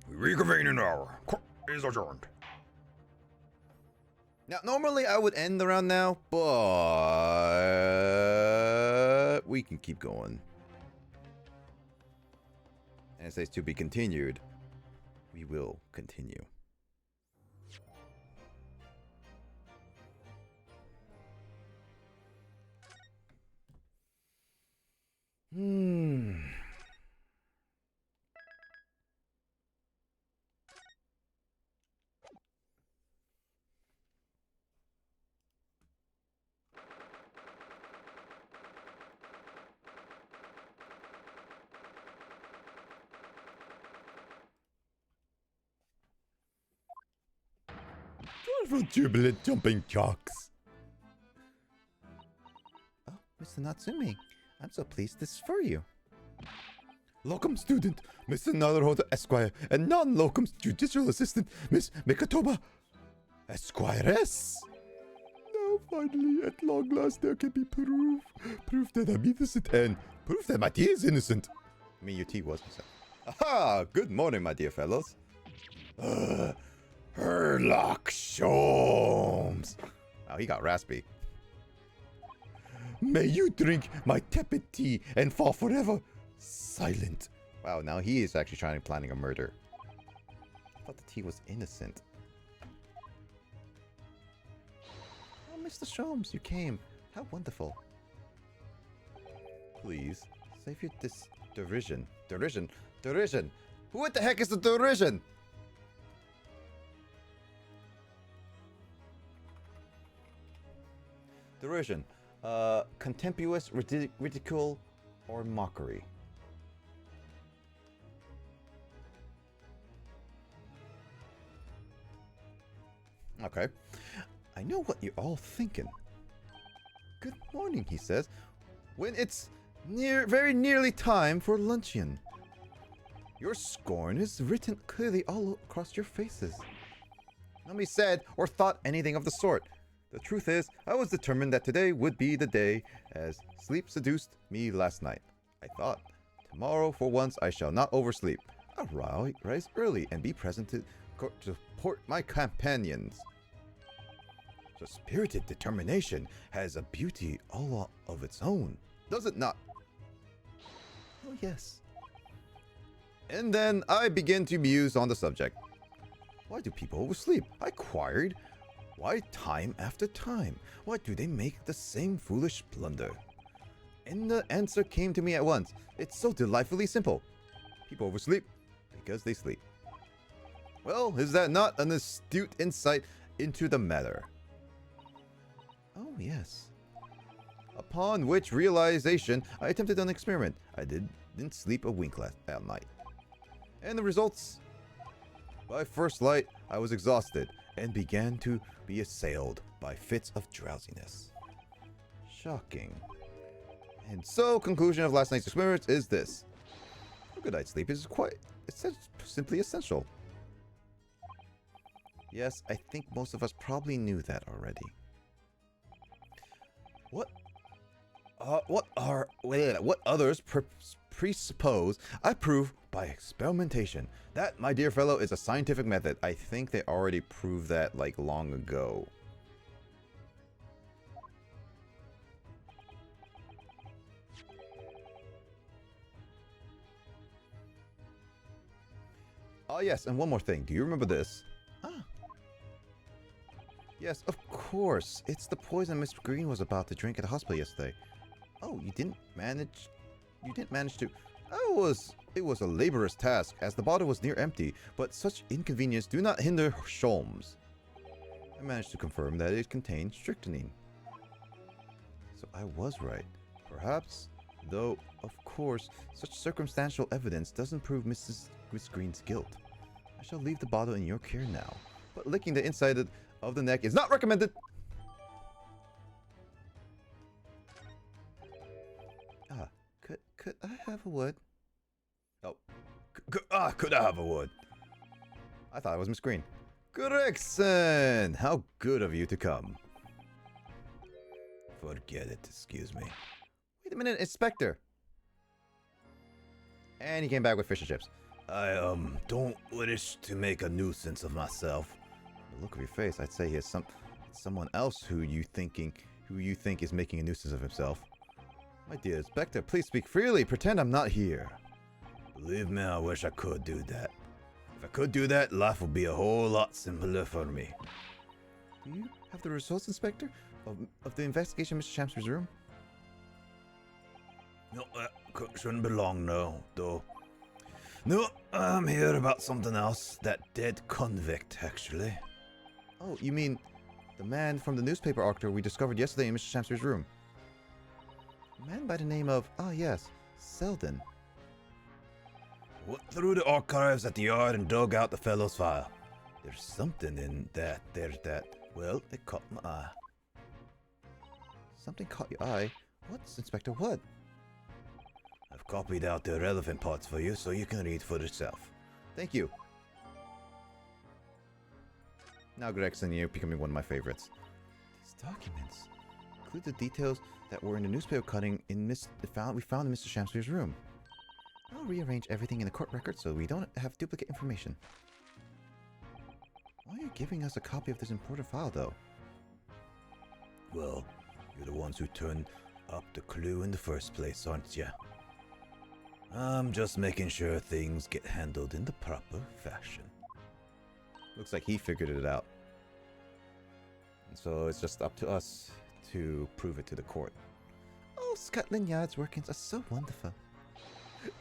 We reconvene in an hour. Court is adjourned. Now, normally I would end around now, but we can keep going. and it says to be continued, we will continue. For jubilant jumping jocks. Oh, Mr. Natsumi, I'm so pleased this is for you. Locum student, Mr. Naruhodo Esquire, and non-locum judicial assistant, Miss Mikatoba Esquiress. Now, finally, at long last, there can be proof that I'm innocent, and proof that my tea is innocent. I mean, your tea was innocent. Aha! Good morning, my dear fellows. Herlock Sholmes. Oh, he got raspy. May you drink my tepid tea and fall forever silent. Wow, now he is actually planning a murder. I thought the tea was innocent. Oh, Mr. Sholmes, you came. How wonderful. Please, save your derision. Derision? Derision! What the heck is the derision? Derision. Contemptuous, ridicule, or mockery. Okay. I know what you're all thinking. Good morning, he says, when it's very nearly time for luncheon. Your scorn is written clearly all across your faces. Nobody said or thought anything of the sort. The truth is, I was determined that today would be the day, as sleep seduced me last night. I thought, tomorrow for once I shall not oversleep. I'll rise early and be present to support my companions. So spirited determination has a beauty all of its own, does it not? Oh yes. And then I begin to muse on the subject. Why do people oversleep? I queried. Why time after time? Why do they make the same foolish blunder? And the answer came to me at once. It's so delightfully simple. People oversleep because they sleep. Well, is that not an astute insight into the matter? Oh, yes. Upon which realization, I attempted an experiment. I didn't sleep a wink last night. And the results? By first light, I was exhausted and began to be assailed by fits of drowsiness. Shocking. And so, conclusion of last night's experiment is this. A good night's sleep is simply essential. Yes, I think most of us probably knew that already. What others presuppose I prove by experimentation. That, my dear fellow, is a scientific method. I think they already proved that like long ago. Oh yes, and one more thing. Do you remember this? Ah. Yes, of course. It's the poison Mr. Green was about to drink at the hospital yesterday. Oh, you didn't manage to... It was a laborious task, as the bottle was near empty, but such inconvenience do not hinder Sholmes. I managed to confirm that it contained strychnine. So I was right. Perhaps, though, of course, such circumstantial evidence doesn't prove Miss Green's guilt. I shall leave the bottle in your care now, but licking the inside of the neck is not recommended! Ah, could I have a word? Oh, could I have a word? I thought it was Miss Green. Gregson! How good of you to come. Forget it, excuse me. Wait a minute, Inspector. And he came back with fish and chips. I, don't wish to make a nuisance of myself. The look of your face, I'd say he is someone else who you think is making a nuisance of himself. My dear Inspector, please speak freely. Pretend I'm not here. Believe me, I wish I could do that. If I could do that, life would be a whole lot simpler for me. Do you have the results, Inspector, of the investigation in Mr. Champs's room? No, that shouldn't be long now, though. No, I'm here about something else. That dead convict, actually. Oh, you mean the man from the newspaper article we discovered yesterday in Mr. Champs's room? A man by the name of, yes, Selden. Went through the archives at the yard and dug out the fellow's file. There's something in that, well, it caught my eye. Something caught your eye? What's, Inspector, what? I've copied out the relevant parts for you so you can read for yourself. Thank you. Now, Gregson, you're becoming one of my favorites. These documents include the details that were in the newspaper cutting we found in Mr. Champs's room. I'll rearrange everything in the court record so we don't have duplicate information. Why are you giving us a copy of this important file, though? Well, you're the ones who turned up the clue in the first place, aren't ya? I'm just making sure things get handled in the proper fashion. Looks like he figured it out. And so it's just up to us to prove it to the court. Oh, Scotland Yard's workings are so wonderful.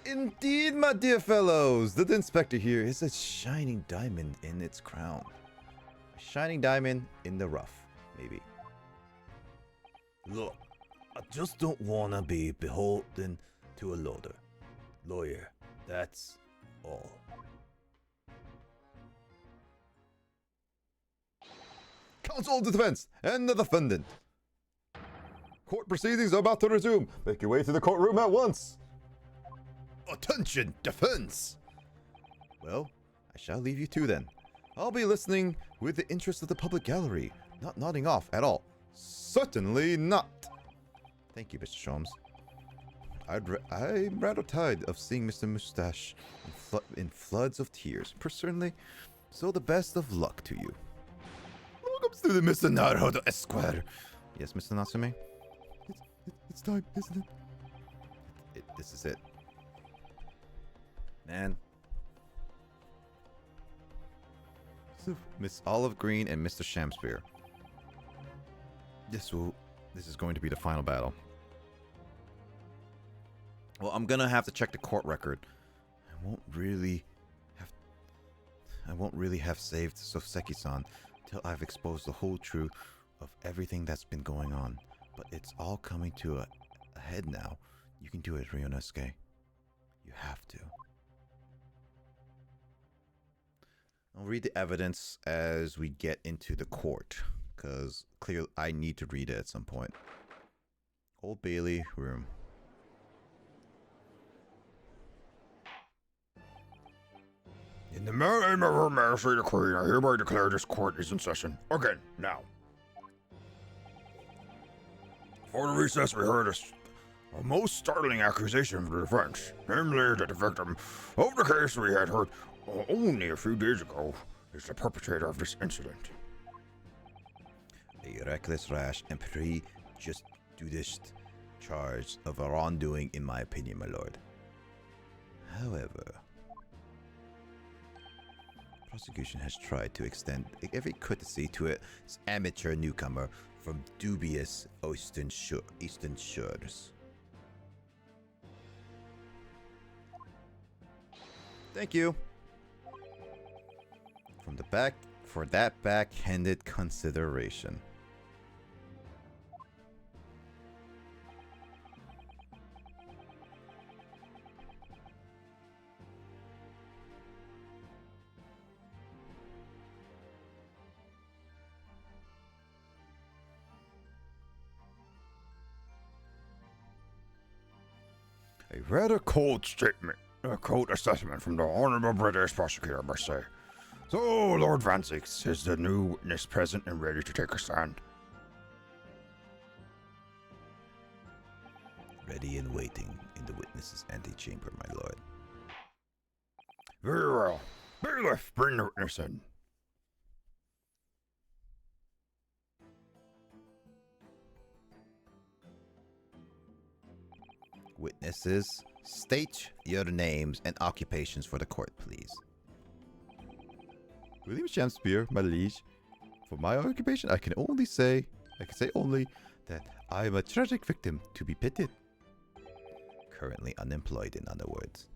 Indeed, my dear fellows! The inspector here is a shining diamond in its crown. A shining diamond in the rough, maybe. Look, I just don't wanna be beholden to a lawyer. That's all. Counsel of the defense and the defendant. Court proceedings are about to resume. Make your way to the courtroom at once. Attention, defense! Well, I shall leave you two then. I'll be listening with the interest of the public gallery, not nodding off at all. Certainly not. Thank you, Mr. Sholmes. I'm rather tired of seeing Mr. Mustache in floods of tears, personally, so the best of luck to you. Welcome to the Mr. Naruto Esquire. Yes, Mr. Natsume? It's time, isn't it? This is it. Man. So, Miss Olive Green and Mr. Shamspear. This is going to be the final battle. Well, I'm gonna have to check the court record. I won't really have saved Soseki-san till I've exposed the whole truth of everything that's been going on. But it's all coming to a head now. You can do it, Ryunosuke. You have to. I'll read the evidence as we get into the court, because clearly I need to read it at some point. Old Bailey room. In the name of Her Majesty the Queen, I hereby declare this court is in session. Again, now. For the recess, we heard a most startling accusation from the defense, namely that the victim of the case we had heard only a few days ago is the perpetrator of this incident. A reckless, rash, and prejudiced charge of a wrongdoing, in my opinion, my lord. However, prosecution has tried to extend every courtesy to its amateur newcomer from dubious eastern shores. Thank you. From the back for that backhanded consideration. A rather cold statement, a cold assessment from the Honorable British Prosecutor, I must say. So, Lord Vansix, is the new witness present and ready to take a stand? Ready and waiting in the witness's antechamber, my lord. Very well. Bailiff, bring the witness in. Witnesses State your names and occupations for the court, please. William Shakespeare, my liege. For my occupation, I can say only that I am a tragic victim to be pitied. Currently unemployed, in other words.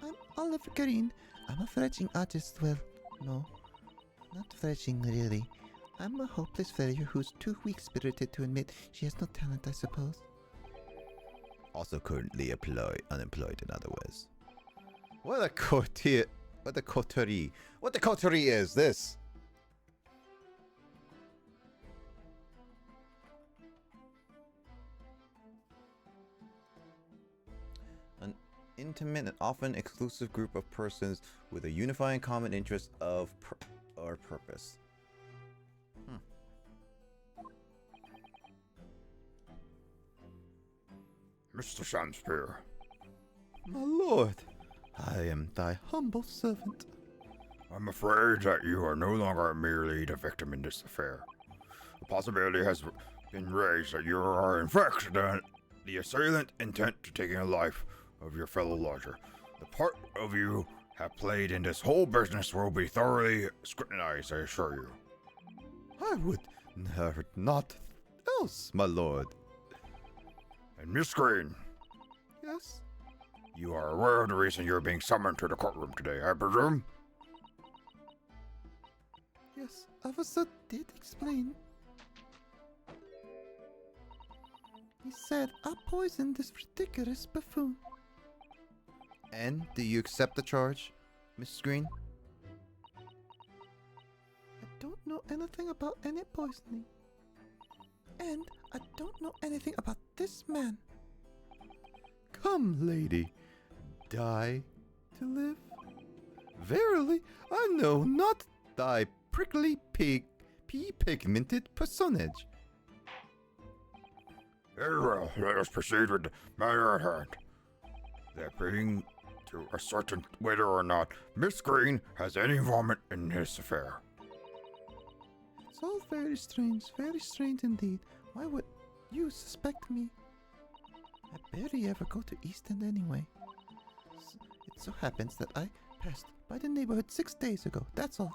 I'm Oliver Green. I'm a fledgling artist. Well, no, not fledgling really. I'm a hopeless failure who's too weak-spirited to admit she has no talent, I suppose. Also currently unemployed, in other words. What a coterie is this? An intimate and often exclusive group of persons with a unifying common interest or purpose. Mr. Shakespeare. My lord, I am thy humble servant. I'm afraid that you are no longer merely the victim in this affair. The possibility has been raised that you are in fact the assailant intent to taking a life of your fellow lodger. The part of you have played in this whole business will be thoroughly scrutinized, I assure you. I would never not else, my lord. And Miss Green, Yes? you are aware of the reason you're being summoned to the courtroom today, I presume? Yes, officer did explain. He said I poisoned this ridiculous buffoon. And do you accept the charge, Miss Green? I don't know anything about any poisoning. And I don't know anything about this man. Come, lady, die to live? Verily, I know not thy prickly pea-pigmented personage. Very well, let us proceed with the matter at hand. That being to ascertain whether or not Miss Green has any involvement in this affair. It's all very strange indeed. Why would you suspect me? I barely ever go to East End anyway. It so happens that I passed by the neighborhood 6 days ago, that's all.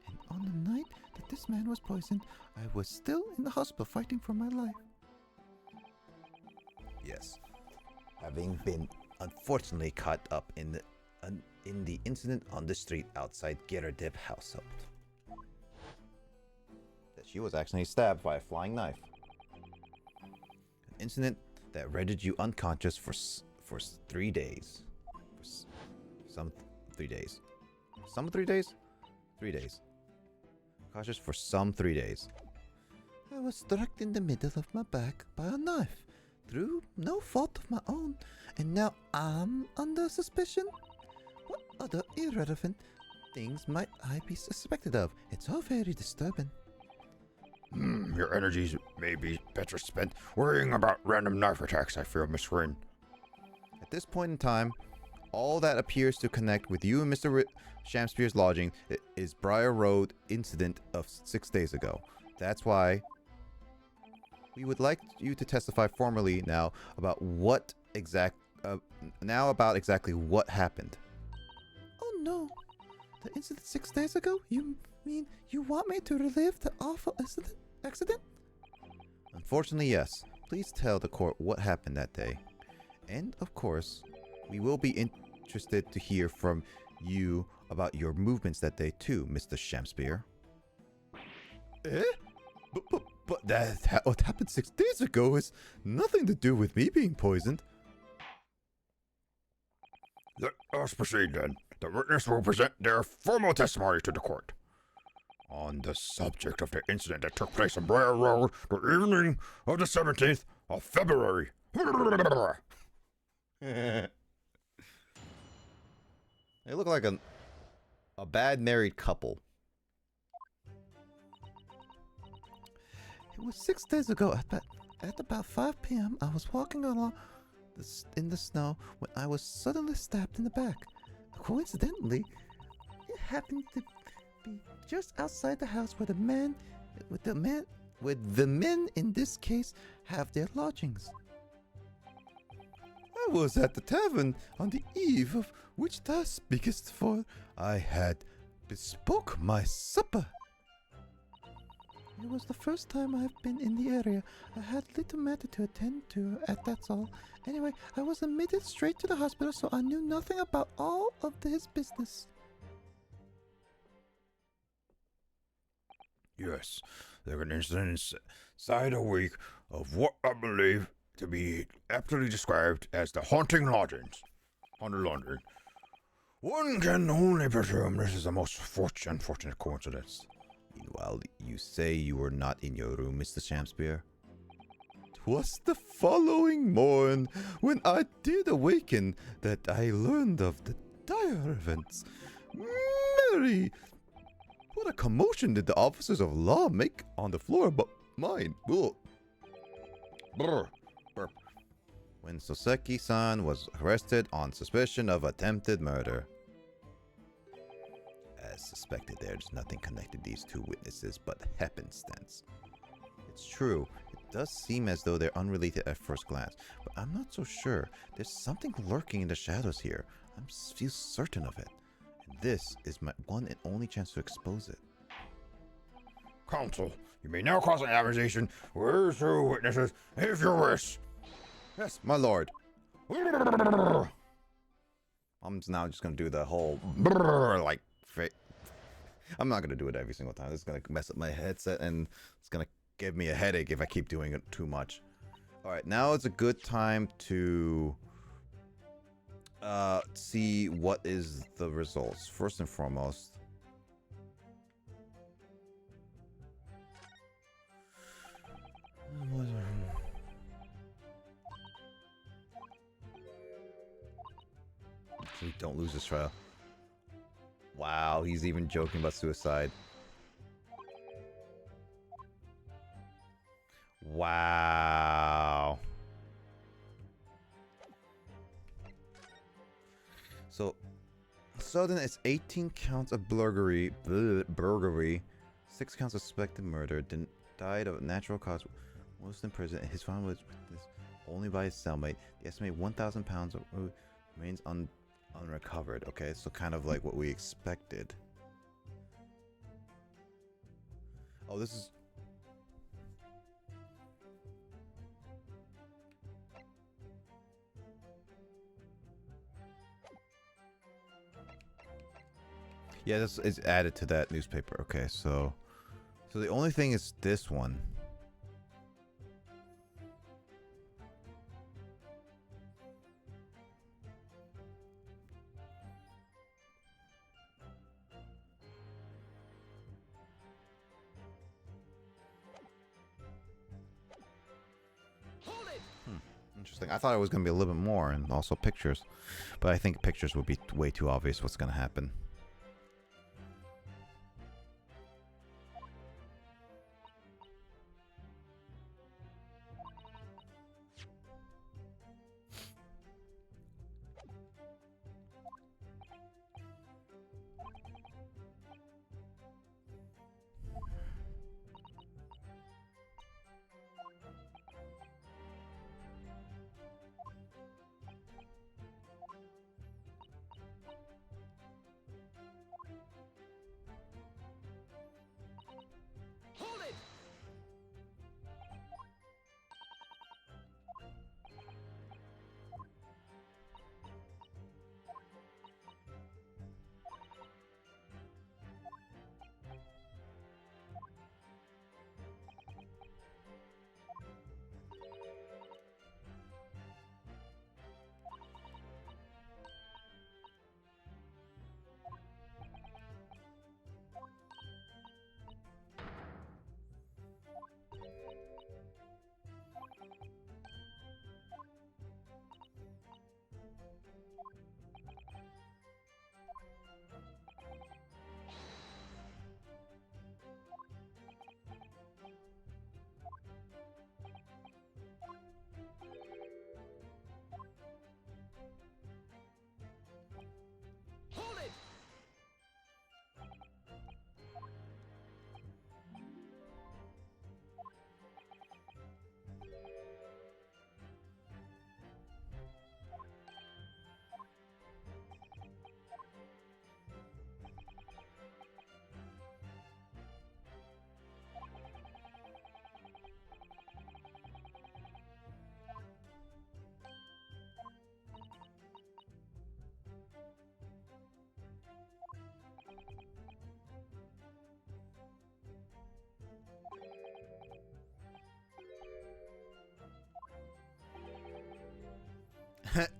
And on the night that this man was poisoned, I was still in the hospital fighting for my life. Yes. Having been unfortunately caught up in the incident on the street outside Gerardib household. That she was actually stabbed by a flying knife. An incident that rendered you unconscious for 3 days. Some 3 days. Some 3 days? 3 days. Cautious for some 3 days. I was struck in the middle of my back by a knife, through no fault of my own, and now I'm under suspicion? What other irrelevant things might I be suspected of? It's all very disturbing. Your energies may be better spent worrying about random knife attacks, I fear, Miss Green. At this point in time, all that appears to connect with you and Mr. Shakespeare's lodging is Briar Road incident of 6 days ago. That's why we would like you to testify formally now about exactly what happened. Oh no, the incident 6 days ago? You mean you want me to relive the awful accident? Unfortunately, yes. Please tell the court what happened that day. And of course, we will be interested to hear from you about your movements that day too, Mr. Shakespeare. Eh? But what happened 6 days ago has nothing to do with me being poisoned. Let us proceed then. The witness will present their formal testimony to the court on the subject of the incident that took place on Briar Road the evening of the 17th of February. They look like a bad married couple. It was 6 days ago at about 5 p.m. I was walking along in the snow when I was suddenly stabbed in the back. Coincidentally, it happened to be just outside the house where the men in this case have their lodgings. I was at the tavern on the eve of which thou speakest, for I had bespoke my supper. It was the first time I've been in the area. I had little matter to attend to, that's all. Anyway, I was admitted straight to the hospital, so I knew nothing about all of his business. Yes, there an incident inside a week of what I believe to be aptly described as the haunting lodgings. Haunted lodging. One can only presume this is the most unfortunate coincidence. Meanwhile, you say you were not in your room, Mr. Shamspeare? 'Twas the following morn, when I did awaken, that I learned of the dire events. Mary! What a commotion did the officers of law make on the floor but mine. Ugh. Brr. Burp. When Soseki-san was arrested on suspicion of attempted murder. As suspected, there's nothing connected these two witnesses but happenstance. It's true, it does seem as though they're unrelated at first glance, but I'm not so sure. There's something lurking in the shadows here. I feel certain of it. And this is my one and only chance to expose it. Counsel, you may now cross an accusation with two witnesses if you wish. Yes, my lord. I'm now just gonna do the whole like. I'm not gonna do it every single time. It's gonna mess up my headset and it's gonna give me a headache if I keep doing it too much. All right, now it's a good time to see what is the results. First and foremost, so we don't lose this trial. Wow, he's even joking about suicide. Wow. So then it's 18 counts of burglary, 6 counts of suspected murder, died of natural cause, was in prison, and his father was witnessed only by his cellmate. The estimated 1,000 pounds of remains unrecovered. Okay, so kind of like what we expected. Oh, this is... Yeah, this is added to that newspaper. Okay, so the only thing is this one. Interesting. I thought it was going to be a little bit more and also pictures, but I think pictures would be way too obvious what's going to happen.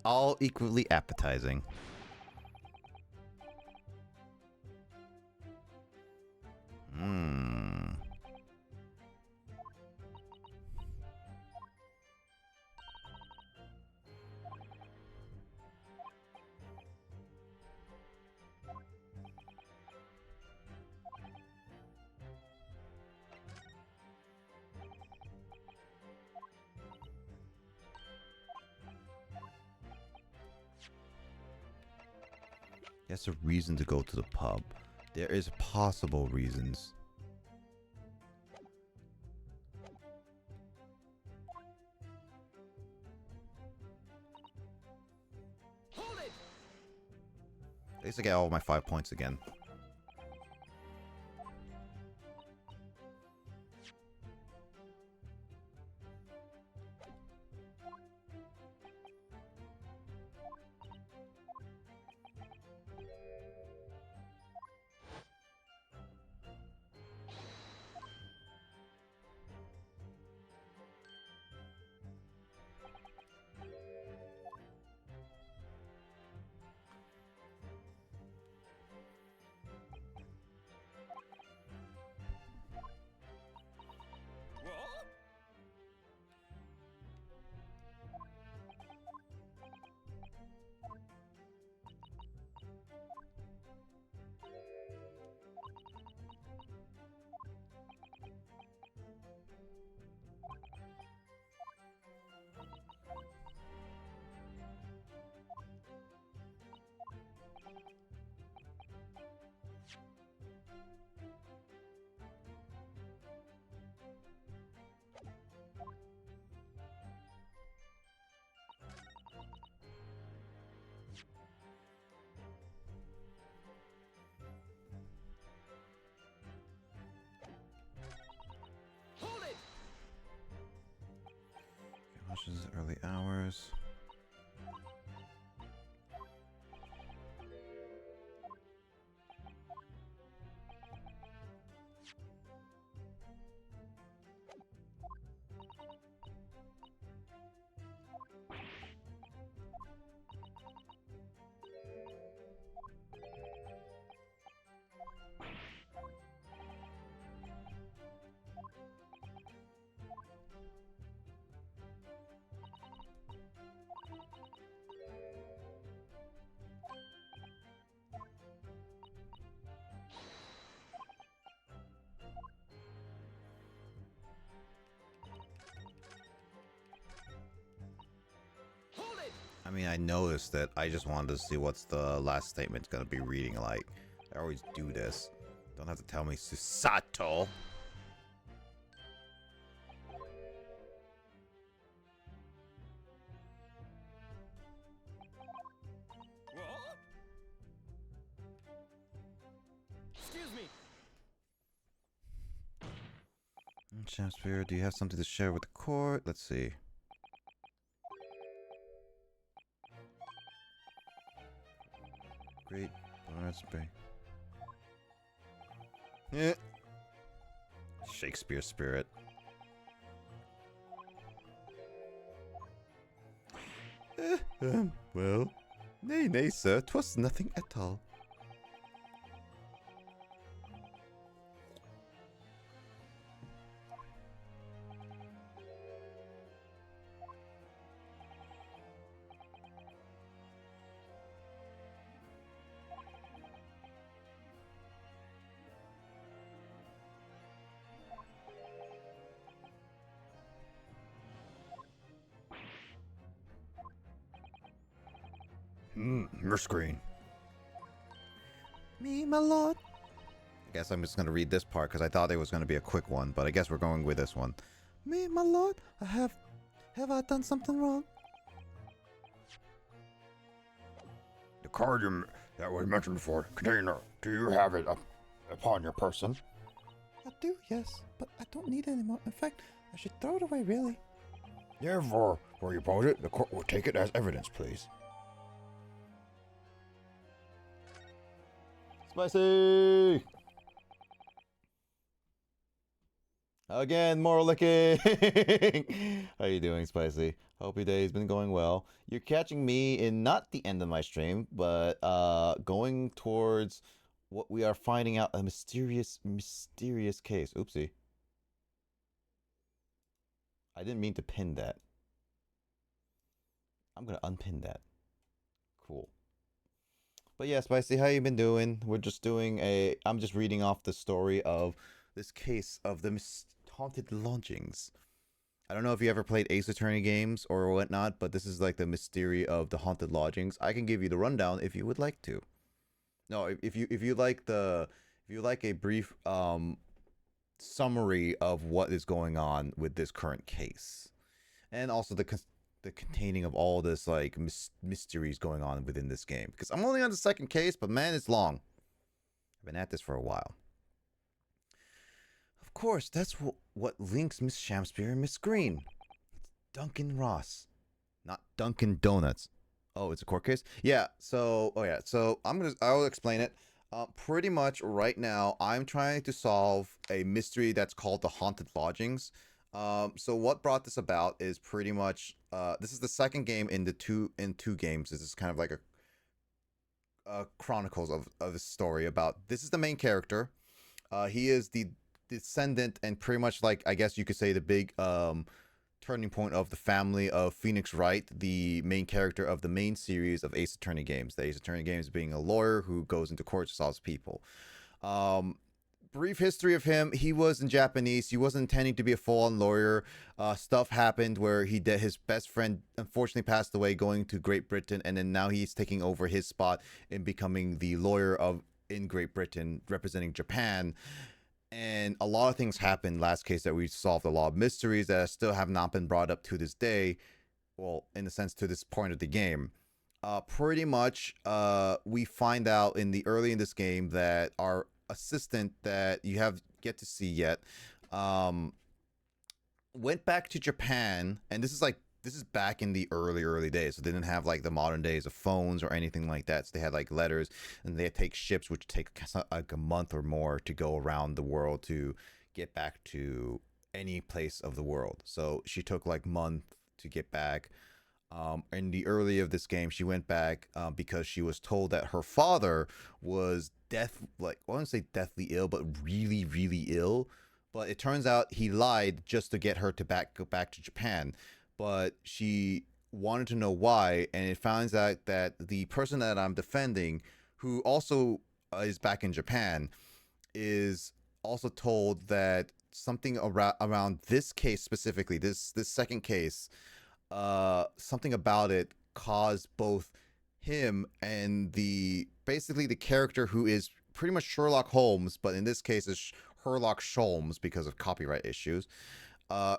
All equally appetizing. Mmm. That's a reason to go to the pub. There is possible reasons. Hold it! At least I get all my 5 points again. Hold it! Watches early hours. Hold it! I mean, I noticed that. I just wanted to see what's the last statement's gonna be reading like. I always do this. Don't have to tell me Susato. What? Excuse me. Shakespeare, do you have something to share with the court? Let's see. Great Bards Bay. Yeah. Shakespeare spirit. Well, nay, sir, 'twas nothing at all. Your screen. Me, my lord. I guess I'm just gonna read this part because I thought it was gonna be a quick one, but I guess we're going with this one. Me, my lord, have I done something wrong? The card that was mentioned before, container, do you have it upon your person? I do, yes, but I don't need it anymore. In fact, I should throw it away, really. Therefore, where you pose it, the court will take it as evidence, please. Spicy! Again, more licking. How you doing, Spicy? Hope your day's been going well. You're catching me in not the end of my stream, but going towards what we are finding out, a mysterious case. Oopsie. I didn't mean to pin that. I'm gonna unpin that. Cool. But yeah, Spicy, how you been doing? We're just doing I'm just reading off the story of this case of the haunted lodgings. I don't know if you ever played Ace Attorney games or whatnot, but this is like the mystery of the haunted lodgings. I can give you the rundown if you would like to. No, if you like a brief summary of what is going on with this current case, and also the containing of all this like mysteries going on within this game. Because I'm only on the second case, but man, it's long. I've been at this for a while. Of course, that's what links Miss Shamspear and Miss Green. It's Duncan Ross, not Dunkin' Donuts. Oh, it's a court case? Yeah, so, so I'll explain it. Pretty much right now, I'm trying to solve a mystery that's called the Haunted Lodgings. So what brought this about is pretty much, this is the second game in two games. This is kind of like a Chronicles of the story about, this is the main character. He is the descendant and pretty much like, I guess you could say the big, turning point of the family of Phoenix Wright, the main character of the main series of Ace Attorney games. The Ace Attorney games being a lawyer who goes into court to solve people. Brief history of him: he was in Japanese. He wasn't intending to be a full-on lawyer. Stuff happened where his best friend unfortunately passed away going to Great Britain, and then now he's taking over his spot in becoming the lawyer in Great Britain representing Japan. And a lot of things happened last case that we solved, a lot of mysteries that still have not been brought up to this day. Well, in a sense, to this point of the game. Pretty much, we find out early in this game that our assistant that you have yet to see yet, went back to Japan, and this is back in the early days, so they didn't have like the modern days of phones or anything like that. So they had like letters, and they had to take ships, which take like a month or more to go around the world to get back to any place of the world. So she took like month to get back. In the early of this game, she went back because she was told that her father was I wouldn't say deathly ill, but really, really ill. But it turns out he lied just to get her to go back to Japan. But she wanted to know why, and it finds out that the person that I'm defending, who also is back in Japan, is also told that something around this case specifically, this second case, something about it caused both him and basically the character who is pretty much Sherlock Holmes, but in this case is Sherlock Sholmes because of copyright issues,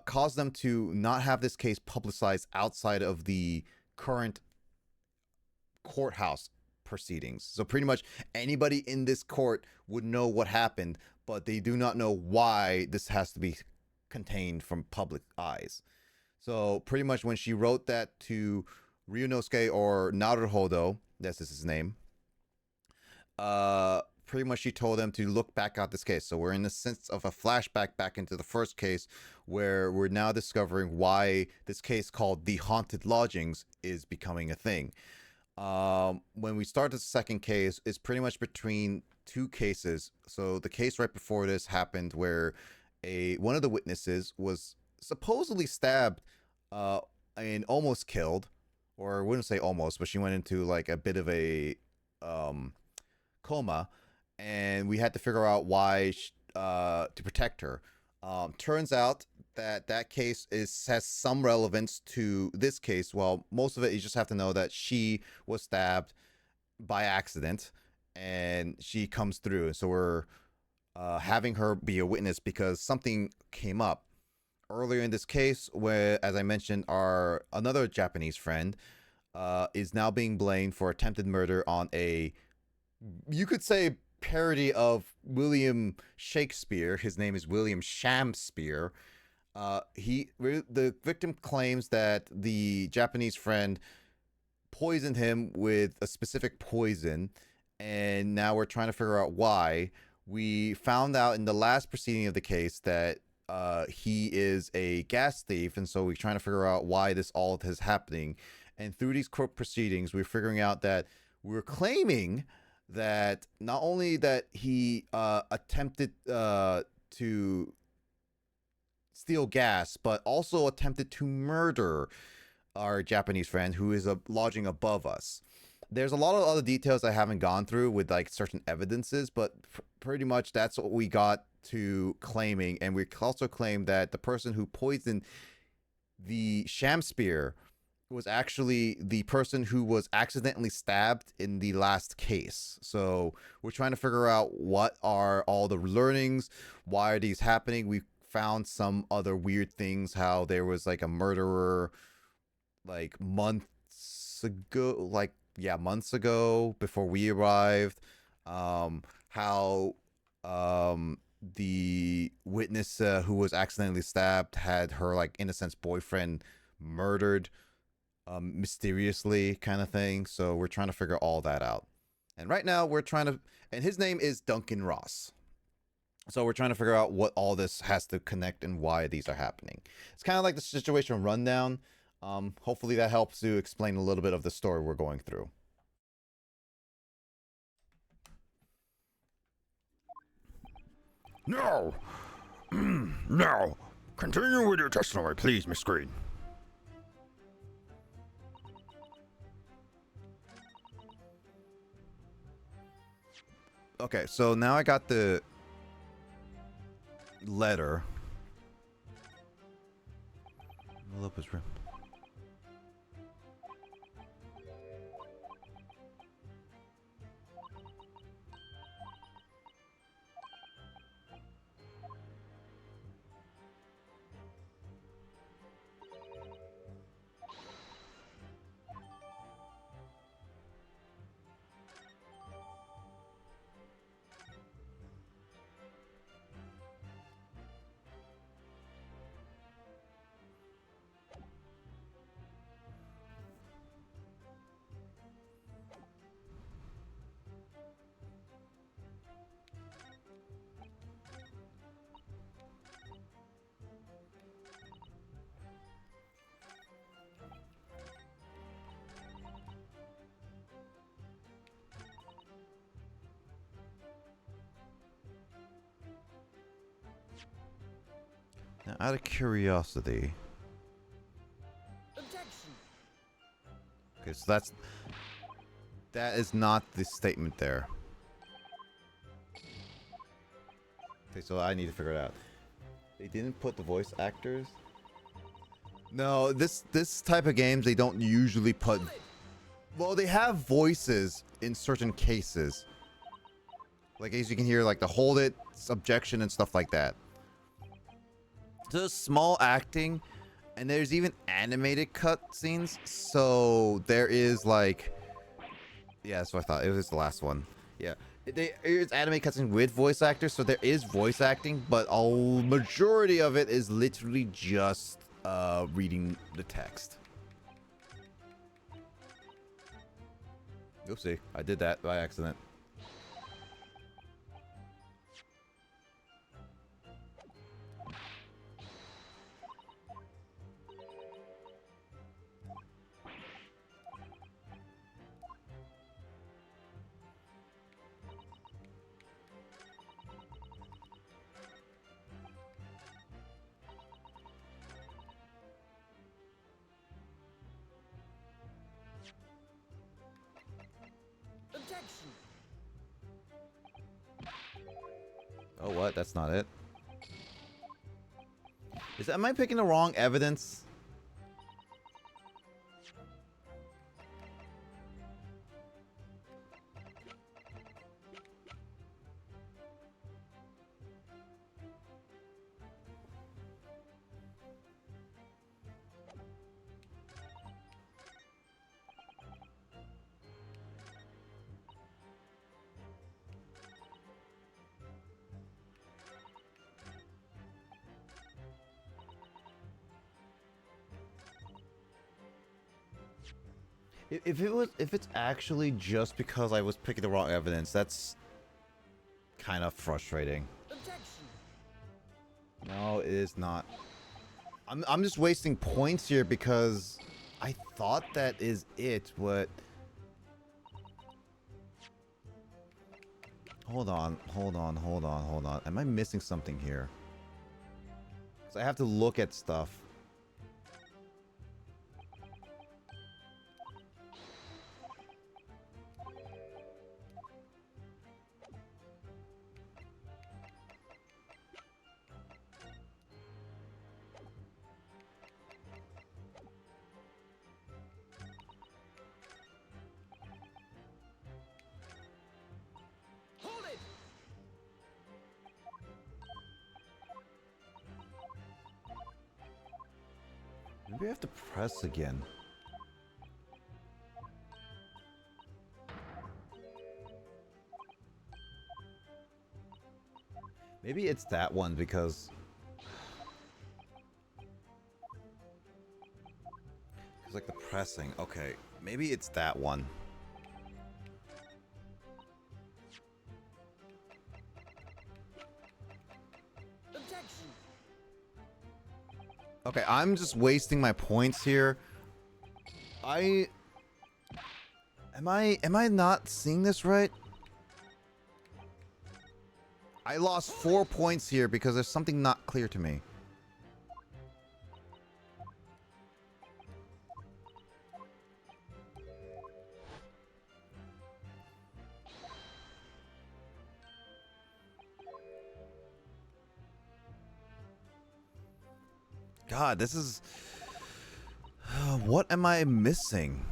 caused them to not have this case publicized outside of the current courthouse proceedings. So pretty much anybody in this court would know what happened, but they do not know why this has to be contained from public eyes. So pretty much when she wrote that to Ryunosuke or Naruhodo, that's his name, pretty much she told them to look back at this case. So we're in the sense of a flashback back into the first case, where we're now discovering why this case called the Haunted Lodgings is becoming a thing. When we start the second case, it's pretty much between two cases. So the case right before this happened where one of the witnesses was supposedly stabbed and almost killed, or I wouldn't say almost, but she went into like a bit of a coma, and we had to figure out why to protect her. Turns out that case has some relevance to this case. Well, most of it, you just have to know that she was stabbed by accident, and she comes through. So we're having her be a witness because something came up earlier in this case, where, as I mentioned, another Japanese friend is now being blamed for attempted murder on you could say, parody of William Shakespeare. His name is William Shamspeare. The victim claims that the Japanese friend poisoned him with a specific poison, and now we're trying to figure out why. We found out in the last proceeding of the case that he is a gas thief, and so we're trying to figure out why this all is happening. And through these court proceedings, we're figuring out that we're claiming that not only that he attempted to steal gas, but also attempted to murder our Japanese friend who is lodging above us. There's a lot of other details I haven't gone through with like certain evidences, but pretty much that's what we got to claiming. And we also claim that the person who poisoned the sham spear was actually the person who was accidentally stabbed in the last case. So we're trying to figure out what are all the learnings, why are these happening. We found some other weird things, how there was like a murderer like months ago before we arrived. How the witness who was accidentally stabbed had her like innocent boyfriend murdered mysteriously, kind of thing. So we're trying to figure all that out. And right now we're trying to, and his name is Duncan Ross. So we're trying to figure out what all this has to connect and why these are happening. It's kind of like the situation rundown. Hopefully that helps to explain a little bit of the story we're going through. No! No! Continue with your testimony, please, Miss Green. Okay, so now I got the letter. Roll up his rim. Now, out of curiosity. Objection. Okay, so that is not the statement there. Okay, so I need to figure it out. They didn't put the voice actors. No, this type of games they don't usually put. Well, they have voices in certain cases. Like as you can hear, like the hold it, objection, and stuff like that. There's small acting, and there's even animated cutscenes. So there is like, yeah, that's what I thought. It was the last one. Yeah, there's anime cutscenes with voice actors, so there is voice acting, but a majority of it is literally just reading the text. Oopsie, I did that by accident. Objection. Oh, what? That's not it. Am I picking the wrong evidence? If it's actually just because I was picking the wrong evidence, that's kind of frustrating. Objection. No, No, it is not. I'm just wasting points here because I thought that is it, but hold on. Am I missing something here? So I have to look at stuff. Hold it! Maybe I have to press again. Maybe it's that one because it's like the pressing. Okay, maybe it's that one. Objection! Okay, I'm just wasting my points here. Am I not seeing this right? I lost 4 points here because there's something not clear to me. God, this is... what am I missing?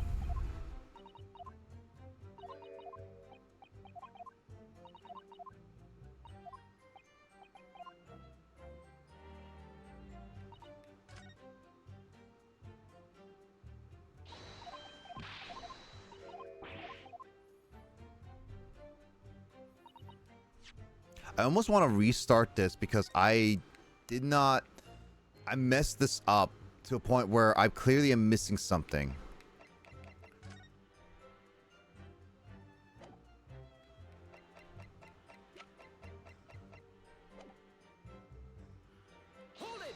I almost want to restart this because I messed this up to a point where I clearly am missing something. Hold it!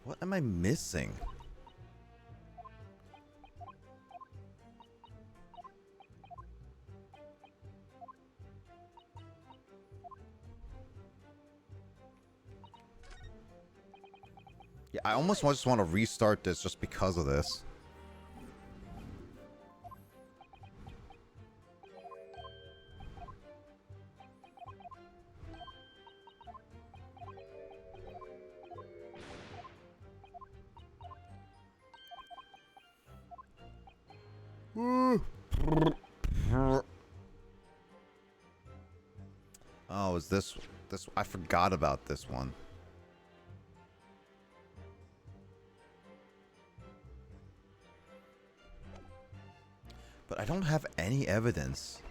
What am I missing? Yeah, I almost just want to restart this just because of this. Oh, is this I forgot about this one. But I don't have any evidence.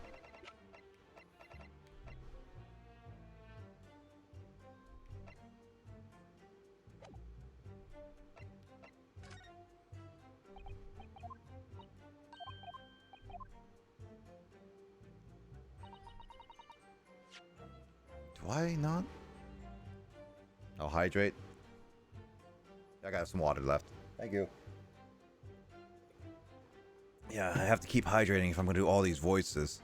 Do I not? Oh, hydrate. I got some water left. Thank you. Yeah, I have to keep hydrating if I'm gonna do all these voices.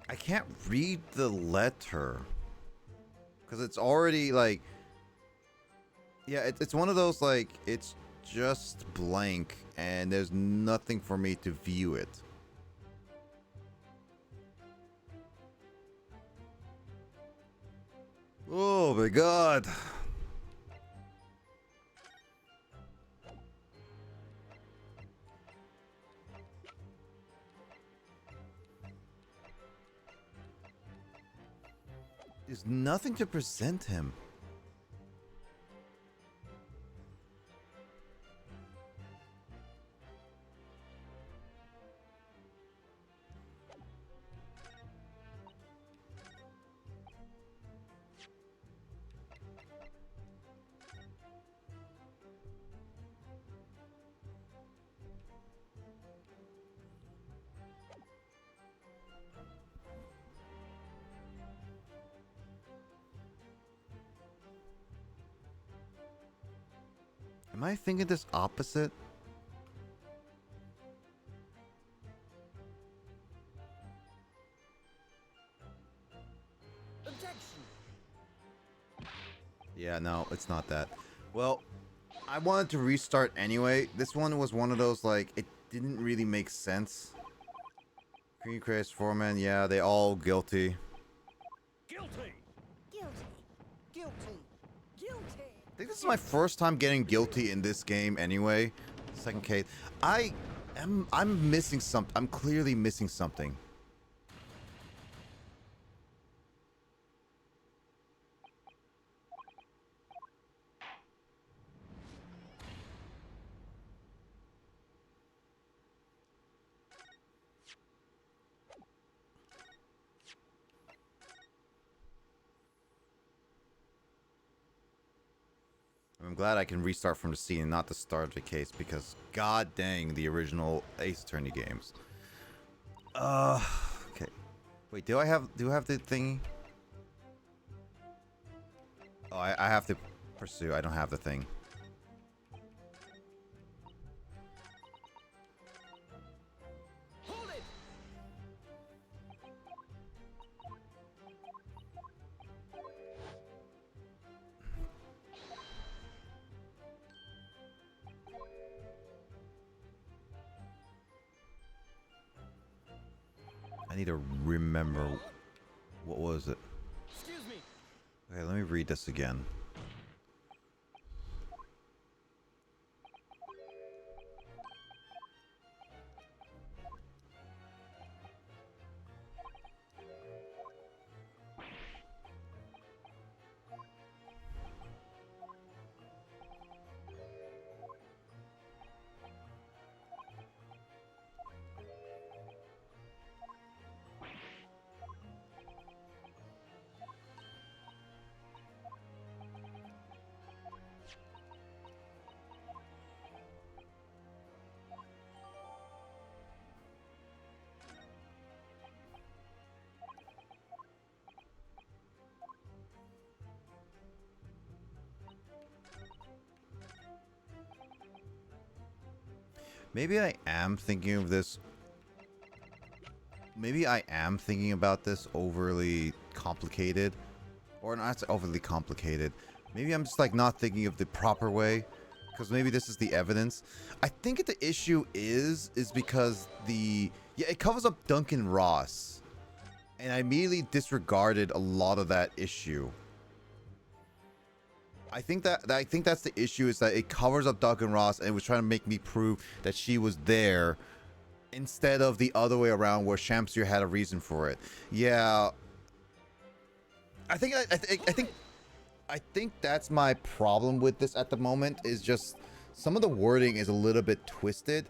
I can't read the letter because it's already like, yeah, it's one of those like it's just blank and there's nothing for me to view it. Oh my god. There's nothing to present him. Am I thinking this opposite? Objection. Yeah, no, it's not that. Well, I wanted to restart anyway. This one was one of those, like, it didn't really make sense. Green Craze, Foreman, yeah, they all guilty. Guilty. Guilty. Guilty. Guilty. I think this is my first time getting guilty in this game anyway. Second case. I'm missing something. I'm clearly missing something. I'm glad I can restart from the scene and not the start of the case because god dang the original Ace Attorney games. Okay. Wait, do I have the thingy? Oh, I have to pursue. I don't have the thing. Hold it. I need to remember. What was it? Excuse me. Okay, let me read this again. Maybe I am thinking of this. Maybe I am thinking about this overly complicated. Or not overly complicated. Maybe I'm just like not thinking of the proper way. Because maybe this is the evidence. I think the issue is because it covers up Duncan Ross. And I immediately disregarded a lot of that issue. I think that's the issue, is that it covers up Duncan Ross and it was trying to make me prove that she was there instead of the other way around where Shamsir had a reason for it. Yeah. I think that's my problem with this at the moment, is just some of the wording is a little bit twisted.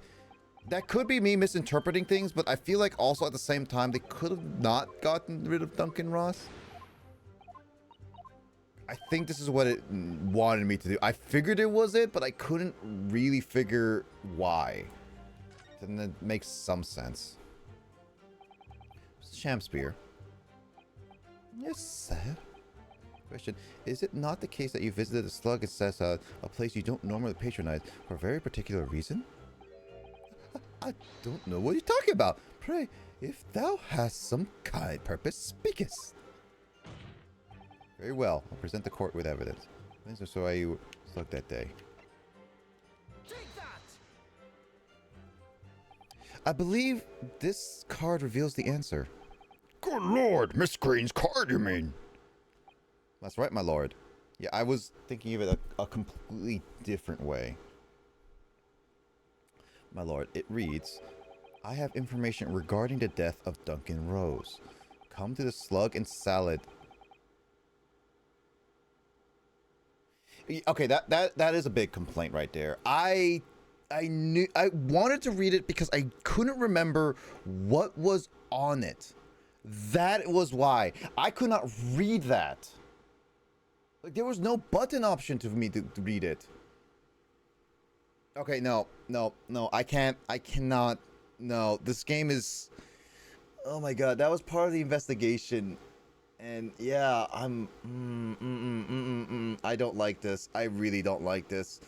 That could be me misinterpreting things, but I feel like also at the same time they could have not gotten rid of Duncan Ross. I think this is what it wanted me to do. I figured it was it, but I couldn't really figure why. Then it makes some sense. Shamspear. Yes, sir. Question: is it not the case that you visited the Slug, it says a place you don't normally patronize for a very particular reason? I don't know what you're talking about. Pray, if thou hast some kind purpose, speakest. Very well. I'll present the court with evidence. When so are you Slug that day? Take that. I believe this card reveals the answer. Good lord, Miss Green's card, you mean? That's right, my lord. Yeah, I was thinking of it a completely different way. My lord, it reads, I have information regarding the death of Duncan Rose. Come to the Slug and Salad Okay, that is a big complaint right there. I wanted to read it because I couldn't remember what was on it. That was why I could not read that. Like, there was no button option to me to read it. Okay, no, I cannot. No, this game is. Oh my god, that was part of the investigation, and yeah, I don't like this. I really don't like this.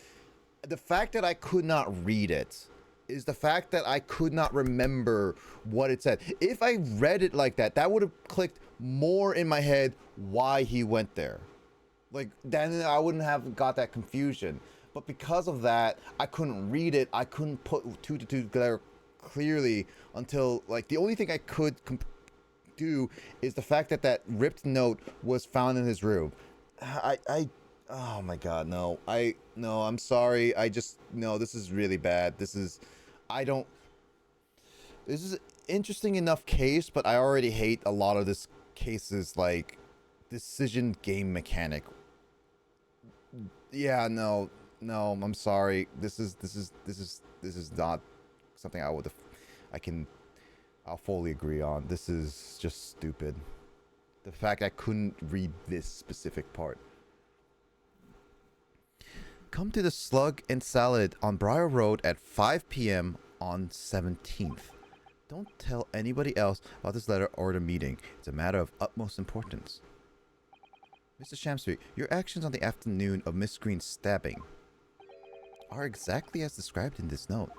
The fact that I could not read it is the fact that I could not remember what it said. If I read it like that, that would have clicked more in my head why he went there. Like, then I wouldn't have got that confusion. But because of that, I couldn't read it. I couldn't put two to two together clearly until, like, the only thing I could do is the fact that that ripped note was found in his room. Oh my god, no. I'm sorry. No, this is really bad. This is an interesting enough case, but I already hate a lot of this cases, like, decision game mechanic. Yeah, no, I'm sorry. This is not something I'll fully agree on. This is just stupid. The fact I couldn't read this specific part. Come to the Slug and Salad on Briar Road at 5 p.m. on 17th. Don't tell anybody else about this letter or the meeting. It's a matter of utmost importance. Mr. Shamsbury, your actions on the afternoon of Miss Green's stabbing are exactly as described in this note.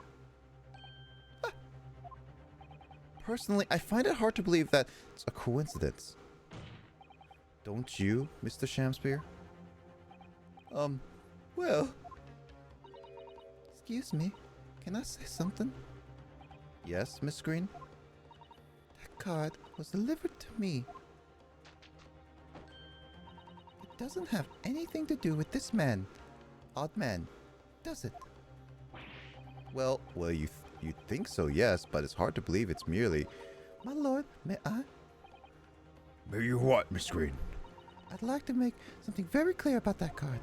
Personally, I find it hard to believe that it's a coincidence. Don't you, Mr. Shamsbury? Well... Excuse me, can I say something? Yes, Miss Green? That card was delivered to me. It doesn't have anything to do with this man. Odd man, does it? Well, you think so, yes, but it's hard to believe it's merely... My lord, may I? May you what, Miss Green? I'd like to make something very clear about that card.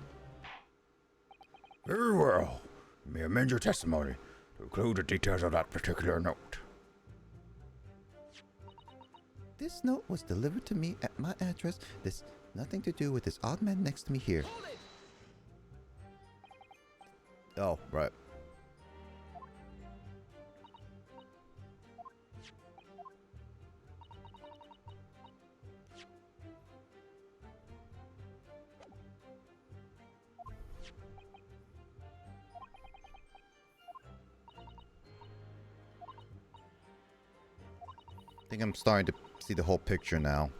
Very well. You may amend your testimony to include the details of that particular note. This note was delivered to me at my address. This nothing to do with this odd man next to me here. Oh, right. I think I'm starting to see the whole picture now.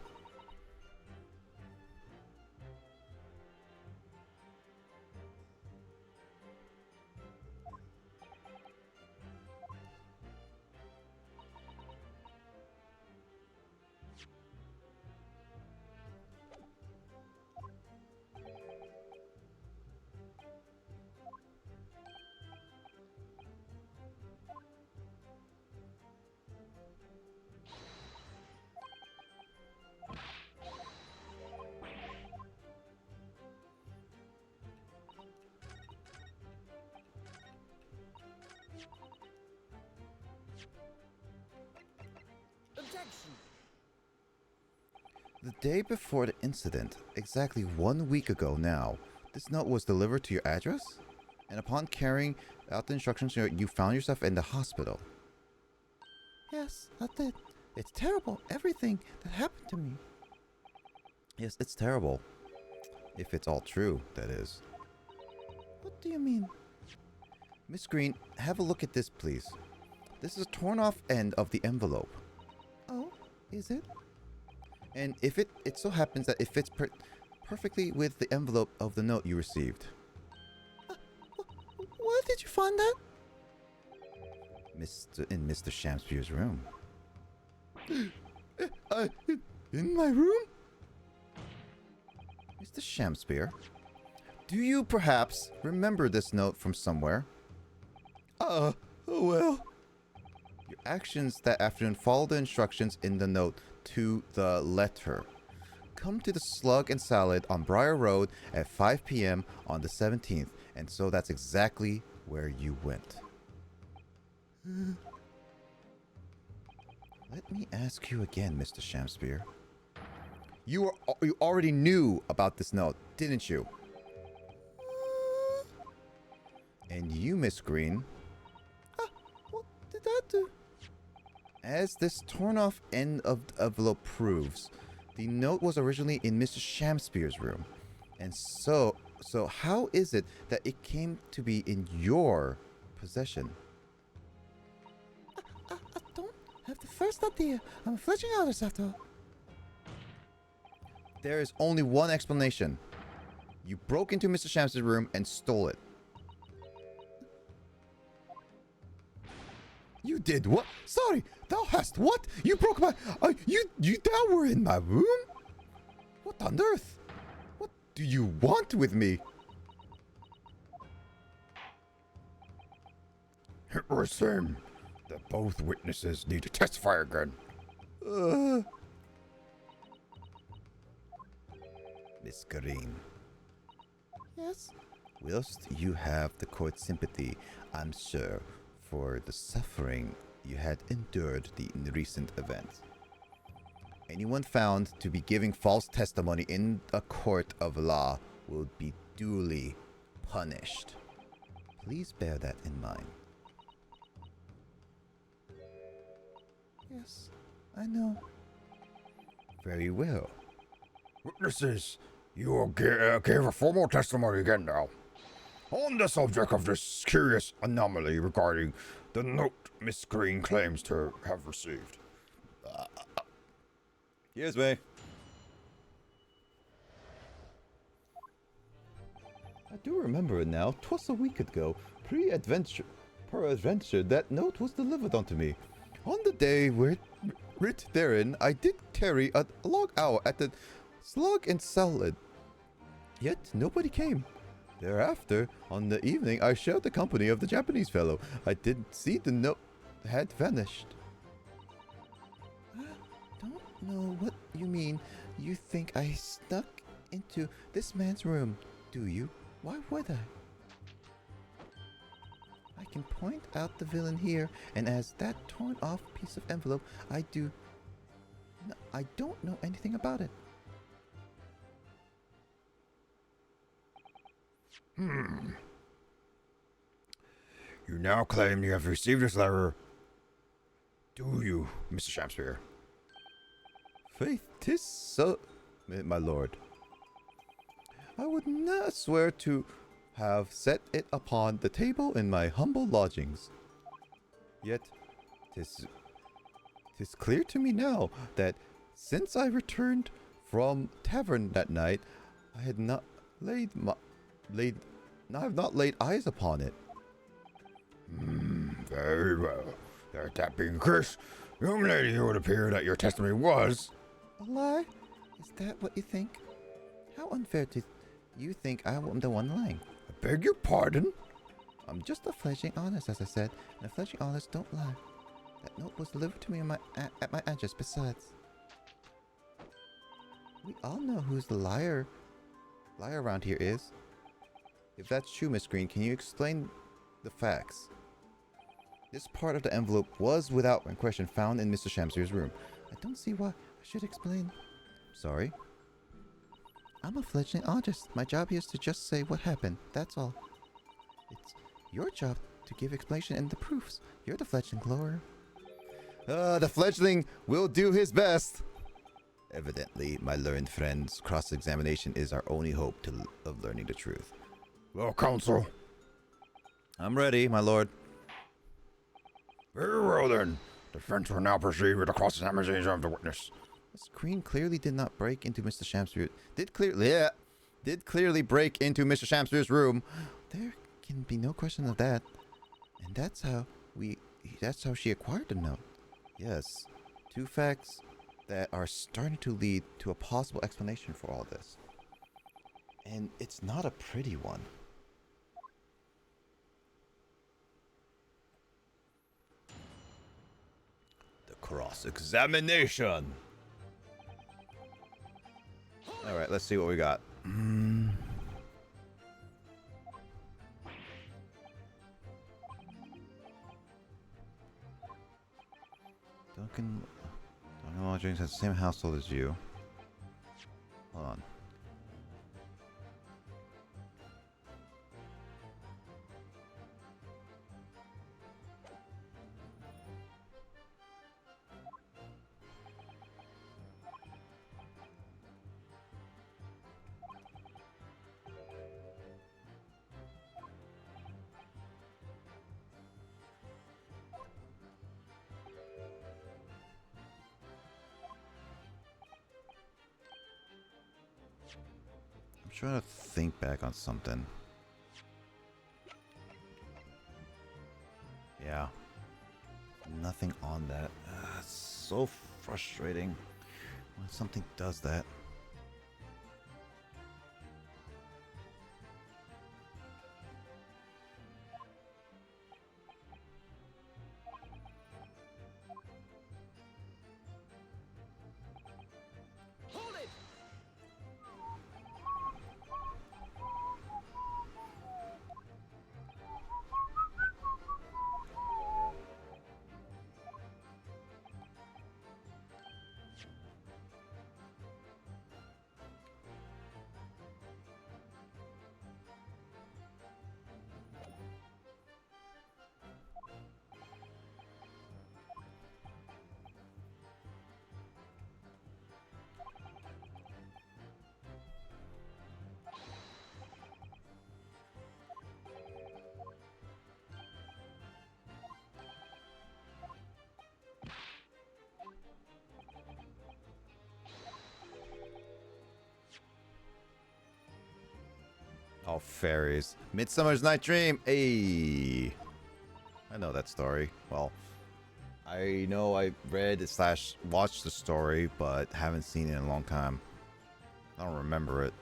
Objection! The day before the incident, exactly 1 week ago now, this note was delivered to your address? And upon carrying out the instructions, you found yourself in the hospital? Yes, I did. It's terrible, everything that happened to me. Yes, it's terrible. If it's all true, that is. What do you mean? Miss Green, have a look at this, please. This is a torn off end of the envelope. Oh, is it? And if it so happens that it fits perfectly with the envelope of the note you received. Where did you find that? In Mr. Shamsbury's room. In my room? Mr. Shamsbury, do you perhaps remember this note from somewhere? Oh well. Your actions that afternoon follow the instructions in the note to the letter. come to the Slug and Salad on Briar Road at 5 p.m. on the 17th, and so that's exactly where you went. Let me ask you again, Mr. Shamspear. You already knew about this note, didn't you? And you, Miss Green. What did that do? As this torn-off end of the envelope proves, the note was originally in Mr. Shamspear's room. And so how is it that it came to be in your possession? I don't have the first idea. I'm a fledgling artist after all. There is only one explanation. You broke into Mr. Shams's room and stole it. You did what? Sorry, thou hast what? You broke my... thou were in my room? What on earth? What do you want with me? It would seem that both witnesses need to testify again. Miss Green. Yes? Whilst you have the court's sympathy, I'm sure, for the suffering you had endured in the recent events. Anyone found to be giving false testimony in a court of law will be duly punished. Please bear that in mind. Yes, I know. Very well. Witnesses, you will give a formal testimony again now. On the subject of this curious anomaly regarding the note Miss Green claims to have received. Yes, May. I do remember it now. 'Twas a week ago. Peradventure, that note was delivered unto me. On the day writ therein, I did carry a long hour at the Slug and Salad. Yet nobody came. Thereafter, on the evening, I shared the company of the Japanese fellow. I did see the note had vanished. I don't know what you mean. You think I snuck into this man's room, do you? Why would I? I can point out the villain here, and as that torn off piece of envelope, I don't know anything about it. You now claim you have received this letter. Do you, Mr. Shamspear? Faith, 'tis so, my lord. I would not swear to have set it upon the table in my humble lodgings. Yet, 'tis clear to me now that since I returned from tavern that night, I had not laid eyes upon it. Very well. That being Chris, young lady, it would appear that your testimony was... A lie? Is that what you think? How unfair did you think I am the one lying? I beg your pardon? I'm just a fledgling honest, as I said, and a fledgling honest don't lie. That note was delivered to me at my address, besides. We all know who's the liar around here is. If that's true, Miss Green, can you explain the facts? This part of the envelope was, without question, found in Mr. Shamspear's room. I don't see why I should explain. Sorry. I'm a fledgling artist. My job here is to just say what happened. That's all. It's your job to give explanation and the proofs. You're the fledgling lawyer. The fledgling will do his best. Evidently, my learned friend's cross-examination is our only hope of learning the truth. Well, counsel. I'm ready, my lord. Very well, then. Defense will now proceed with the cross-examination of the witness. Miss Green clearly did not break into Mr. Shamspear. Did clearly break into Mr. Shamspear's room. There can be no question of that. And that's how she acquired the note. Yes, two facts that are starting to lead to a possible explanation for all this. And it's not a pretty one. The cross-examination. All right, let's see what we got. Duncan Lodgings has the same household as you. Hold on. I'm trying to think back on something. Yeah. Nothing on that. It's so frustrating when something does that. Hold it! Oh, fairies. Midsummer's Night Dream. Hey. I know that story. Well, I know I read slash watched the story, but haven't seen it in a long time. I don't remember it.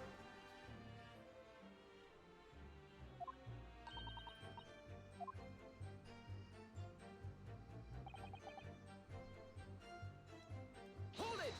Hold it!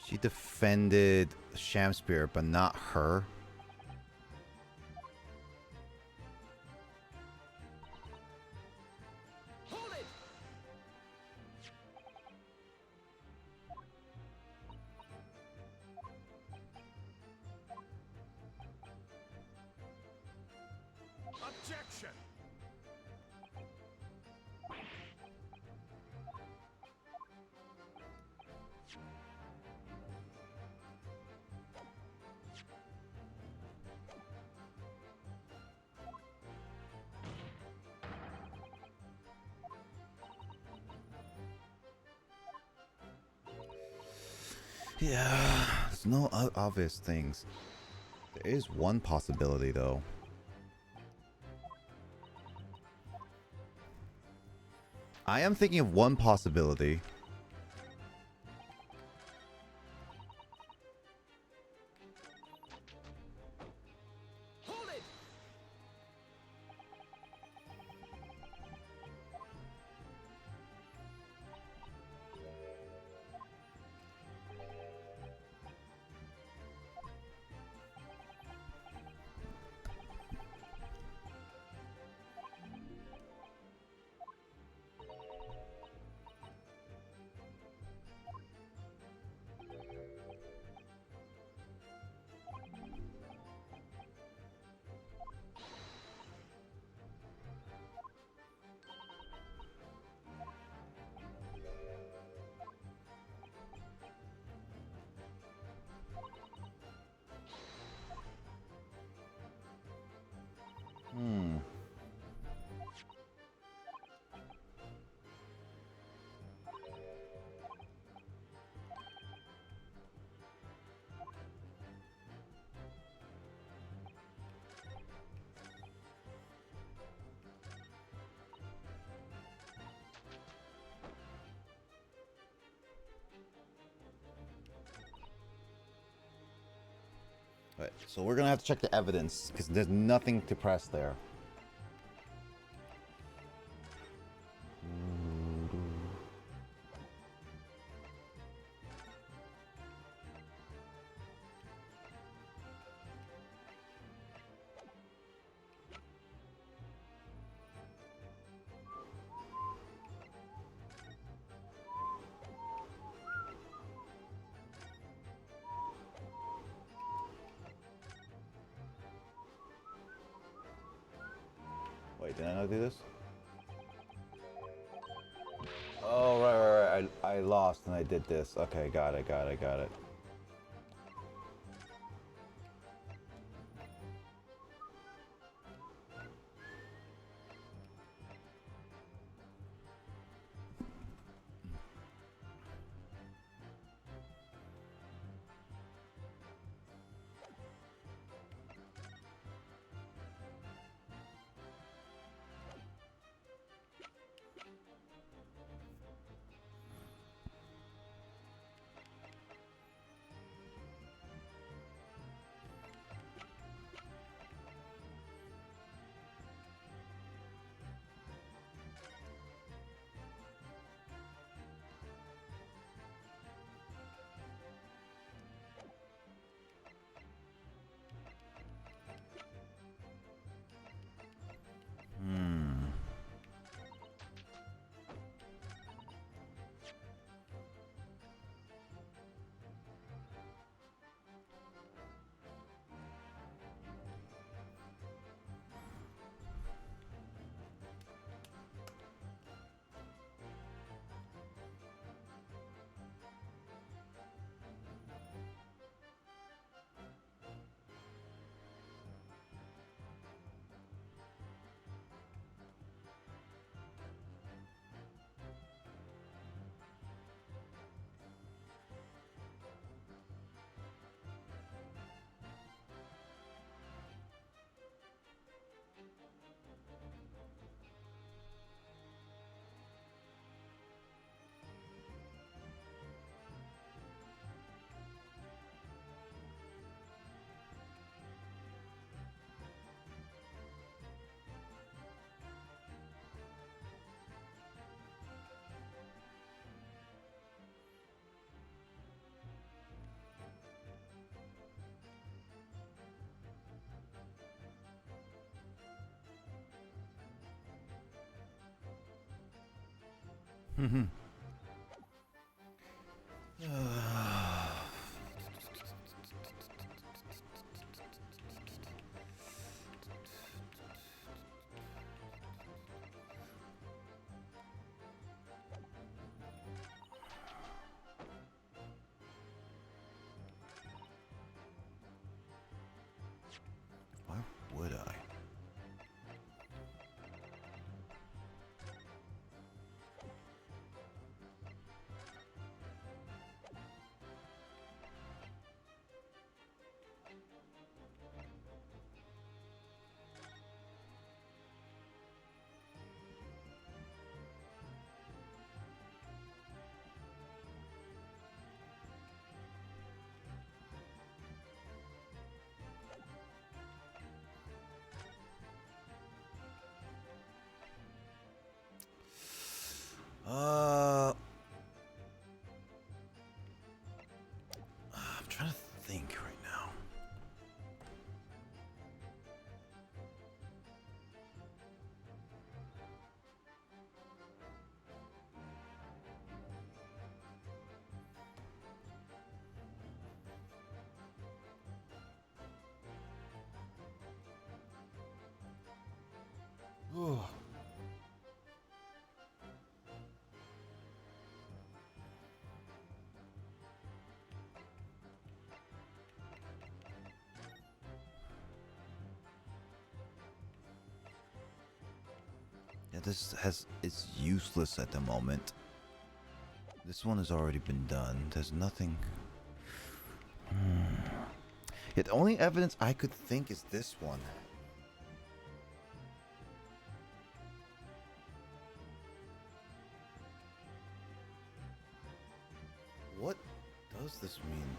She defended Shamspear, but not her. Hold it! Objection! Yeah, there's no obvious things. There is one possibility, though. I am thinking of one possibility. Hold it! it. So we're gonna have to check the evidence because there's nothing to press there. Wait, did I not do this? Oh, right. I lost and I did this. Okay, got it. Why would I? I'm trying to think right now. Oh. Yeah, it's useless at the moment. This one has already been done. There's nothing. Yeah, the only evidence I could think is this one. What does this mean?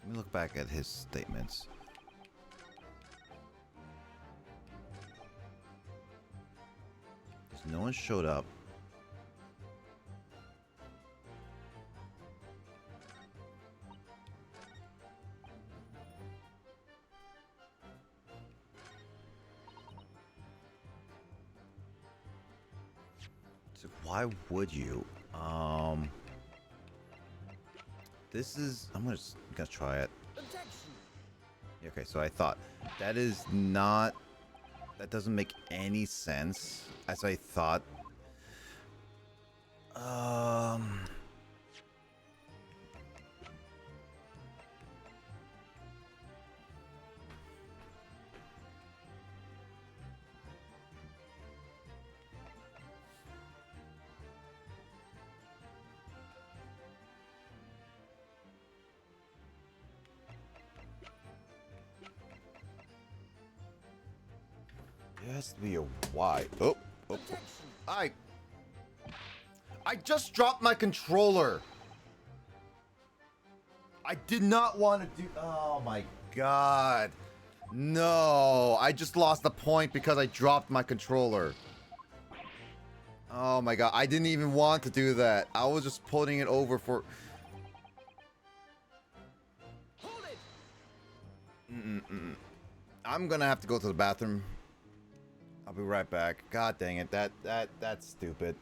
Let me look back at his statements. No one showed up. So why would you? This is. I'm gonna try it. Objection. Okay, so I thought that is not. That doesn't make any sense as I thought. It has to be a Y. Oh. Objection. I just dropped my controller. I did not want to do. Oh my god. No, I just lost the point because I dropped my controller. Oh my god, I didn't even want to do that. I was just putting it over for. Hold it. I'm gonna have to go to the bathroom. I'll be right back. God dang it, that's stupid.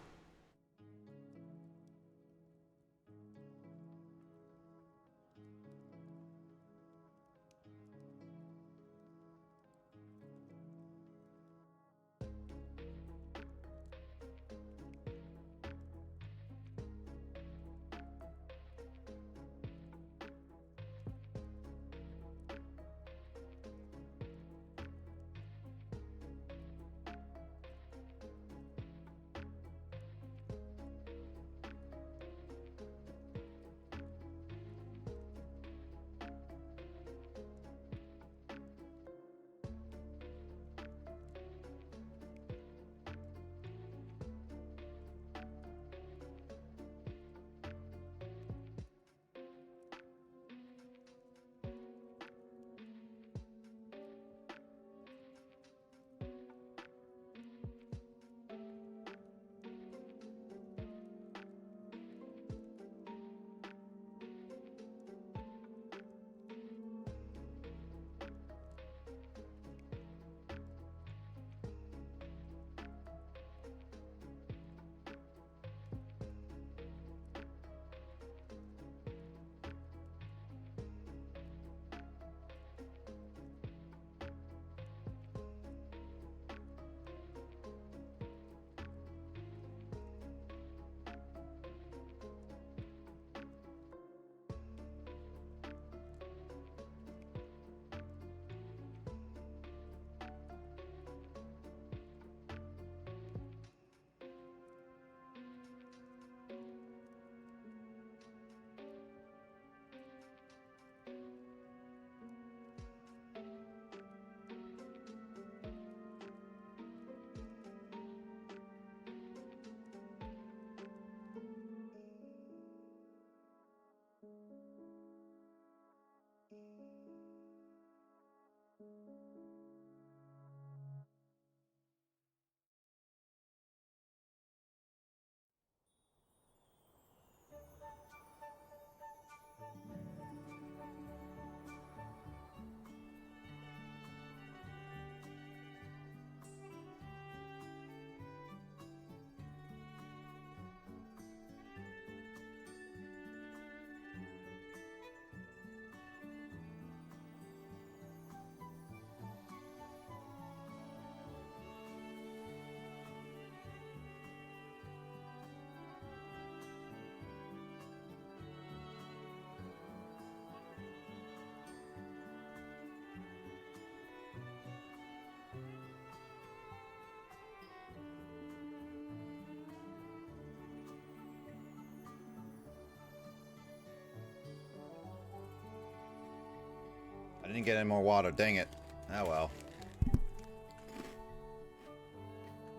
I didn't get any more water, dang it. Oh well.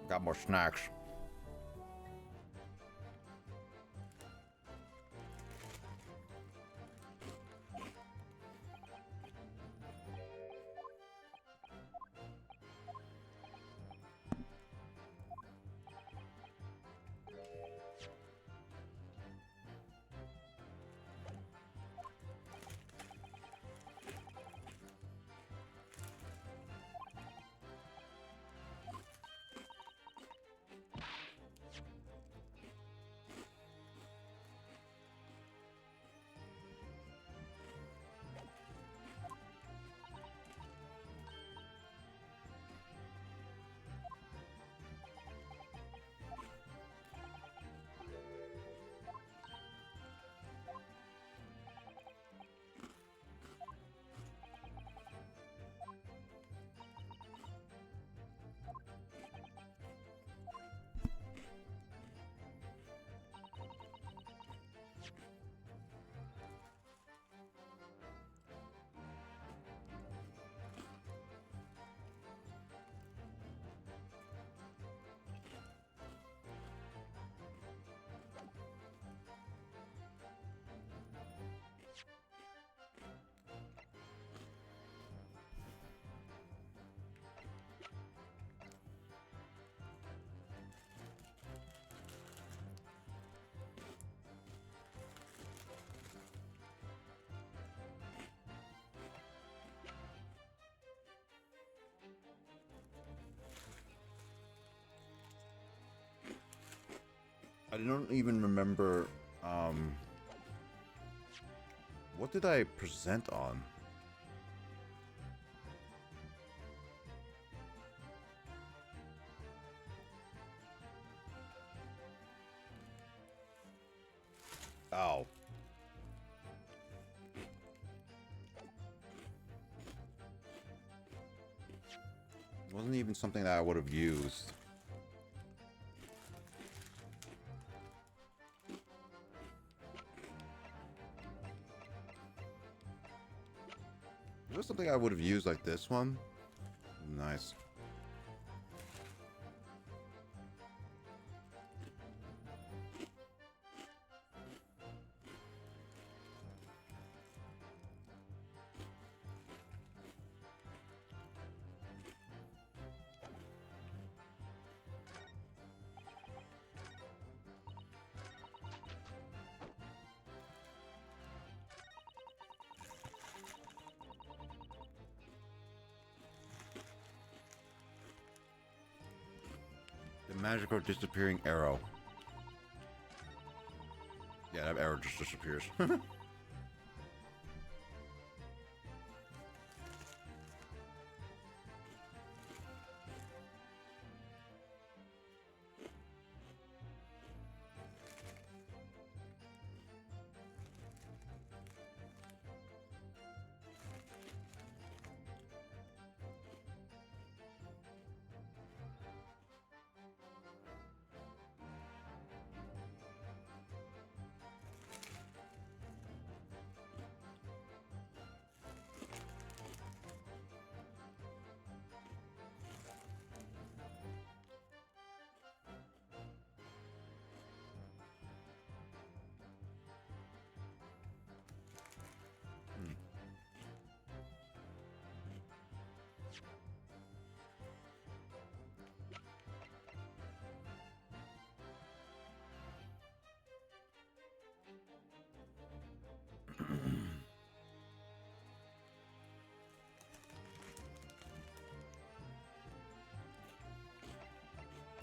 Got more snacks. I don't even remember. What did I present on? Oh. It wasn't even something that I would have used. It was something I would have used like this one. Nice. The magical disappearing arrow. Yeah, that arrow just disappears.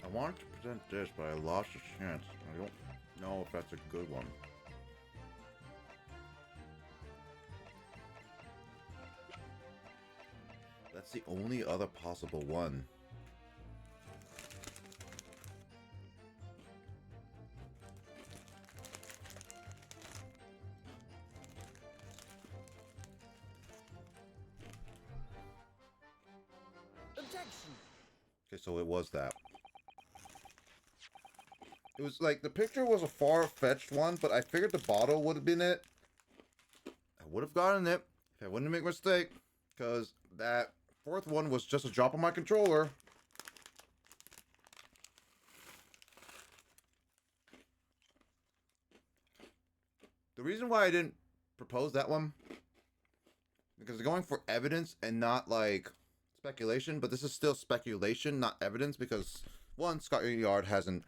I wanted to present this, but I lost a chance. I don't know if that's a good one. That's the only other possible one. Objection. Okay, so it was that. It was like, the picture was a far-fetched one, but I figured the bottle would have been it. I would have gotten it if I wouldn't make a mistake, because that fourth one was just a drop on my controller. The reason why I didn't propose that one, because they're going for evidence and not like speculation, but this is still speculation, not evidence, because one, Scotland Yard hasn't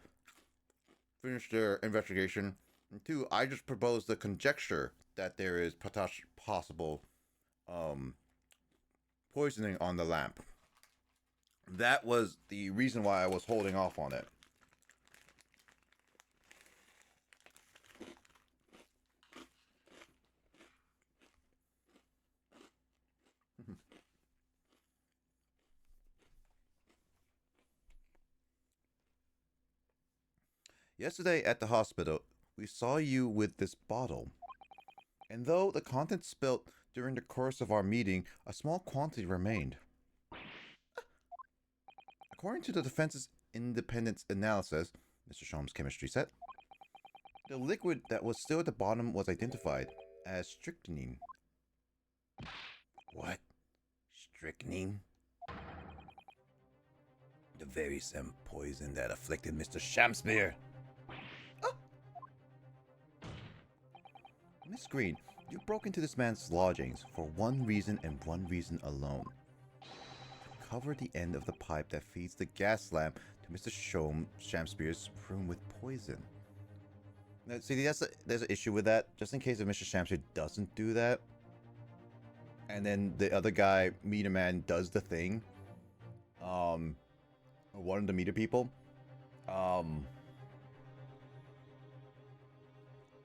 finished their investigation, and two, I just proposed the conjecture that there is possible poisoning on the lamp. That was the reason why I was holding off on it. Yesterday at the hospital, we saw you with this bottle. And though the contents spilt during the course of our meeting, a small quantity remained. According to the defense's independent analysis, Mr. Sholmes' chemistry set, the liquid that was still at the bottom was identified as strychnine. What? Strychnine? The very same poison that afflicted Mr. Shamspeare. Miss Green, you broke into this man's lodgings for one reason and one reason alone. To cover the end of the pipe that feeds the gas lamp to Mr. Shamspeare's room with poison. Now, see, there's an issue with that. Just in case if Mr. Shamspeare doesn't do that, and then the other guy, Meter Man, does the thing. One of the meter people.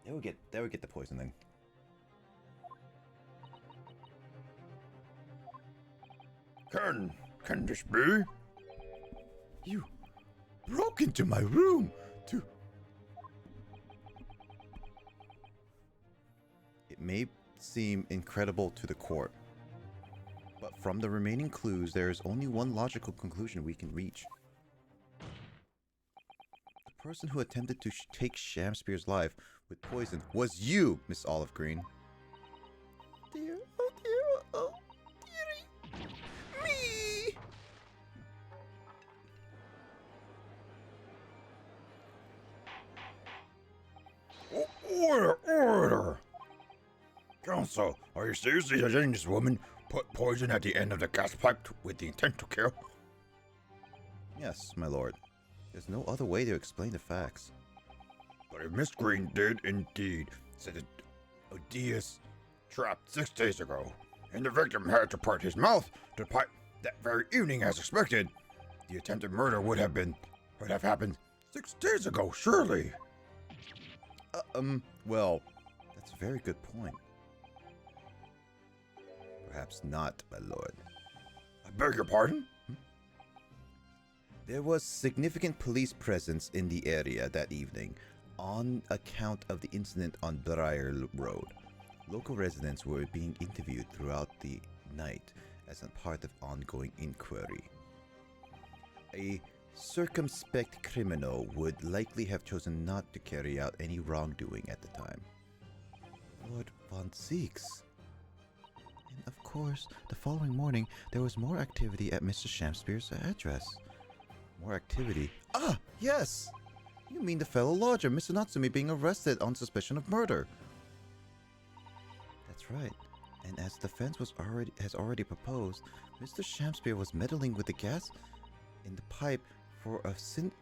They would get the poisoning. Can this be? You broke into my room to... It may seem incredible to the court, but from the remaining clues, there is only one logical conclusion we can reach. The person who attempted to take Shamspear's life with poison was you, Miss Olive Green. Dear, oh, dearie, me! Order! Counsel, are you seriously suggesting this woman put poison at the end of the gas pipe with the intent to kill? Yes, my lord. There's no other way to explain the facts. But if Miss Green did indeed set Odious trapped 6 days ago, and the victim had to part his mouth to the pipe that very evening as expected, the attempted murder would have happened 6 days ago, surely. Well, that's a very good point. Perhaps not, my lord. I beg your pardon? There was significant police presence in the area that evening on account of the incident on Briar Road. Local residents were being interviewed throughout the night as a part of ongoing inquiry. A circumspect criminal would likely have chosen not to carry out any wrongdoing at the time. Lord Von Zeeks. And of course, the following morning, there was more activity at Mr. Shamspear's address. More activity? Ah, yes! You mean the fellow lodger, Mr. Natsumi, being arrested on suspicion of murder. That's right. And as the defense has already proposed, Mr. Shamspear was meddling with the gas in the pipe for a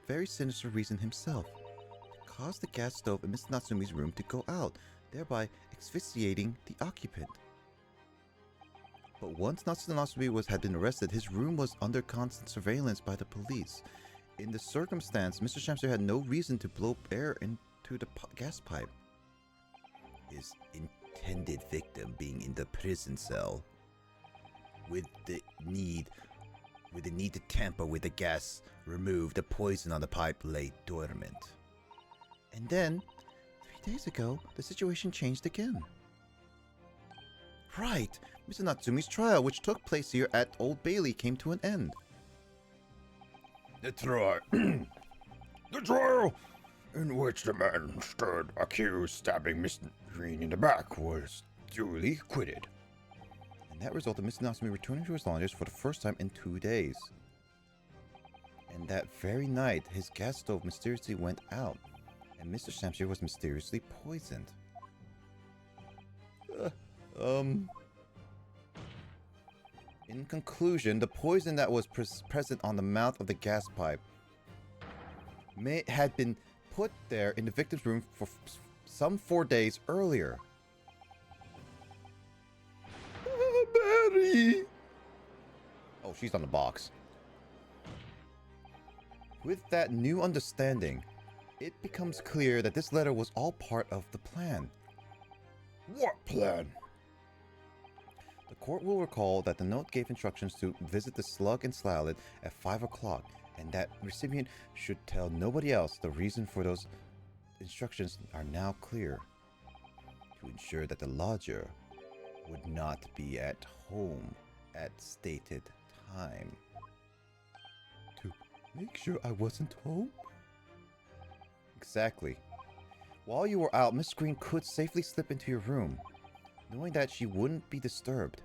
very sinister reason himself. To cause the gas stove in Mr. Natsumi's room to go out, thereby asphyxiating the occupant. But once Mr. Natsumi had been arrested, his room was under constant surveillance by the police. In the circumstance, Mr. Shamspear had no reason to blow air into the gas pipe. His intended victim being in the prison cell, with the need to tamper with the gas removed, the poison on the pipe lay dormant. And then, 3 days ago, the situation changed again. Right! Mr. Natsumi's trial, which took place here at Old Bailey, came to an end. The trial in which the man stood accused stabbing Miss Green in the back was duly acquitted. And that resulted in Mr. Natsumi returning to his lodgings for the first time in 2 days. And that very night, his gas stove mysteriously went out, and Mr. Shamspear was mysteriously poisoned. In conclusion, the poison that was present on the mouth of the gas pipe had been put there in the victim's room for some 4 days earlier. Mary! Oh, she's on the box. With that new understanding, it becomes clear that this letter was all part of the plan. What plan? The court will recall that the note gave instructions to visit the Slug and Slowlet at 5 o'clock, and that recipient should tell nobody else. The reason for those instructions are now clear. To ensure that the lodger would not be at home at stated time. To make sure I wasn't home? Exactly. While you were out, Miss Green could safely slip into your room, knowing that she wouldn't be disturbed.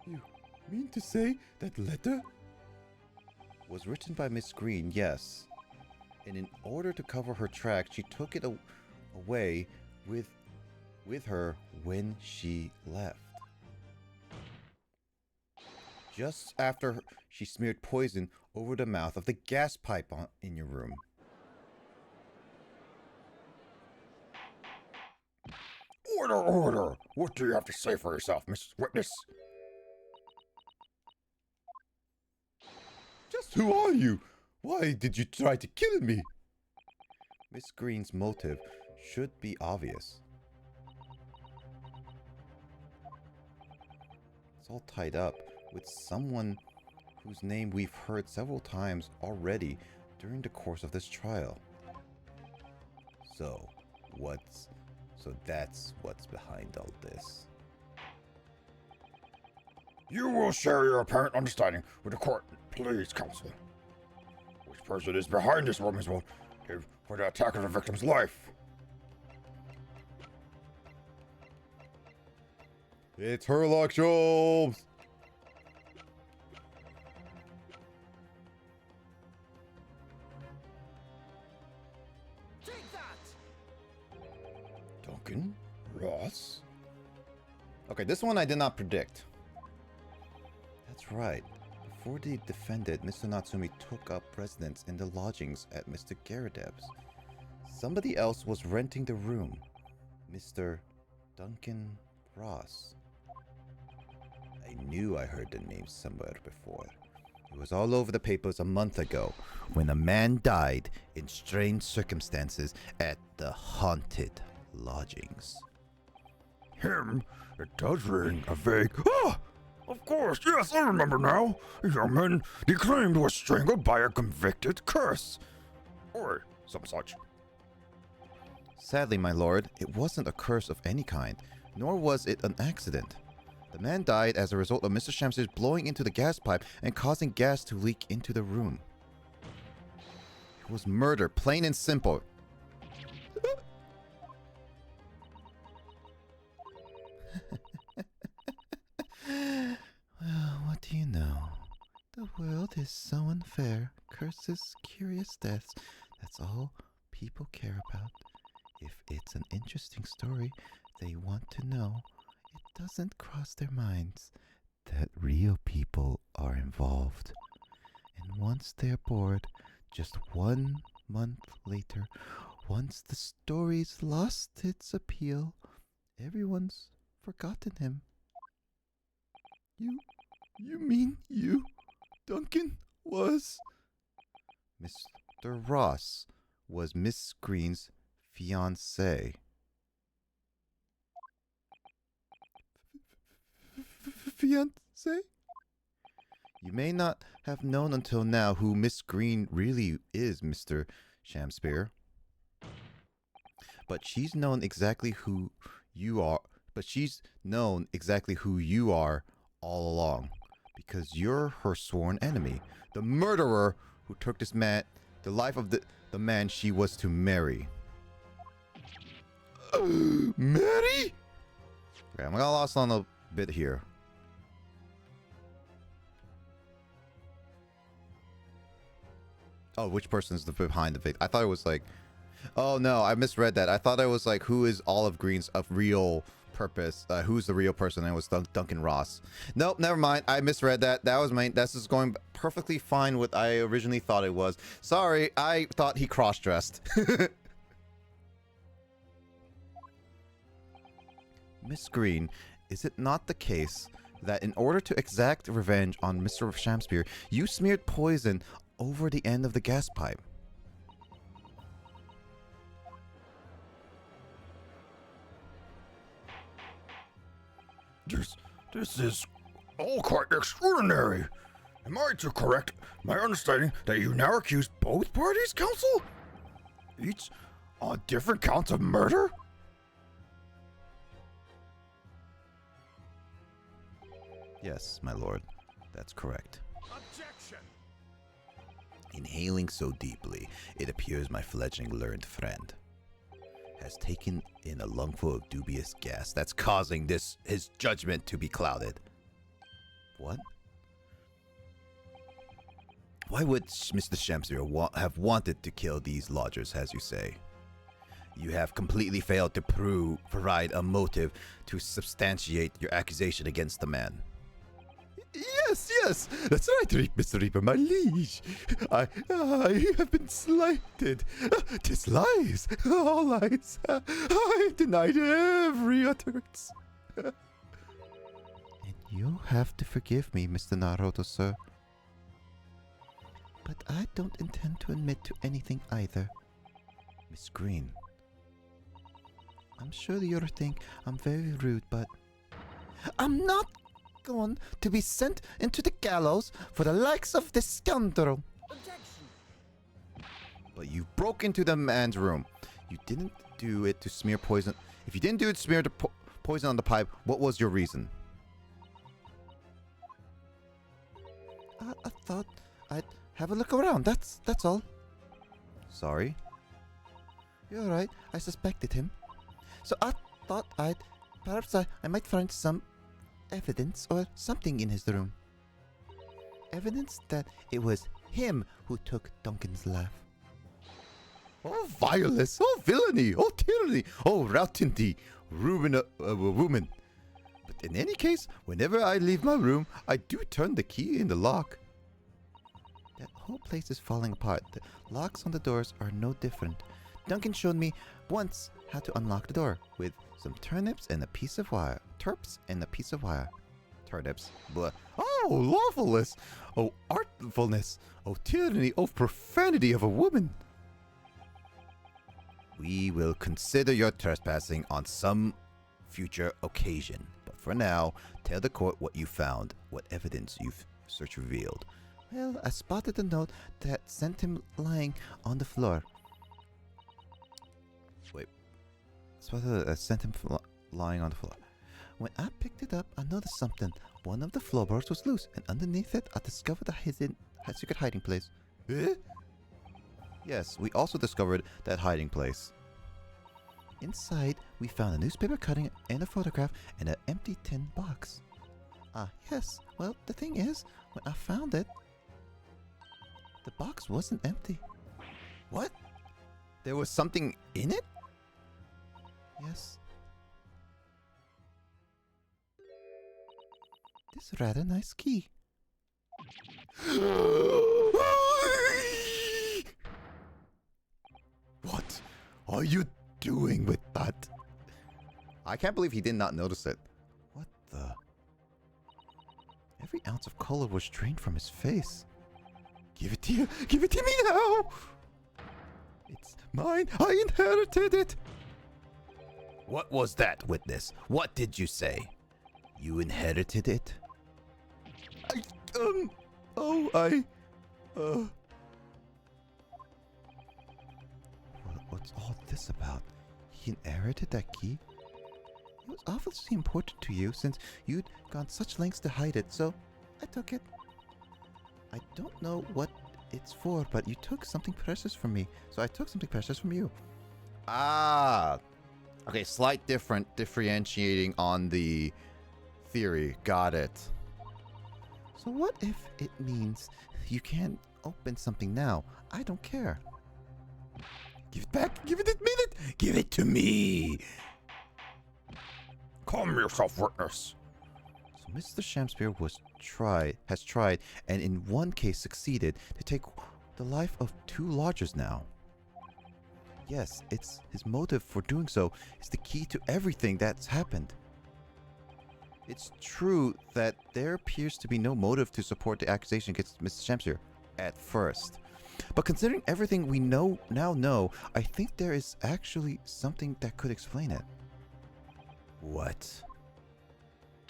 You mean to say that letter was written by Miss Green? Yes. And in order to cover her tracks, she took it away with her when she left. Just after she smeared poison over the mouth of the gas pipe in your room. Order! What do you have to say for yourself, Mrs. Witness? Just who are you? Why did you try to kill me? Miss Green's motive should be obvious. It's all tied up with someone whose name we've heard several times already during the course of this trial. So that's what's behind all this. You will share your apparent understanding with the court, please, counsel. Which person is behind this woman's motive for the attack of the victim's life? It's Herlock Sholmes! Take that! Duncan? Ross? Okay, this one I did not predict. That's right. Before the defendant, Mr. Natsumi, took up residence in the lodgings at Mr. Garadeb's, somebody else was renting the room. Mr. Duncan Ross. I knew I heard the name somewhere before. It was all over the papers a month ago when a man died in strange circumstances at the haunted lodgings. Him? It does ring a vague... Ah! Of course, yes, I remember now. A young man declaimed was strangled by a convicted curse. Or some such. Sadly, my lord, it wasn't a curse of any kind, nor was it an accident. The man died as a result of Mr. Shams's blowing into the gas pipe and causing gas to leak into the room. It was murder, plain and simple. Well, what do you know? The world is so unfair. Curses, curious deaths. That's all people care about. If it's an interesting story they want to know, it doesn't cross their minds that real people are involved. And once they're bored, just 1 month later, once the story's lost its appeal, everyone's forgotten him. You mean you, Duncan, was... Mr. Ross was Miss Green's fiancé. Fiancé? You may not have known until now who Miss Green really is, Mr. Shamspear. But she's known exactly who you are. All along, because you're her sworn enemy, the murderer who took the life of the man she was to marry. Mary? Okay, I'm gonna lost on a bit here. Oh, which person's behind the fake? I thought it was like, oh no, I misread that. I thought it was like, who is Olive Green's of real purpose? Who's the real person? And it was Duncan Ross. Nope, never mind. I misread that. This is going perfectly fine what I originally thought it was. Sorry, I thought he cross-dressed. Miss Green, is it not the case that in order to exact revenge on Mr. Shamspear, you smeared poison over the end of the gas pipe? This is all quite extraordinary. Am I to correct my understanding that you now accuse both parties, counsel? Each on different counts of murder? Yes, my lord. That's correct. Objection! Inhaling so deeply, it appears my fledgling learned friend has taken in a lungful of dubious gas that's causing his judgment to be clouded. What? Why would Mr. Shamspear have wanted to kill these lodgers, as you say? You have completely failed to provide a motive to substantiate your accusation against the man. Yes, that's right, Mr. Reaper, my liege. I have been slighted. 'Tis lies, all lies. I denied every utterance. And you'll have to forgive me, Mr. Naruto, sir. But I don't intend to admit to anything either. Miss Green, I'm sure you'll think I'm very rude, but I'm not going to be sent into the gallows for the likes of this scoundrel. Objection. But you broke into the man's room. You didn't do it to smear poison. If you didn't do it to smear the poison on the pipe, what was your reason? I thought I'd have a look around. That's all. Sorry. You're right. I suspected him. So I thought perhaps I might find some evidence or something in his room. Evidence that it was him who took Duncan's laugh. Oh, violence! Oh, villainy! Oh, tyranny! Oh, routinity! Ruin woman! But in any case, whenever I leave my room, I do turn the key in the lock. That whole place is falling apart. The locks on the doors are no different. Duncan showed me once how to unlock the door with some turnips and a piece of wire. Turps and a piece of wire. Turnips. Blah. Oh, lawfulness! Oh, artfulness! Oh, tyranny! Oh, profanity of a woman! We will consider your trespassing on some future occasion. But for now, tell the court what you found, what evidence you've search revealed. Well, I spotted a note that sent him lying on the floor. Wait. Sent him lying on the floor. When I picked it up, I noticed something. One of the floorboards was loose, and underneath it, I discovered a secret hiding place. Eh? Yes, we also discovered that hiding place. Inside, we found a newspaper cutting and a photograph and an empty tin box. Ah, yes. Well, the thing is, when I found it, the box wasn't empty. What? There was something in it? Yes. This rather nice key. What are you doing with that? I can't believe he did not notice it. What the? Every ounce of color was drained from his face. Give it to you. Give it to me now. It's mine. I inherited it. What was that, witness? What did you say? You inherited it? What's all this about? He inherited that key? It was obviously important to you since you'd gone such lengths to hide it, so I took it. I don't know what it's for, but you took something precious from me, so I took something precious from you. Ah! Okay, slight differentiating on the theory. Got it. So what if it means you can't open something now? I don't care. Give it back. Give it a minute. Give it to me. Calm yourself, witness. So Mr. Shamspeare has tried, and in one case succeeded, to take the life of 2 lodgers now. Yes, it's his motive for doing so is the key to everything that's happened. It's true that there appears to be no motive to support the accusation against Mr. Shamspeare at first. But considering everything we now know, I think there is actually something that could explain it. What?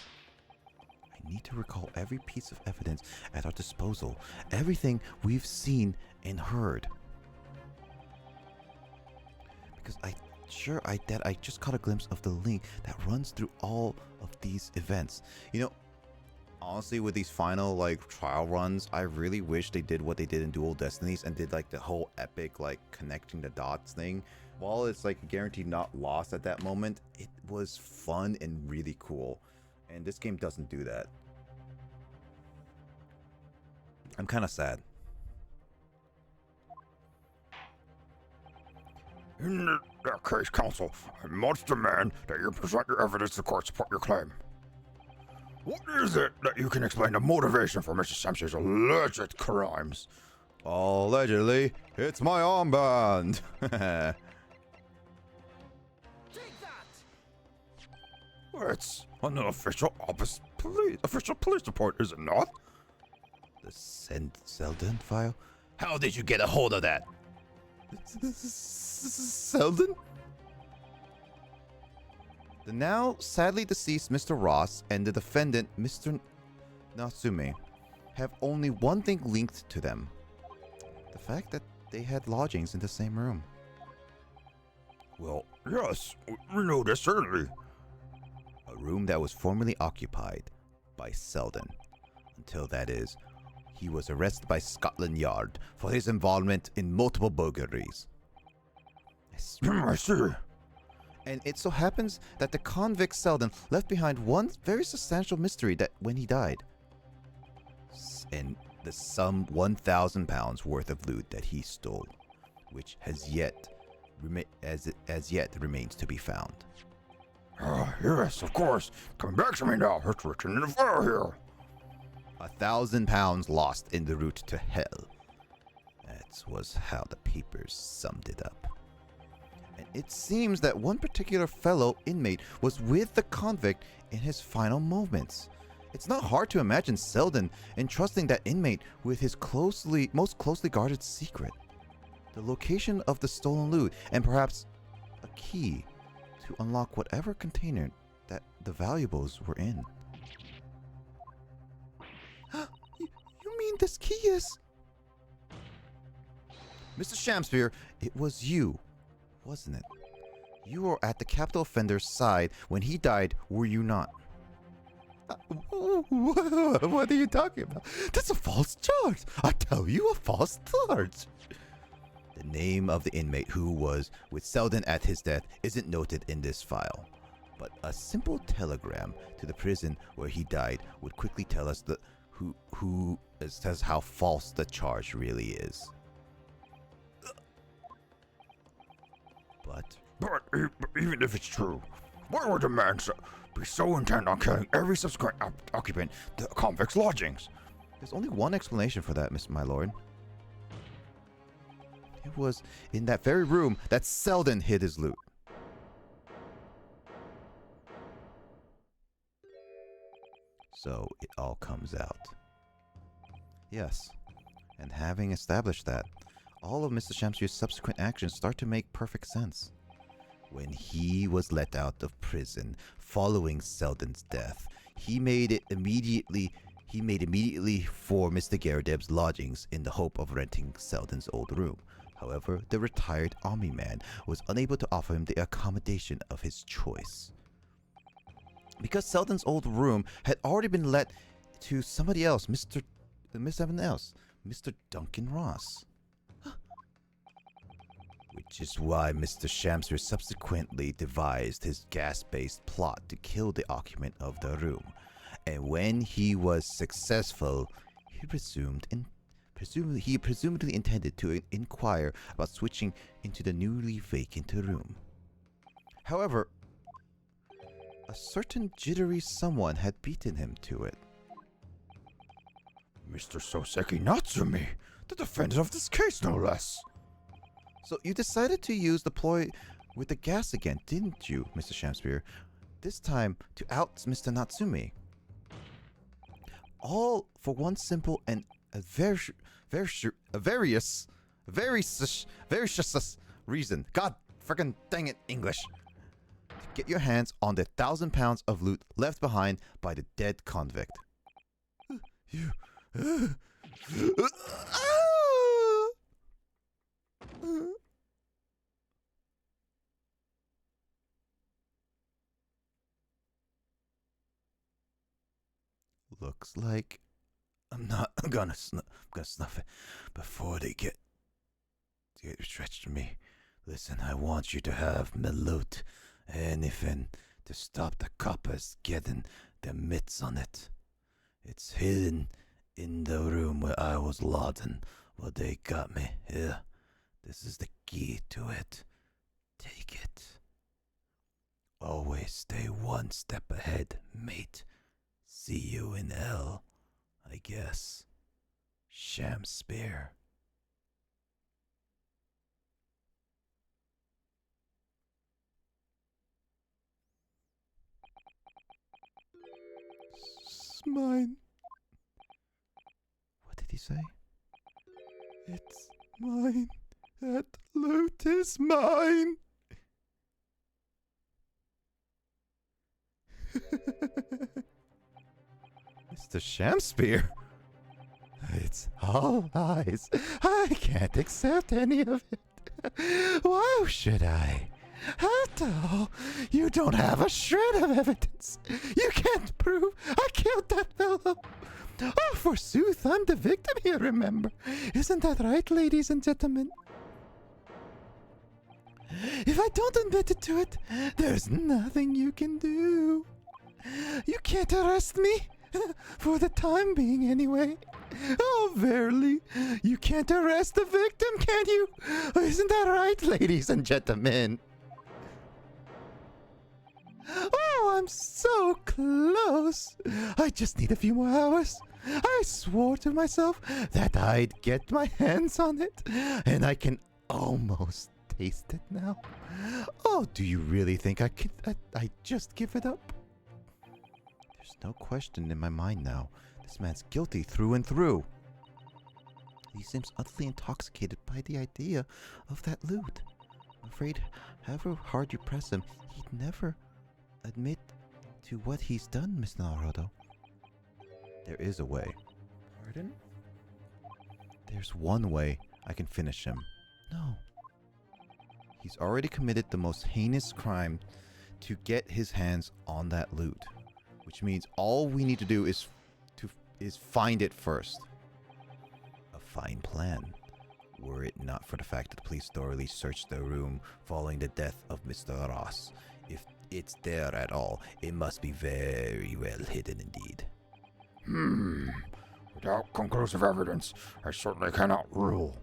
I need to recall every piece of evidence at our disposal, everything we've seen and heard. Because I just caught a glimpse of the link that runs through all of these events. You know, honestly, with these final trial runs, I really wish they did what they did in Dual Destinies and did the whole epic connecting the dots thing. While it's guaranteed not lost at that moment, it was fun and really cool. And this game doesn't do that. I'm kind of sad. In that case, counsel, I must demand that you present your evidence to court to support your claim. What is it that you can explain the motivation for Mr. Shamspeare's alleged crimes? Allegedly, it's my armband. Take that! It's an official police report, is it not? The Selden file? How did you get a hold of that? Selden? The now sadly deceased Mr. Ross and the defendant, Mr. Natsume, have only one thing linked to them. The fact that they had lodgings in the same room. Well, yes, we know this certainly. A room that was formerly occupied by Selden. Until that is, he was arrested by Scotland Yard for his involvement in multiple burglaries. I see. And it so happens that the convict Selden left behind one very substantial mystery that when he died. And the sum £1,000 worth of loot that he stole, which has yet remains to be found. Yes, of course. Coming back to me now. It's written in the file here. £1,000 lost in the route to hell. That was how the papers summed it up. And it seems that one particular fellow inmate was with the convict in his final moments. It's not hard to imagine Selden entrusting that inmate with his most closely guarded secret. The location of the stolen loot, and perhaps a key to unlock whatever container that the valuables were in. You mean this key is... Mr. Shamspeare, it was you, wasn't it? You were at the capital offender's side when he died, were you not? What are you talking about? That's a false charge. I tell you, a false charge. The name of the inmate who was with Selden at his death isn't noted in this file, but a simple telegram to the prison where he died would quickly tell us who says how false the charge really is. But even if it's true, why would the man be so intent on killing every subsequent occupant to the convict's lodgings? there's only one explanation for that, my lord. It was in that very room that Selden hid his loot. So it all comes out. Yes, and having established that, all of Mr. Shamspeare's subsequent actions start to make perfect sense. When he was let out of prison following Selden's death, he made immediately for Mr. Garadeb's lodgings in the hope of renting Selden's old room. However, the retired army man was unable to offer him the accommodation of his choice. Because Selden's old room had already been let to somebody else, Mr. Duncan Ross. Which is why Mr. Shamspeare subsequently devised his gas-based plot to kill the occupant of the room. And when he was successful, he presumably intended to inquire about switching into the newly vacant room. However, a certain jittery someone had beaten him to it. Mr. Soseki Natsume, the defendant of this case, no less. So you decided to use the ploy with the gas again, didn't you, Mr. Shamspeare? This time to out Mr. Natsume. All for one simple and very reason. God friggin' dang it, English. To get your hands on the £1,000 of loot left behind by the dead convict. You. Looks like I'm gonna snuff it before they get stretched to me. Listen, I want you to have my loot, anything to stop the coppers getting their mitts on it. It's hidden in the room where I was lodging. Well, they got me here. This is the key to it. Take it. Always stay one step ahead, mate. See you in hell, I guess. Shamspeare. It's mine. What did he say? It's mine. That loot is mine. Mr. Shamspear? It's all lies. I can't accept any of it. Why should I? After all, you don't have a shred of evidence. You can't prove I killed that fellow. Oh, forsooth, I'm the victim here, remember. Isn't that right, ladies and gentlemen? If I don't admit it to it, there's nothing you can do. You can't arrest me. For the time being, anyway. Oh, verily. You can't arrest the victim, can you? Isn't that right, ladies and gentlemen? Oh, I'm so close. I just need a few more hours. I swore to myself that I'd get my hands on it, and I can almost taste it now. Oh, do you really think I just give it up? There's no question in my mind now. This man's guilty through and through. He seems utterly intoxicated by the idea of that loot. I'm afraid, however hard you press him, he'd never admit to what he's done, Miss Naruto. There is a way. Pardon? There's one way I can finish him. No. He's already committed the most heinous crime to get his hands on that loot. Which means all we need to do is find it first. A fine plan. Were it not for the fact that the police thoroughly searched the room following the death of Mr. Ross. If it's there at all, it must be very well hidden indeed. Without conclusive evidence, I certainly cannot rule.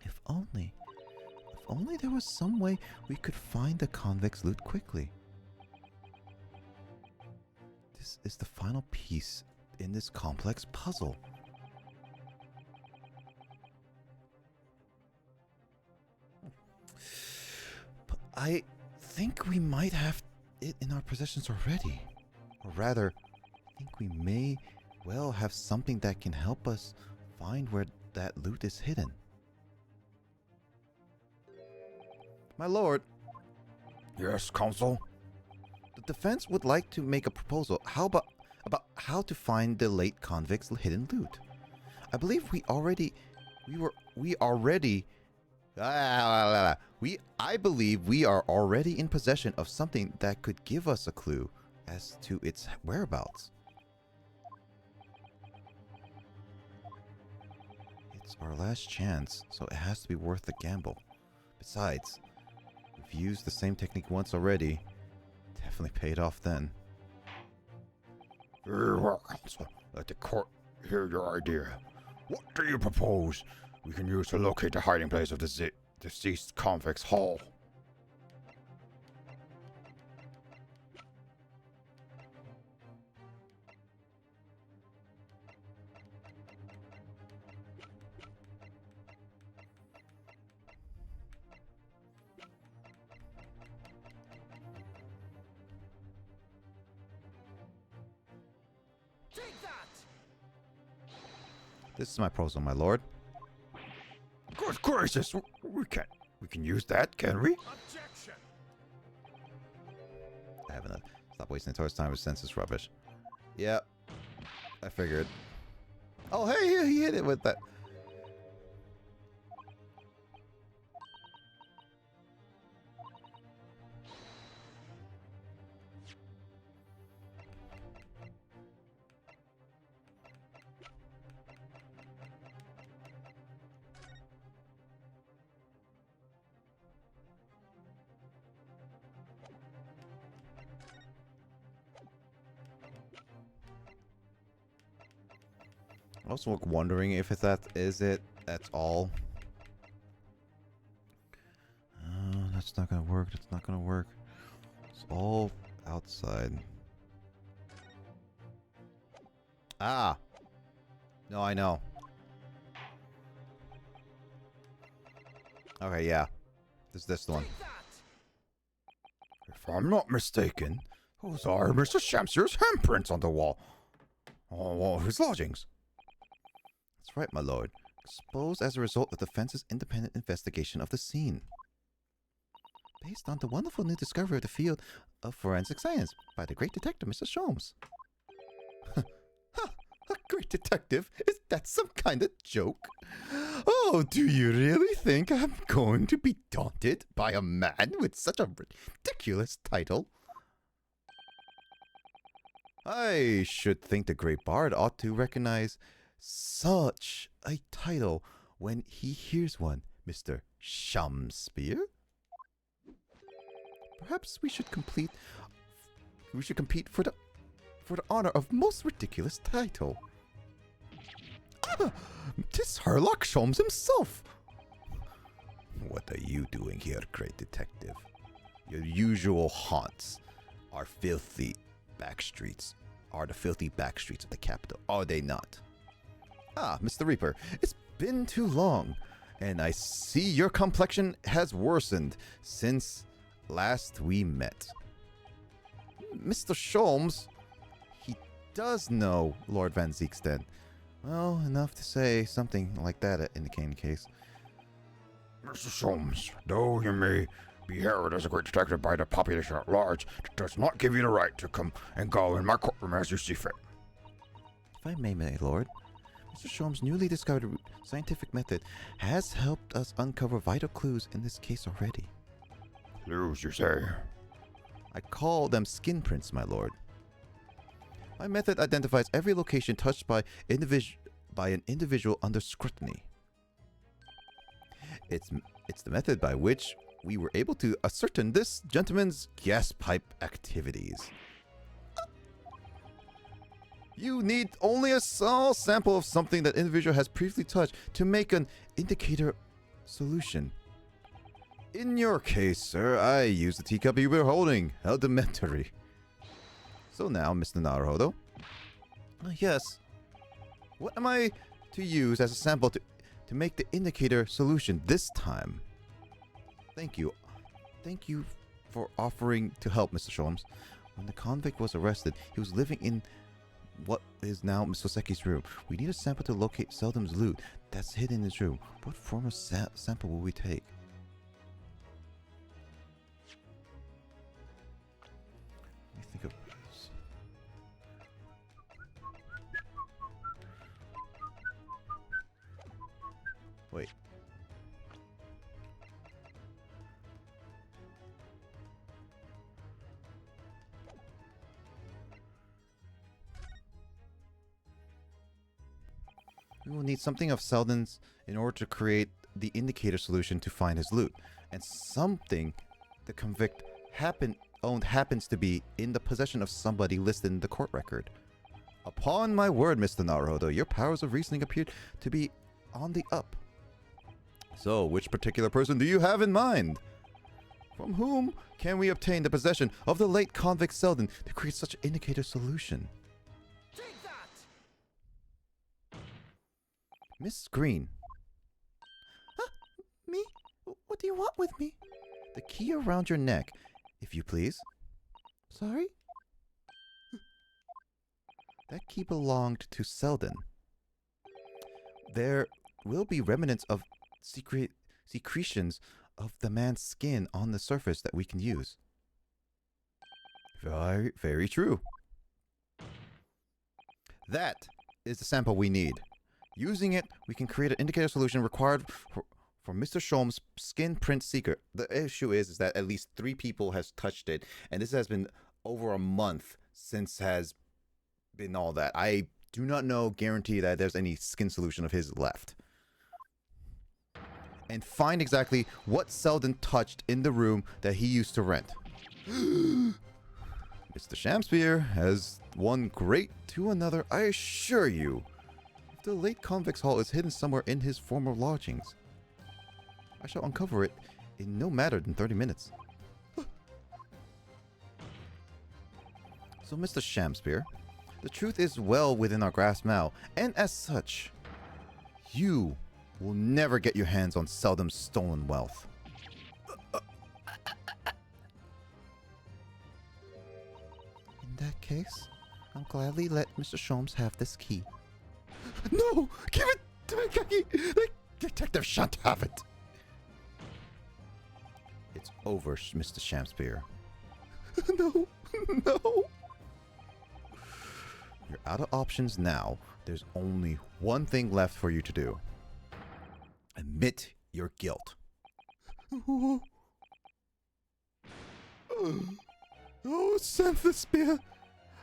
If only there was some way we could find the convict's loot quickly. This is the final piece in this complex puzzle. But I think we might have it in our possessions already. Or rather, I think we may well have something that can help us find where that loot is hidden. My lord. Yes, counsel? The defense would like to make a proposal. How about how to find the late convict's hidden loot? I believe I believe we are already in possession of something that could give us a clue as to its whereabouts. It's our last chance, so it has to be worth the gamble. Besides, we've used the same technique once already. Definitely paid off then. Very well, counsel. Let the court hear your idea. What do you propose we can use to locate the hiding place of the deceased convict's hull? Take that! This is my proposal, my lord. Good gracious, we can use that, can we? Objection! I haven't. Stop wasting Taurus time with census rubbish. Yeah, I figured. Oh, hey, he hit it with that. I also wondering if that's all. That's not gonna work. That's not gonna work. It's all outside. Ah! No, I know. Okay, yeah. This one. Take that! If I'm not mistaken, those are Mr. Shamsier's handprints on the wall. On one of his lodgings. That's right, my lord. Exposed as a result of the defense's independent investigation of the scene. based on the wonderful new discovery of the field of forensic science by the great detective, Mr. Sholmes. A great detective? Is that some kind of joke? Oh, do you really think I'm going to be daunted by a man with such a ridiculous title? I should think the great bard ought to recognize such a title when he hears one, Mr. Shamspear. Perhaps we should compete for the honor of most ridiculous title. Ah, 'tis Herlock Sholmes himself. What are you doing here, great detective? Your usual haunts are the filthy back streets of the capital, are they not? Ah, Mr. Reaper, it's been too long, and I see your complexion has worsened since last we met. Mr. Sholmes, he does know Lord Van Zeekstead. Well, enough to say something like that in the case. Mr. Sholmes, though you may be heralded as a great detective by the population at large, it does not give you the right to come and go in my courtroom as you see fit. If I may, my lord, Mr. Sholmes' newly discovered scientific method has helped us uncover vital clues in this case already. Clues, you say? I call them skin prints, my lord. My method identifies every location touched by an individual under scrutiny. It's the method by which we were able to ascertain this gentleman's gas pipe activities. You need only a small sample of something that individual has previously touched to make an indicator solution. In your case, sir, I used the teacup you were holding, elementary. So now, Mr. Naruhodo. Yes. What am I to use as a sample to make the indicator solution this time? Thank you. Thank you for offering to help, Mr. Sholmes. When the convict was arrested, he was living in what is now Mr. Seki's room. We need a sample to locate Seldom's loot that's hidden in his room. What form of sample will we take? Let me think of this. Wait. We will need something of Selden's in order to create the indicator solution to find his loot. And something the convict happens to be in the possession of somebody listed in the court record. Upon my word, Mr. Naruhodo, your powers of reasoning appear to be on the up. So, which particular person do you have in mind? From whom can we obtain the possession of the late convict Selden to create such an indicator solution? Take that! Miss Green. Huh? Me? What do you want with me? The key around your neck, if you please. Sorry? That key belonged to Selden. There will be remnants of secretions of the man's skin on the surface that we can use. Very, very true. That is the sample we need. Using it, we can create an indicator solution required for Mr. Sholmes' skin print seeker. The issue is that at least 3 people has touched it, and this has been over a month since has been all that. I do not guarantee that there's any skin solution of his left. And find exactly what Selden touched in the room that he used to rent. Mr. Shamspear has one great to another, I assure you. If the late convict's hall is hidden somewhere in his former lodgings, I shall uncover it in no matter than 30 minutes. So, Mr. Shamspear, the truth is well within our grasp now, and as such, you will never get your hands on Seldom's stolen wealth. In that case, I'll gladly let Mr. Sholmes have this key. No! Give it to me! The detective shan't have it! It's over, Mr. Shamspear. No, no. You're out of options now. There's only one thing left for you to do. Admit your guilt. Oh, send the spear.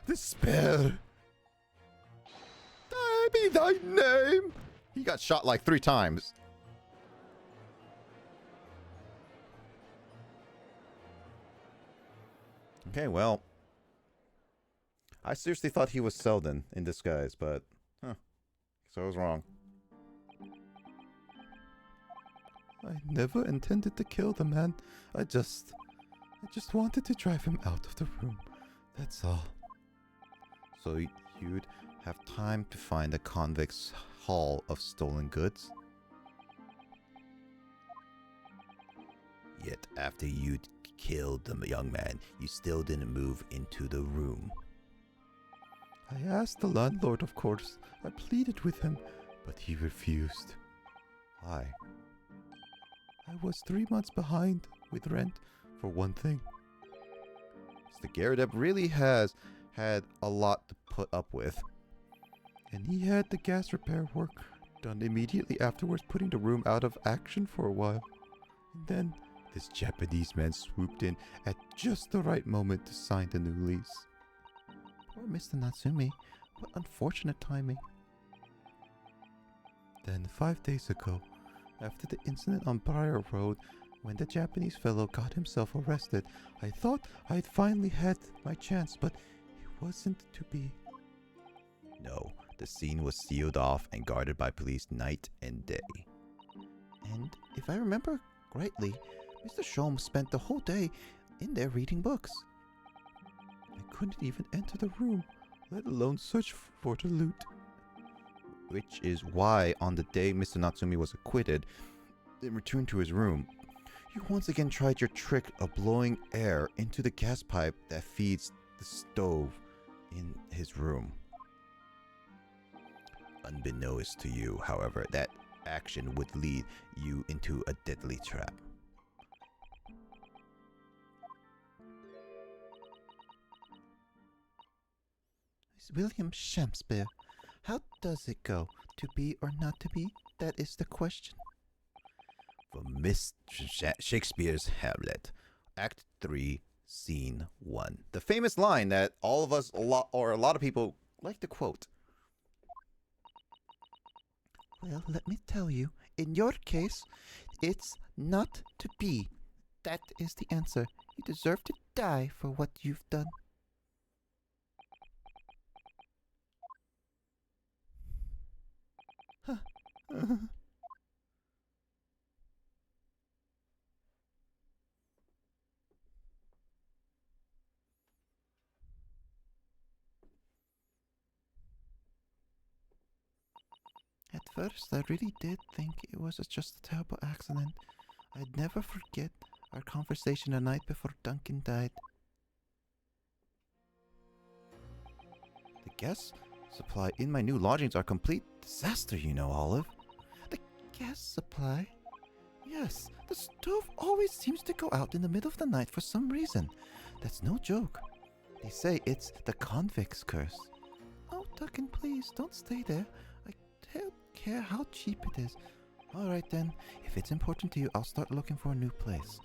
Despair. I be thy name. He got shot like 3 times. Okay, well. I seriously thought he was Selden in disguise, but... Huh. So I was wrong. I never intended to kill the man. I just wanted to drive him out of the room. That's all. So you'd have time to find the convict's haul of stolen goods? Yet after you'd killed the young man, you still didn't move into the room. I asked the landlord, of course. I pleaded with him, but he refused. Why? I was 3 months behind with rent, for one thing. Mr. Garrett really has had a lot to put up with. And he had the gas repair work done immediately afterwards, putting the room out of action for a while. And then this Japanese man swooped in at just the right moment to sign the new lease. Poor Mr. Natsumi, what unfortunate timing. Then 5 days ago, after the incident on Briar Road, when the Japanese fellow got himself arrested, I thought I'd finally had my chance, but it wasn't to be. No, the scene was sealed off and guarded by police night and day. And if I remember rightly, Mr. Sholm spent the whole day in there reading books. I couldn't even enter the room, let alone search for the loot. Which is why on the day Mr. Natsumi was acquitted and returned to his room, you once again tried your trick of blowing air into the gas pipe that feeds the stove in his room. Unbeknownst to you, however, that action would lead you into a deadly trap. William Shakespeare, how does it go? To be or not to be? That is the question. From Mr. Shakespeare's Hamlet, Act 3, Scene 1. The famous line that all of us, a lot of people like to quote. Well, let me tell you, in your case, it's not to be. That is the answer. You deserve to die for what you've done. Huh. At first, I really did think it was just a terrible accident. I'd never forget our conversation the night before Duncan died. The gas supply in my new lodgings are complete disaster, you know, Olive. The gas supply? Yes, the stove always seems to go out in the middle of the night for some reason. That's no joke. They say it's the convict's curse. Oh, Duncan, please, don't stay there. I don't care how cheap it is. Alright then, if it's important to you, I'll start looking for a new place.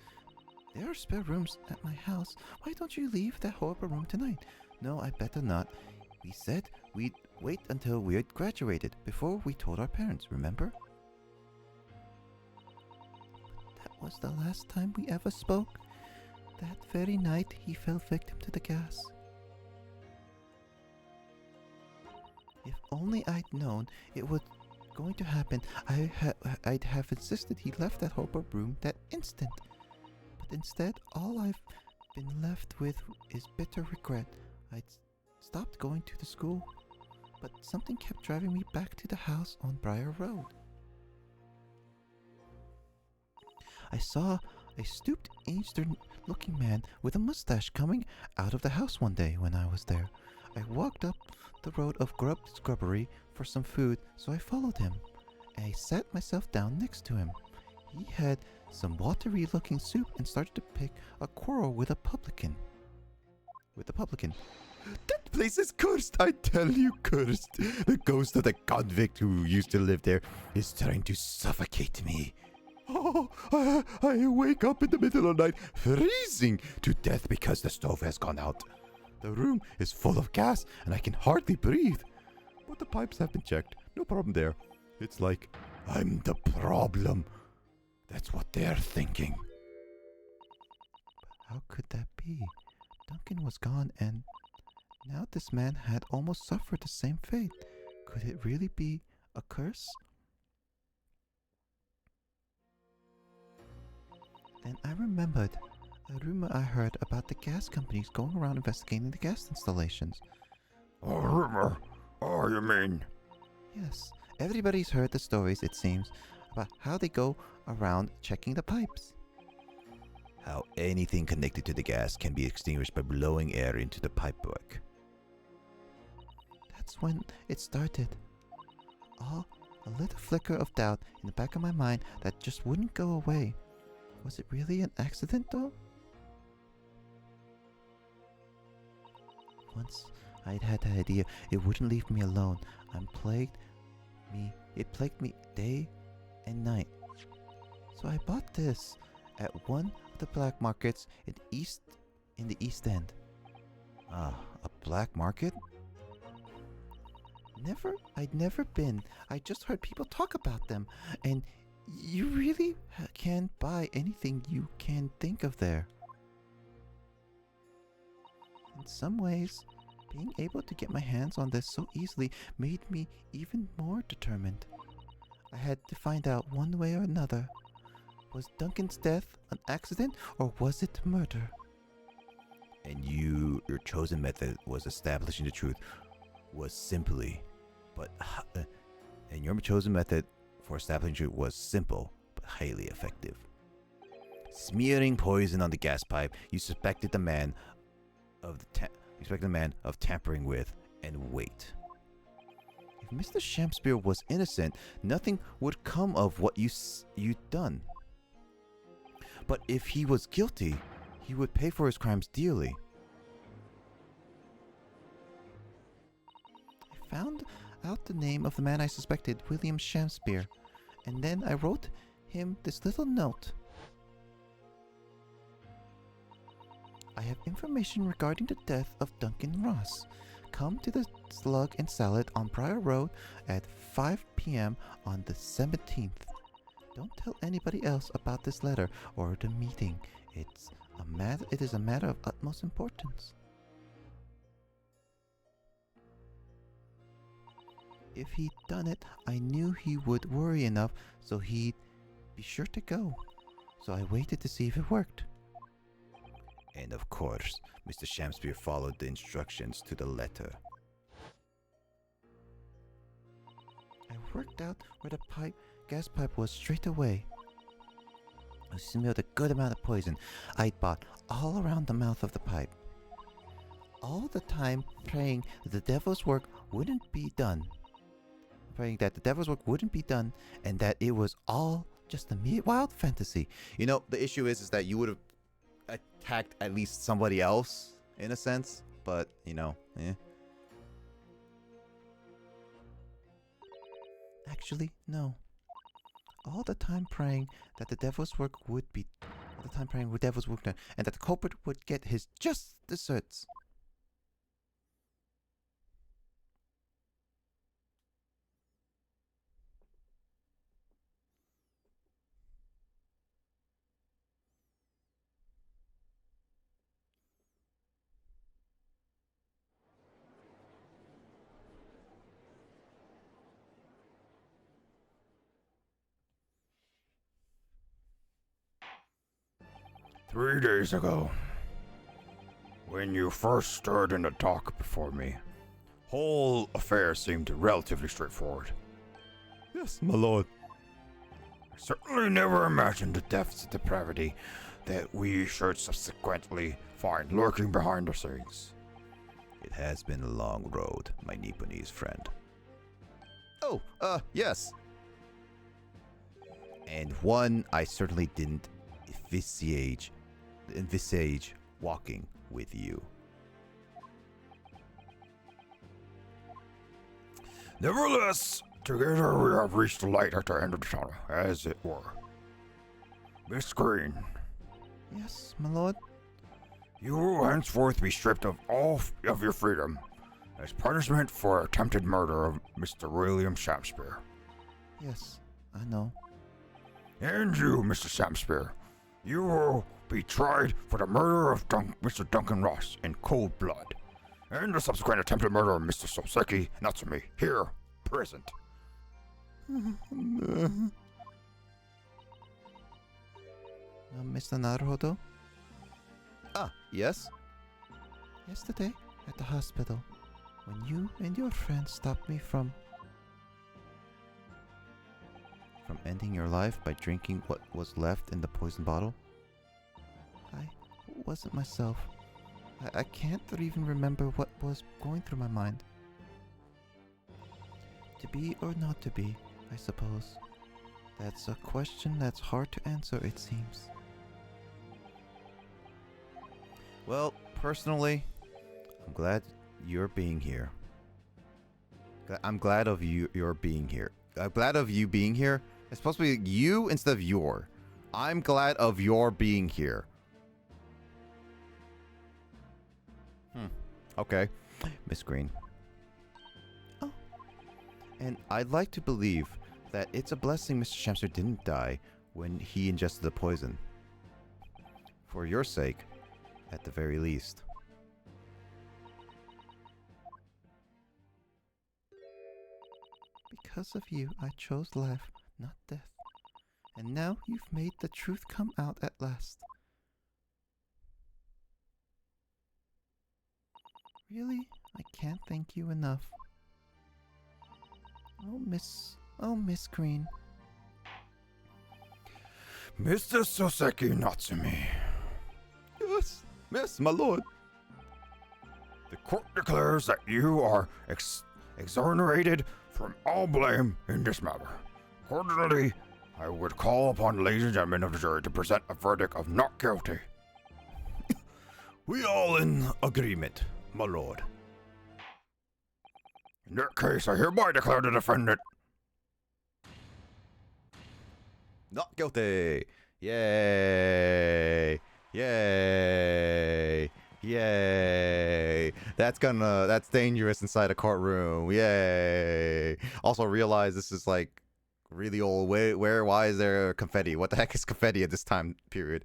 There are spare rooms at my house. Why don't you leave that horrible room tonight? No, I better not. We said we'd wait until we had graduated before we told our parents, remember? That was the last time we ever spoke. That very night he fell victim to the gas. If only I'd known it was going to happen, I'd have insisted he left that horrible room that instant. But instead, all I've been left with is bitter regret. I'd stopped going to the school, but something kept driving me back to the house on Briar Road. I saw a stooped, aged-looking man with a mustache coming out of the house one day when I was there. I walked up the road of scrubbery for some food, so I followed him. I sat myself down next to him. He had some watery looking soup and started to pick a quarrel with a publican. That place is cursed, I tell you, cursed. The ghost of the convict who used to live there is trying to suffocate me. Oh, I wake up in the middle of the night, freezing to death because the stove has gone out. The room is full of gas and I can hardly breathe. But the pipes have been checked. No problem there. It's like I'm the problem. That's what they're thinking. But how could that be? Duncan was gone and now this man had almost suffered the same fate. Could it really be a curse? Then I remembered a rumor I heard about the gas companies going around investigating the gas installations. A rumor? Oh, you mean? Yes, everybody's heard the stories, it seems, about how they go around checking the pipes. How anything connected to the gas can be extinguished by blowing air into the pipework. That's when it started. A little flicker of doubt in the back of my mind that just wouldn't go away. Was it really an accident though? Once I'd had the idea, it wouldn't leave me alone. It plagued me day and night. So I bought this at one of the black markets in the East End. A black market? I'd never been. I just heard people talk about them, and you really can buy anything you can think of there. In some ways, being able to get my hands on this so easily made me even more determined. I had to find out one way or another. Was Duncan's death an accident or was it murder? And your chosen method was establishing the truth was simply, and your chosen method for establishing truth was simple but highly effective. Smearing poison on the gas pipe, you suspected the man of tampering with, and wait. If Mr. Shakespeare was innocent, nothing would come of what you'd done. But if he was guilty, he would pay for his crimes dearly. I found out the name of the man I suspected, William Shakespeare, and then I wrote him this little note. I have information regarding the death of Duncan Ross. Come to the Slug and Salad on Briar Road at 5 p.m. on the 17th. Don't tell anybody else about this letter or the meeting. It is a matter of utmost importance. If he'd done it, I knew he would worry enough so he'd be sure to go. So I waited to see if it worked. And of course, Mr. Shakespeare followed the instructions to the letter. I worked out where the gas pipe was straight away. I smelled a good amount of poison I'd bought all around the mouth of the pipe. All the time praying that the devil's work wouldn't be done. And that it was all just a wild fantasy. You know, the issue is that you would have attacked at least somebody else, in a sense, but, Actually, no. All the time praying that the devil's work would be... done, and that the culprit would get his just desserts. "3 days ago, when you first stood in the dock before me, whole affair seemed relatively straightforward. Yes, my lord. I certainly never imagined the depths of depravity that we should subsequently find lurking behind the scenes. It has been a long road, my Nipponese friend. Oh, yes. And one I certainly didn't envisage walking with you. Nevertheless, together we have reached the light at the end of the tunnel, as it were. Miss Green, Yes, my lord. you will henceforth be stripped of all of your freedom as punishment for attempted murder of Mr. William Shakespeare. Yes, I know. And you, Mr. Samspear, you will be tried for the murder of Mr. Duncan Ross in cold blood, and the subsequent attempted murder of Mr. Soseki Natsumi, here, present. Mr. Naruhodo? Ah, yes? Yesterday, at the hospital, when you and your friend stopped me from ending your life by drinking what was left in the poison bottle, I wasn't myself. I can't even remember what was going through my mind. To be or not to be, I suppose. That's a question that's hard to answer, it seems. Well, personally, I'm glad you're being here. I'm glad of you're being here. I'm glad of you being here. It's supposed to be you instead of your. I'm glad of your being here. Okay, Miss Green. Oh. And I'd like to believe that it's a blessing Mr. Shamster didn't die when he ingested the poison. For your sake, at the very least. Because of you, I chose life, not death. And now you've made the truth come out at last. Really? I can't thank you enough. Oh, Miss Green. Mr. Soseki Natsumi, Yes, my lord. the court declares that you are exonerated from all blame in this matter. Accordingly, I would call upon ladies and gentlemen of the jury to present a verdict of not guilty. We all in agreement, my lord. In that case, I hereby declare the defendant Not guilty. Yay. Yay. Yay. That's dangerous inside a courtroom. Yay. Also realize this is like really old. Why is there confetti? What the heck is confetti at this time period?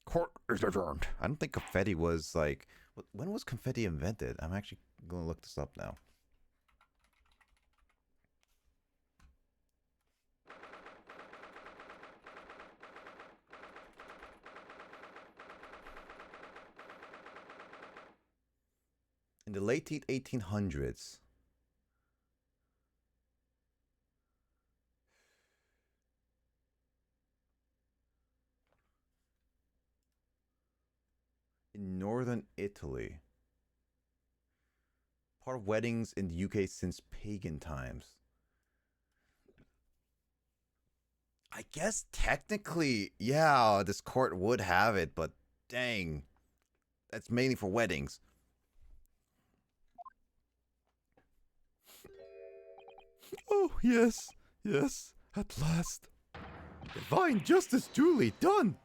court is adjourned. I don't think confetti was like, when was confetti invented? I'm actually going to look this up now. In the late 1800s. In northern Italy. Part of weddings in the UK since pagan times. I guess technically, yeah, this court would have it, but dang. That's mainly for weddings. Oh, yes, yes, at last. Divine justice duly done.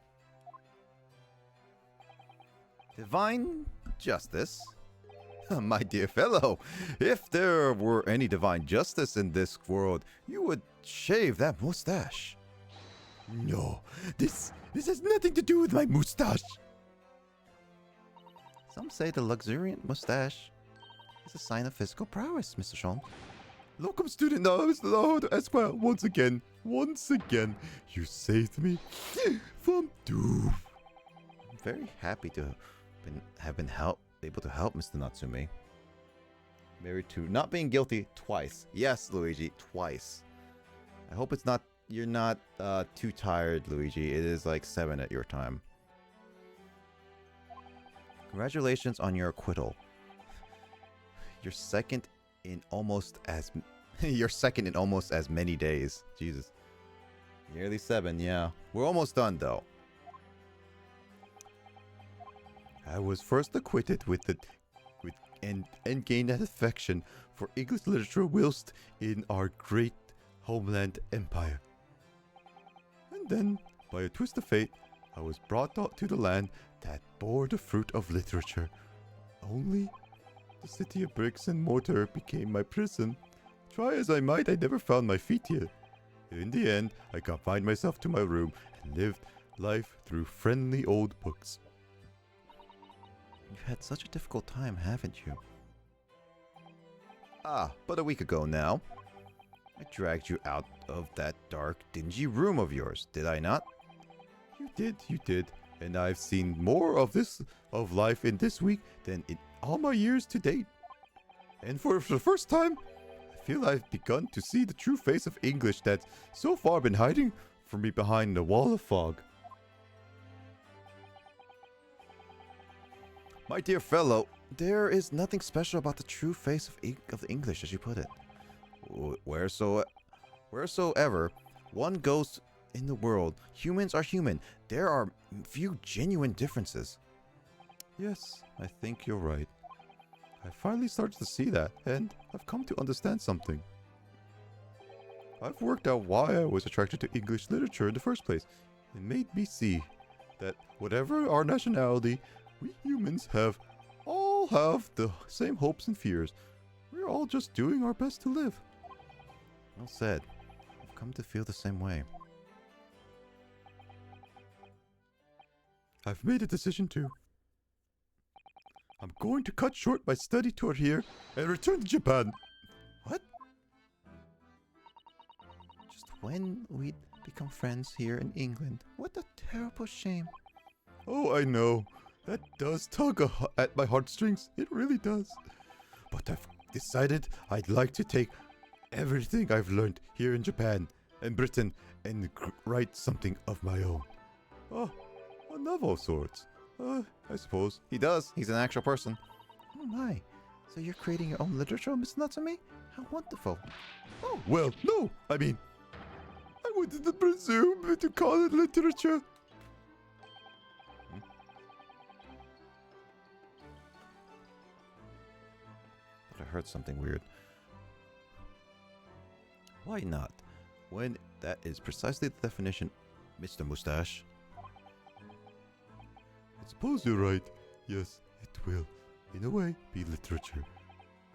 Divine justice? My dear fellow, if there were any divine justice in this world, you would shave that mustache. No, this has nothing to do with my mustache. Some say the luxuriant mustache is a sign of physical prowess, Mr. Sean. Locum student, no, Mr. Lord, Esquire, once again, you saved me from doom. I'm very happy to have been able to help Mr. Natsumi. Married to not being guilty twice. Yes, Luigi, twice. I hope you're not too tired, Luigi. It is like 7 at your time. Congratulations on your acquittal. You're second in almost as many days. Jesus. Nearly 7, yeah. We're almost done, though. I was first acquainted with and gained an affection for English literature whilst in our great homeland empire. And then, by a twist of fate, I was brought out to the land that bore the fruit of literature. Only the city of bricks and mortar became my prison. Try as I might, I never found my feet here. In the end, I confined myself to my room and lived life through friendly old books. You've had such a difficult time, haven't you? Ah, but a week ago now, I dragged you out of that dark, dingy room of yours, did I not? You did, and I've seen more of life in this week than in all my years to date. And for the first time, I feel I've begun to see the true face of English that's so far been hiding from me behind the wall of fog. My dear fellow, there is nothing special about the true face of English, as you put it. Wheresoever one goes in the world, humans are human. There are few genuine differences. Yes, I think you're right. I finally started to see that, and I've come to understand something. I've worked out why I was attracted to English literature in the first place. It made me see that whatever our nationality, we humans all have the same hopes and fears. We're all just doing our best to live. Well said. I've come to feel the same way. I've made a decision too. I'm going to cut short my study tour here and return to Japan. What? Just when we'd become friends here in England. What a terrible shame. Oh, I know. That does tug at my heartstrings. It really does. But I've decided I'd like to take everything I've learned here in Japan and Britain and write something of my own. Oh, a novel of sorts. I suppose. He does. He's an actual person. Oh my. So you're creating your own literature, Miss Natsumi? How wonderful. Oh, well, no. I mean, I wouldn't presume to call it literature. I heard something weird. Why not? When that is precisely the definition, Mr. Mustache. I suppose you're right. Yes, it will, in a way, be literature.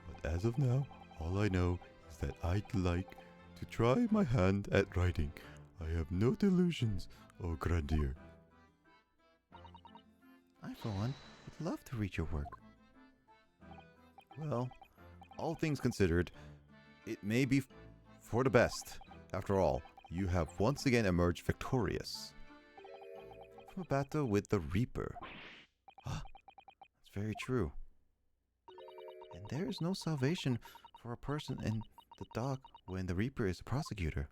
But as of now, all I know is that I'd like to try my hand at writing. I have no delusions or grandeur. I, for one, would love to read your work. Well, all things considered, it may be for the best. After all, you have once again emerged victorious from a battle with the Reaper. Ah, that's very true. And there is no salvation for a person in the dock when the Reaper is a prosecutor.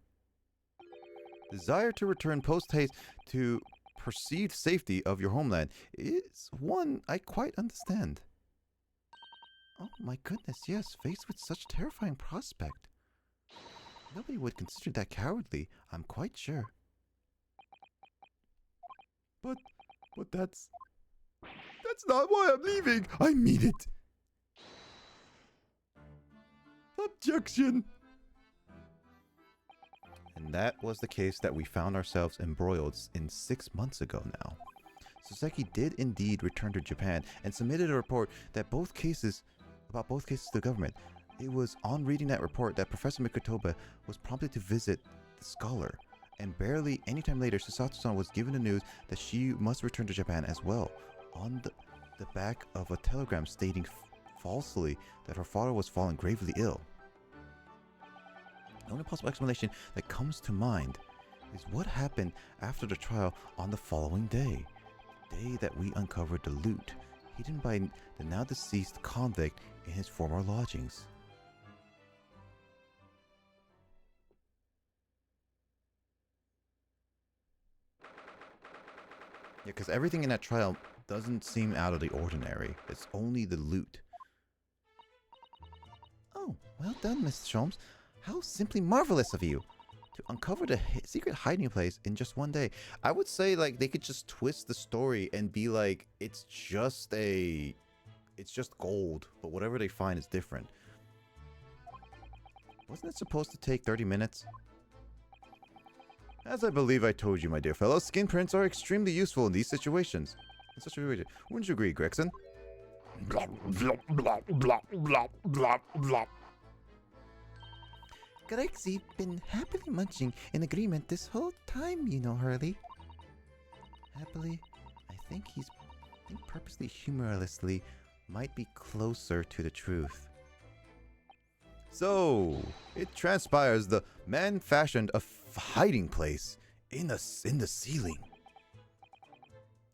Desire to return post-haste to perceived safety of your homeland is one I quite understand. Oh my goodness, yes, faced with such terrifying prospect. Nobody would consider that cowardly, I'm quite sure. But that's not why I'm leaving! I mean it! Objection! And that was the case that we found ourselves embroiled in 6 months ago now. Soseki did indeed return to Japan and submitted a report about both cases to the government. It was on reading that report that Professor Mikotoba was prompted to visit the scholar, and barely any time later, Susato-san was given the news that she must return to Japan as well, on the back of a telegram stating falsely that her father was fallen gravely ill. The only possible explanation that comes to mind is what happened after the trial on the following day, the day that we uncovered the loot hidden by the now deceased convict in his former lodgings. Yeah, because everything in that trial doesn't seem out of the ordinary. It's only the loot. Oh, well done, Mr. Sholmes. How simply marvelous of you. to uncover the secret hiding place in just one day. I would say like they could just twist the story and be like it's just gold, but whatever they find is different. Wasn't it supposed to take 30 minutes? As I believe I told you, my dear fellow, skin prints are extremely useful in these situations. In such a way, wouldn't you agree, Gregson? Blah, blah, blah, blah, blah, blah, blah. Grexy been happily munching in agreement this whole time, you know, Hurley. Happily, I think purposely humorlessly might be closer to the truth. So, it transpires the man fashioned a hiding place in the ceiling.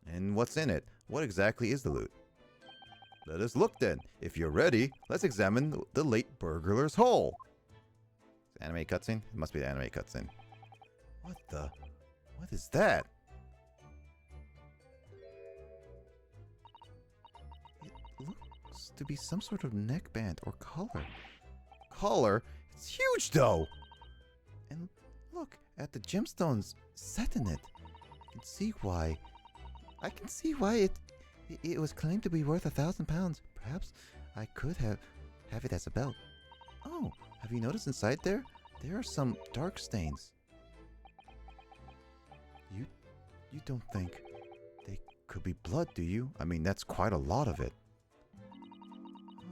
And what's in it? What exactly is the loot? Let us look then. If you're ready, let's examine the late burglar's hole. Anime cutscene? It must be the anime cutscene. What is that? It looks to be some sort of neckband or collar. Collar? It's huge though! And look at the gemstones set in it. I can see why it was claimed to be worth £1,000. Perhaps I could have it as a belt. Oh, have you noticed inside there? There are some dark stains. You don't think they could be blood, do you? I mean, that's quite a lot of it.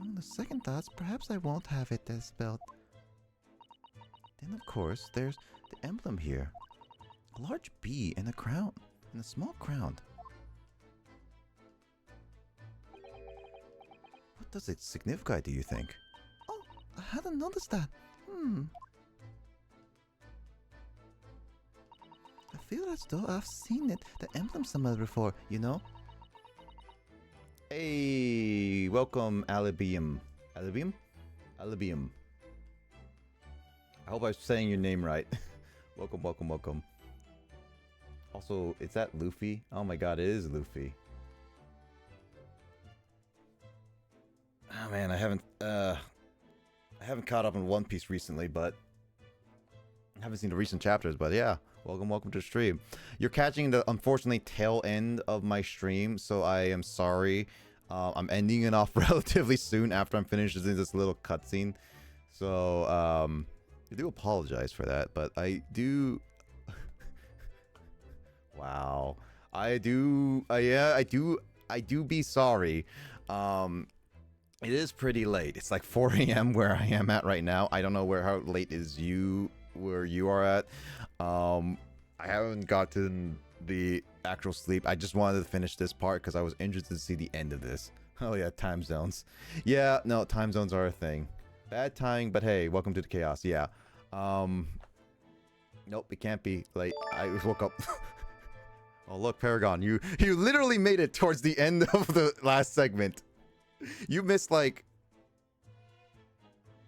On the second thoughts, perhaps I won't have it as belt. Then, of course, there's the emblem here. A large bee and a crown, and a small crown. What does it signify, do you think? Oh, I hadn't noticed that. I feel as though I've seen it, the emblem somewhere before, you know? Hey, welcome, Alibium. Alibium? Alibium. I hope I'm saying your name right. Welcome, welcome, welcome. Also, is that Luffy? Oh my god, it is Luffy. Oh man, I haven't caught up on One Piece recently, but I haven't seen the recent chapters, but yeah. Welcome to the stream. You're catching the, unfortunately, tail end of my stream, so I am sorry. I'm ending it off relatively soon after I'm finished in this little cutscene. So, I do apologize for that, but I do... Wow. I do be sorry. It is pretty late. It's like 4 a.m. where I am at right now. I don't know how late is where you are at. I haven't gotten the actual sleep. I just wanted to finish this part because I was interested to see the end of this. Oh yeah, time zones. Yeah, no, time zones are a thing. Bad timing, but hey, welcome to the chaos. Yeah. Nope, it can't be late. I just woke up. Oh look, Paragon, you literally made it towards the end of the last segment. You missed like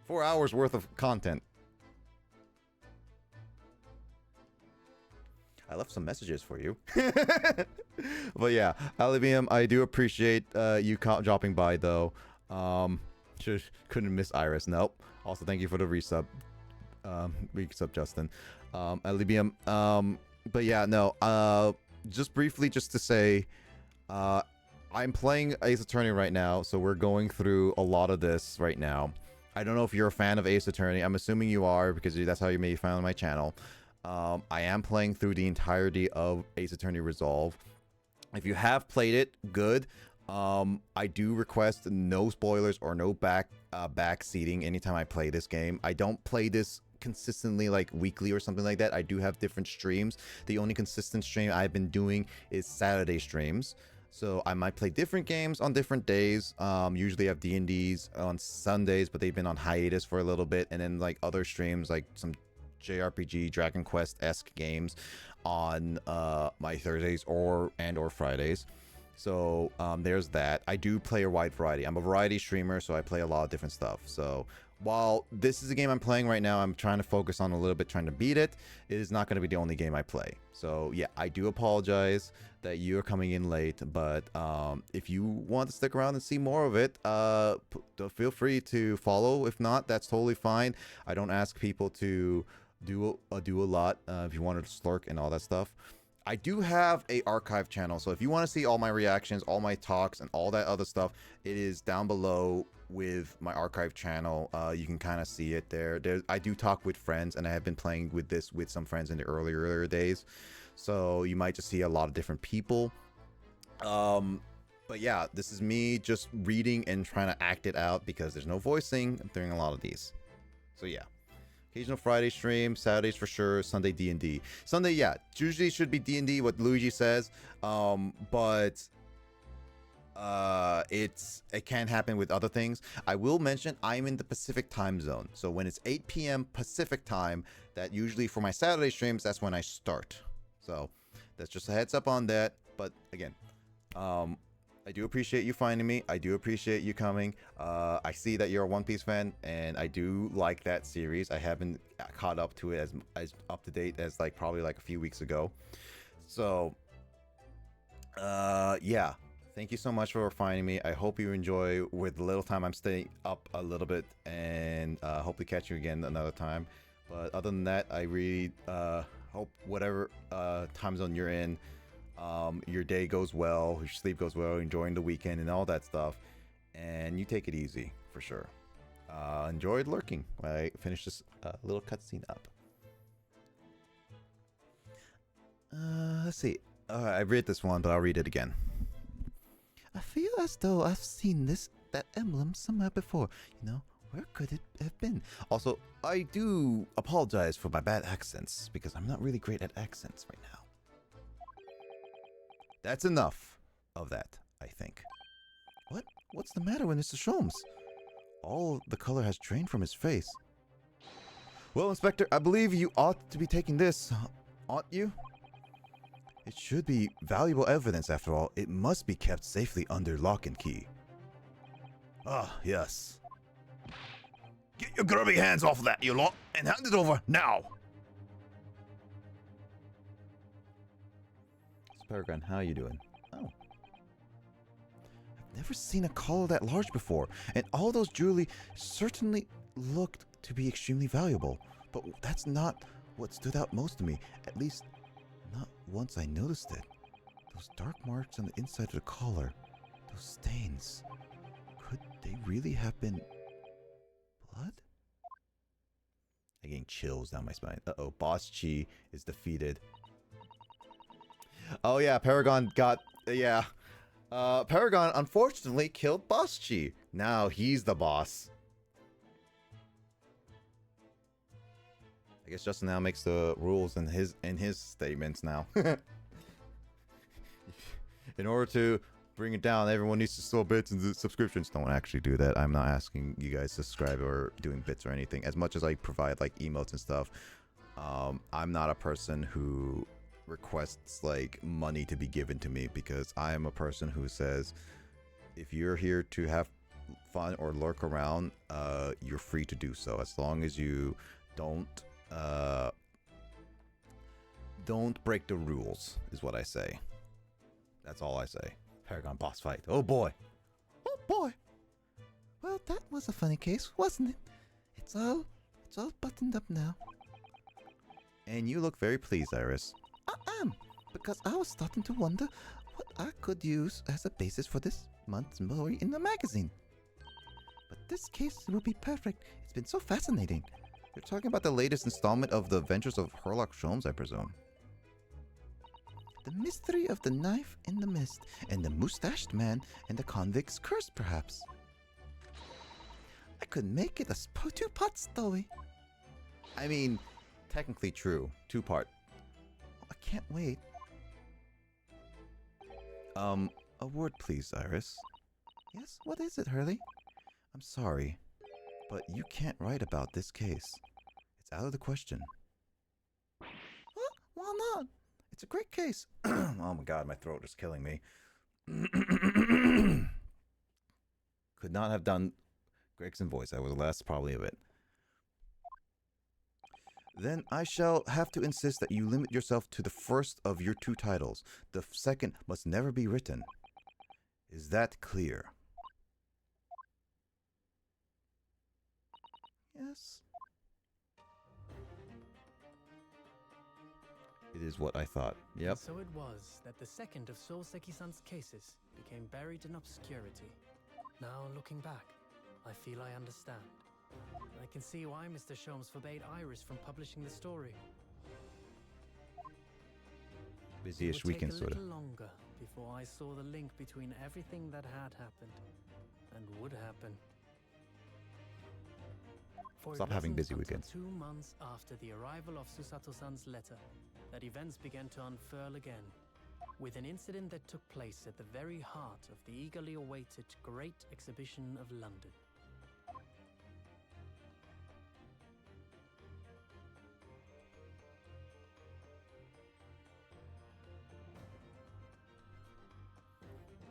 4 hours worth of content. I left some messages for you. But yeah, Alibium, I do appreciate you dropping by though. Couldn't miss Iris. Nope. Also, thank you for the resub. Resub, Justin. Alibium. But yeah, no. Just briefly, just to say, I'm playing Ace Attorney right now, so we're going through a lot of this right now. I don't know if you're a fan of Ace Attorney. I'm assuming you are because that's how you may find my channel. I am playing through the entirety of Ace Attorney Resolve. If you have played it, good. I do request no spoilers or no back seating anytime I play this game. I don't play this consistently like weekly or something like that. I do have different streams. The only consistent stream I've been doing is Saturday streams. So I might play different games on different days. Usually I have D&Ds on Sundays, but they've been on hiatus for a little bit. And then like other streams, like some JRPG, Dragon Quest-esque games on my Thursdays or Fridays. So there's that. I do play a wide variety. I'm a variety streamer, so I play a lot of different stuff. So while this is a game I'm playing right now, I'm trying to focus on a little bit, trying to beat it. It is not going to be the only game I play. So yeah, I do apologize that you're coming in late, but if you want to stick around and see more of it, feel free to follow. If not, that's totally fine. I don't ask people to do a lot if you wanted to slurk and all that stuff. I do have a archive channel, so if you want to see all my reactions, all my talks, and all that other stuff, it is down below with my archive channel. You can kind of see it there. I do talk with friends, and I have been playing with this with some friends in the earlier days, so you might just see a lot of different people. But yeah, this is me just reading and trying to act it out because there's no voicing during a lot of these. So yeah. Occasional Friday stream, Saturdays for sure, Sunday D&D. Sunday, yeah, usually should be D&D, what Luigi says, but it can happen with other things. I will mention I'm in the Pacific time zone, so when it's 8 p.m. Pacific time, that usually for my Saturday streams, that's when I start. So that's just a heads up on that. But again, I do appreciate you finding me. I do appreciate you coming. I see that you're a One Piece fan, and I do like that series. I haven't caught up to it as up to date as probably a few weeks ago. So, yeah. Thank you so much for finding me. I hope you enjoy with the little time I'm staying up a little bit, and hopefully catch you again another time. But other than that, I really hope whatever time zone you're in, your day goes well, your sleep goes well, enjoying the weekend and all that stuff, and you take it easy for sure. Enjoyed lurking when I finish this little cutscene up. Let's see. I read this one, but I'll read it again. I feel as though I've seen that emblem somewhere before. Where could it have been? Also, I do apologize for my bad accents because I'm not really great at accents right now. That's enough of that, I think. What's the matter with Mr. Sholmes? All the color has drained from his face. Well, Inspector, I believe you ought to be taking this, aren't you? It should be valuable evidence after all. It must be kept safely under lock and key. Ah, yes. Get your grubby hands off of that, you lot, and hand it over now! Paragon, how you doing? Oh. I've never seen a collar that large before, and all those jewelry certainly looked to be extremely valuable. But that's not what stood out most to me, at least not once I noticed it. Those dark marks on the inside of the collar, those stains, could they really have been blood? I'm getting chills down my spine. Uh-oh, Boss Chi is defeated. Oh yeah, Paragon got... yeah. Paragon unfortunately killed Boss Chi. Now he's the boss. I guess Justin now makes the rules in his statements now. In order to bring it down, everyone needs to sell bits and subscriptions. Don't actually do that. I'm not asking you guys to subscribe or doing bits or anything. As much as I provide emotes and stuff, I'm not a person who requests money to be given to me, because I am a person who says if you're here to have fun or lurk around, you're free to do so, as long as you don't break the rules, is what I say. That's all I say. Paragon boss fight. Oh boy. Oh boy. Well, that was a funny case, wasn't it? It's all buttoned up now. And you look very pleased, Iris. I am, because I was starting to wonder what I could use as a basis for this month's story in the magazine. But this case will be perfect. It's been so fascinating. You're talking about the latest installment of the Adventures of Sherlock Holmes, I presume. The mystery of the knife in the mist, and the mustached man, and the convict's curse, perhaps. I could make it a two-part story. I mean, technically true. Two-part. I can't wait. A word please, Iris. Yes, what is it, Hurley? I'm sorry, but you can't write about this case. It's out of the question. What? Why not? It's a great case. Oh my god, my throat is killing me. Could not have done Gregson voice. That was the last probably of it. Then I shall have to insist that you limit yourself to the first of your two titles. The second must never be written. Is that clear? Yes. It is what I thought. Yep. And so it was that the second of Souseki-san's cases became buried in obscurity. Now, looking back, I feel I understand. I can see why Mr. Sholmes forbade Iris from publishing the story. It Busy-ish would take weekend, a sort of. little longer before I saw the link between everything that had happened and would happen. For Stop it having wasn't busy until weekends. 2 months after the arrival of Susato-san's letter that events began to unfurl again, with an incident that took place at the very heart of the eagerly awaited Great Exhibition of London.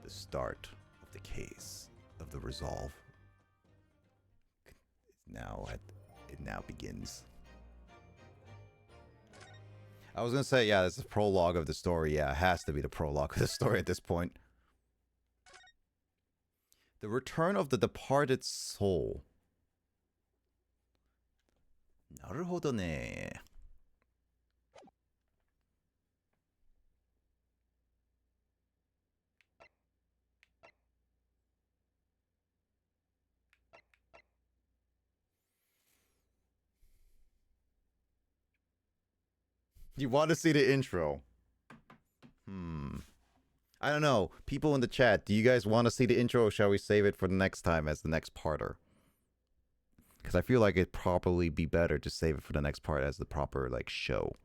The start of the case of the resolve. It now begins. I was gonna say, yeah, it's the prologue of the story. Yeah, it has to be the prologue of the story at this point. The return of the departed soul. なるほどね。You want to see the intro? I don't know. People in the chat, do you guys want to see the intro, or shall we save it for the next time as the next parter? Because I feel like it'd probably be better to save it for the next part as the proper, like, show.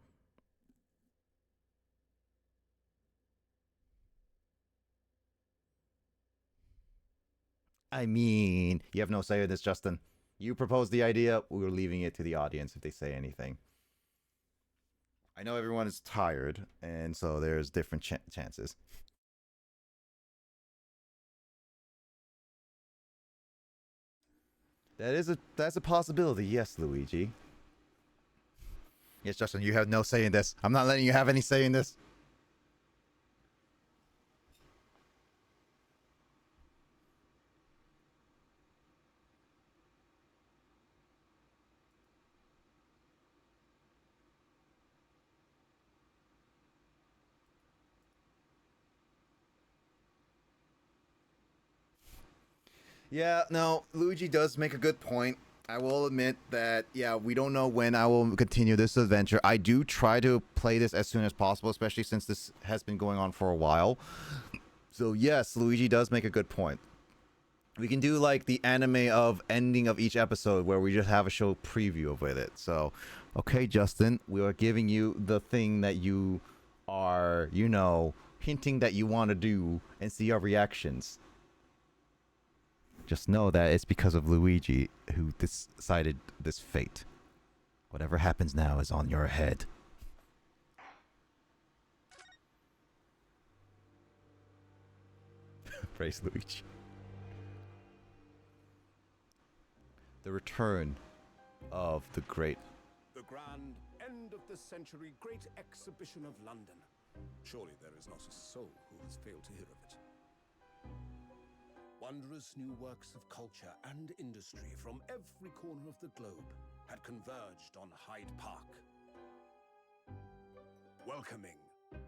I mean, you have no say in this, Justin. You proposed the idea, we're leaving it to the audience if they say anything. I know everyone is tired, and so there's different chances. That's a possibility, yes, Luigi. Yes, Justin, you have no say in this. I'm not letting you have any say in this. Yeah, no, Luigi does make a good point. I will admit that, yeah, we don't know when I will continue this adventure. I do try to play this as soon as possible, especially since this has been going on for a while. So yes, Luigi does make a good point. We can do like the anime of ending of each episode where we just have a show preview with it. So, okay, Justin, we are giving you the thing that you are, you know, hinting that you want to do and see our reactions. Just know that it's because of Luigi who decided this fate. Whatever happens now is on your head. Praise Luigi. The return of the great... The grand end of the century Great Exhibition of London. Surely there is not a soul who has failed to hear of it. Wondrous new works of culture and industry from every corner of the globe had converged on Hyde Park, welcoming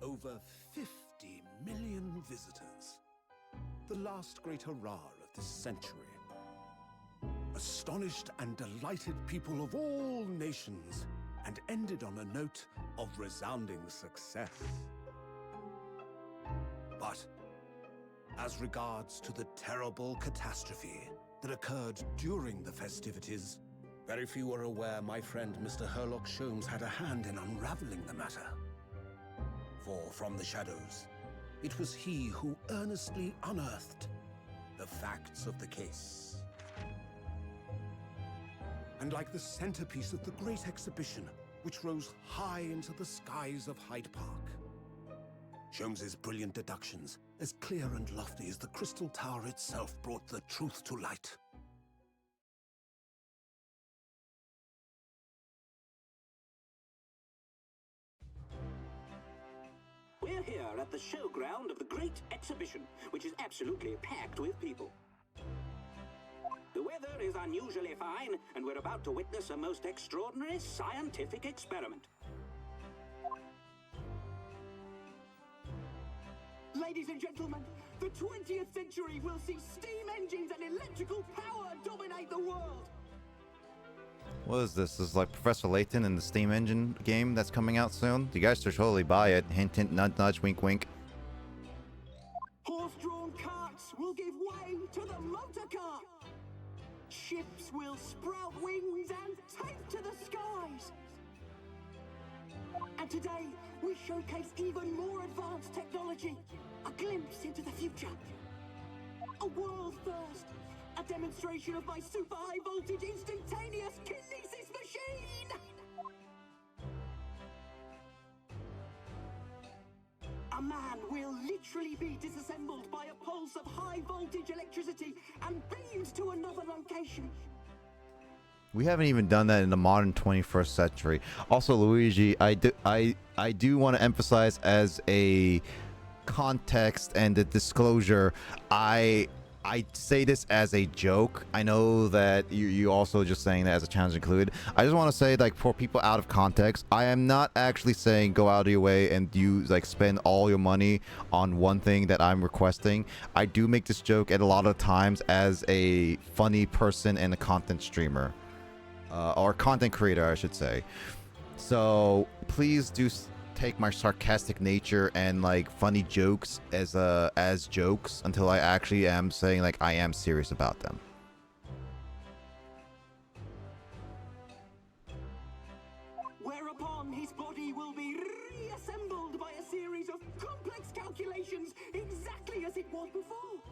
over 50 million visitors. The last great hurrah of this century. Astonished and delighted people of all nations, and ended on a note of resounding success. But as regards to the terrible catastrophe that occurred during the festivities, very few are aware my friend Mr. Herlock Sholmes had a hand in unraveling the matter. For from the shadows, it was he who earnestly unearthed the facts of the case. And like the centerpiece of the Great Exhibition, which rose high into the skies of Hyde Park, Sholmes's brilliant deductions, as clear and lofty as the Crystal Tower itself, brought the truth to light. We're here at the showground of the Great Exhibition, which is absolutely packed with people. The weather is unusually fine, and we're about to witness a most extraordinary scientific experiment. Ladies and gentlemen, the 20th century will see steam engines and electrical power dominate the world. What is this? This is like Professor Layton in the steam engine game that's coming out soon. You guys should totally buy it. Hint, hint, nudge, nudge, wink, wink. Horse-drawn carts will give way to the motor car. Ships will sprout wings and take to the skies. And today, we showcase even more advanced technology. A glimpse into the future. A world first. A demonstration of my super high voltage instantaneous kinesis machine! A man will literally be disassembled by a pulse of high voltage electricity and beamed to another location. We haven't even done that in the modern 21st century. Also, Luigi, I do want to emphasize as a context and a disclosure, I say this as a joke. I know that you also just saying that as a challenge included. I just want to say, like, for people out of context, I am not actually saying go out of your way and spend all your money on one thing that I'm requesting. I do make this joke at a lot of times as a funny person and a content streamer. Or content creator, I should say. So please do take my sarcastic nature and like funny jokes as jokes until I actually am saying like I am serious about them. Whereupon his body will be reassembled by a series of complex calculations exactly as it was before.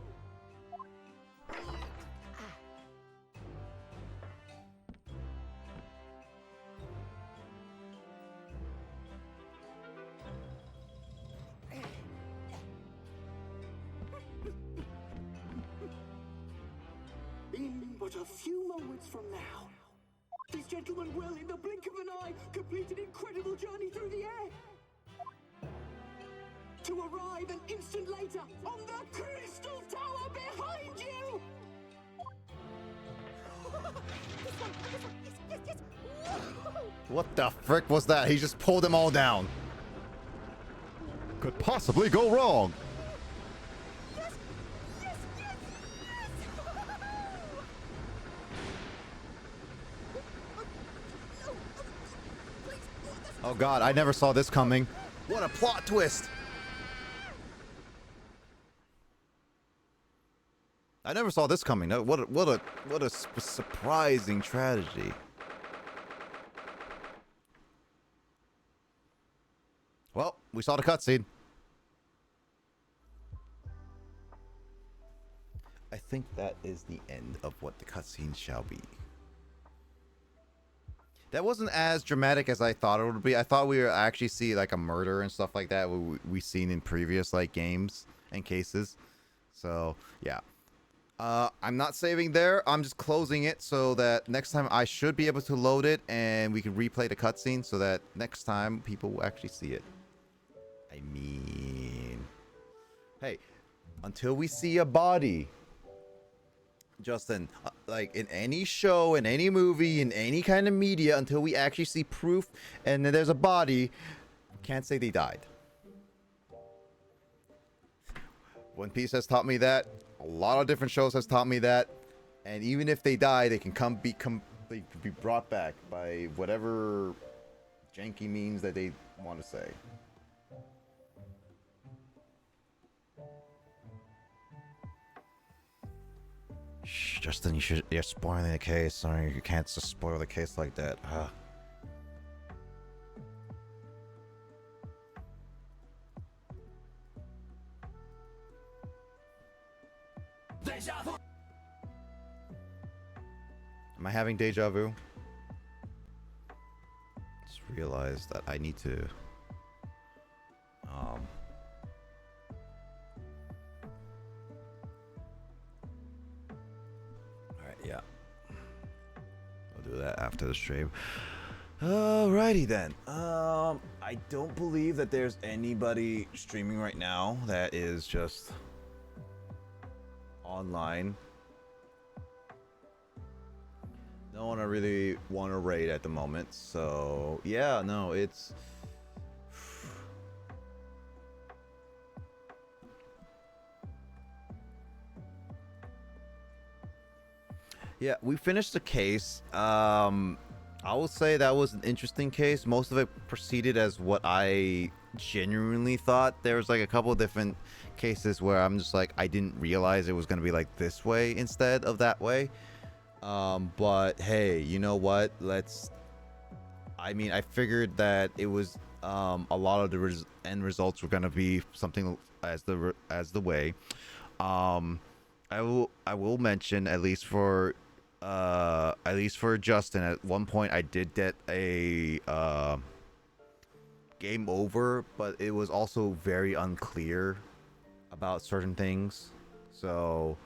In but a few moments from now, this gentleman will, in the blink of an eye, complete an incredible journey through the air. To arrive an instant later on the Crystal Tower behind you! What the frick was that? He just pulled them all down. Could possibly go wrong. Oh god, I never saw this coming. What a plot twist! I never saw this coming. What a surprising tragedy. Well, we saw the cutscene. I think that is the end of what the cutscene shall be. That wasn't as dramatic as I thought it would be. I thought we would actually see like a murder and stuff like that we've seen in previous like games and cases. So yeah, I'm not saving there. I'm just closing it so that next time I should be able to load it and we can replay the cutscene so that next time people will actually see it. I mean, hey, until we see a body, Justin, like in any show, in any movie, in any kind of media, until we actually see proof and there's a body, can't say they died. One Piece has taught me that. A lot of different shows has taught me that. And even if they die, they can be brought back by whatever janky means that they want to say. Shh, Justin, you're spoiling the case. Sorry, you can't just spoil the case like that. Am I having deja vu? Just realized that I need to yeah. We'll do that after the stream. Alrighty then. I don't believe that there's anybody streaming right now that is just online. No one I really want to raid at the moment. So yeah, no, it's Yeah, we finished the case. I will say that was an interesting case. Most of it proceeded as what I genuinely thought. There was like a couple of different cases where I'm just like, I didn't realize it was going to be like this way instead of that way. But hey, you know what? I figured that it was a lot of the end results were going to be something as the way. I will mention at least for Justin, at one point I did get a game over, but it was also very unclear about certain things. So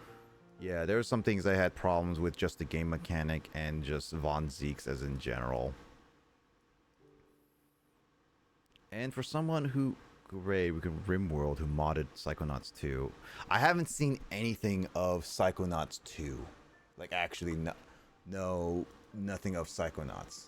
yeah, there were some things I had problems with, just the game mechanic and just Von Zeeks as in general. And for someone who Rimworld who modded Psychonauts 2, I haven't seen anything of Psychonauts 2. Like actually nothing of Psychonauts.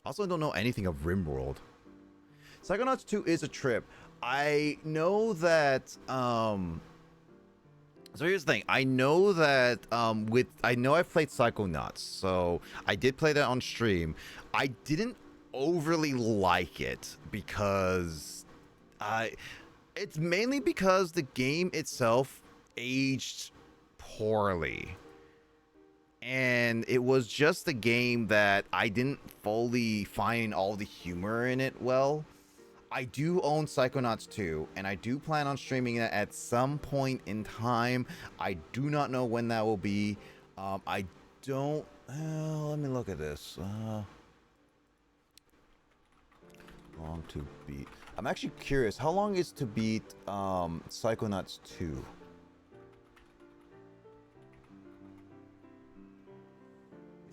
Also don't know anything of Rimworld. Psychonauts 2 is a trip. I know that so here's the thing. I know that I know I've played Psychonauts, so I did play that on stream. I didn't overly like it because it's mainly because the game itself aged poorly. And it was just a game that I didn't fully find all the humor in it well. I do own Psychonauts 2, and I do plan on streaming it at some point in time. I do not know when that will be. I don't... let me look at this. Long to beat. I'm actually curious. How long is to beat Psychonauts 2?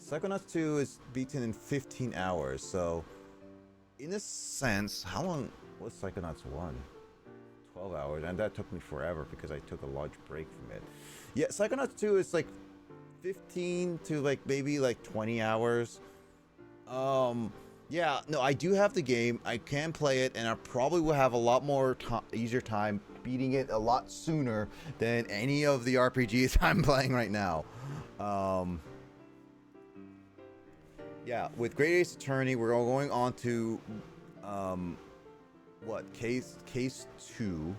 Psychonauts 2 is beaten in 15 hours, so in a sense, how long was Psychonauts 1? 12 hours, and that took me forever because I took a large break from it. Yeah, Psychonauts 2 is like 15 to like maybe like 20 hours. Yeah, no, I do have the game. I can play it, and I probably will have a lot more easier time beating it a lot sooner than any of the RPGs I'm playing right now. Yeah, with Great Ace Attorney, we're all going on to, case 2.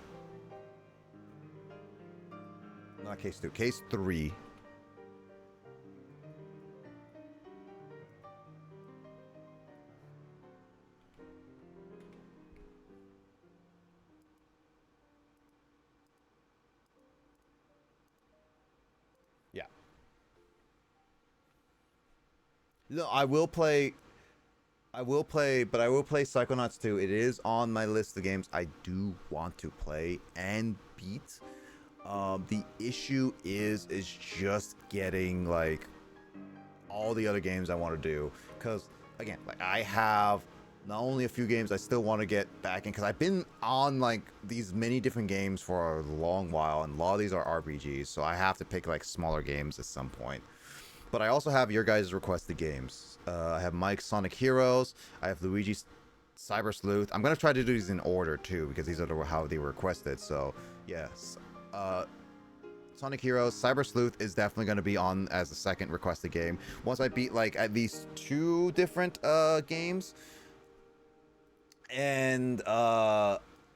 Not case 2, case 3. Yeah. No, I will play Psychonauts 2. It is on my list of games I do want to play and beat. The issue is just getting like all the other games I want to do, because again, like I have not only a few games I still want to get back in, because I've been on like these many different games for a long while, and a lot of these are RPGs, so I have to pick like smaller games at some point. But I also have your guys' requested games. I have Mike's Sonic Heroes. I have Luigi's Cyber Sleuth. I'm going to try to do these in order, too, because these are how they were requested. So, yes. Sonic Heroes, Cyber Sleuth is definitely going to be on as the second requested game. Once I beat, like, at least 2 different games. And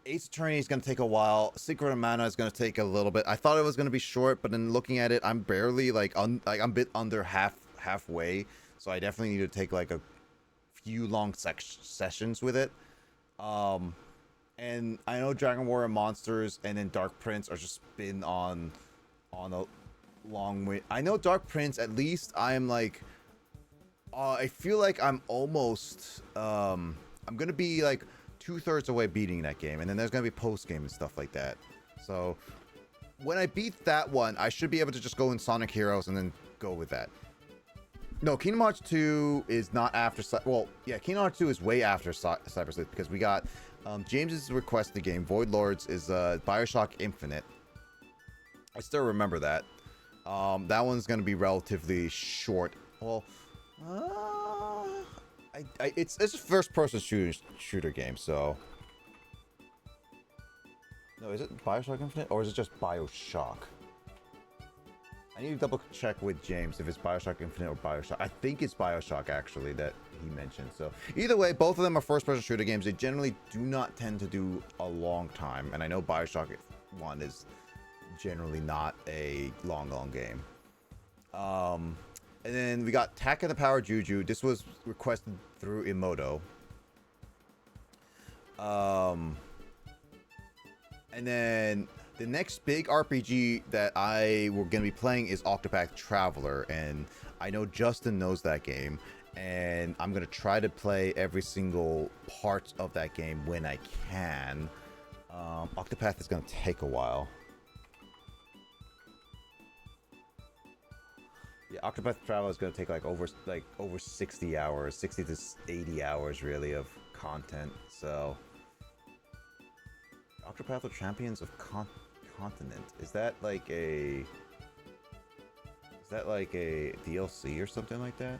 Ace Attorney is going to take a while. Secret of Mana is going to take a little bit. I thought it was going to be short, but in looking at it, I'm barely like I'm a bit under halfway. So I definitely need to take like a few long sessions with it. And I know Dragon Warrior Monsters and then Dark Prince are just been on a long way. I know Dark Prince, at least I'm like I feel like I'm almost I'm going to be like 2/3 away beating that game, and then there's gonna be post game and stuff like that. So when I beat that one, I should be able to just go in Sonic Heroes and then go with that. No, Kingdom Hearts 2 is not after. Well, yeah, Kingdom Hearts 2 is way after Cyber Sleuth, because we got James's requested game. Void Lords is BioShock Infinite. I still remember that. That one's gonna be relatively short. Well, It's a first-person shooter game, so. No, is it BioShock Infinite or is it just BioShock? I need to double check with James if it's BioShock Infinite or BioShock. I think it's BioShock actually that he mentioned. So either way, both of them are first-person shooter games. They generally do not tend to do a long time, and I know BioShock 1 is generally not a long game. And then we got Attack of the Power Juju. This was requested through Emoto. And then the next big RPG that we're gonna be playing is Octopath Traveler, and I know Justin knows that game, and I'm gonna try to play every single part of that game when I can. Octopath is gonna take a while. Yeah, Octopath Traveler is gonna take like over 60 hours, 60 to 80 hours really of content. So. Octopath or Champions of Continent. Is that like a DLC or something like that?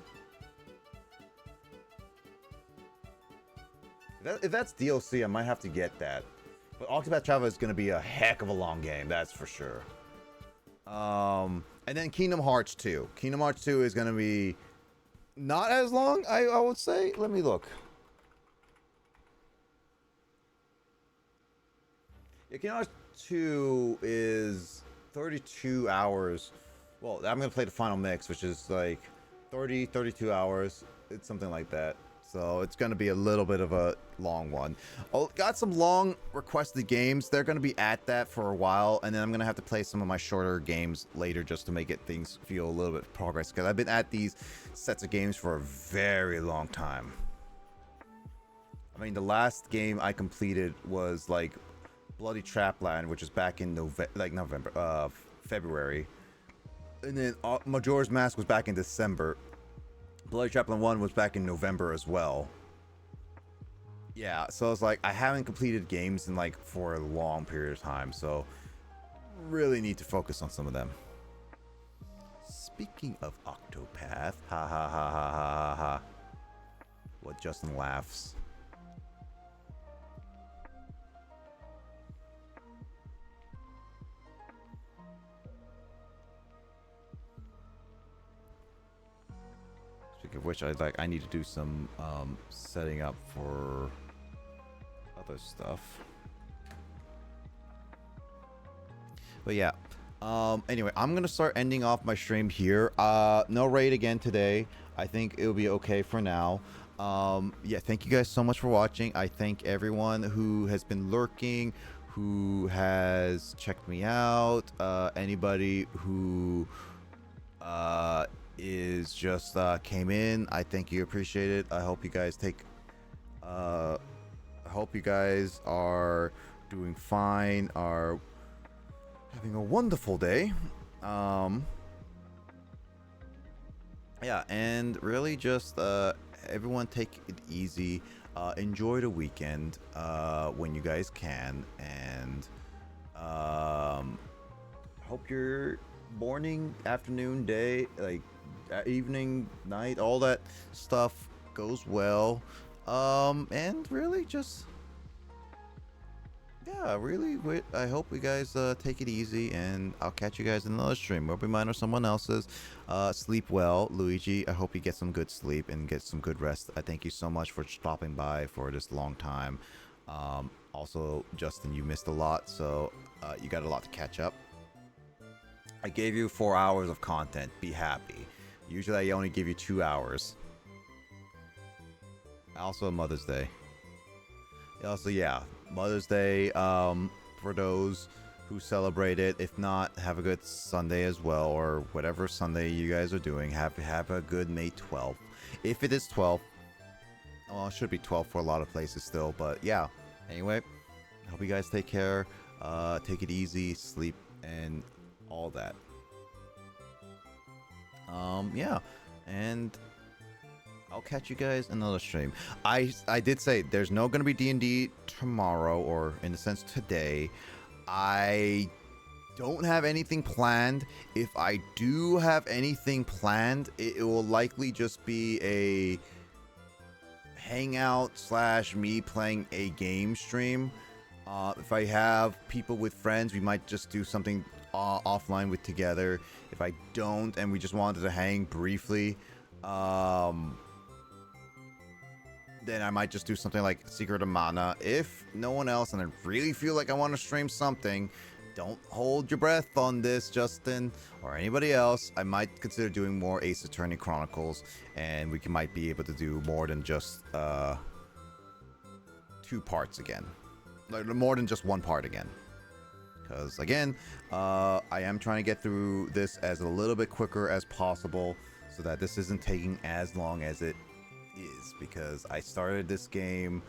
If that's DLC, I might have to get that. But Octopath Traveler is going to be a heck of a long game, that's for sure. And then Kingdom Hearts 2. Kingdom Hearts 2 is going to be not as long, I would say. Let me look. Yeah, Kingdom Hearts 2 is 32 hours. Well, I'm going to play the final mix, which is like 32 hours. It's something like that. So it's going to be a little bit of a long one. Oh, got some long requested games. They're going to be at that for a while. And then I'm going to have to play some of my shorter games later just to make things feel a little bit of progress. Because I've been at these sets of games for a very long time. I mean, the last game I completed was like Bloody Trapland, which is back in February. And then Majora's Mask was back in December. Bloody Trapland 1 was back in November as well. Yeah, so it's like I haven't completed games in like for a long period of time, so really need to focus on some of them. Speaking of Octopath, ha ha ha ha ha ha. What Justin laughs. Speaking of which, I need to do some setting up for other stuff. But yeah. Anyway, I'm gonna start ending off my stream here. No raid again today. I think it'll be okay for now. Yeah, thank you guys so much for watching. I thank everyone who has been lurking, who has checked me out, anybody who is just came in. I thank you, appreciate it. I hope you guys I hope you guys are doing fine, are having a wonderful day. Yeah, and really just everyone take it easy, enjoy the weekend when you guys can, and hope your morning, afternoon, day, like evening, night, all that stuff goes well. And really just, yeah, really, I hope you guys take it easy, and I'll catch you guys in another stream. Whether mine or someone else's. Sleep well, Luigi. I hope you get some good sleep and get some good rest. I thank you so much for stopping by for this long time. Also, Justin, you missed a lot, so you got a lot to catch up. I gave you 4 hours of content. Be happy. Usually I only give you 2 hours. Also Mother's Day. Also, yeah, Mother's Day, for those who celebrate it. If not, have a good Sunday as well, or whatever Sunday you guys are doing. Have a good May 12th. If it is 12th, well, it should be 12 for a lot of places still, but yeah. Anyway, hope you guys take care, take it easy, sleep, and all that. Yeah, and I'll catch you guys in another stream. I did say there's no gonna be D&D tomorrow, or in a sense today. I don't have anything planned. If I do have anything planned, it will likely just be hangout / me playing a game stream. If I have people with friends, we might just do something offline with together. If I don't, and we just wanted to hang briefly, then I might just do something like Secret of Mana. If no one else, and I really feel like I want to stream something, don't hold your breath on this, Justin, or anybody else. I might consider doing more Ace Attorney Chronicles, and we might be able to do more than just 2 parts again. Like, more than just 1 part again. Because, again, I am trying to get through this as a little bit quicker as possible so that this isn't taking as long as it is. Because I started this game...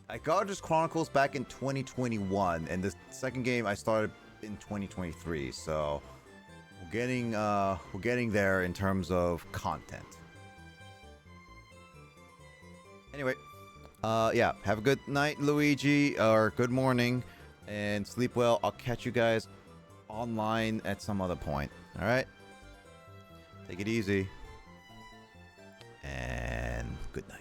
I got just Chronicles back in 2021, and the second game I started in 2023, so we're getting there in terms of content. Anyway, yeah, have a good night, Luigi, or good morning, and sleep well. I'll catch you guys online at some other point. All right, take it easy, and good night.